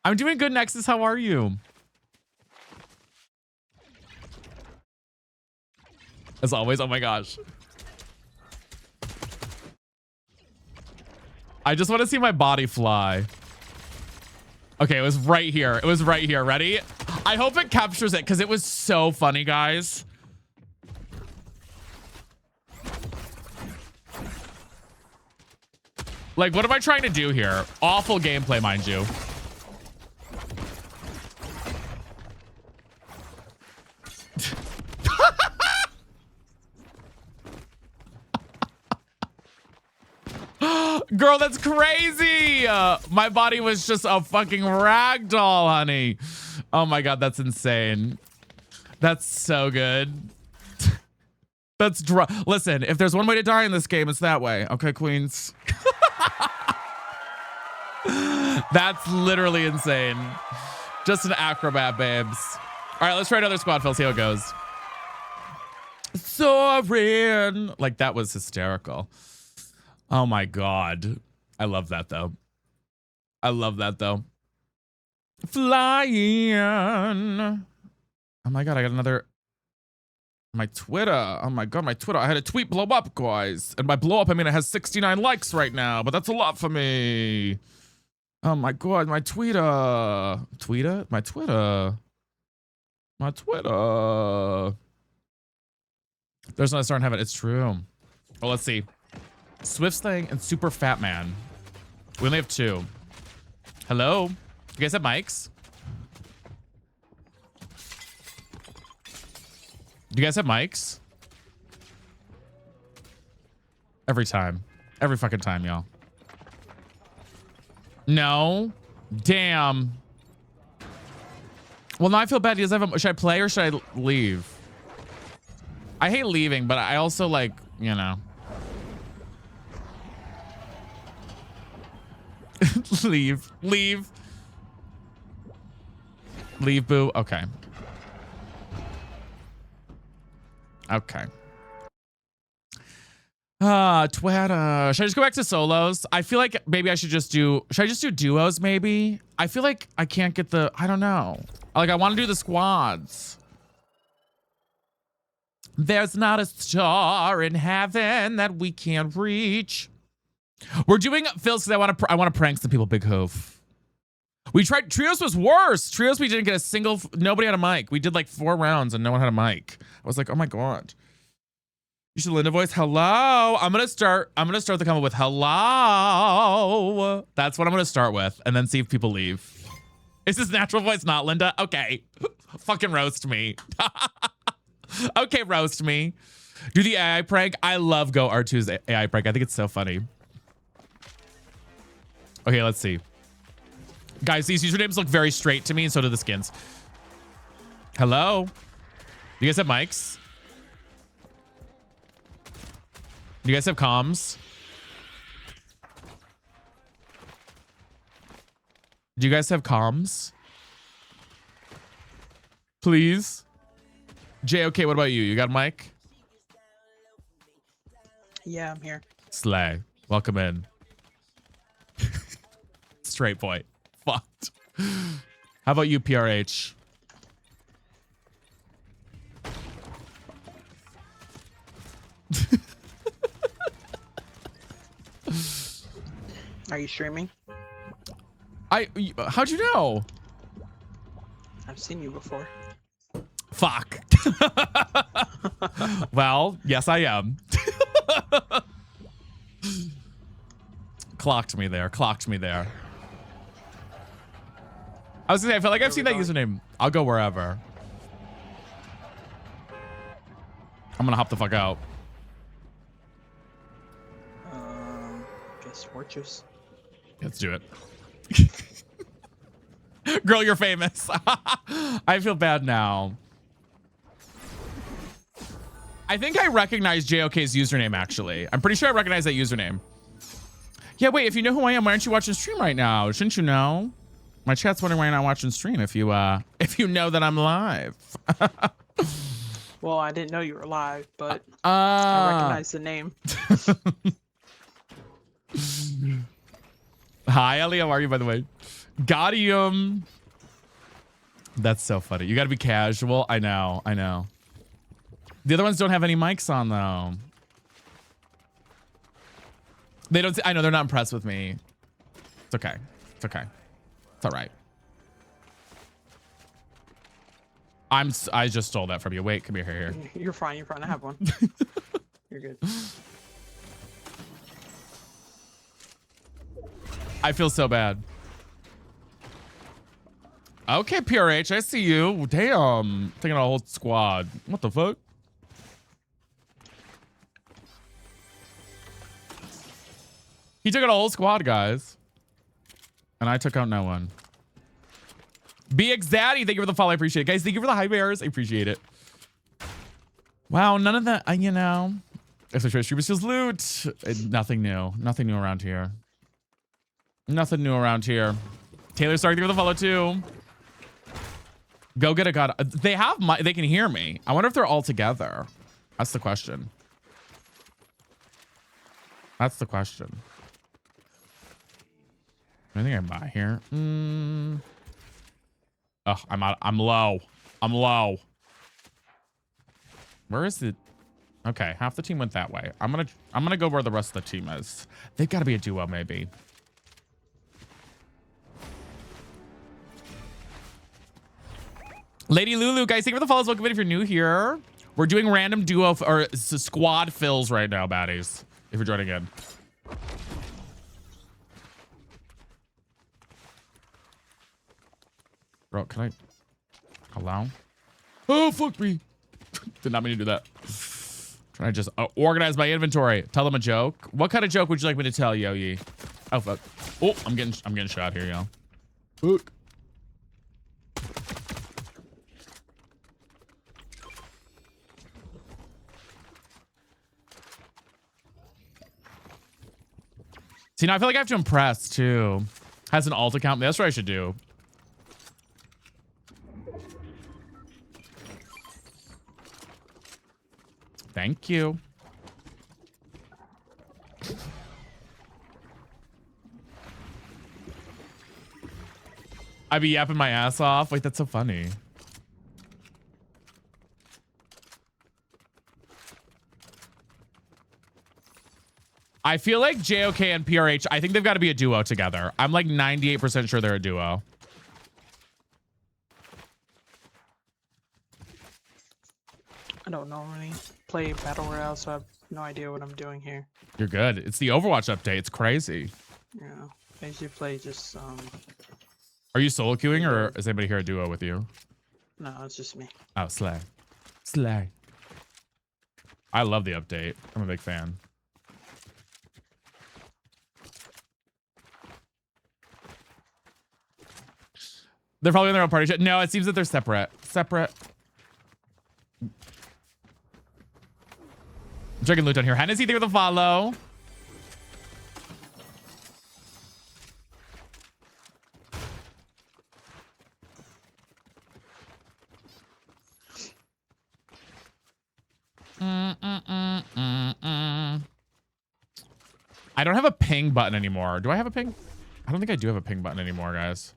I'm doing good, Nexus. How are you? As always, oh my gosh. I just want to see my body fly. Okay, it was right here. It was right here. Ready? I hope it captures it because it was so funny, guys. Like, what am I trying to do here? Awful gameplay, mind you. Girl, that's crazy. My body was just a fucking ragdoll, honey. Oh my God, that's insane. That's so good. That's listen, if there's one way to die in this game, it's that way. Okay, queens. That's literally insane. Just an acrobat, babes. All right, let's try another squad, Phil. See how it goes. Soaring. Like, that was hysterical. Oh my God. I love that though. I love that though. Flying. Oh my God, I got another. My Twitter. Oh my God, my Twitter. I had a tweet blow up, guys. And by blow up, I mean it has 69 likes right now, but that's a lot for me. Oh my God, my Twitter. Twitter? My Twitter. My Twitter. There's no star in heaven. It's true. Well, let's see. Swift Slang and Super Fat Man. We only have 2. Hello? You guys have mics? Do you guys have mics? Every time. Every fucking time, y'all. No? Damn. Well, now I feel bad. Should I play or should I leave? I hate leaving, but I also like, you know. Leave. Leave. Leave, boo. Okay. Okay. Twitter. Should I just go back to solos? I feel like maybe I should just do... Should I just do duos, maybe? I feel like I can't get the... I don't know. Like, I want to do the squads. There's not a star in heaven that we can't reach. We're doing Phil's because I want to prank some people. Big hoof. We tried Trios was worse. Trios we didn't get a single. Nobody had a mic. We did like 4 rounds and no one had a mic. I was like, oh my God. You should Linda voice. Hello. I'm gonna start the comment with hello. That's what I'm gonna start with, and then see if people leave. Is this natural voice not Linda? Okay. Fucking roast me. Okay, roast me. Do the AI prank. I love Go R2's AI prank. I think it's so funny. Okay, let's see. Guys, these usernames look very straight to me, and so do the skins. Hello? Do you guys have mics? Do you guys have comms? Do you guys have comms? Please? JOK, what about you? You got a mic? Yeah, I'm here. Slay. Welcome in. Straight boy. Fucked. How about you, PRH? Are you streaming? How'd you know? I've seen you before. Fuck. Well, yes, I am. Clocked me there. Clocked me there. I was gonna say, I feel like I've seen that username. I'll go wherever. I'm gonna hop the fuck out. Guess Fortress. Let's do it. Girl, you're famous. I feel bad now. I think I recognize JOK's username, actually. I'm pretty sure I recognize that username. Yeah, wait, if you know who I am, why aren't you watching stream right now? Shouldn't you know? My chat's wondering why you're not watching stream if you know that I'm live. Well, I didn't know you were live, but I recognize the name. Hi, Ellie. How are you, by the way? Gaudium. That's so funny. You got to be casual. I know. I know. The other ones don't have any mics on, though. They don't. I know they're not impressed with me. It's okay. It's okay. It's all right. I just stole that from you. Wait, come here. You're fine. You're fine. I have one. You're good. I feel so bad. Okay, PRH, I see you. Damn, taking a whole squad. What the fuck? He took out a whole squad, guys. And I took out no one. BX Zaddy, thank you for the follow. I appreciate it. Guys, thank you for the high bears. I appreciate it. Wow, none of that, you know. If the streamers just loot. Nothing new. Nothing new around here. Nothing new around here. Taylor Stark, thank you for the follow too. Go get a god. They have my, they can hear me. I wonder if they're all together. That's the question. That's the question. Anything I buy here? Oh, I'm out. I'm low. I'm low. Where is it? Okay, half the team went that way. I'm gonna go where the rest of the team is. They've got to be a duo, maybe. Lady Lulu, guys, thank you for the follows. Welcome in if you're new here. We're doing random duo or squad fills right now, baddies. If you're joining in. Bro, can I allow? Oh, fuck me. Did not mean to do that. Trying to just organize my inventory. Tell them a joke. What kind of joke would you like me to tell, Yo-Yi? Oh, fuck. Oh, I'm getting shot here, y'all. Fuck. See, now I feel like I have to impress too. Has an alt account. That's what I should do. Thank you. I be yapping my ass off. Wait, that's so funny. I feel like JOK and PRH, I think they've got to be a duo together. I'm like 98% sure they're a duo. I don't normally play Battle Royale, so I have no idea what I'm doing here. You're good. It's the Overwatch update. It's crazy. Yeah, I usually play just, Are you solo queuing or is anybody here a duo with you? no, it's just me. Oh, slay. Slay. I love the update. I'm a big fan. They're probably in their own party chat. No, it seems that they're separate. Separate. I'm checking loot down here. Hennessy, thank you for the follow. I don't have a ping button anymore. Do I have a ping? I don't think I do have a ping button anymore, guys.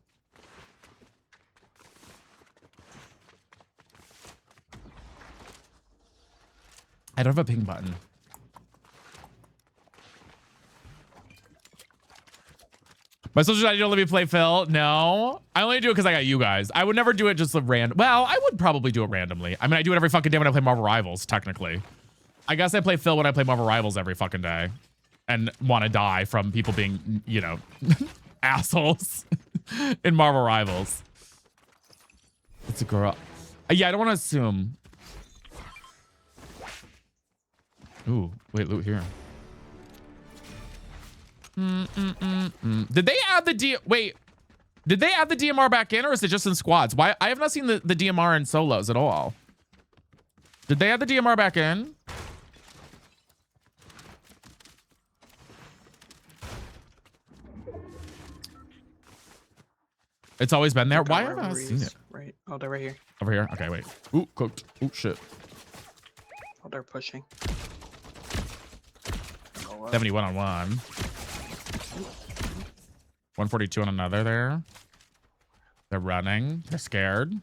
I don't have a ping button. My social media don't let me play Phil. No, I only do it because I got you guys. I would never do it just a random. Well, I would probably do it randomly. I mean, I do it every fucking day when I play Marvel Rivals, technically. I guess I play Phil when I play Marvel Rivals every fucking day and want to die from people being, you know, assholes in Marvel Rivals. It's a girl. Yeah, I don't want to assume. Ooh, wait, loot here. Did they add the wait, did they add the DMR back in or is it just in squads? Why? I have not seen the DMR in solos at all. Did they add the DMR back in? It's always been there. Why haven't I seen it? Right. Oh, they're right here. Over here? Okay, wait. Ooh, cooked. Ooh, shit. Oh, they're pushing. 71 on one. 142 on another there. They're running. They're scared.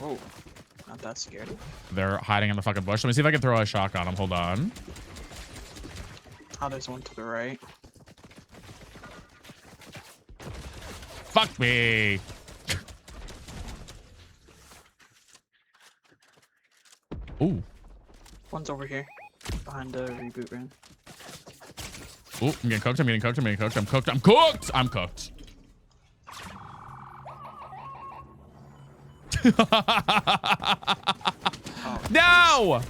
Oh, not that scared. They're hiding in the fucking bush. Let me see if I can throw a shock on them. Hold on. Oh, there's one to the right. Fuck me. Ooh. One's over here, behind the reboot room. Oh, I'm getting cooked. I'm getting cooked. I'm getting cooked. I'm cooked. I'm cooked. I'm cooked. No!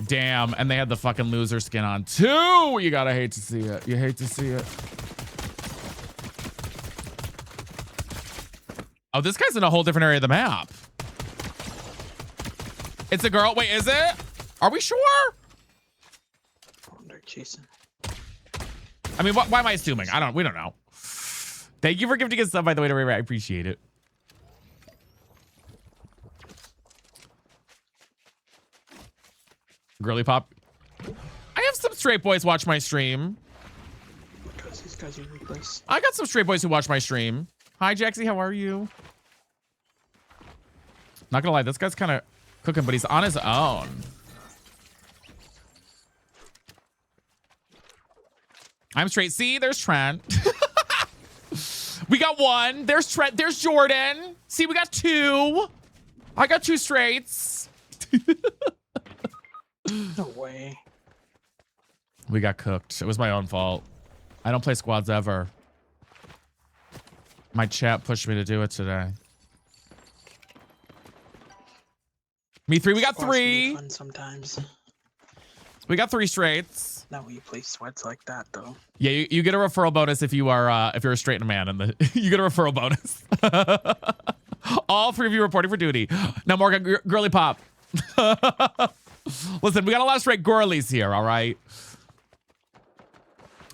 Damn, and they had the fucking loser skin on too. You gotta hate to see it. You hate to see it. Oh, this guy's in a whole different area of the map. It's a girl. Wait, is it? Are we sure? They're chasing. I mean, why am I assuming? We don't know. Thank you for gifting us stuff, by the way, to Ray Ray. I appreciate it. Girly pop. I have some straight boys watch my stream. Because these guys are ruthless. I got some straight boys who watch my stream. Hi, Jaxie. How are you? Not gonna lie, this guy's kind of cooking, but he's on his own. I'm straight. See, there's Trent. We got one. There's Trent. There's Jordan. See, we got two. I got two straights. No way. We got cooked. It was my own fault. I don't play squads ever. My chat pushed me to do it today. Me three. We got Squads can be three. fun sometimes. We got three straights. Not when you play sweats like that, though. Yeah, you get a referral bonus if you are if you're a straight man, and you get a referral bonus. All three of you reporting for duty. Now, Morgan, girly pop. Listen, we got a lot of straight girlies here. All right.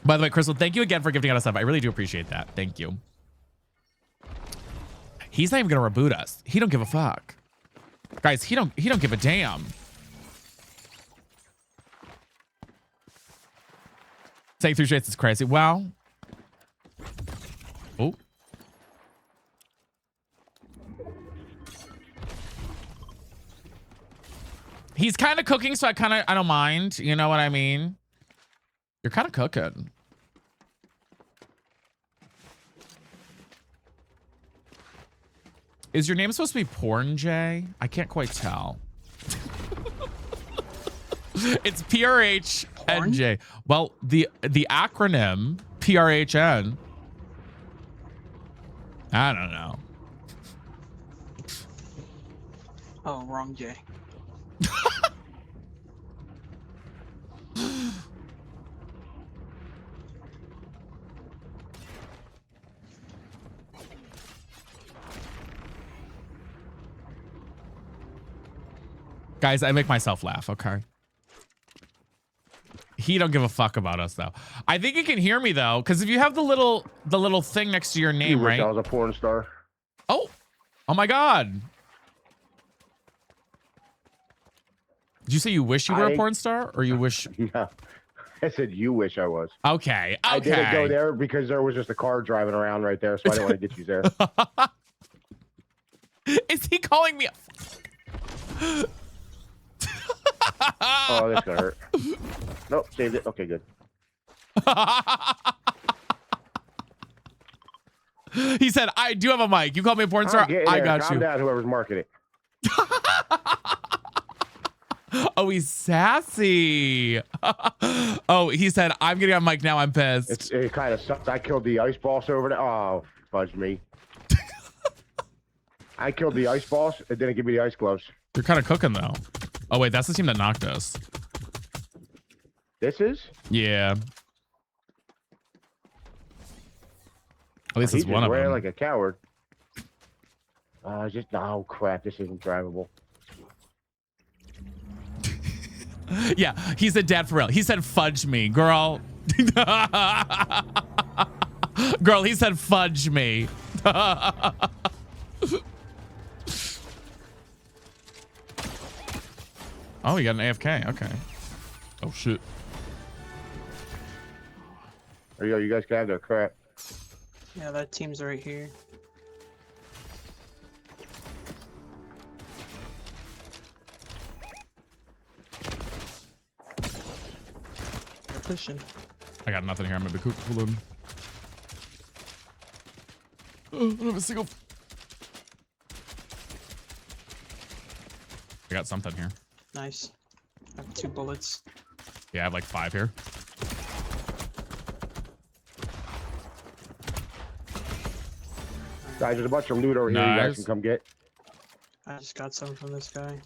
By the way, Crystal, thank you again for gifting out a sub. I really do appreciate that. Thank you. He's not even gonna reboot us. He don't give a fuck, guys. He don't give a damn. Saying 3 straights is crazy. Well, oh. He's kind of cooking, so I don't mind. You know what I mean? You're kind of cooking. Is your name supposed to be Porn J? I can't quite tell. It's PRHNJ. Well, the acronym PRHN. I don't know. Oh, wrong J. Guys, I make myself laugh, okay? He don't give a fuck about us though. I think he can hear me though, because if you have the little thing next to your name, right? I was a porn star. Oh my god. Did you say you wish you were a porn star, or you wish? Yeah, I said you wish I was. Okay. I didn't go there because there was just a car driving around right there, so I didn't want to get you there. Is he calling me? Oh, this gonna hurt. Nope, saved it. Okay, good. He said, "I do have a mic. You call me a porn star. I got Calm you." down, whoever's marketing. Oh, he's sassy. Oh, he said, "I'm getting on mic now. I'm pissed." It kind of sucks. I killed the ice boss over there. Oh, fudge me. I killed the ice boss. It didn't give me the ice gloves. You're kind of cooking though. Oh wait, that's the team that knocked us. This is? Yeah. At least it's one of them. Like a coward. Oh crap! This isn't drivable. Yeah, he said, "Dad, for real." He said, "Fudge me, girl." Girl, he said, "Fudge me." Oh, you got an AFK. Okay. Oh shit. There you go. You guys can have their crap. Yeah, that team's right here. They're pushing. I got nothing here. I'm gonna be cool. Hold on. Oh, I don't have a single. I got something here. Nice. I have 2 bullets. Yeah, I have like 5 here. Guys, there's a bunch of loot over here. You guys Nice. can come get. I just got some from this guy.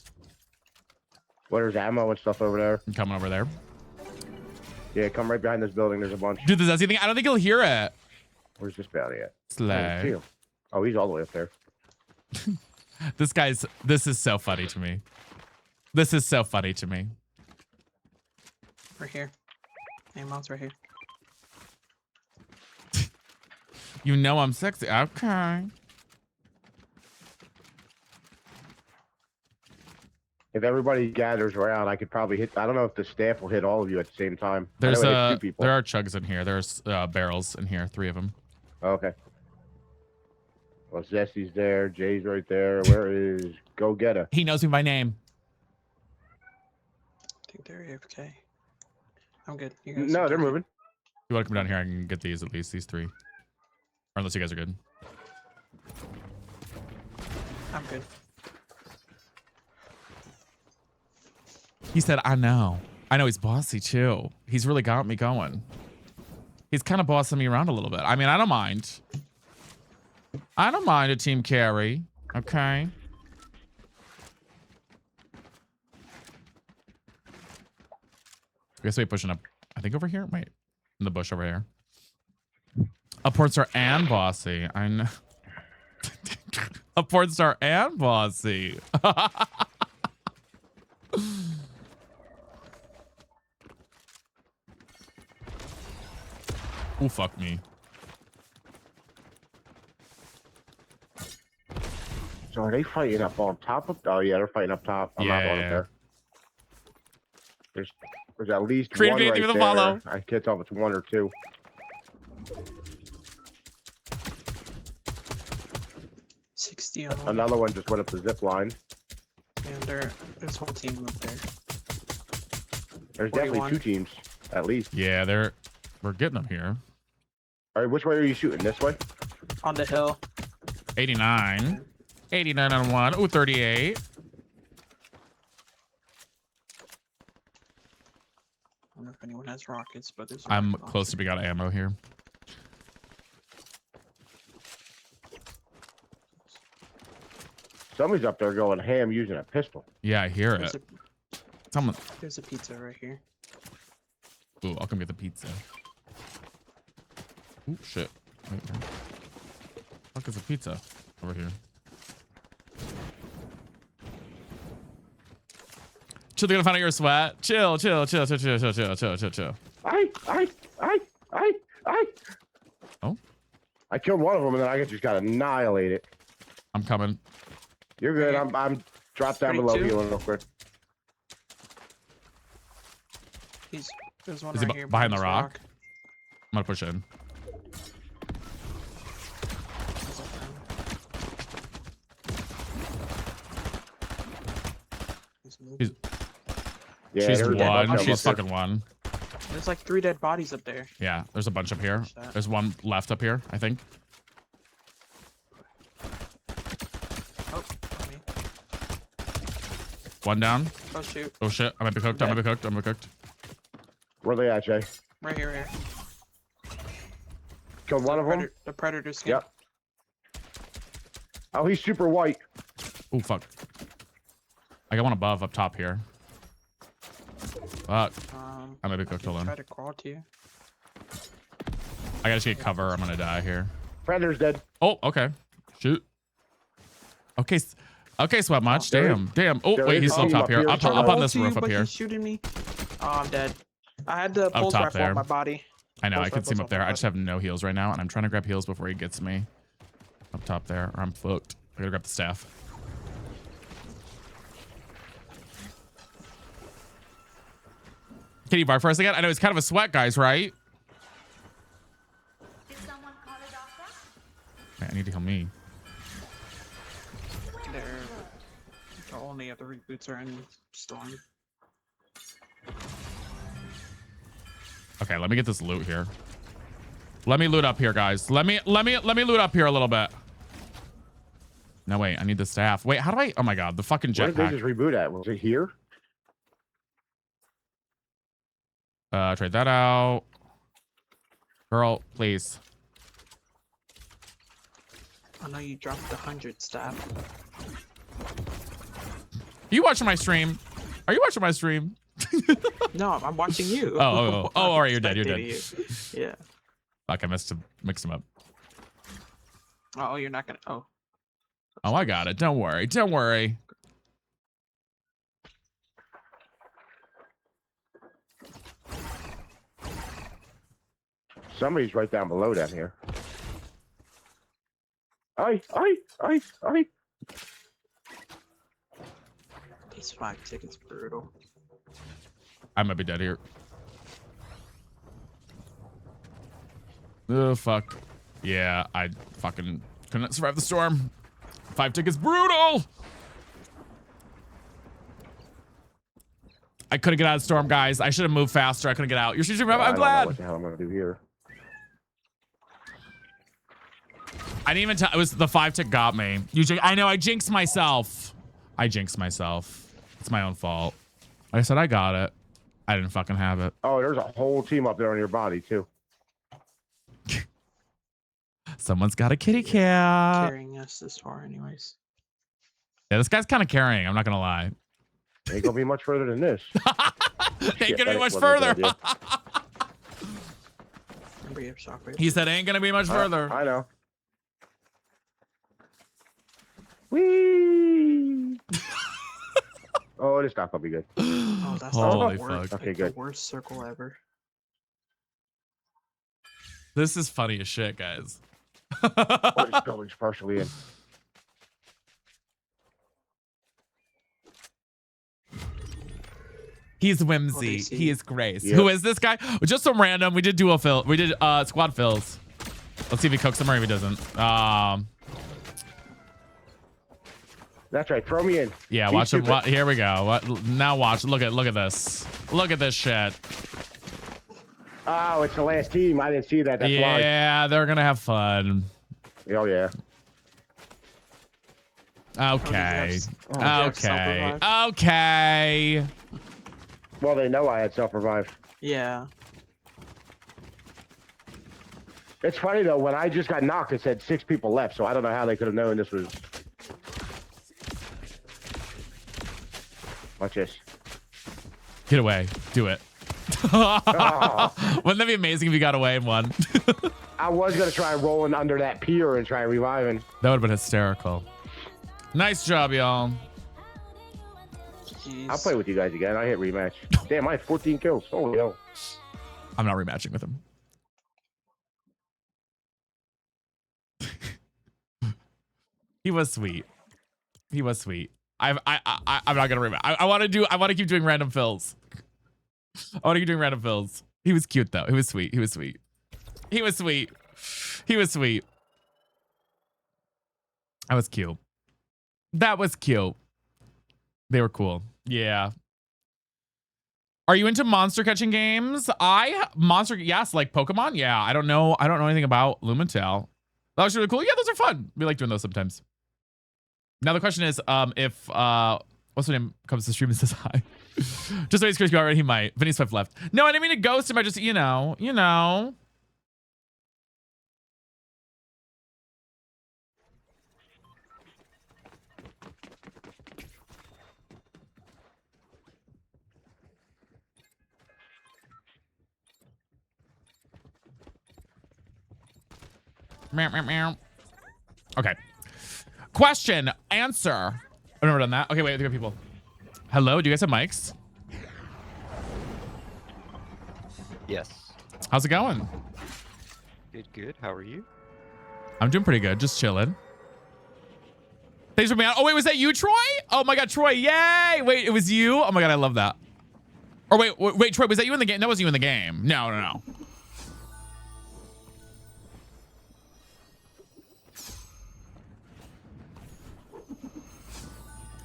Well, there's ammo and stuff over there. I'm coming over there. Yeah, come right behind this building. There's a bunch. Dude, the Zesty thing, I don't think he'll hear it. Where's this bounty at? Slay. See him. Oh, he's all the way up there. This is so funny to me. This is so funny to me. Right here. Ammo's right here. You know I'm sexy. Okay. If everybody gathers around, I could probably hit. I don't know if the staff will hit all of you at the same time. I There's know I hit 2 people. there are chugs in here. There's barrels in here, 3 of them. Okay. Well, Zesty's there. Jay's right there. Where is Go Getter? He knows me by name. I think they're AFK. I'm good. You guys No, are they're good. moving. You want to come down here? I can get these at least, these 3. Or unless you guys are good. I'm good. He said, I know. I know he's bossy too. He's really got me going. He's kind of bossing me around a little bit. I mean, I don't mind. I don't mind a team carry. Okay. I guess we're pushing up. I think over here. Wait. In the bush over here. A porn star and bossy. I know. A porn star and bossy. Oh, fuck me. So are they fighting up on top of? Oh yeah, they're fighting up top. I'm not going up there. There's at least Creative one Nate, right give me the there. follow. I can't tell if it's 1 or 2. 60 on one. Another one just went up the zip line. And there's whole team up there. There's definitely 41. 2 teams, at least. Yeah, we're getting them here. All right, which way are you shooting? This way? On the hill. 89. 89 on 1. Oh, 38. I don't know if anyone has rockets, but there's. I'm close to being out of ammo here. Somebody's up there going ham using a pistol. Yeah, I hear There's it. Someone. There's a pizza right here. Ooh, I'll come get the pizza. Ooh, shit. Wait, where? Fuck is a pizza over here? Chill, they're gonna find out your sweat. Chill, chill, chill, chill, chill, chill, chill, chill, chill, chill. I. Oh? I killed one of them and then I just got annihilated. I'm coming. You're good. I'm dropped down below 32. healing real quick. There's one Is he right here behind the this rock? I'm gonna push in. He's, Yeah, she's there's a bunch one. of She's them up fucking one. There's like 3 dead bodies up there. Yeah, there's a bunch up here. That. There's one left up here, I think. Oh, me. One down. Oh shoot. Oh shit. I might be cooked. I might be cooked. I might be cooked. Where they at, Jay? Right here, right here. Killed one of them? The predator skin. Yep. Oh, he's super white. Oh, fuck. I got one above up top here. Fuck. I might be cooked. Hold on. Try to crawl to you. I gotta just get cover. I'm gonna die here. Predator's dead. Oh, okay. Shoot. Okay. Okay, Sweat Much. Damn. Damn. Oh, wait. He's still up top here. Up on this roof up here. He's shooting me. Oh, I'm dead. I had the pulse top rifle there. on my body. I know. Pulse I can see him rifle's up there. on my I just have no heals right now, and I'm trying to grab heals before he gets me. Up top there, or I'm fucked. I gotta grab the staff. Can you bar for us again? I know he's kind of a sweat, guys, right? Did someone call a doctor? Man, I need to heal me. They're the only other reboots are in Storm. Okay, let me get this loot here. Let me loot up here, guys. Let me loot up here a little bit. No, wait, I need the staff. Wait, how do I? Oh my god, the fucking Where did they jetpack. just reboot at? Was it here? Trade that out. Girl, please. I know you dropped 100 staff. You watching my stream? Are you watching my stream? No, I'm watching you. Oh, all right, you're dead. You're dead. Spectating you. Yeah. Fuck, I missed to mix them up. Oh, you're not gonna. Oh. Oh, I got it. Don't worry. Don't worry. Somebody's right down below down here. Aye. These 5 tickets brutal. I might be dead here. Oh, fuck. Yeah, I fucking couldn't survive the storm. 5 tickets, brutal! I couldn't get out of the storm, guys. I should have moved faster. I couldn't get out. You're shooting. I'm I don't know glad. what the hell I'm gonna do here? I didn't even tell. It was the 5 tick got me. I know. I jinxed myself. It's my own fault. Like I said, I got it. I didn't fucking have it. Oh, there's a whole team up there on your body too. Someone's got a kitty cat. Carrying us this far, anyways. Yeah, this guy's kind of carrying. I'm not gonna lie. Ain't gonna be much further than this. Ain't gonna be much further. Remember you have shockwave. He said, "Ain't gonna be much further." I know. Whee! Oh, it's not gonna be good. Oh, that's Holy the worst, fuck. Okay, like, good. the worst circle ever. This is funny as shit, guys. Oh, this building's partially in. He's whimsy. He is grace. Yep. Who is this guy? Just some random. We did duo fill. We did squad fills. Let's see if he cooks them or if he doesn't. That's right. Throw me in. Yeah, Be watch him. stupid. Here we go. What? Now watch. Look at this. Look at this shit. Oh, it's the last team. I didn't see that. That's why. Yeah, they're gonna have fun. Oh yeah. Okay. have Okay. self-revive? Okay. Well, they know I had self-revive. Yeah. It's funny though. When I just got knocked, it said 6 people left. So I don't know how they could have known this was. Watch this. Get away. Do it. Oh. Wouldn't that be amazing if you got away and won? I was gonna try rolling under that pier and try reviving. That would have been hysterical. Nice job, y'all. Jeez. I'll play with you guys again. I hit rematch. Damn, I had 14 kills. Holy hell. I'm not rematching with him. He was sweet. He was sweet. I'm not gonna rematch. I want to keep doing random fills. I want to keep doing random fills. He was cute though. He was sweet. He was sweet. He was sweet. He was sweet. That was cute. That was cute. They were cool. Yeah. Are you into monster catching games? Yes, like Pokemon. Yeah, I don't know anything about Lumental. That was really cool. Yeah, those are fun. We like doing those sometimes. Now the question is, if what's her name comes to stream and says hi. Just so he's curious already, he might. Vinny Swift left. No, I didn't mean to ghost him. I just, you know. Meow, meow, meow. Okay. Question, answer. I've never done that. Okay, wait, we got people. Hello, do you guys have mics? Yes. How's it going? Good. How are you? I'm doing pretty good, just chilling. Thanks for being on. Oh, wait, was that you, Troy? Oh my God, Troy, yay! Wait, it was you? Oh my God, I love that. Or wait, Troy, was that you in the game? That wasn't you in the game. No.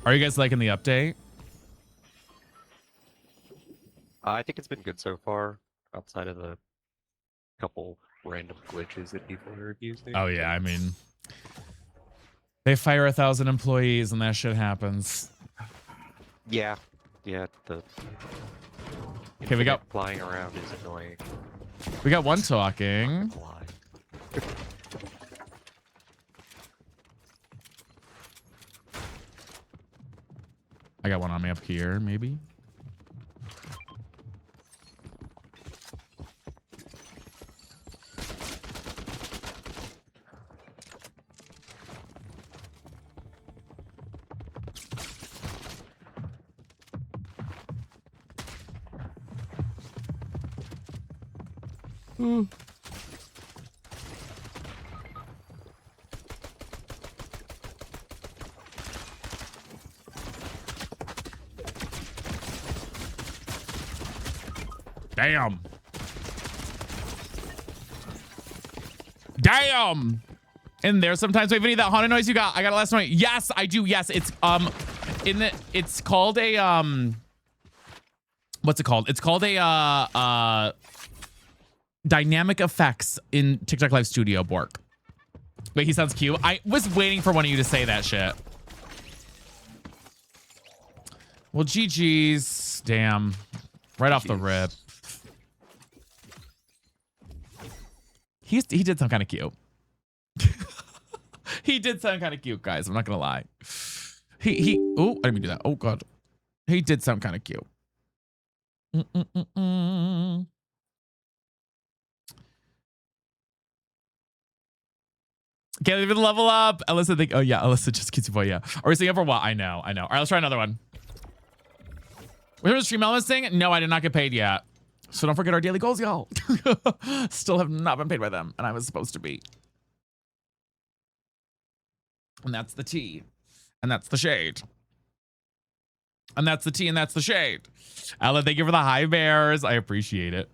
Are you guys liking the update? I think it's been good so far, outside of the couple random glitches that people are abusing. Oh yeah, I mean, they fire 1,000 employees and that shit happens. Yeah, the Okay, we got flying around is annoying. We got one talking. I got one on me up here, maybe. Damn. Damn. In there sometimes. Wait, Vinny, that haunted noise you got. I got a last noise. Yes, I do. Yes, it's it's called a what's it called? It's called a dynamic effects in TikTok Live Studio, Bork. Wait, he sounds cute. I was waiting for one of you to say that shit. Well, GG's. Damn. Right off the rip. He did sound kind of cute. He did sound kind of cute, guys. I'm not gonna lie. Oh, I didn't mean to do that. Oh god. He did sound kind of cute. Can't even level up. Alyssa think, oh yeah, Alyssa just cutesy boy, yeah. Are we staying up for what? I know. All right, let's try another one. Where's the stream elements thing? No, I did not get paid yet. So don't forget our daily goals, y'all. Still have not been paid by them, and I was supposed to be. And that's the tea. And that's the shade. And that's the tea, and that's the shade. Ella, thank you for the high bears. I appreciate it.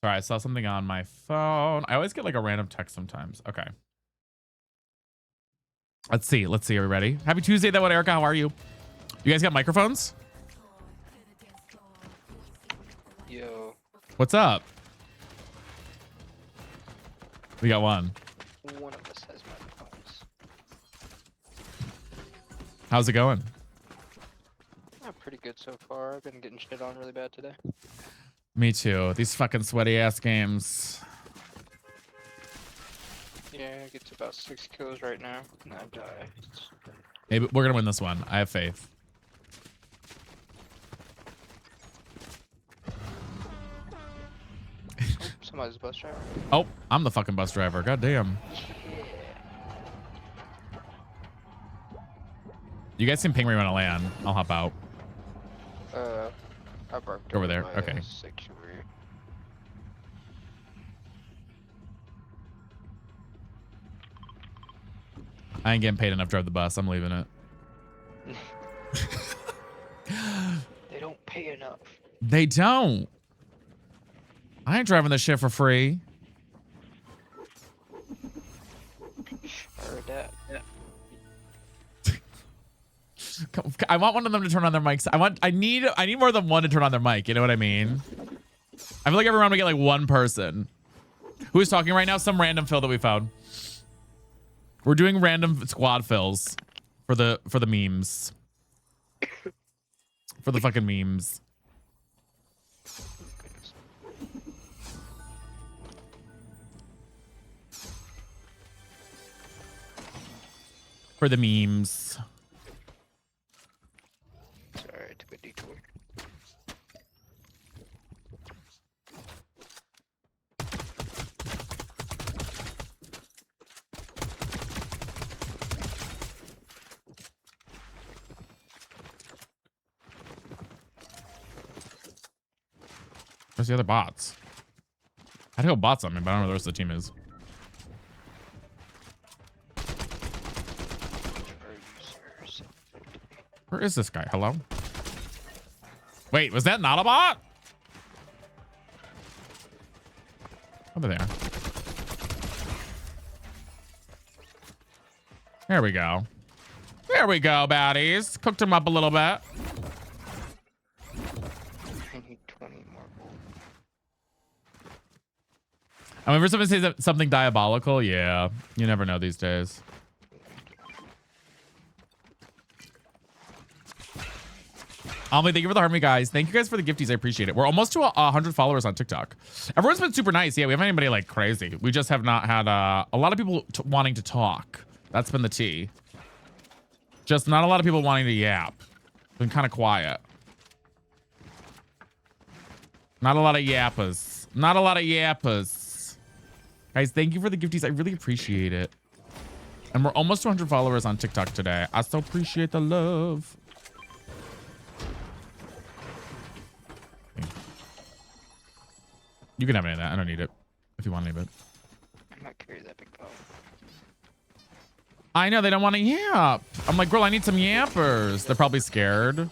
Sorry, I saw something on my phone. I always get like a random text sometimes. Okay. Let's see. Are we ready? Happy Tuesday, though. Erica, how are you? You guys got microphones? Yo. What's up? We got one. One of us has microphones. How's it going? Pretty good so far. I've been getting shit on really bad today. Me too. These fucking sweaty ass games. Yeah, I get to about 6 kills right now, and I die. Maybe we're gonna win this one. I have faith. Oh, somebody's a bus driver. Oh, I'm the fucking bus driver. God damn. You guys can ping me when I land. I'll hop out. I parked over there. by Okay. Sanctuary. I ain't getting paid enough to drive the bus. I'm leaving it. They don't pay enough. They don't. I ain't driving this shit for free. I heard that. Yeah. I want one of them to turn on their mics. I need more than one to turn on their mic. You know what I mean? I feel like every round we get like one person. Who is talking right now? Some random fill that we found. We're doing random squad fills for the memes. For the fucking memes. For the memes. Sorry, I took a detour. Where's the other bots? I had to go bots on me, but I don't know where the rest of the team is. Where is this guy? Hello? Wait, was that not a bot? Over there. There we go. There we go, baddies. Cooked him up a little bit. I need 20 more gold. I remember someone says something diabolical. Yeah, you never know these days. Thank you for the harmony, guys. Thank you guys for the gifties. I appreciate it. We're almost to 100 followers on TikTok. Everyone's been super nice. Yeah, we haven't anybody like crazy. We just have not had a lot of people wanting to talk. That's been the tea. Just not a lot of people wanting to yap. Been kind of quiet. Not a lot of yappers. Not a lot of yappers. Guys, thank you for the gifties. I really appreciate it. And we're almost to 100 followers on TikTok today. I so appreciate the love. You can have any of that. I don't need it. If you want any of it. I'm not carry that big ball. I know they don't want to yap. I'm like, girl, I need some yappers. They're probably scared.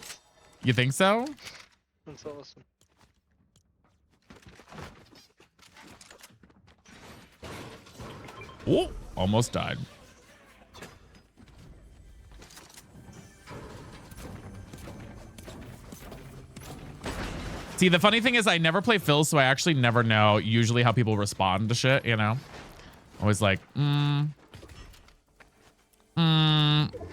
You think so? That's awesome. Oh, almost died. See, the funny thing is I never play Phil, so I actually never know usually how people respond to shit, you know? Always like,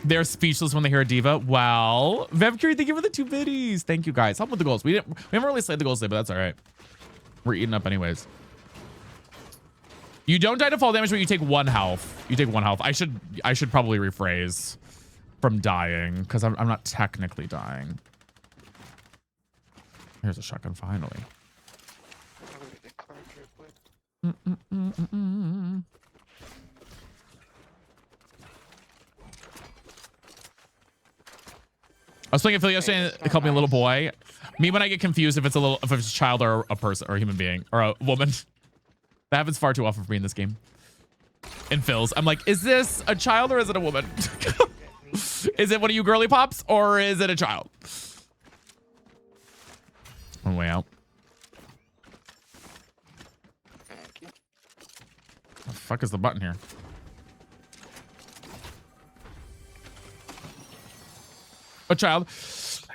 they're speechless when they hear a diva. Well, Vevcurie, thank you for the 2 biddies. Thank you, guys. Help with the goals. We haven't really slayed the goals today, but that's all right. We're eating up anyways. You don't die to fall damage, but you take 1 health. You take 1 health. I should probably rephrase from dying because I'm not technically dying. Here's a shotgun finally. I was playing a Phil yesterday and they called me a little boy. Me when I get confused if it's a child or a person or a human being or a woman. That happens far too often for me in this game. In Phil's, I'm like, is this a child or is it a woman? Is it one of you girly pops or is it a child? One way out. The fuck is the button here? A child.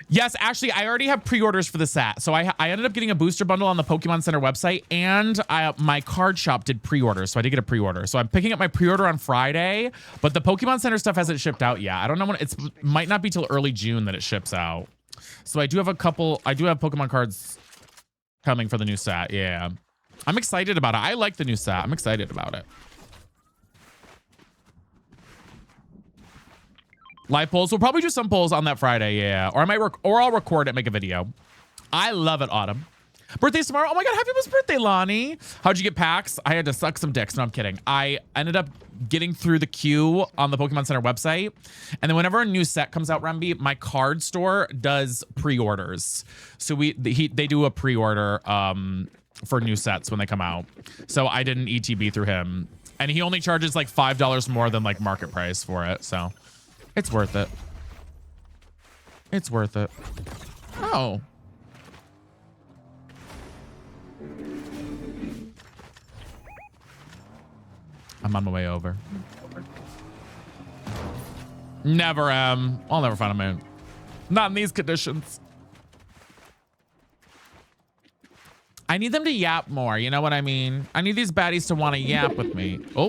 Yes, actually, I already have pre-orders for the SAT. So I ended up getting a booster bundle on the Pokemon Center website, and my card shop did pre-orders, so I did get a pre-order. So I'm picking up my pre-order on Friday, but the Pokemon Center stuff hasn't shipped out yet. I don't know when it might not be till early June that it ships out. So I do have Pokemon cards coming for the new SAT. Yeah, I'm excited about it. I like the new SAT. I'm excited about it. Live polls. We'll probably do some polls on that Friday, yeah. Or I'll record it and make a video. I love it, Autumn. Birthday's tomorrow. Oh my god, happy birthday, Lonnie. How'd you get packs? I had to suck some dicks. No, I'm kidding. I ended up getting through the queue on the Pokemon Center website. And then whenever a new set comes out, Remby, my card store does pre-orders. So they do a pre-order for new sets when they come out. So I did an ETB through him. And he only charges like $5 more than like market price for it. So it's worth it. It's worth it. Oh. I'm on my way over. Never am. I'll never find a moon. Not in these conditions. I need them to yap more. You know what I mean? I need these baddies to want to yap with me. Oh,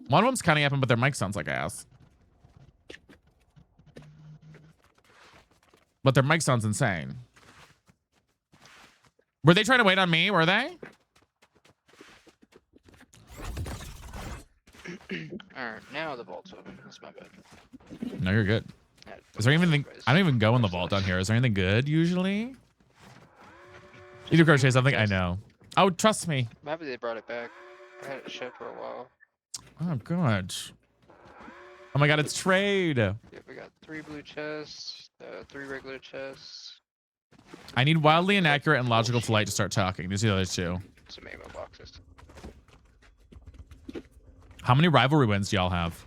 one of them's kind of yapping, but their mic sounds like ass. But their mic sounds insane. Were they trying to wait on me? Were they? Alright, now the vault's open. That's my bad. No, you're good. Is there anything? I don't even go in the vault down here. Is there anything good usually? You do crochet something? I know. Oh, trust me. I'm happy they brought it back. I had it shipped for a while. Oh, good. Oh my god, it's trade. Yeah, we got 3 blue chests, 3 regular chests. I need wildly inaccurate and logical flight to start talking. These are the other two. Some ammo boxes. How many rivalry wins do y'all have?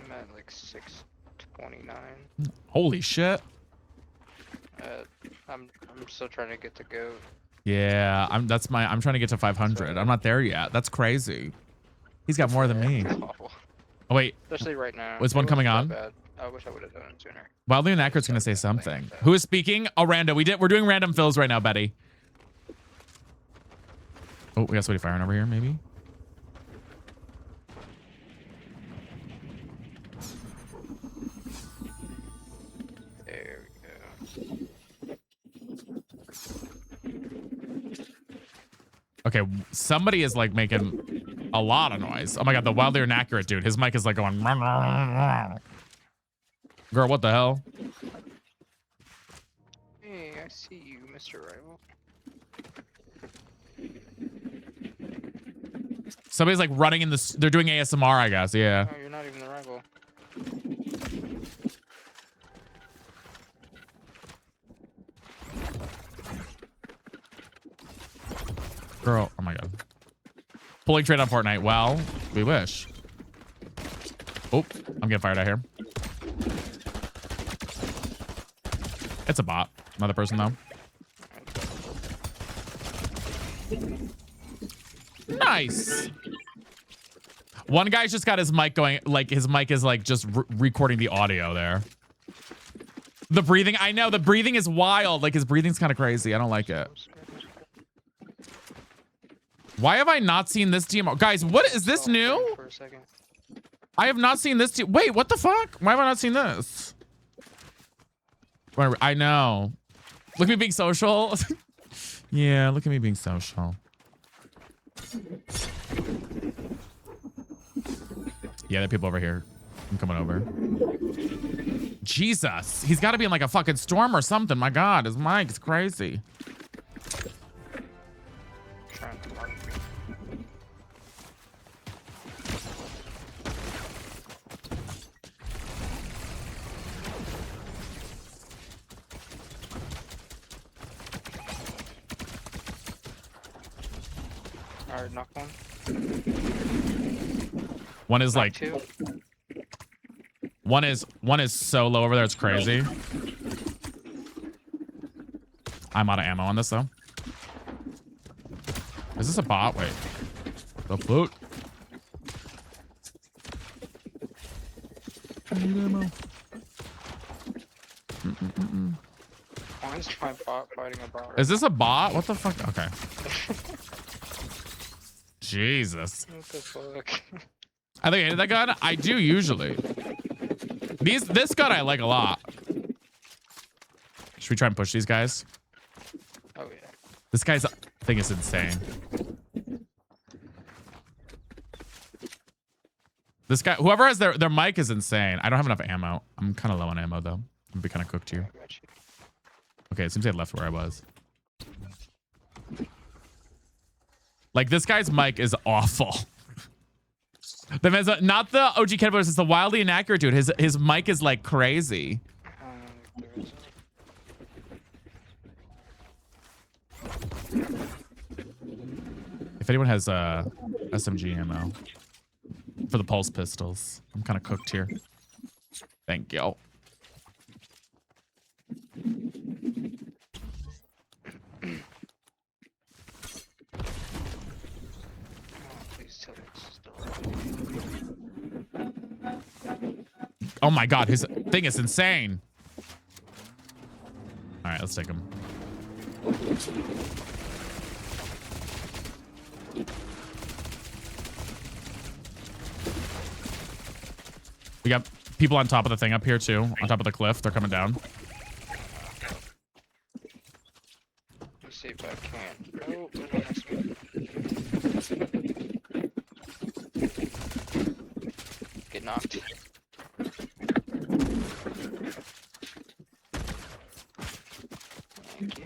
I'm at like 629. Holy shit. I'm still trying to get to GOAT. Yeah, I'm trying to get to 500. I'm not there yet. That's crazy. He's got more than me. Oh wait. Especially right now. Was one coming on? Bad. I wish I would have done it sooner. Wildly inaccurate's gonna say something. Who is speaking? Oh, Randa. We're doing random fills right now, Betty. Oh, we got somebody firing over here, maybe. There we go. Okay, somebody is like making a lot of noise. Oh my god, the wildly inaccurate dude. His mic is like going. Girl, what the hell? Hey, I see you, Mr. Rival. Somebody's like running in this. They're doing ASMR, I guess. Yeah. Oh, you're not even the rival. Girl, oh my god. Pulling trade on Fortnite. Well, we wish. Oh, I'm getting fired out here. It's a bot. Another person though. Nice. One guy's just got his mic going, like his mic is like just recording the audio there. The breathing, I know the breathing is wild. Like his breathing's kind of crazy. I don't like it. Why have I not seen this DMR? Guys, what is this new? For a second. I have not seen this. Wait, what the fuck? Why have I not seen this? I know. Look at me being social. Yeah, look at me being social. Yeah, there are people over here. I'm coming over. Jesus. He's got to be in like a fucking storm or something. My God, his mic is crazy. Trying to mark me. Alright, knock one. One is like Two. one is so low over there, it's crazy. I'm out of ammo on this though. Is this a bot? Wait. The boot. I need ammo. Why is my bot fighting a bot? Is this a bot? What the fuck? Okay. Jesus. What the fuck? I think I hated that gun. I do usually. This gun I like a lot. Should we try and push these guys? Oh yeah. This guy's thing is insane. This guy, whoever has their mic is insane. I don't have enough ammo. I'm kind of low on ammo though. I'm gonna be kind of cooked here. Okay, it seems they left where I was. Like this guy's mic is awful. Not the OG Kenboys, it's the wildly inaccurate dude. His mic is like crazy. If anyone has SMG ammo for the pulse pistols, I'm kind of cooked here. Thank you. Oh my God, his thing is insane. All right, let's take him. We got people on top of the thing up here too, on top of the cliff. They're coming down. Let's see if I can. Oh, there's one next to me. Get knocked. Thank you.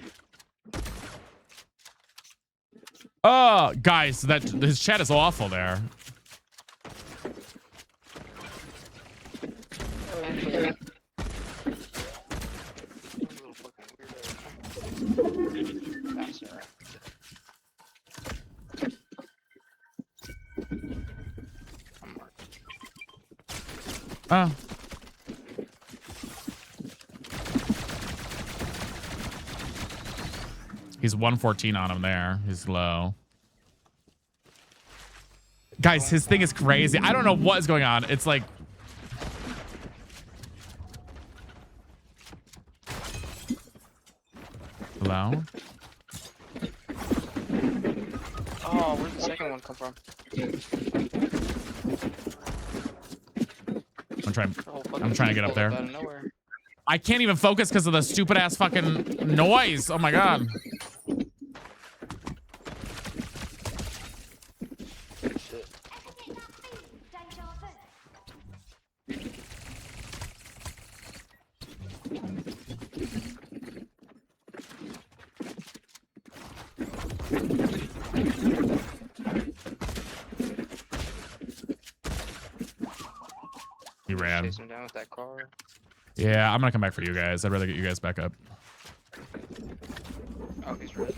Oh, guys, his chat is awful there. Oh. He's 114 on him there. He's low. Guys, his thing is crazy. I don't know what is going on. It's like... Hello? Oh, where'd the second one come from? I'm trying to get up there. I can't even focus because of the stupid ass fucking noise. Oh my God. He ran. Chase him down with that car. Yeah, I'm gonna come back for you guys. I'd rather get you guys back up. Oh, he's running.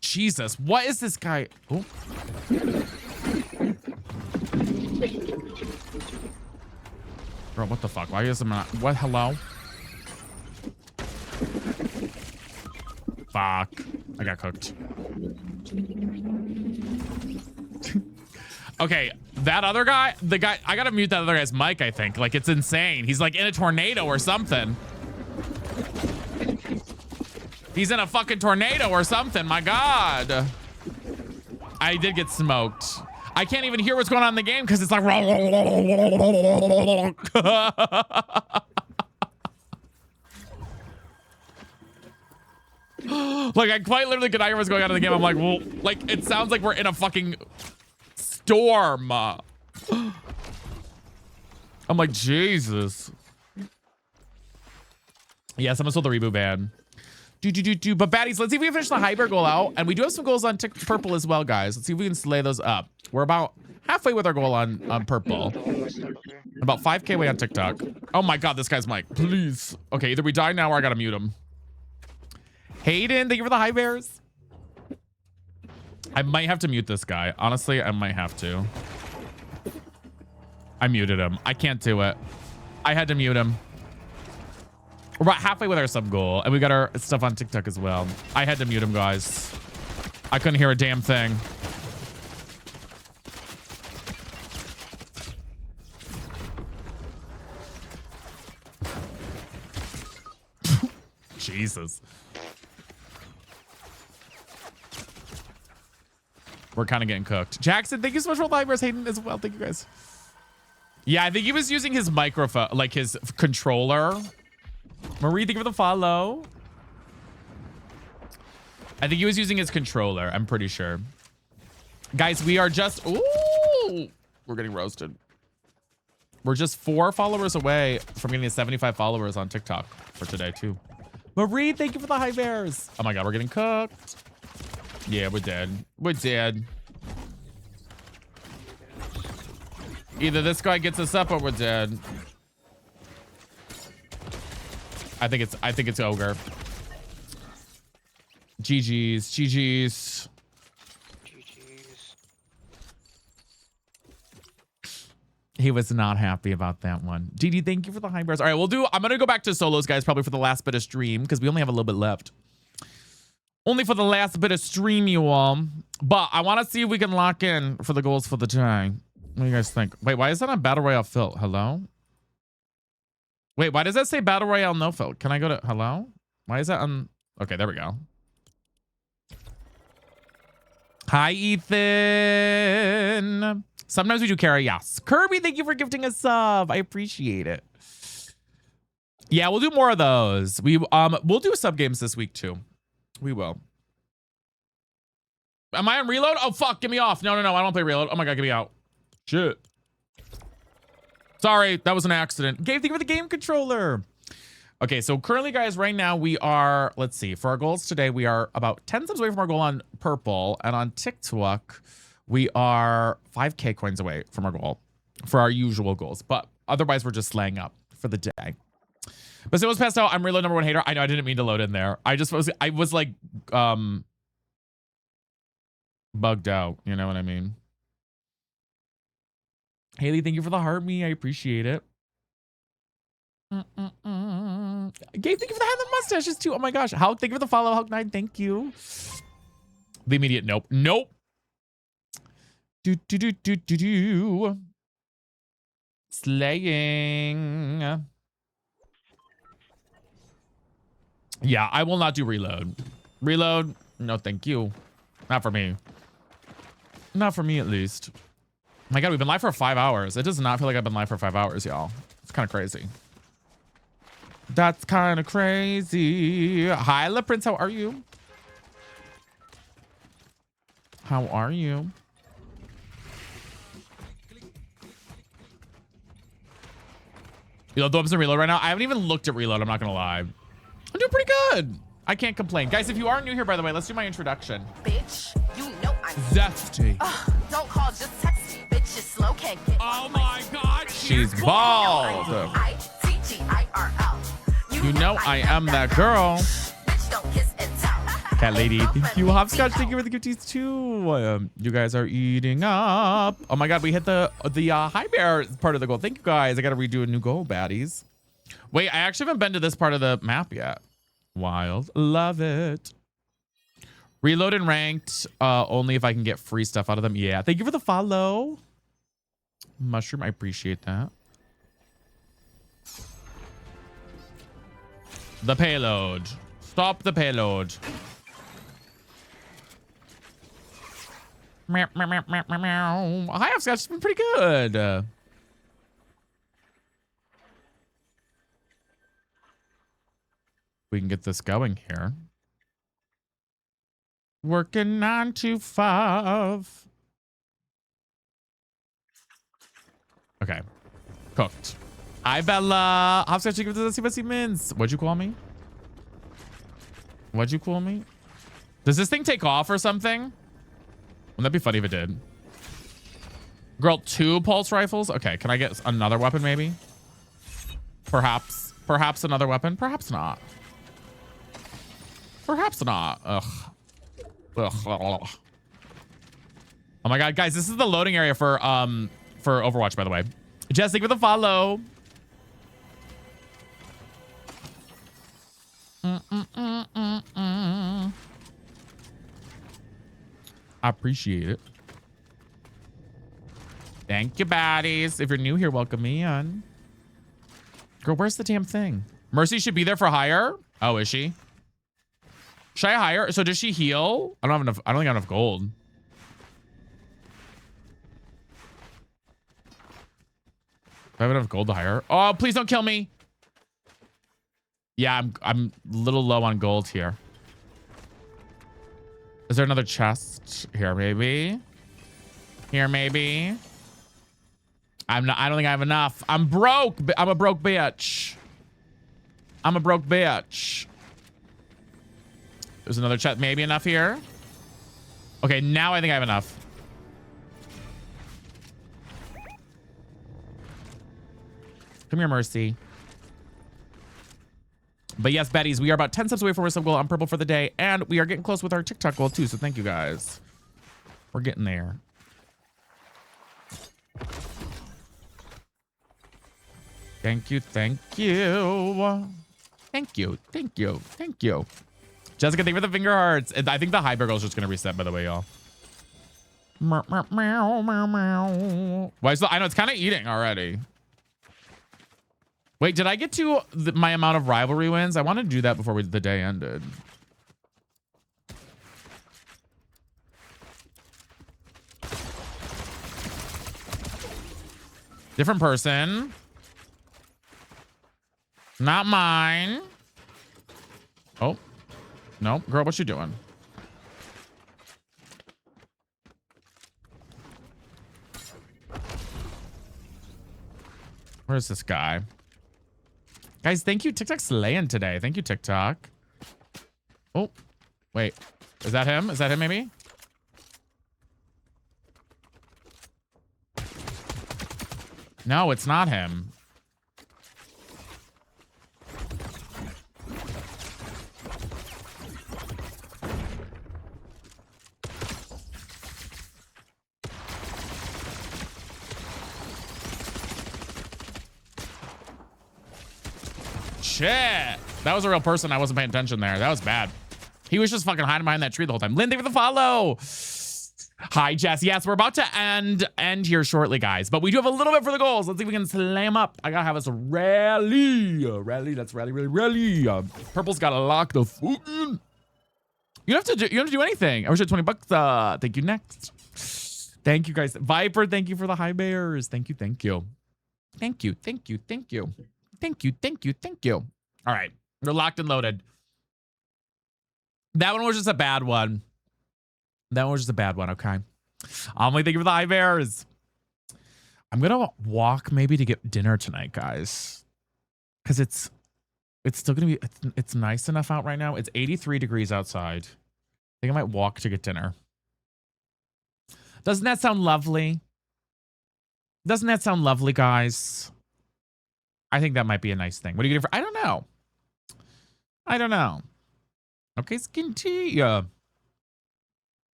Jesus, what is this guy? Oh. Bro, what the fuck? Why is him not? What? Hello? Fuck. I got cooked. Okay, that other guy, I gotta mute that other guy's mic, I think. Like, it's insane. He's like in a tornado or something. He's in a fucking tornado or something. My God. I did get smoked. I can't even hear what's going on in the game because it's like. Like, I quite literally could not hear what's going on in the game. I'm like, well, like, it sounds like we're in a fucking storm. I'm like, Jesus. Yeah, someone stole the reboot ban. But baddies, let's see if we can finish the hyper goal out. And we do have some goals on purple as well, guys. Let's see if we can slay those up. We're about halfway with our goal on purple. About 5K away on TikTok. Oh my God, this guy's mic. Please. Okay, either we die now or I gotta mute him. Hayden, thank you for the high bears. I might have to mute this guy. Honestly, I might have to. I muted him. I can't do it. I had to mute him. We're about halfway with our sub goal, and we got our stuff on TikTok as well. I had to mute him, guys. I couldn't hear a damn thing. Jesus. We're kind of getting cooked. Jackson, thank you so much for all the hypers. Hayden as well. Thank you, guys. Yeah, I think he was using his microphone, like his controller. Marie, thank you for the follow. I think he was using his controller. I'm pretty sure. Guys, we are just... Ooh! We're getting roasted. We're just 4 followers away from getting 75 followers on TikTok for today, too. Marie, thank you for the high bears. Oh my God, we're getting cooked. Yeah, we're dead. We're dead. Either this guy gets us up or we're dead. I think it's Ogre. GG's. GG's. He was not happy about that one. GD, thank you for the high bars. All right, I'm gonna go back to solos, guys, probably for the last bit of stream because we only have a little bit left. Only for the last bit of stream, you all. But I want to see if we can lock in for the goals for the day. What do you guys think? Wait, why is that on Battle Royale Phil? Hello? Wait, why does that say Battle Royale no Phil? Can I go to... Hello? Why is that on... Okay, there we go. Hi, Ethan. Sometimes we do carry, yes. Kirby, thank you for gifting a sub. I appreciate it. Yeah, we'll do more of those. We'll do sub games this week, too. We will. Am I on reload? Oh, fuck. Get me off. No. I don't want to play reload. Oh, my God. Get me out. Shit. Sorry. That was an accident. Gabe, thank you for the game controller. Okay, so currently, guys, right now we are, let's see. For our goals today, we are about 10 subs away from our goal on purple. And on TikTok, we are 5K coins away from our goal for our usual goals. But otherwise, we're just slaying up for the day. But so it was passed out. I'm reload #1 hater. I know I didn't mean to load in there. I was like bugged out. You know what I mean? Haley, thank you for the heart me. I appreciate it. Gabe, thank you for the hat and mustaches too. Oh my gosh. Hulk, thank you for the follow. Hulk9, thank you. The immediate nope. Nope. Do. Slaying. Yeah, I will not do reload. Reload? No, thank you. Not for me. Not for me, at least. My God, we've been live for 5 hours. It does not feel like I've been live for 5 hours, y'all. It's kind of crazy. That's kind of crazy. Hi, La Prince. How are you? How are you? You know, the weapons in reload right now. I haven't even looked at reload. I'm not going to lie. I'm doing pretty good. I can't complain. Guys, if you are new here, by the way, let's do my introduction. Bitch, you know I'm Zesty. Don't call, just text me. Bitch, you slow, can't get Oh my God, she's bald. ITGIRL. You know I am that girl. Bitch, don't kiss and tell. Cat lady, thank you. Hopscotch, thank you for the gifties too. You guys are eating up. Oh my God, we hit the high bear part of the goal. Thank you guys. I got to redo a new goal, baddies. Wait, I actually haven't been to this part of the map yet. Wild, love it. Reload and ranked only if I can get free stuff out of them. Yeah, thank you for the follow. Mushroom, I appreciate that. The payload. Stop the payload. Meow, meow, meow, meow, meow, meow. Hi, Hopscotch. It's been pretty good. We can get this going here. Working 9 to 5. Okay. Cooked. Hi, Bella. Hopscotch, thank you for the CBC mints. What'd you call me? What'd you call me? Does this thing take off or something? Wouldn't that be funny if it did? Girl, 2 pulse rifles? Okay, can I get another weapon maybe? Perhaps. Perhaps another weapon? Perhaps not. Perhaps not. Ugh. Ugh. Oh my God, guys, this is the loading area for Overwatch, by the way. Jess, thank you for the follow. I appreciate it. Thank you, baddies. If you're new here, welcome me in. Girl, where's the damn thing? Mercy should be there for hire. Oh, is she? Should I hire? So does she heal? I don't have enough. I don't think I have enough gold. Do I have enough gold to hire? Oh, please don't kill me. Yeah, I'm a little low on gold here. Is there another chest here? Maybe. Here, maybe. I don't think I have enough. I'm broke. I'm a broke bitch. I'm a broke bitch. There's another chest. Maybe enough here. Okay, now I think I have enough. Come here, Mercy. But yes, Betties, we are about 10 steps away from our sub goal on purple for the day, and we are getting close with our TikTok goal too. So thank you guys. We're getting there. Thank you, thank you, thank you, thank you, thank you. Jessica, thank you for the finger hearts. And I think the hyper girl is just gonna reset, by the way, y'all. Meow, meow, meow, meow, meow. Why? So I know it's kind of eating already. Wait, did I get to my amount of rivalry wins? I want to do that before the day ended. Different person. Not mine. Oh. No, girl, what you doing? Where's this guy? Guys, thank you. TikTok's slaying today. Thank you, TikTok. Oh, wait. Is that him? Is that him, maybe? No, it's not him. Shit. That was a real person. I wasn't paying attention there. That was bad. He was just fucking hiding behind that tree the whole time. Lindy for the follow. Hi, Jess. Yes, we're about to end here shortly, guys. But we do have a little bit for the goals. Let's see if we can slam up. I gotta have us a rally. Let's rally. Purple's gotta lock the foot in. You don't have to do anything. I wish I had 20 bucks. Thank you. Next. Thank you, guys. Viper, thank you for the high bears. Thank you. Thank you. Thank you. Thank you. Thank you. Thank you. Thank you. Thank you. All right. We're locked and loaded. That one was just a bad one. That one was just a bad one. Okay. Thank you for the high bears. I'm going to walk maybe to get dinner tonight, guys. Because it's It's still gonna be, it's nice enough out right now. It's 83 degrees outside. I think I might walk to get dinner. Doesn't that sound lovely? Doesn't that sound lovely, guys? I think that might be a nice thing. What are you getting for? I don't know. I don't know. Okay, skin tea.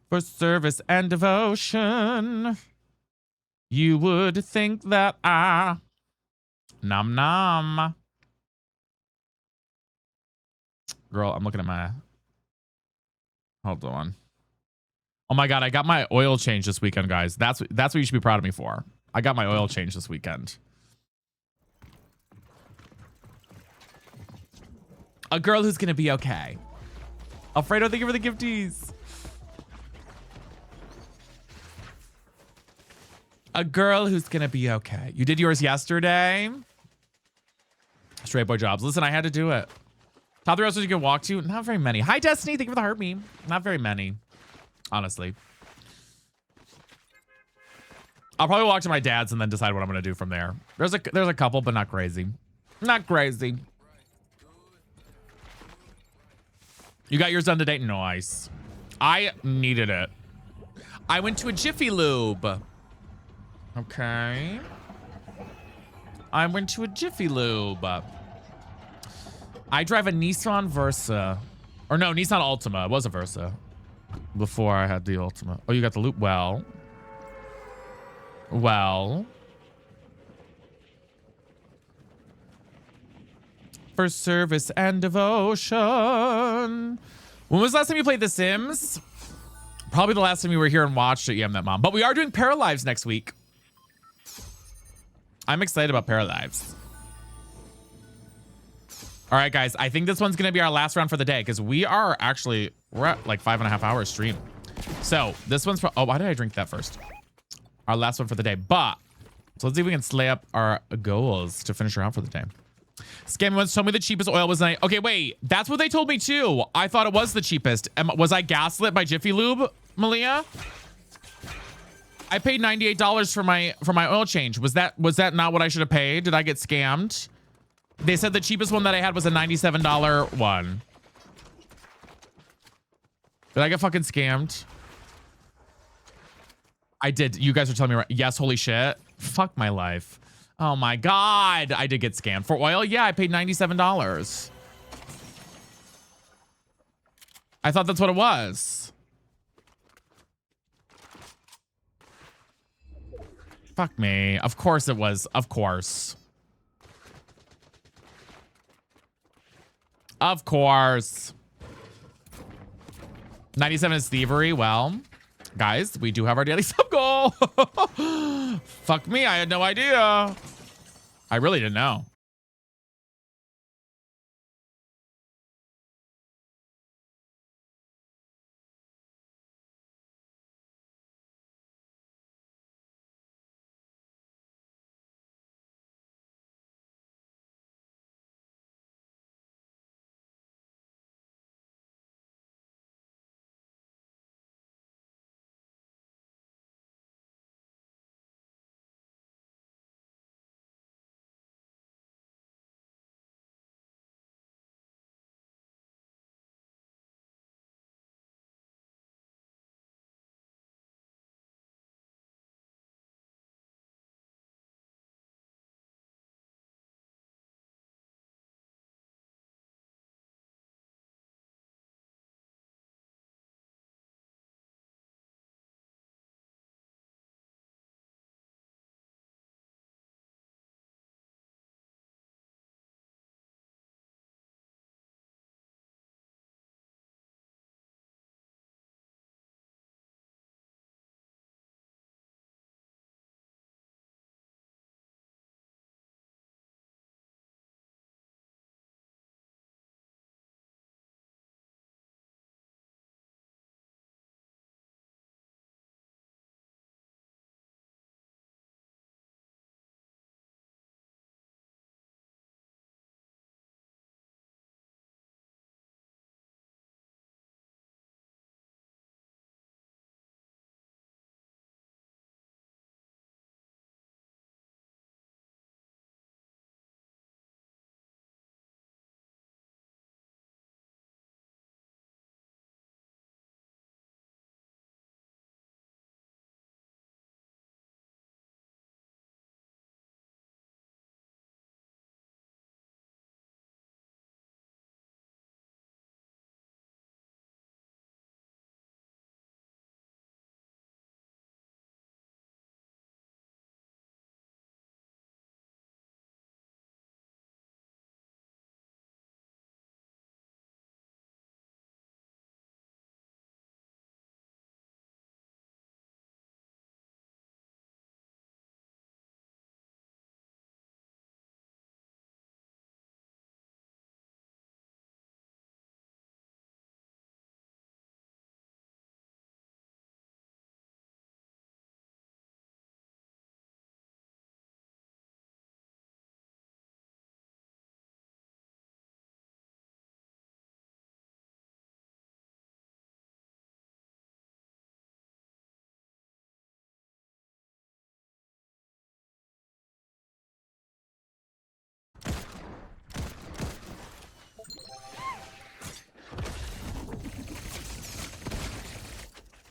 For service and devotion, you would think that I nom nom. Girl, I'm looking at my. Hold on. Oh my god, I got my oil change this weekend, guys. That's what you should be proud of me for. I got my oil change this weekend. A girl who's gonna be okay. Alfredo, thank you for the gifties. A girl who's gonna be okay. You did yours yesterday. Straight boy jobs. Listen, I had to do it. Top 3 restaurants you can walk to? Not very many. Hi, Destiny. Thank you for the heart meme. Not very many, honestly. I'll probably walk to my dad's and then decide what I'm gonna do from there. There's a couple, but not crazy. Not crazy. You got yours done today? Nice. I needed it. I went to a Jiffy Lube. Okay. I went to a Jiffy Lube. I drive a Nissan Versa. Or no, Nissan Altima. It was a Versa. Before I had the Altima. Oh, you got the Loop? Well. Well. For service and devotion. When was the last time you played The Sims? Probably the last time you were here and watched it. Yeah, I'm that mom. But we are doing Paralives next week. I'm excited about Paralives. All right, guys. I think this one's going to be our last round for the day because we're at like 5.5 hours stream. So this one's for, oh, why did I drink that first? Our last one for the day. But, so let's see if we can slay up our goals to finish her out for the day. Scammy once told me the cheapest oil was nice. Okay, wait. That's what they told me too. I thought it was the cheapest. Was I gaslit by Jiffy Lube, Malia? I paid $98 for my oil change. Was that not what I should have paid? Did I get scammed? They said the cheapest one that I had was a $97 one. Did I get fucking scammed? I did. You guys are telling me right. Yes, holy shit. Fuck my life. Oh my god. I did get scammed. For oil? Yeah, I paid $97. I thought that's what it was. Fuck me. Of course it was. Of course. Of course. 97 is thievery. Well, guys, we do have our daily sub goal. Fuck me. I had no idea. I really didn't know.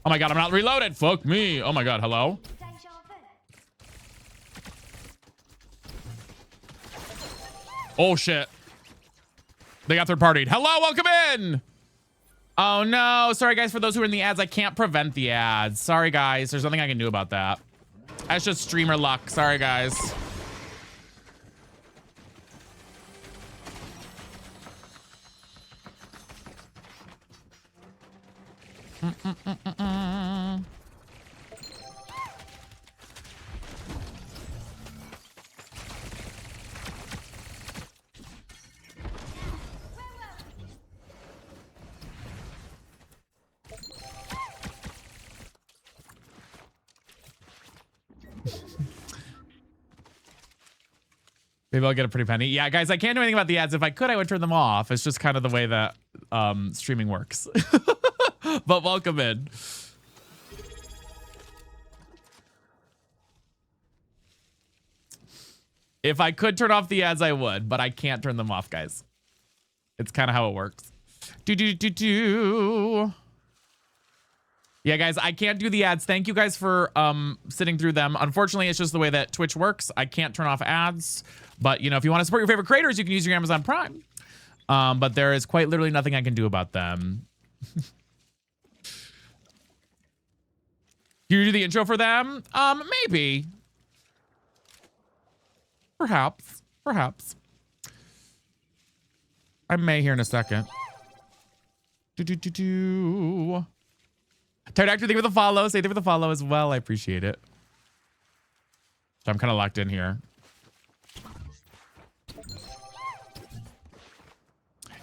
Oh my God, I'm not reloaded. Fuck me. Oh my God, hello? Oh shit. They got third partied. Hello, welcome in. Oh no, sorry guys, for those who are in the ads, I can't prevent the ads. Sorry guys, there's nothing I can do about that. That's just streamer luck. Sorry guys. Maybe I'll get a pretty penny. Yeah, guys, I can't do anything about the ads. If I could, I would turn them off. It's just kind of the way that streaming works. But welcome in. If I could turn off the ads, I would, but I can't turn them off, guys. It's kind of how it works. Yeah, guys, I can't do the ads. Thank you guys for sitting through them. Unfortunately, it's just the way that Twitch works. I can't turn off ads. But, you know, if you want to support your favorite creators, you can use your Amazon Prime. But there is quite literally nothing I can do about them. You do the intro for them? Maybe. Perhaps. Perhaps. I may here in a second. Pterodactyl, thank you for the follow. Say thank you for the follow as well. I appreciate it. So I'm kind of locked in here.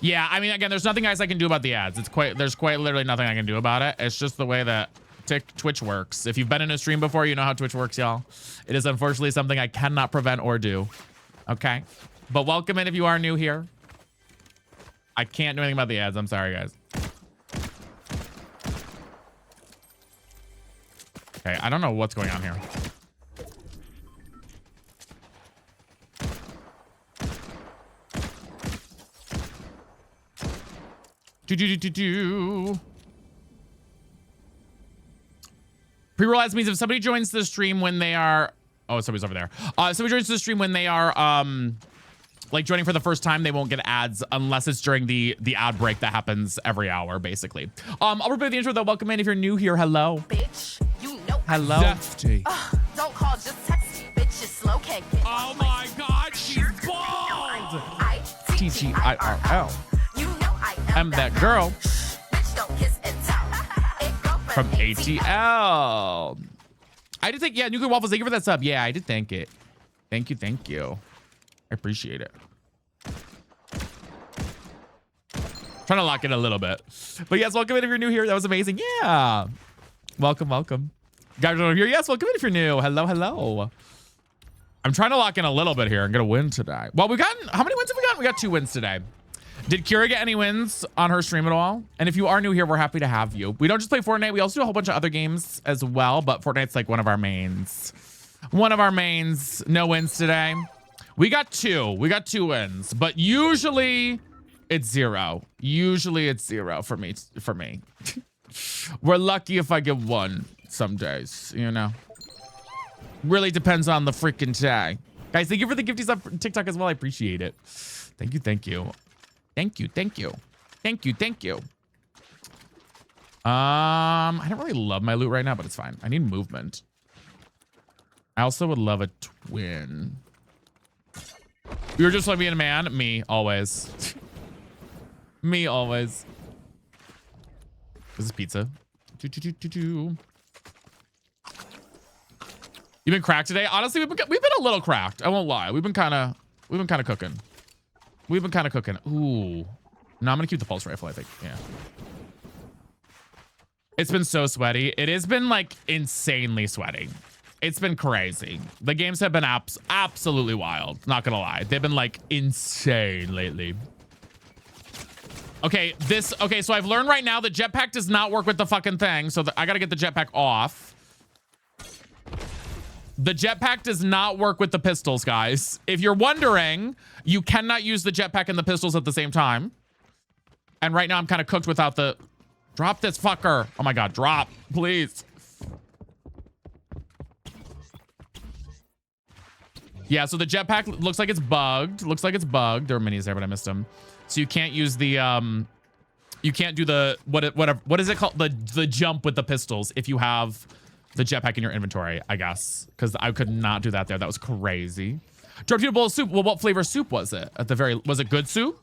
Yeah, I mean, again, there's nothing guys I can do about the ads. There's quite literally nothing I can do about it. It's just the way that Twitch works. If you've been in a stream before, you know how Twitch works, y'all. It is unfortunately something I cannot prevent or do. Okay? But welcome in if you are new here. I can't do anything about the ads. I'm sorry, guys. Okay, I don't know what's going on here. Pre-roll ads means if somebody joins the stream when they are... Oh, somebody's over there. Somebody joins the stream when they are like joining for the first time, they won't get ads unless it's during the ad break that happens every hour, basically. I'll repeat the intro though. Welcome in if you're new here. Hello. Bitch, you know hello. Defty. Don't call, just text me. Bitch, you slow, can't get oh my God, she's bald. TGIRL. You know I am that girl. Bitch, don't kiss and tell. From ATL. I did think, yeah, Nuclear Waffles, thank you for that sub. Yeah, I did thank it. Thank you, thank you. I appreciate it. Trying to lock in a little bit. But yes, welcome in if you're new here. That was amazing. Yeah. Welcome, welcome. Guys are here. Yes, welcome in if you're new. Hello, hello. I'm trying to lock in a little bit here. I'm going to win today. Well, we've gotten, how many wins have we gotten? We got 2 wins today. Did Kira get any wins on her stream at all? And if you are new here, we're happy to have you. We don't just play Fortnite. We also do a whole bunch of other games as well, but Fortnite's like one of our mains. One of our mains. No wins today. We got 2. We got 2 wins, but usually it's 0. Usually it's 0 for me. We're lucky if I get 1 some days, you know. Really depends on the freaking day. Guys, thank you for the gifties on TikTok as well. I appreciate it. Thank you, thank you. Thank you, thank you. Thank you, thank you. I don't really love my loot right now, but it's fine. I need movement. I also would love a twin. You're just like being a man. Me, always. Me, always. This is pizza. You've been cracked today? Honestly, we've been a little cracked. I won't lie. We've been kind of cooking. We've been kind of cooking. Ooh. No, I'm going to keep the pulse rifle, I think. Yeah. It's been so sweaty. It has been like insanely sweaty. It's been crazy. The games have been absolutely wild. Not going to lie. They've been like insane lately. Okay, so I've learned right now that jetpack does not work with the fucking thing. So I got to get the jetpack off. The jetpack does not work with the pistols, guys. If you're wondering, you cannot use the jetpack and the pistols at the same time. And right now I'm kind of cooked without the Drop this fucker. Oh my God, drop, please. Yeah, so the jetpack looks like it's bugged. Looks like it's bugged. There were minis there, but I missed them. So you can't use the, you can't do the, what is it called? The jump with the pistols if you have the jetpack in your inventory, I guess. Because I could not do that there. That was crazy. Dropped you a bowl of soup. Well, what flavor soup was it? At the very, was it good soup?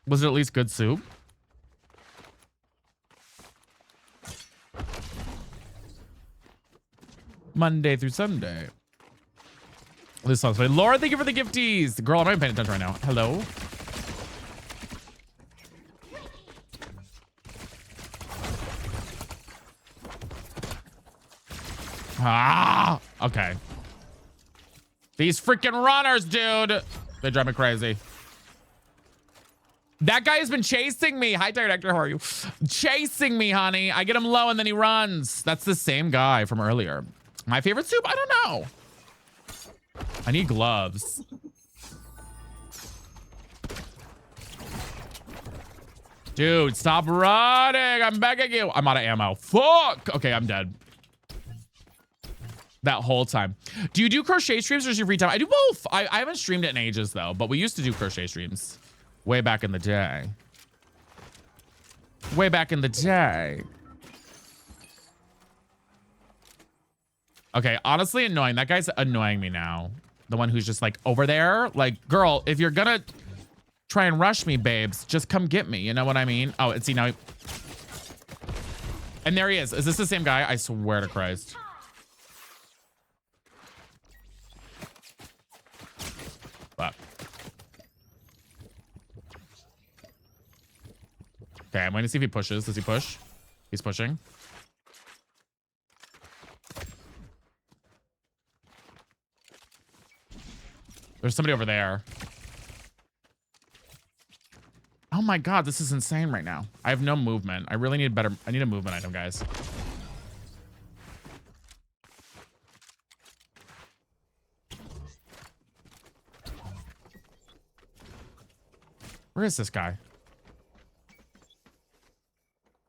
Was it at least good soup? Monday through Sunday. This song's played. Laura, thank you for the gifties. Girl, I'm not even paying attention right now. Hello. Ah, okay. These freaking runners, dude. They drive me crazy. That guy has been chasing me. Hi, Tired Actor. How are you? Chasing me, honey. I get him low and then he runs. That's the same guy from earlier. My favorite soup? I don't know. I need gloves. Dude, stop running. I'm begging you. I'm out of ammo. Fuck. Okay, I'm dead. That whole time. Do you do crochet streams or is your free time? I do both. I haven't streamed it in ages though, but we used to do crochet streams way back in the day. Way back in the day. Okay, honestly annoying. That guy's annoying me now. The one who's just like over there. Like, girl, if you're gonna try and rush me, babes, just come get me. You know what I mean? Oh, and see now. And there he is. Is this the same guy? I swear to Christ. Fuck. Okay, I'm going to see if he pushes. Does he push? He's pushing. There's somebody over there. Oh my God, this is insane right now. I have no movement. I really need better. I need a movement item, guys. Where is this guy?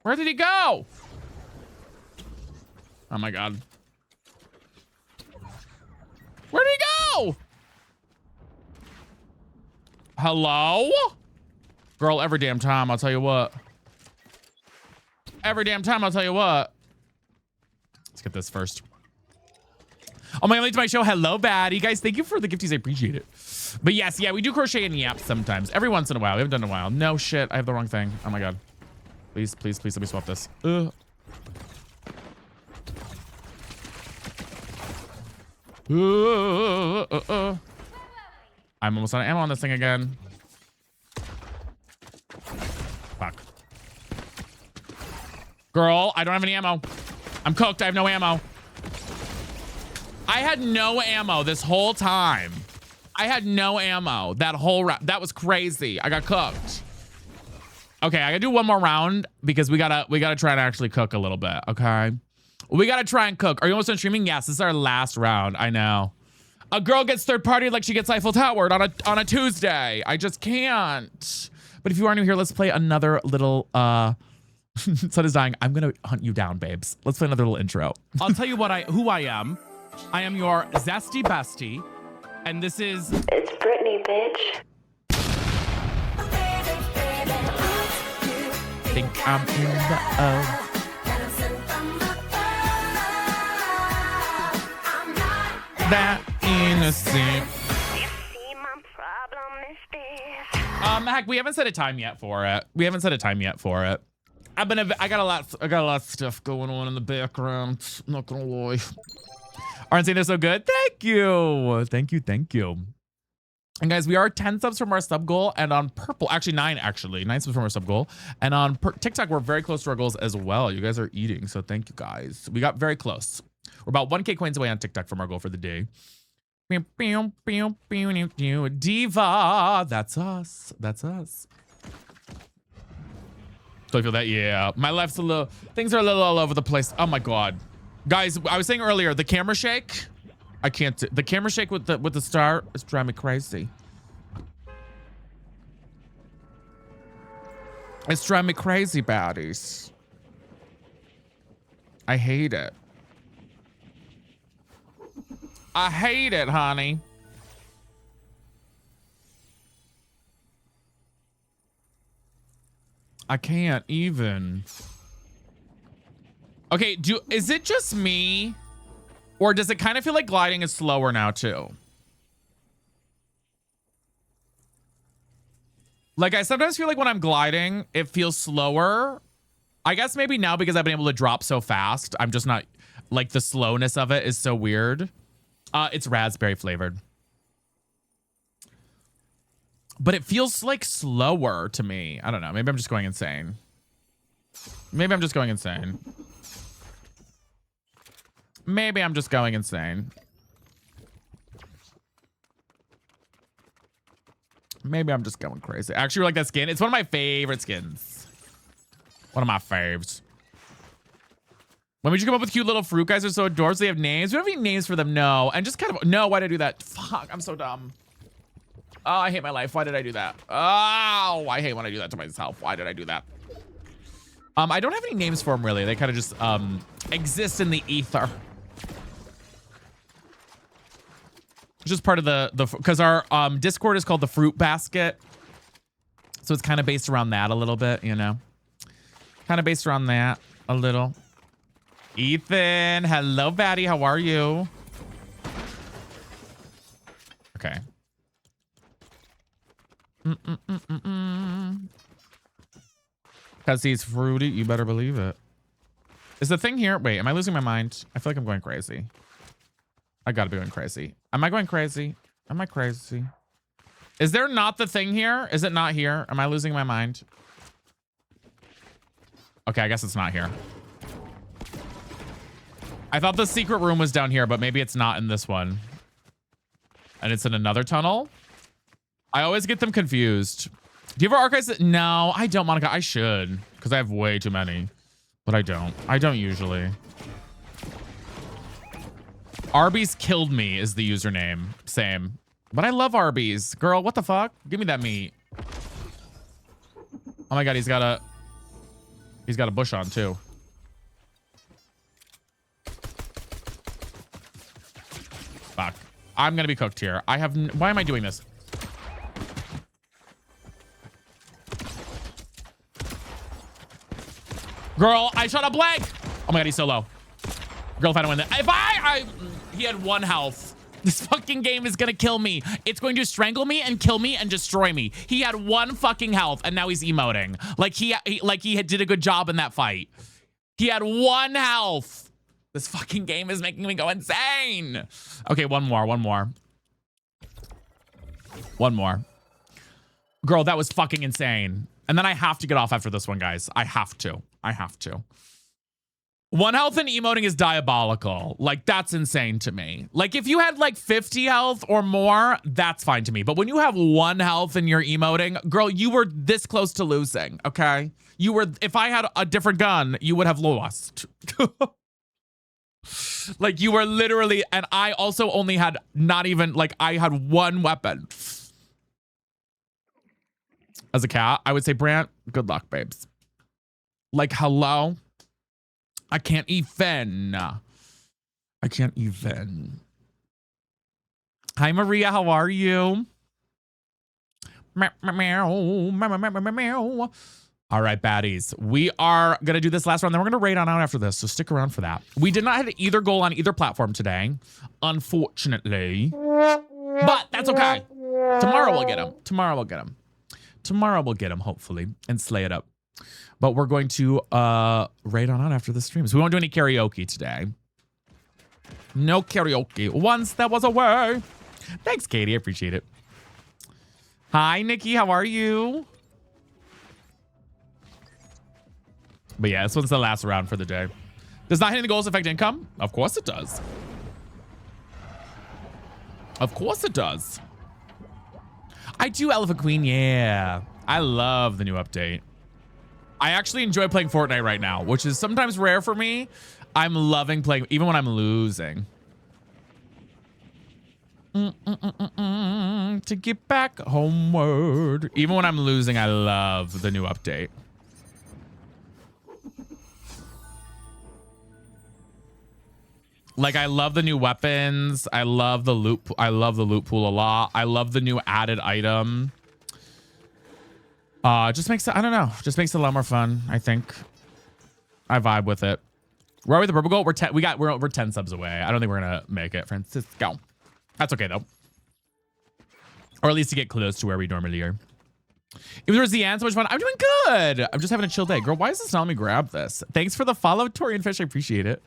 Where did he go? Oh my God. Where did he go? Hello? Girl, every damn time, I'll tell you what. Every damn time, I'll tell you what. Let's get this first. Oh my God, late to my show. Hello, baddie. Guys, thank you for the gifties. I appreciate it. But yes, yeah, we do crochet and yaps sometimes. Every once in a while. We haven't done it in a while. No shit. I have the wrong thing. Oh my God. Please, please, please let me swap this. I'm almost out of ammo on this thing again. Fuck. Girl, I don't have any ammo. I'm cooked. I have no ammo. I had no ammo this whole time. I had no ammo that whole round. That was crazy. I got cooked. Okay, I gotta do one more round because we gotta try and actually cook a little bit. Okay, we gotta try and cook. Are you almost done streaming? Yes, this is our last round. I know. A girl gets third party like she gets Eiffel Towered on a Tuesday. I just can't. But if you are new here, let's play another little Sun is dying. I'm gonna hunt you down, babes. Let's play another little intro. I'll tell you who I am. I am your zesty bestie, and this is. It's Brittany, bitch. Think I'm in the O. That innocent. Heck, we haven't set a time yet for it. I got a lot of stuff going on in the background. I'm not gonna lie. Aren't saying they're so good? Thank you. Thank you. And guys, we are 10 subs from our sub goal, and on Purple, actually 9 subs from our sub goal. And on TikTok, we're very close to our goals as well. You guys are eating, so thank you guys. We got very close. We're about 1K coins away on TikTok from our goal for the day. Diva, that's us. Do I feel that? Yeah. My life's a little, things are a little all over the place. Oh my God. Guys, I was saying earlier, the camera shake, I can't do, the camera shake with the star is driving me crazy. It's driving me crazy, baddies. I hate it. I hate it, honey. I can't even. Okay, is it just me? Or does it kind of feel like gliding is slower now too? Like I sometimes feel like when I'm gliding, it feels slower. I guess maybe now because I've been able to drop so fast, I'm just not, like the slowness of it is so weird. It's raspberry flavored. But it feels like slower to me. I don't know. Maybe I'm just going insane. Maybe I'm just going insane. Maybe I'm just going insane. Maybe I'm just going crazy. I actually like that skin. It's one of my favorite skins. One of my faves. When would you come up with cute little fruit guys are so adorable? They have names. We don't have any names for them. No. And just kind of, no, why did I do that? Fuck, I'm so dumb. Oh, I hate my life. Why did I do that? Oh, I hate when I do that to myself. Why did I do that? I don't have any names for them really. They kind of just exist in the ether. Just part of the because our Discord is called the Fruit Basket. So it's kind of based around that a little bit, you know. Kind of based around that a little. Ethan, hello, Batty. How are you? Okay. Because he's fruity, you better believe it. Is the thing here? Wait, am I losing my mind? I feel like I'm going crazy. I gotta be going crazy. Am I going crazy? Am I crazy? Is there not the thing here? Is it not here? Am I losing my mind? Okay, I guess it's not here. I thought the secret room was down here, but maybe it's not in this one. And it's in another tunnel? I always get them confused. Do you ever archives? No, I don't, Monica. I should, because I have way too many. But I don't. I don't usually. Arby's killed me is the username. Same. But I love Arby's. Girl, what the fuck? Give me that meat. Oh my god, he's got a bush on too. Fuck. I'm gonna be cooked here. Why am I doing this? Girl, I shot a blank. Oh my god, he's so low. Girl, if I don't win that. If he had 1 health. This fucking game is gonna kill me. It's going to strangle me and kill me and destroy me. He had 1 fucking health and now he's emoting. Like he did a good job in that fight. He had 1 health. This fucking game is making me go insane. Okay, one more. Girl, that was fucking insane. And then I have to get off after this one, guys. I have to. 1 health and emoting is diabolical. Like, that's insane to me. Like, if you had like 50 health or more, that's fine to me. But when you have 1 health and you're emoting, girl, you were this close to losing, okay? You were, if I had a different gun, you would have lost. Like, you were literally, and I also only had not even, like, I had 1 weapon. As a cat, I would say, Brant, good luck, babes. Like, hello? I can't even. Hi, Maria. How are you? All right, baddies. We are going to do this last round. Then we're going to raid on out after this. So stick around for that. We did not hit either goal on either platform today, unfortunately. But that's okay. Tomorrow we'll get him. Hopefully, and slay it up. But we're going to raid on out after the stream. So we won't do any karaoke today. No karaoke. Once there was a way. Thanks, Katie. I appreciate it. Hi, Nikki. How are you? But yeah, this one's the last round for the day. Does not hitting the goals affect income? Of course it does. I do Elephant Queen. Yeah. I love the new update. I actually enjoy playing Fortnite right now, which is sometimes rare for me. I'm loving playing, even when I'm losing. To get back homeward. Even when I'm losing, I love the new update. Like, I love the new weapons. I love the loot. I love the loot pool a lot. I love the new added item. Just makes it, I don't know. Just makes it a lot more fun, I think. I vibe with it. Where are we, the purple goal? We're 10 subs away. I don't think we're gonna make it, Francisco. That's okay though. Or at least to get close to where we normally are. If there was the end, so much fun. I'm doing good. I'm just having a chill day. Girl, why is this not letting me grab this? Thanks for the follow, Torian Fish. I appreciate it.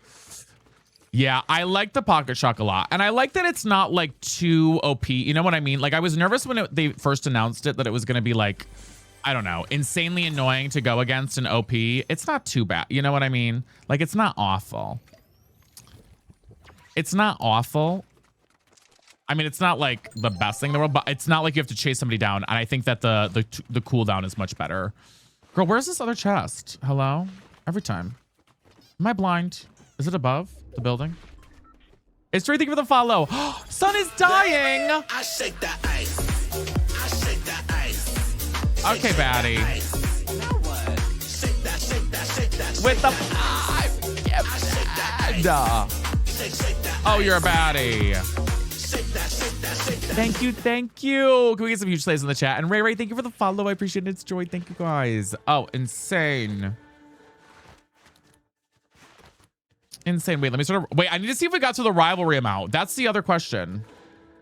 Yeah, I like the Pocket Shock a lot. And I like that it's not like too OP. You know what I mean? Like, I was nervous when they first announced it that it was going to be like, I don't know, insanely annoying to go against an OP. It's not too bad. You know what I mean? Like, it's not awful. It's not awful. I mean, it's not like the best thing in the world, but it's not like you have to chase somebody down. And I think that the cooldown is much better. Girl, where's this other chest? Hello? Every time. Am I blind? Is it above the building? It's Trey, thank you for the follow. Sun is dying. I shake that ice. I shake that ice. Okay, baddie. Shake that, shake that, shake that. With the oh, you're a baddie. Thank you, thank you. Can we get some huge slays in the chat? And Ray, thank you for the follow. I appreciate it. It's joy. Thank you, guys. Oh, insane. Insane. Wait, let me sort of wait. I need to see if we got to the rivalry amount. That's the other question.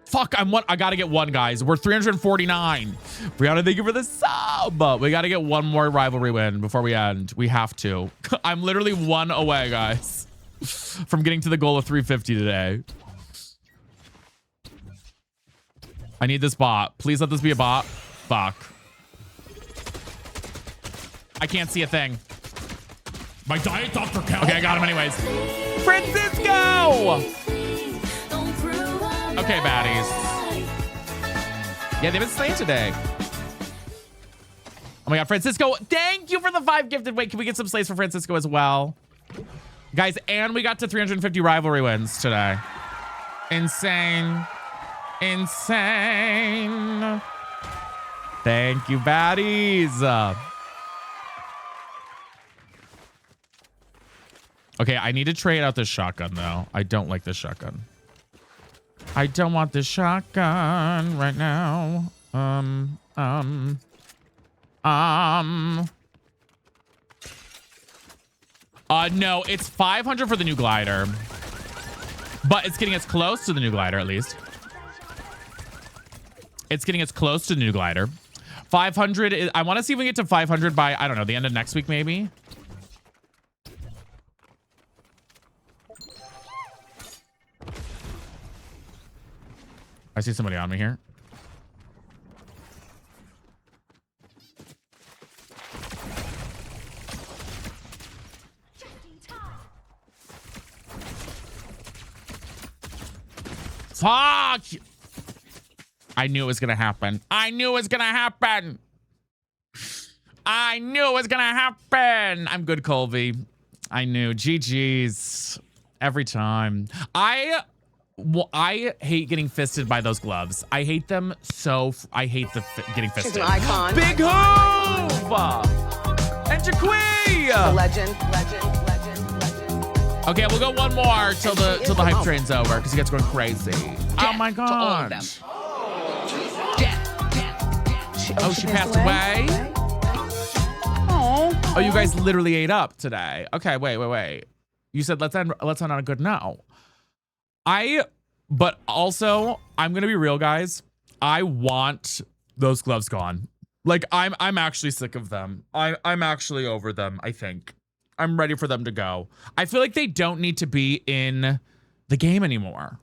Fuck, I gotta get one, guys. We're 349. Brianna, thank you for the sub. We gotta get one more rivalry win before we end. We have to. I'm literally one away, guys, from getting to the goal of 350 today. I need this bot. Please let this be a bot. Fuck. I can't see a thing. My diet Dr. Cal. Okay, I got him anyways. Francisco! Okay, baddies. Yeah, they've been slaying today. Oh my god, Francisco, thank you for the 5 gifted. Wait, can we get some slays for Francisco as well? Guys, and we got to 350 rivalry wins today. Insane. Insane. Thank you, baddies. Okay, I need to trade out this shotgun, though. I don't like this shotgun. I don't want this shotgun right now. No, it's 500 for the new glider. But it's getting us close to the new glider, at least. It's getting us close to the new glider. 500 is, I want to see if we can get to 500 by, I don't know, the end of next week, maybe. I see somebody on me here. Fuck! I knew it was gonna happen. I knew it was gonna happen. I knew it was gonna happen. I'm good, Colby. I knew. GG's. Every time. I hate getting fisted by those gloves. I hate them so. I hate the getting fisted. She's an icon. Big Hoove! And Jaquee! Legend. Okay, we'll go one more till the hype train's over because he gets going crazy. Oh my god. Oh, she passed away? Oh, you guys literally ate up today. Okay, wait. You said let's end on a good note. But also, I'm gonna be real, guys. I want those gloves gone. Like, I'm actually sick of them. I'm actually over them, I think. I'm ready for them to go. I feel like they don't need to be in the game anymore.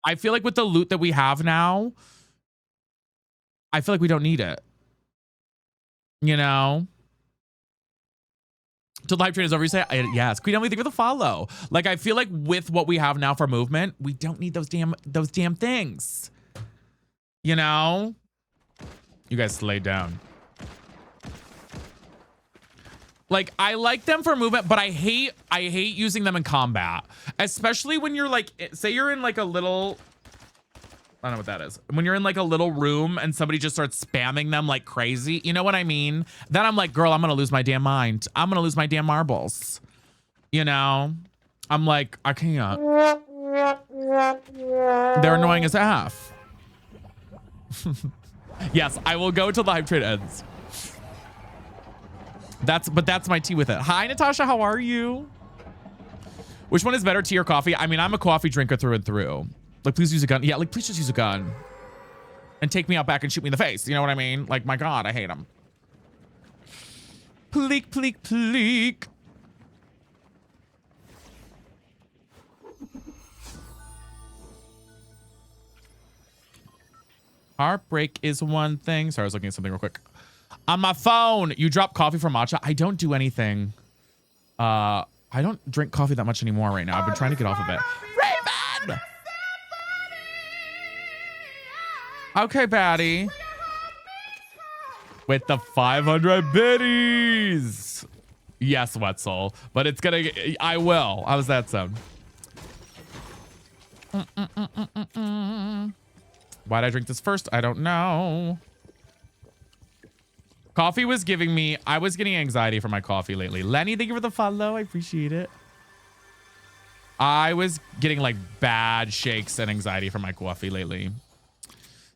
I feel like with the loot that we have now, I feel like we don't need it. You know? Till the hype train is over, you say, yes. Queen Emily, thank you for the follow. Like, I feel like with what we have now for movement, we don't need those damn things. You know? You guys lay down. Like, I like them for movement, but I hate using them in combat. Especially when you're like, say you're in like a little, I don't know what that is. When you're in like a little room and somebody just starts spamming them like crazy. You know what I mean? Then I'm like, girl, I'm going to lose my damn mind. I'm going to lose my damn marbles. You know? I'm like, I can't. They're annoying as F. Yes, I will go till the hype train ends. That's my tea with it. Hi, Natasha. How are you? Which one is better, tea or coffee? I mean, I'm a coffee drinker through and through. Like, please use a gun. Yeah, like, please just use a gun. And take me out back and shoot me in the face. You know what I mean? Like, my God, I hate them. Pleek, pleek, pleek. Heartbreak is one thing. Sorry, I was looking at something real quick. On my phone, you drop coffee for matcha. I don't do anything. I don't drink coffee that much anymore right now. I've been trying to get off of it. Raven! Okay, Batty. With the 500 biddies. Yes, Wetzel. But it's gonna get, I will. How's that sound? Why'd I drink this first? I don't know. Coffee was giving me, I was getting anxiety from my coffee lately. Lenny, thank you for the follow. I appreciate it. I was getting like bad shakes and anxiety from my coffee lately.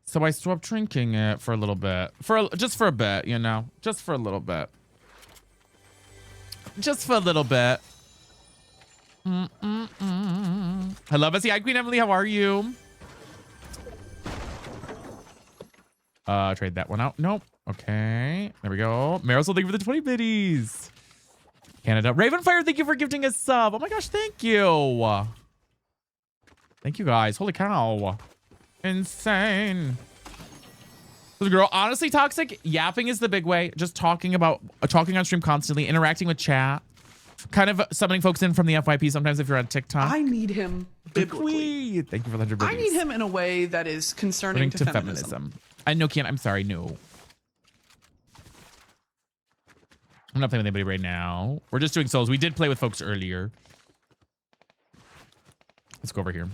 So I stopped drinking it for a little bit. Just for a bit, you know? Just for a little bit. Just for a little bit. Hello, Bessie. Hi, Queen Emily. How are you? Trade that one out. Nope. Okay. There we go. Marisol, thank you for the 20 biddies. Canada. Ravenfire, thank you for gifting a sub. Oh my gosh, thank you. Thank you guys. Holy cow. Insane. So, girl, honestly, toxic yapping is the big way. Just talking on stream constantly, interacting with chat, kind of summoning folks in from the FYP sometimes if you're on TikTok. I need him biblically. Thank you for the 100 biddies. I need him in a way that is concerning to feminism. I know, Kian. I'm sorry. No. I'm not playing with anybody right now. We're just doing souls. We did play with folks earlier. Let's go over here.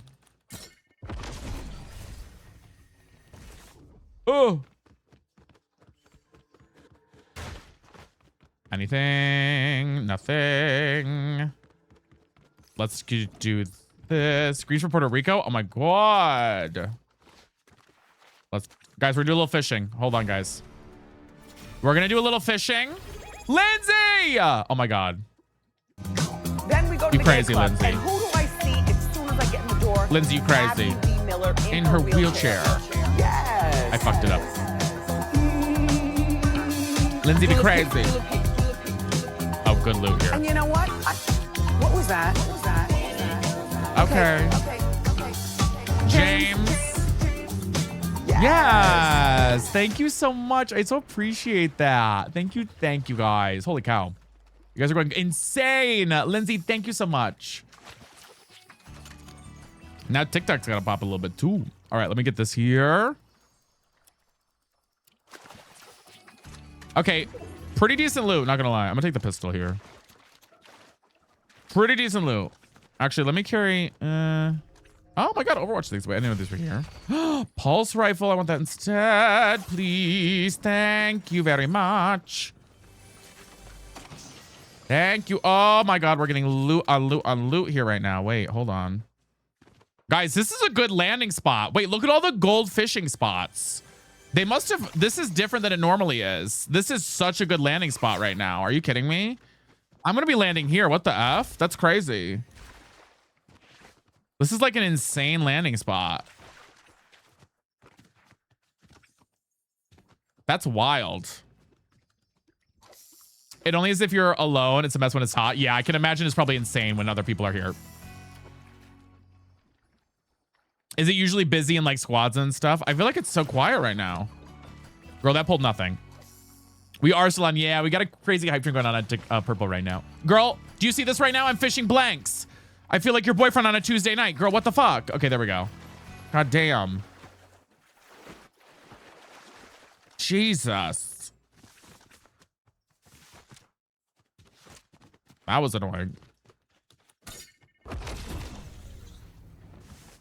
Oh. Anything? Nothing. Let's do this. Greece from Puerto Rico. Oh my God. Guys, we're doing a little fishing. Hold on, guys. We're gonna do a little fishing. Lindsay! Oh my God. Then we go to you the crazy, club, Lindsay. and who do I see as soon as I get in the door? Lindsay, you crazy. Abby B. Miller in her wheelchair. Yes. I fucked it up. Lindsay, be crazy. Oh, good loot here. And you know what? What was that? What was that? Okay. James. Yes. Thank you so much. I so appreciate that. Thank you. Thank you, guys. Holy cow. You guys are going insane. Lindsay, thank you so much. Now TikTok's got to pop a little bit too. All right, let me get this here. Okay. Pretty decent loot. Not going to lie. I'm going to take the pistol here. Pretty decent loot. Actually, let me carry... Oh my God, Overwatch things. Wait, I didn't know these were here. Pulse rifle. I want that instead. Please. Thank you very much. Thank you. Oh my God, we're getting loot on loot on loot here right now. Wait, hold on. Guys, this is a good landing spot. Wait, look at all the gold fishing spots. They must have... This is different than it normally is. This is such a good landing spot right now. Are you kidding me? I'm going to be landing here. What the F? That's crazy. This is like an insane landing spot. That's wild. It only is if you're alone. It's a mess when it's hot. Yeah, I can imagine it's probably insane when other people are here. Is it usually busy in like squads and stuff? I feel like it's so quiet right now. Girl, that pulled nothing. We are still on. Yeah, we got a crazy hype train going on at purple right now. Girl, do you see this right now? I'm fishing blanks. I feel like your boyfriend on a Tuesday night. Girl, what the fuck? Okay, there we go. God damn. Jesus. That was annoying.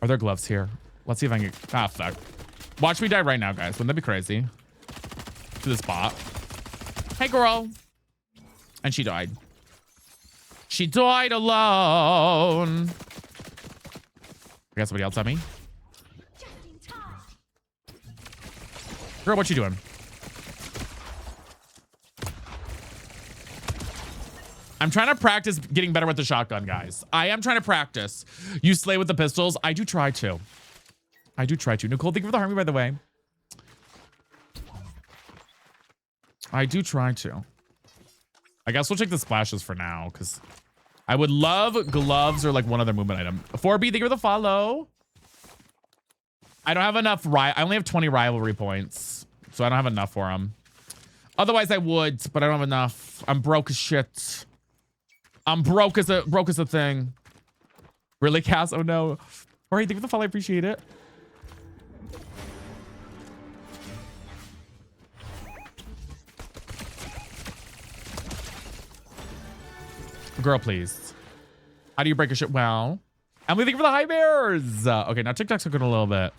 Are there gloves here? Let's see if I can get... Ah, fuck. Watch me die right now, guys. Wouldn't that be crazy? To this bot. Hey, girl. And she died. She died alone. We got somebody else at me. Girl, what you doing? I'm trying to practice getting better with the shotgun, guys. I am trying to practice. You slay with the pistols. I do try to. I do try to. Nicole, thank you for the harmony, by the way. I do try to. I guess we'll check the splashes for now, because I would love gloves or like one other movement item. 4B, thank you for the follow. I don't have enough. I only have 20 rivalry points, so I don't have enough for them. Otherwise, I would, but I don't have enough. I'm broke as shit. I'm broke as a thing. Really, Cass? Oh no. All right, thank you for the follow. I appreciate it. Girl, please. How do you break a shit? Well, Emily, thank you for the high bears. Okay, now TikTok's looking a little bit.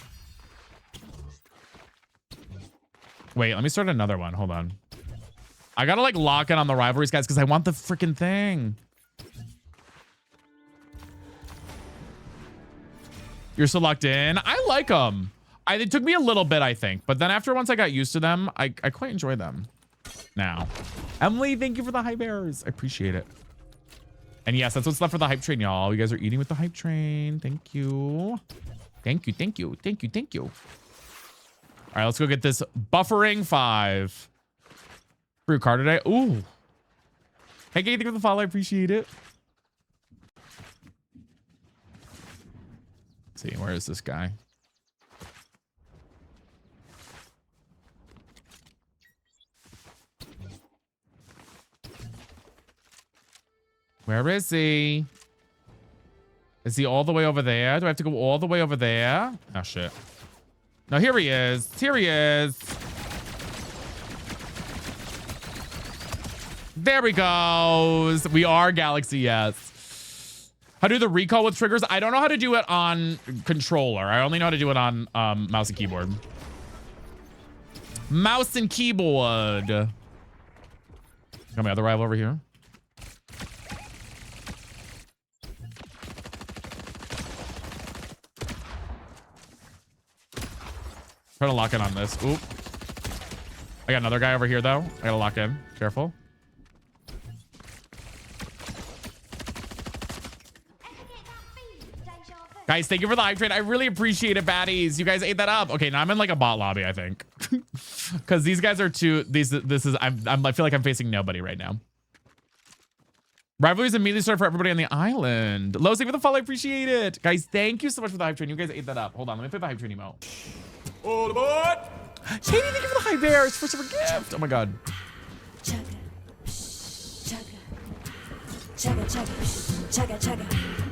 Wait, let me start another one. Hold on. I gotta like lock in on the rivalries, guys, because I want the freaking thing. You're so locked in. I like them. It took me a little bit, I think, but then after once I got used to them, I quite enjoy them now. Emily, thank you for the high bears. I appreciate it. And yes, that's what's left for the hype train, y'all. You guys are eating with the hype train. Thank you. Thank you, thank you, thank you, thank you. All right, let's go get this buffering 5. Free card today. Ooh. Hey, thank you for the follow. I appreciate it. Let's see, where is this guy? Where is he? Is he all the way over there? Do I have to go all the way over there? Oh, shit. No, here he is. Here he is. There he goes. We are Galaxy, yes. How to do the recall with triggers? I don't know how to do it on controller. I only know how to do it on mouse and keyboard. Mouse and keyboard. Got my other rival over here. Trying to lock in on this. Oop. I got another guy over here, though. I gotta lock in. Careful. Guys, thank you for the hype train. I really appreciate it, baddies. You guys ate that up. Okay, now I'm in like a bot lobby, I think. Because these guys are too... I feel like I'm facing nobody right now. Rivalries immediately start for everybody on the island. Low, thank you for the follow. I appreciate it. Guys, thank you so much for the hype train. You guys ate that up. Hold on, let me play the hype train emote. All aboard! Shady, thank you for the high bears. First ever gift. Oh my god. Chugga, chugga, chugga, chugga,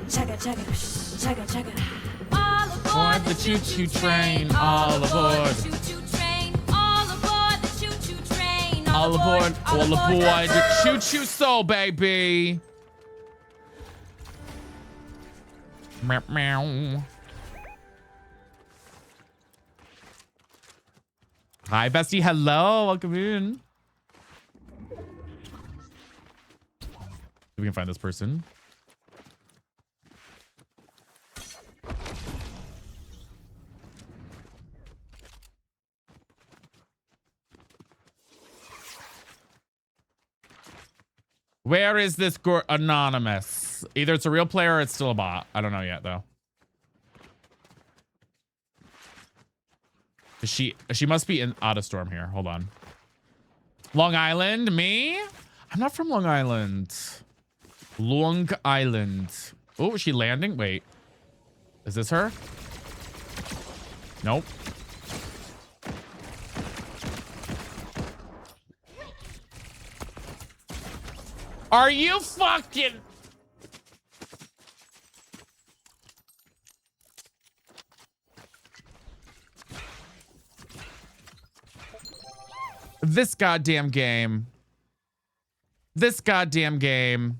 chugga, chugga, chugga, chugga. All aboard the choo-choo train. All aboard. the choo-choo train. All aboard the choo-choo train. All aboard. All aboard. Choo-choo soul, baby. Meow, meow. Hi, bestie. Hello. Welcome in. If we can find this person. Where is this anonymous? Either it's a real player or it's still a bot. I don't know yet, though. She must be in Autostorm here. Hold on. Long Island, me? I'm not from Long Island. Long Island. Oh, is she landing? Wait. Is this her? Nope. Are you fucking... This goddamn game. This goddamn game.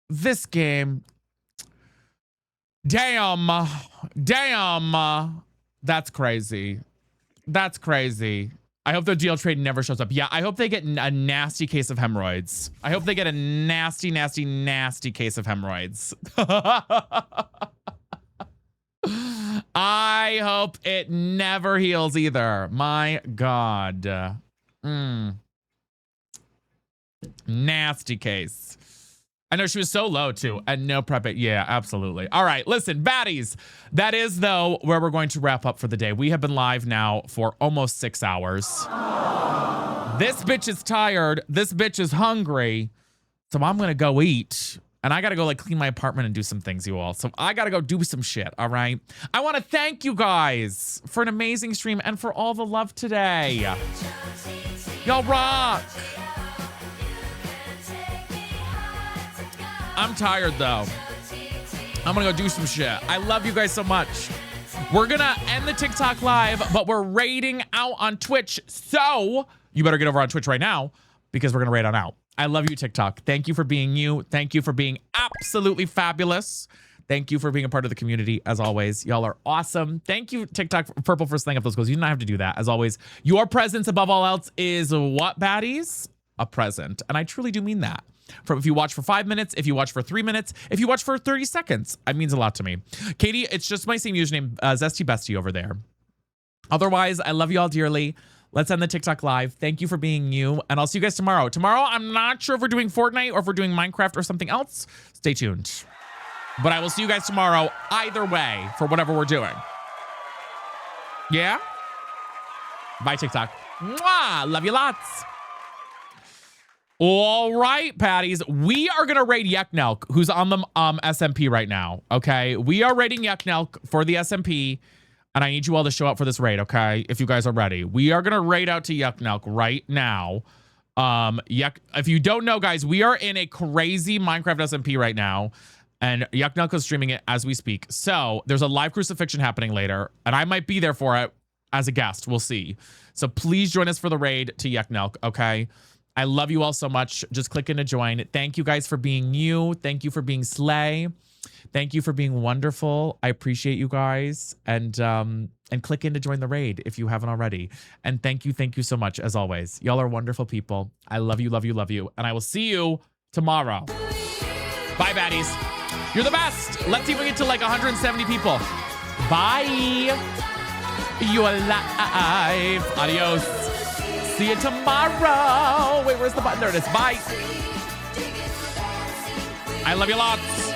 This game. Damn. Damn. That's crazy. That's crazy. I hope the DL trade never shows up. Yeah, I hope they get a nasty case of hemorrhoids. I hope they get a nasty, nasty, nasty case of hemorrhoids. I hope it never heals either. My God. Nasty case. I know she was so low too, and no prep it. Yeah, absolutely. All right, listen, baddies. That is though where we're going to wrap up for the day. We have been live now for almost 6 hours. This bitch is tired. This bitch is hungry. So I'm gonna go eat. And I gotta go like clean my apartment and do some things, you all. So I gotta go do some shit, all right? I wanna thank you guys for an amazing stream and for all the love today. Y'all rock. I'm tired though. I'm gonna go do some shit. I love you guys so much. We're gonna end the TikTok live, but we're raiding out on Twitch. So you better get over on Twitch right now because we're gonna raid on out. I love you, TikTok. Thank you for being you. Thank you for being absolutely fabulous. Thank you for being a part of the community, as always. Y'all are awesome. Thank you, TikTok Purple, for setting up those goals. You didn't have to do that, as always. Your presence above all else is what, baddies? A present. And I truly do mean that. From if you watch for 5 minutes, if you watch for 3 minutes, if you watch for 30 seconds, it means a lot to me. Katie, it's just my same username, Zesty Bestie over there. Otherwise, I love you all dearly. Let's end the TikTok live. Thank you for being you, and I'll see you guys tomorrow. Tomorrow, I'm not sure if we're doing Fortnite or if we're doing Minecraft or something else. Stay tuned. But I will see you guys tomorrow either way for whatever we're doing. Yeah? Bye, TikTok. Mwah! Love you lots. All right, Patties. We are going to raid Yeknelk, who's on the SMP right now, okay? We are raiding Yeknelk for the SMP, and I need you all to show up for this raid, okay? If you guys are ready. We are going to raid out to Yeknelk right now. If you don't know, guys, we are in a crazy Minecraft SMP right now, and Yeknelk is streaming it as we speak. So there's a live crucifixion happening later, and I might be there for it as a guest. We'll see. So please join us for the raid to Yeknelk, okay? I love you all so much. Just click in to join. Thank you guys for being you. Thank you for being slay. Thank you for being wonderful. I appreciate you guys. And click in to join the raid if you haven't already. And thank you so much as always. Y'all are wonderful people. I love you, love you, love you. And I will see you tomorrow. Bye, baddies. You're the best. Let's see if we get to like 170 people. Bye. You're alive. Adios. See you tomorrow. Wait, where's the button? There it is. Bye. I love you lots.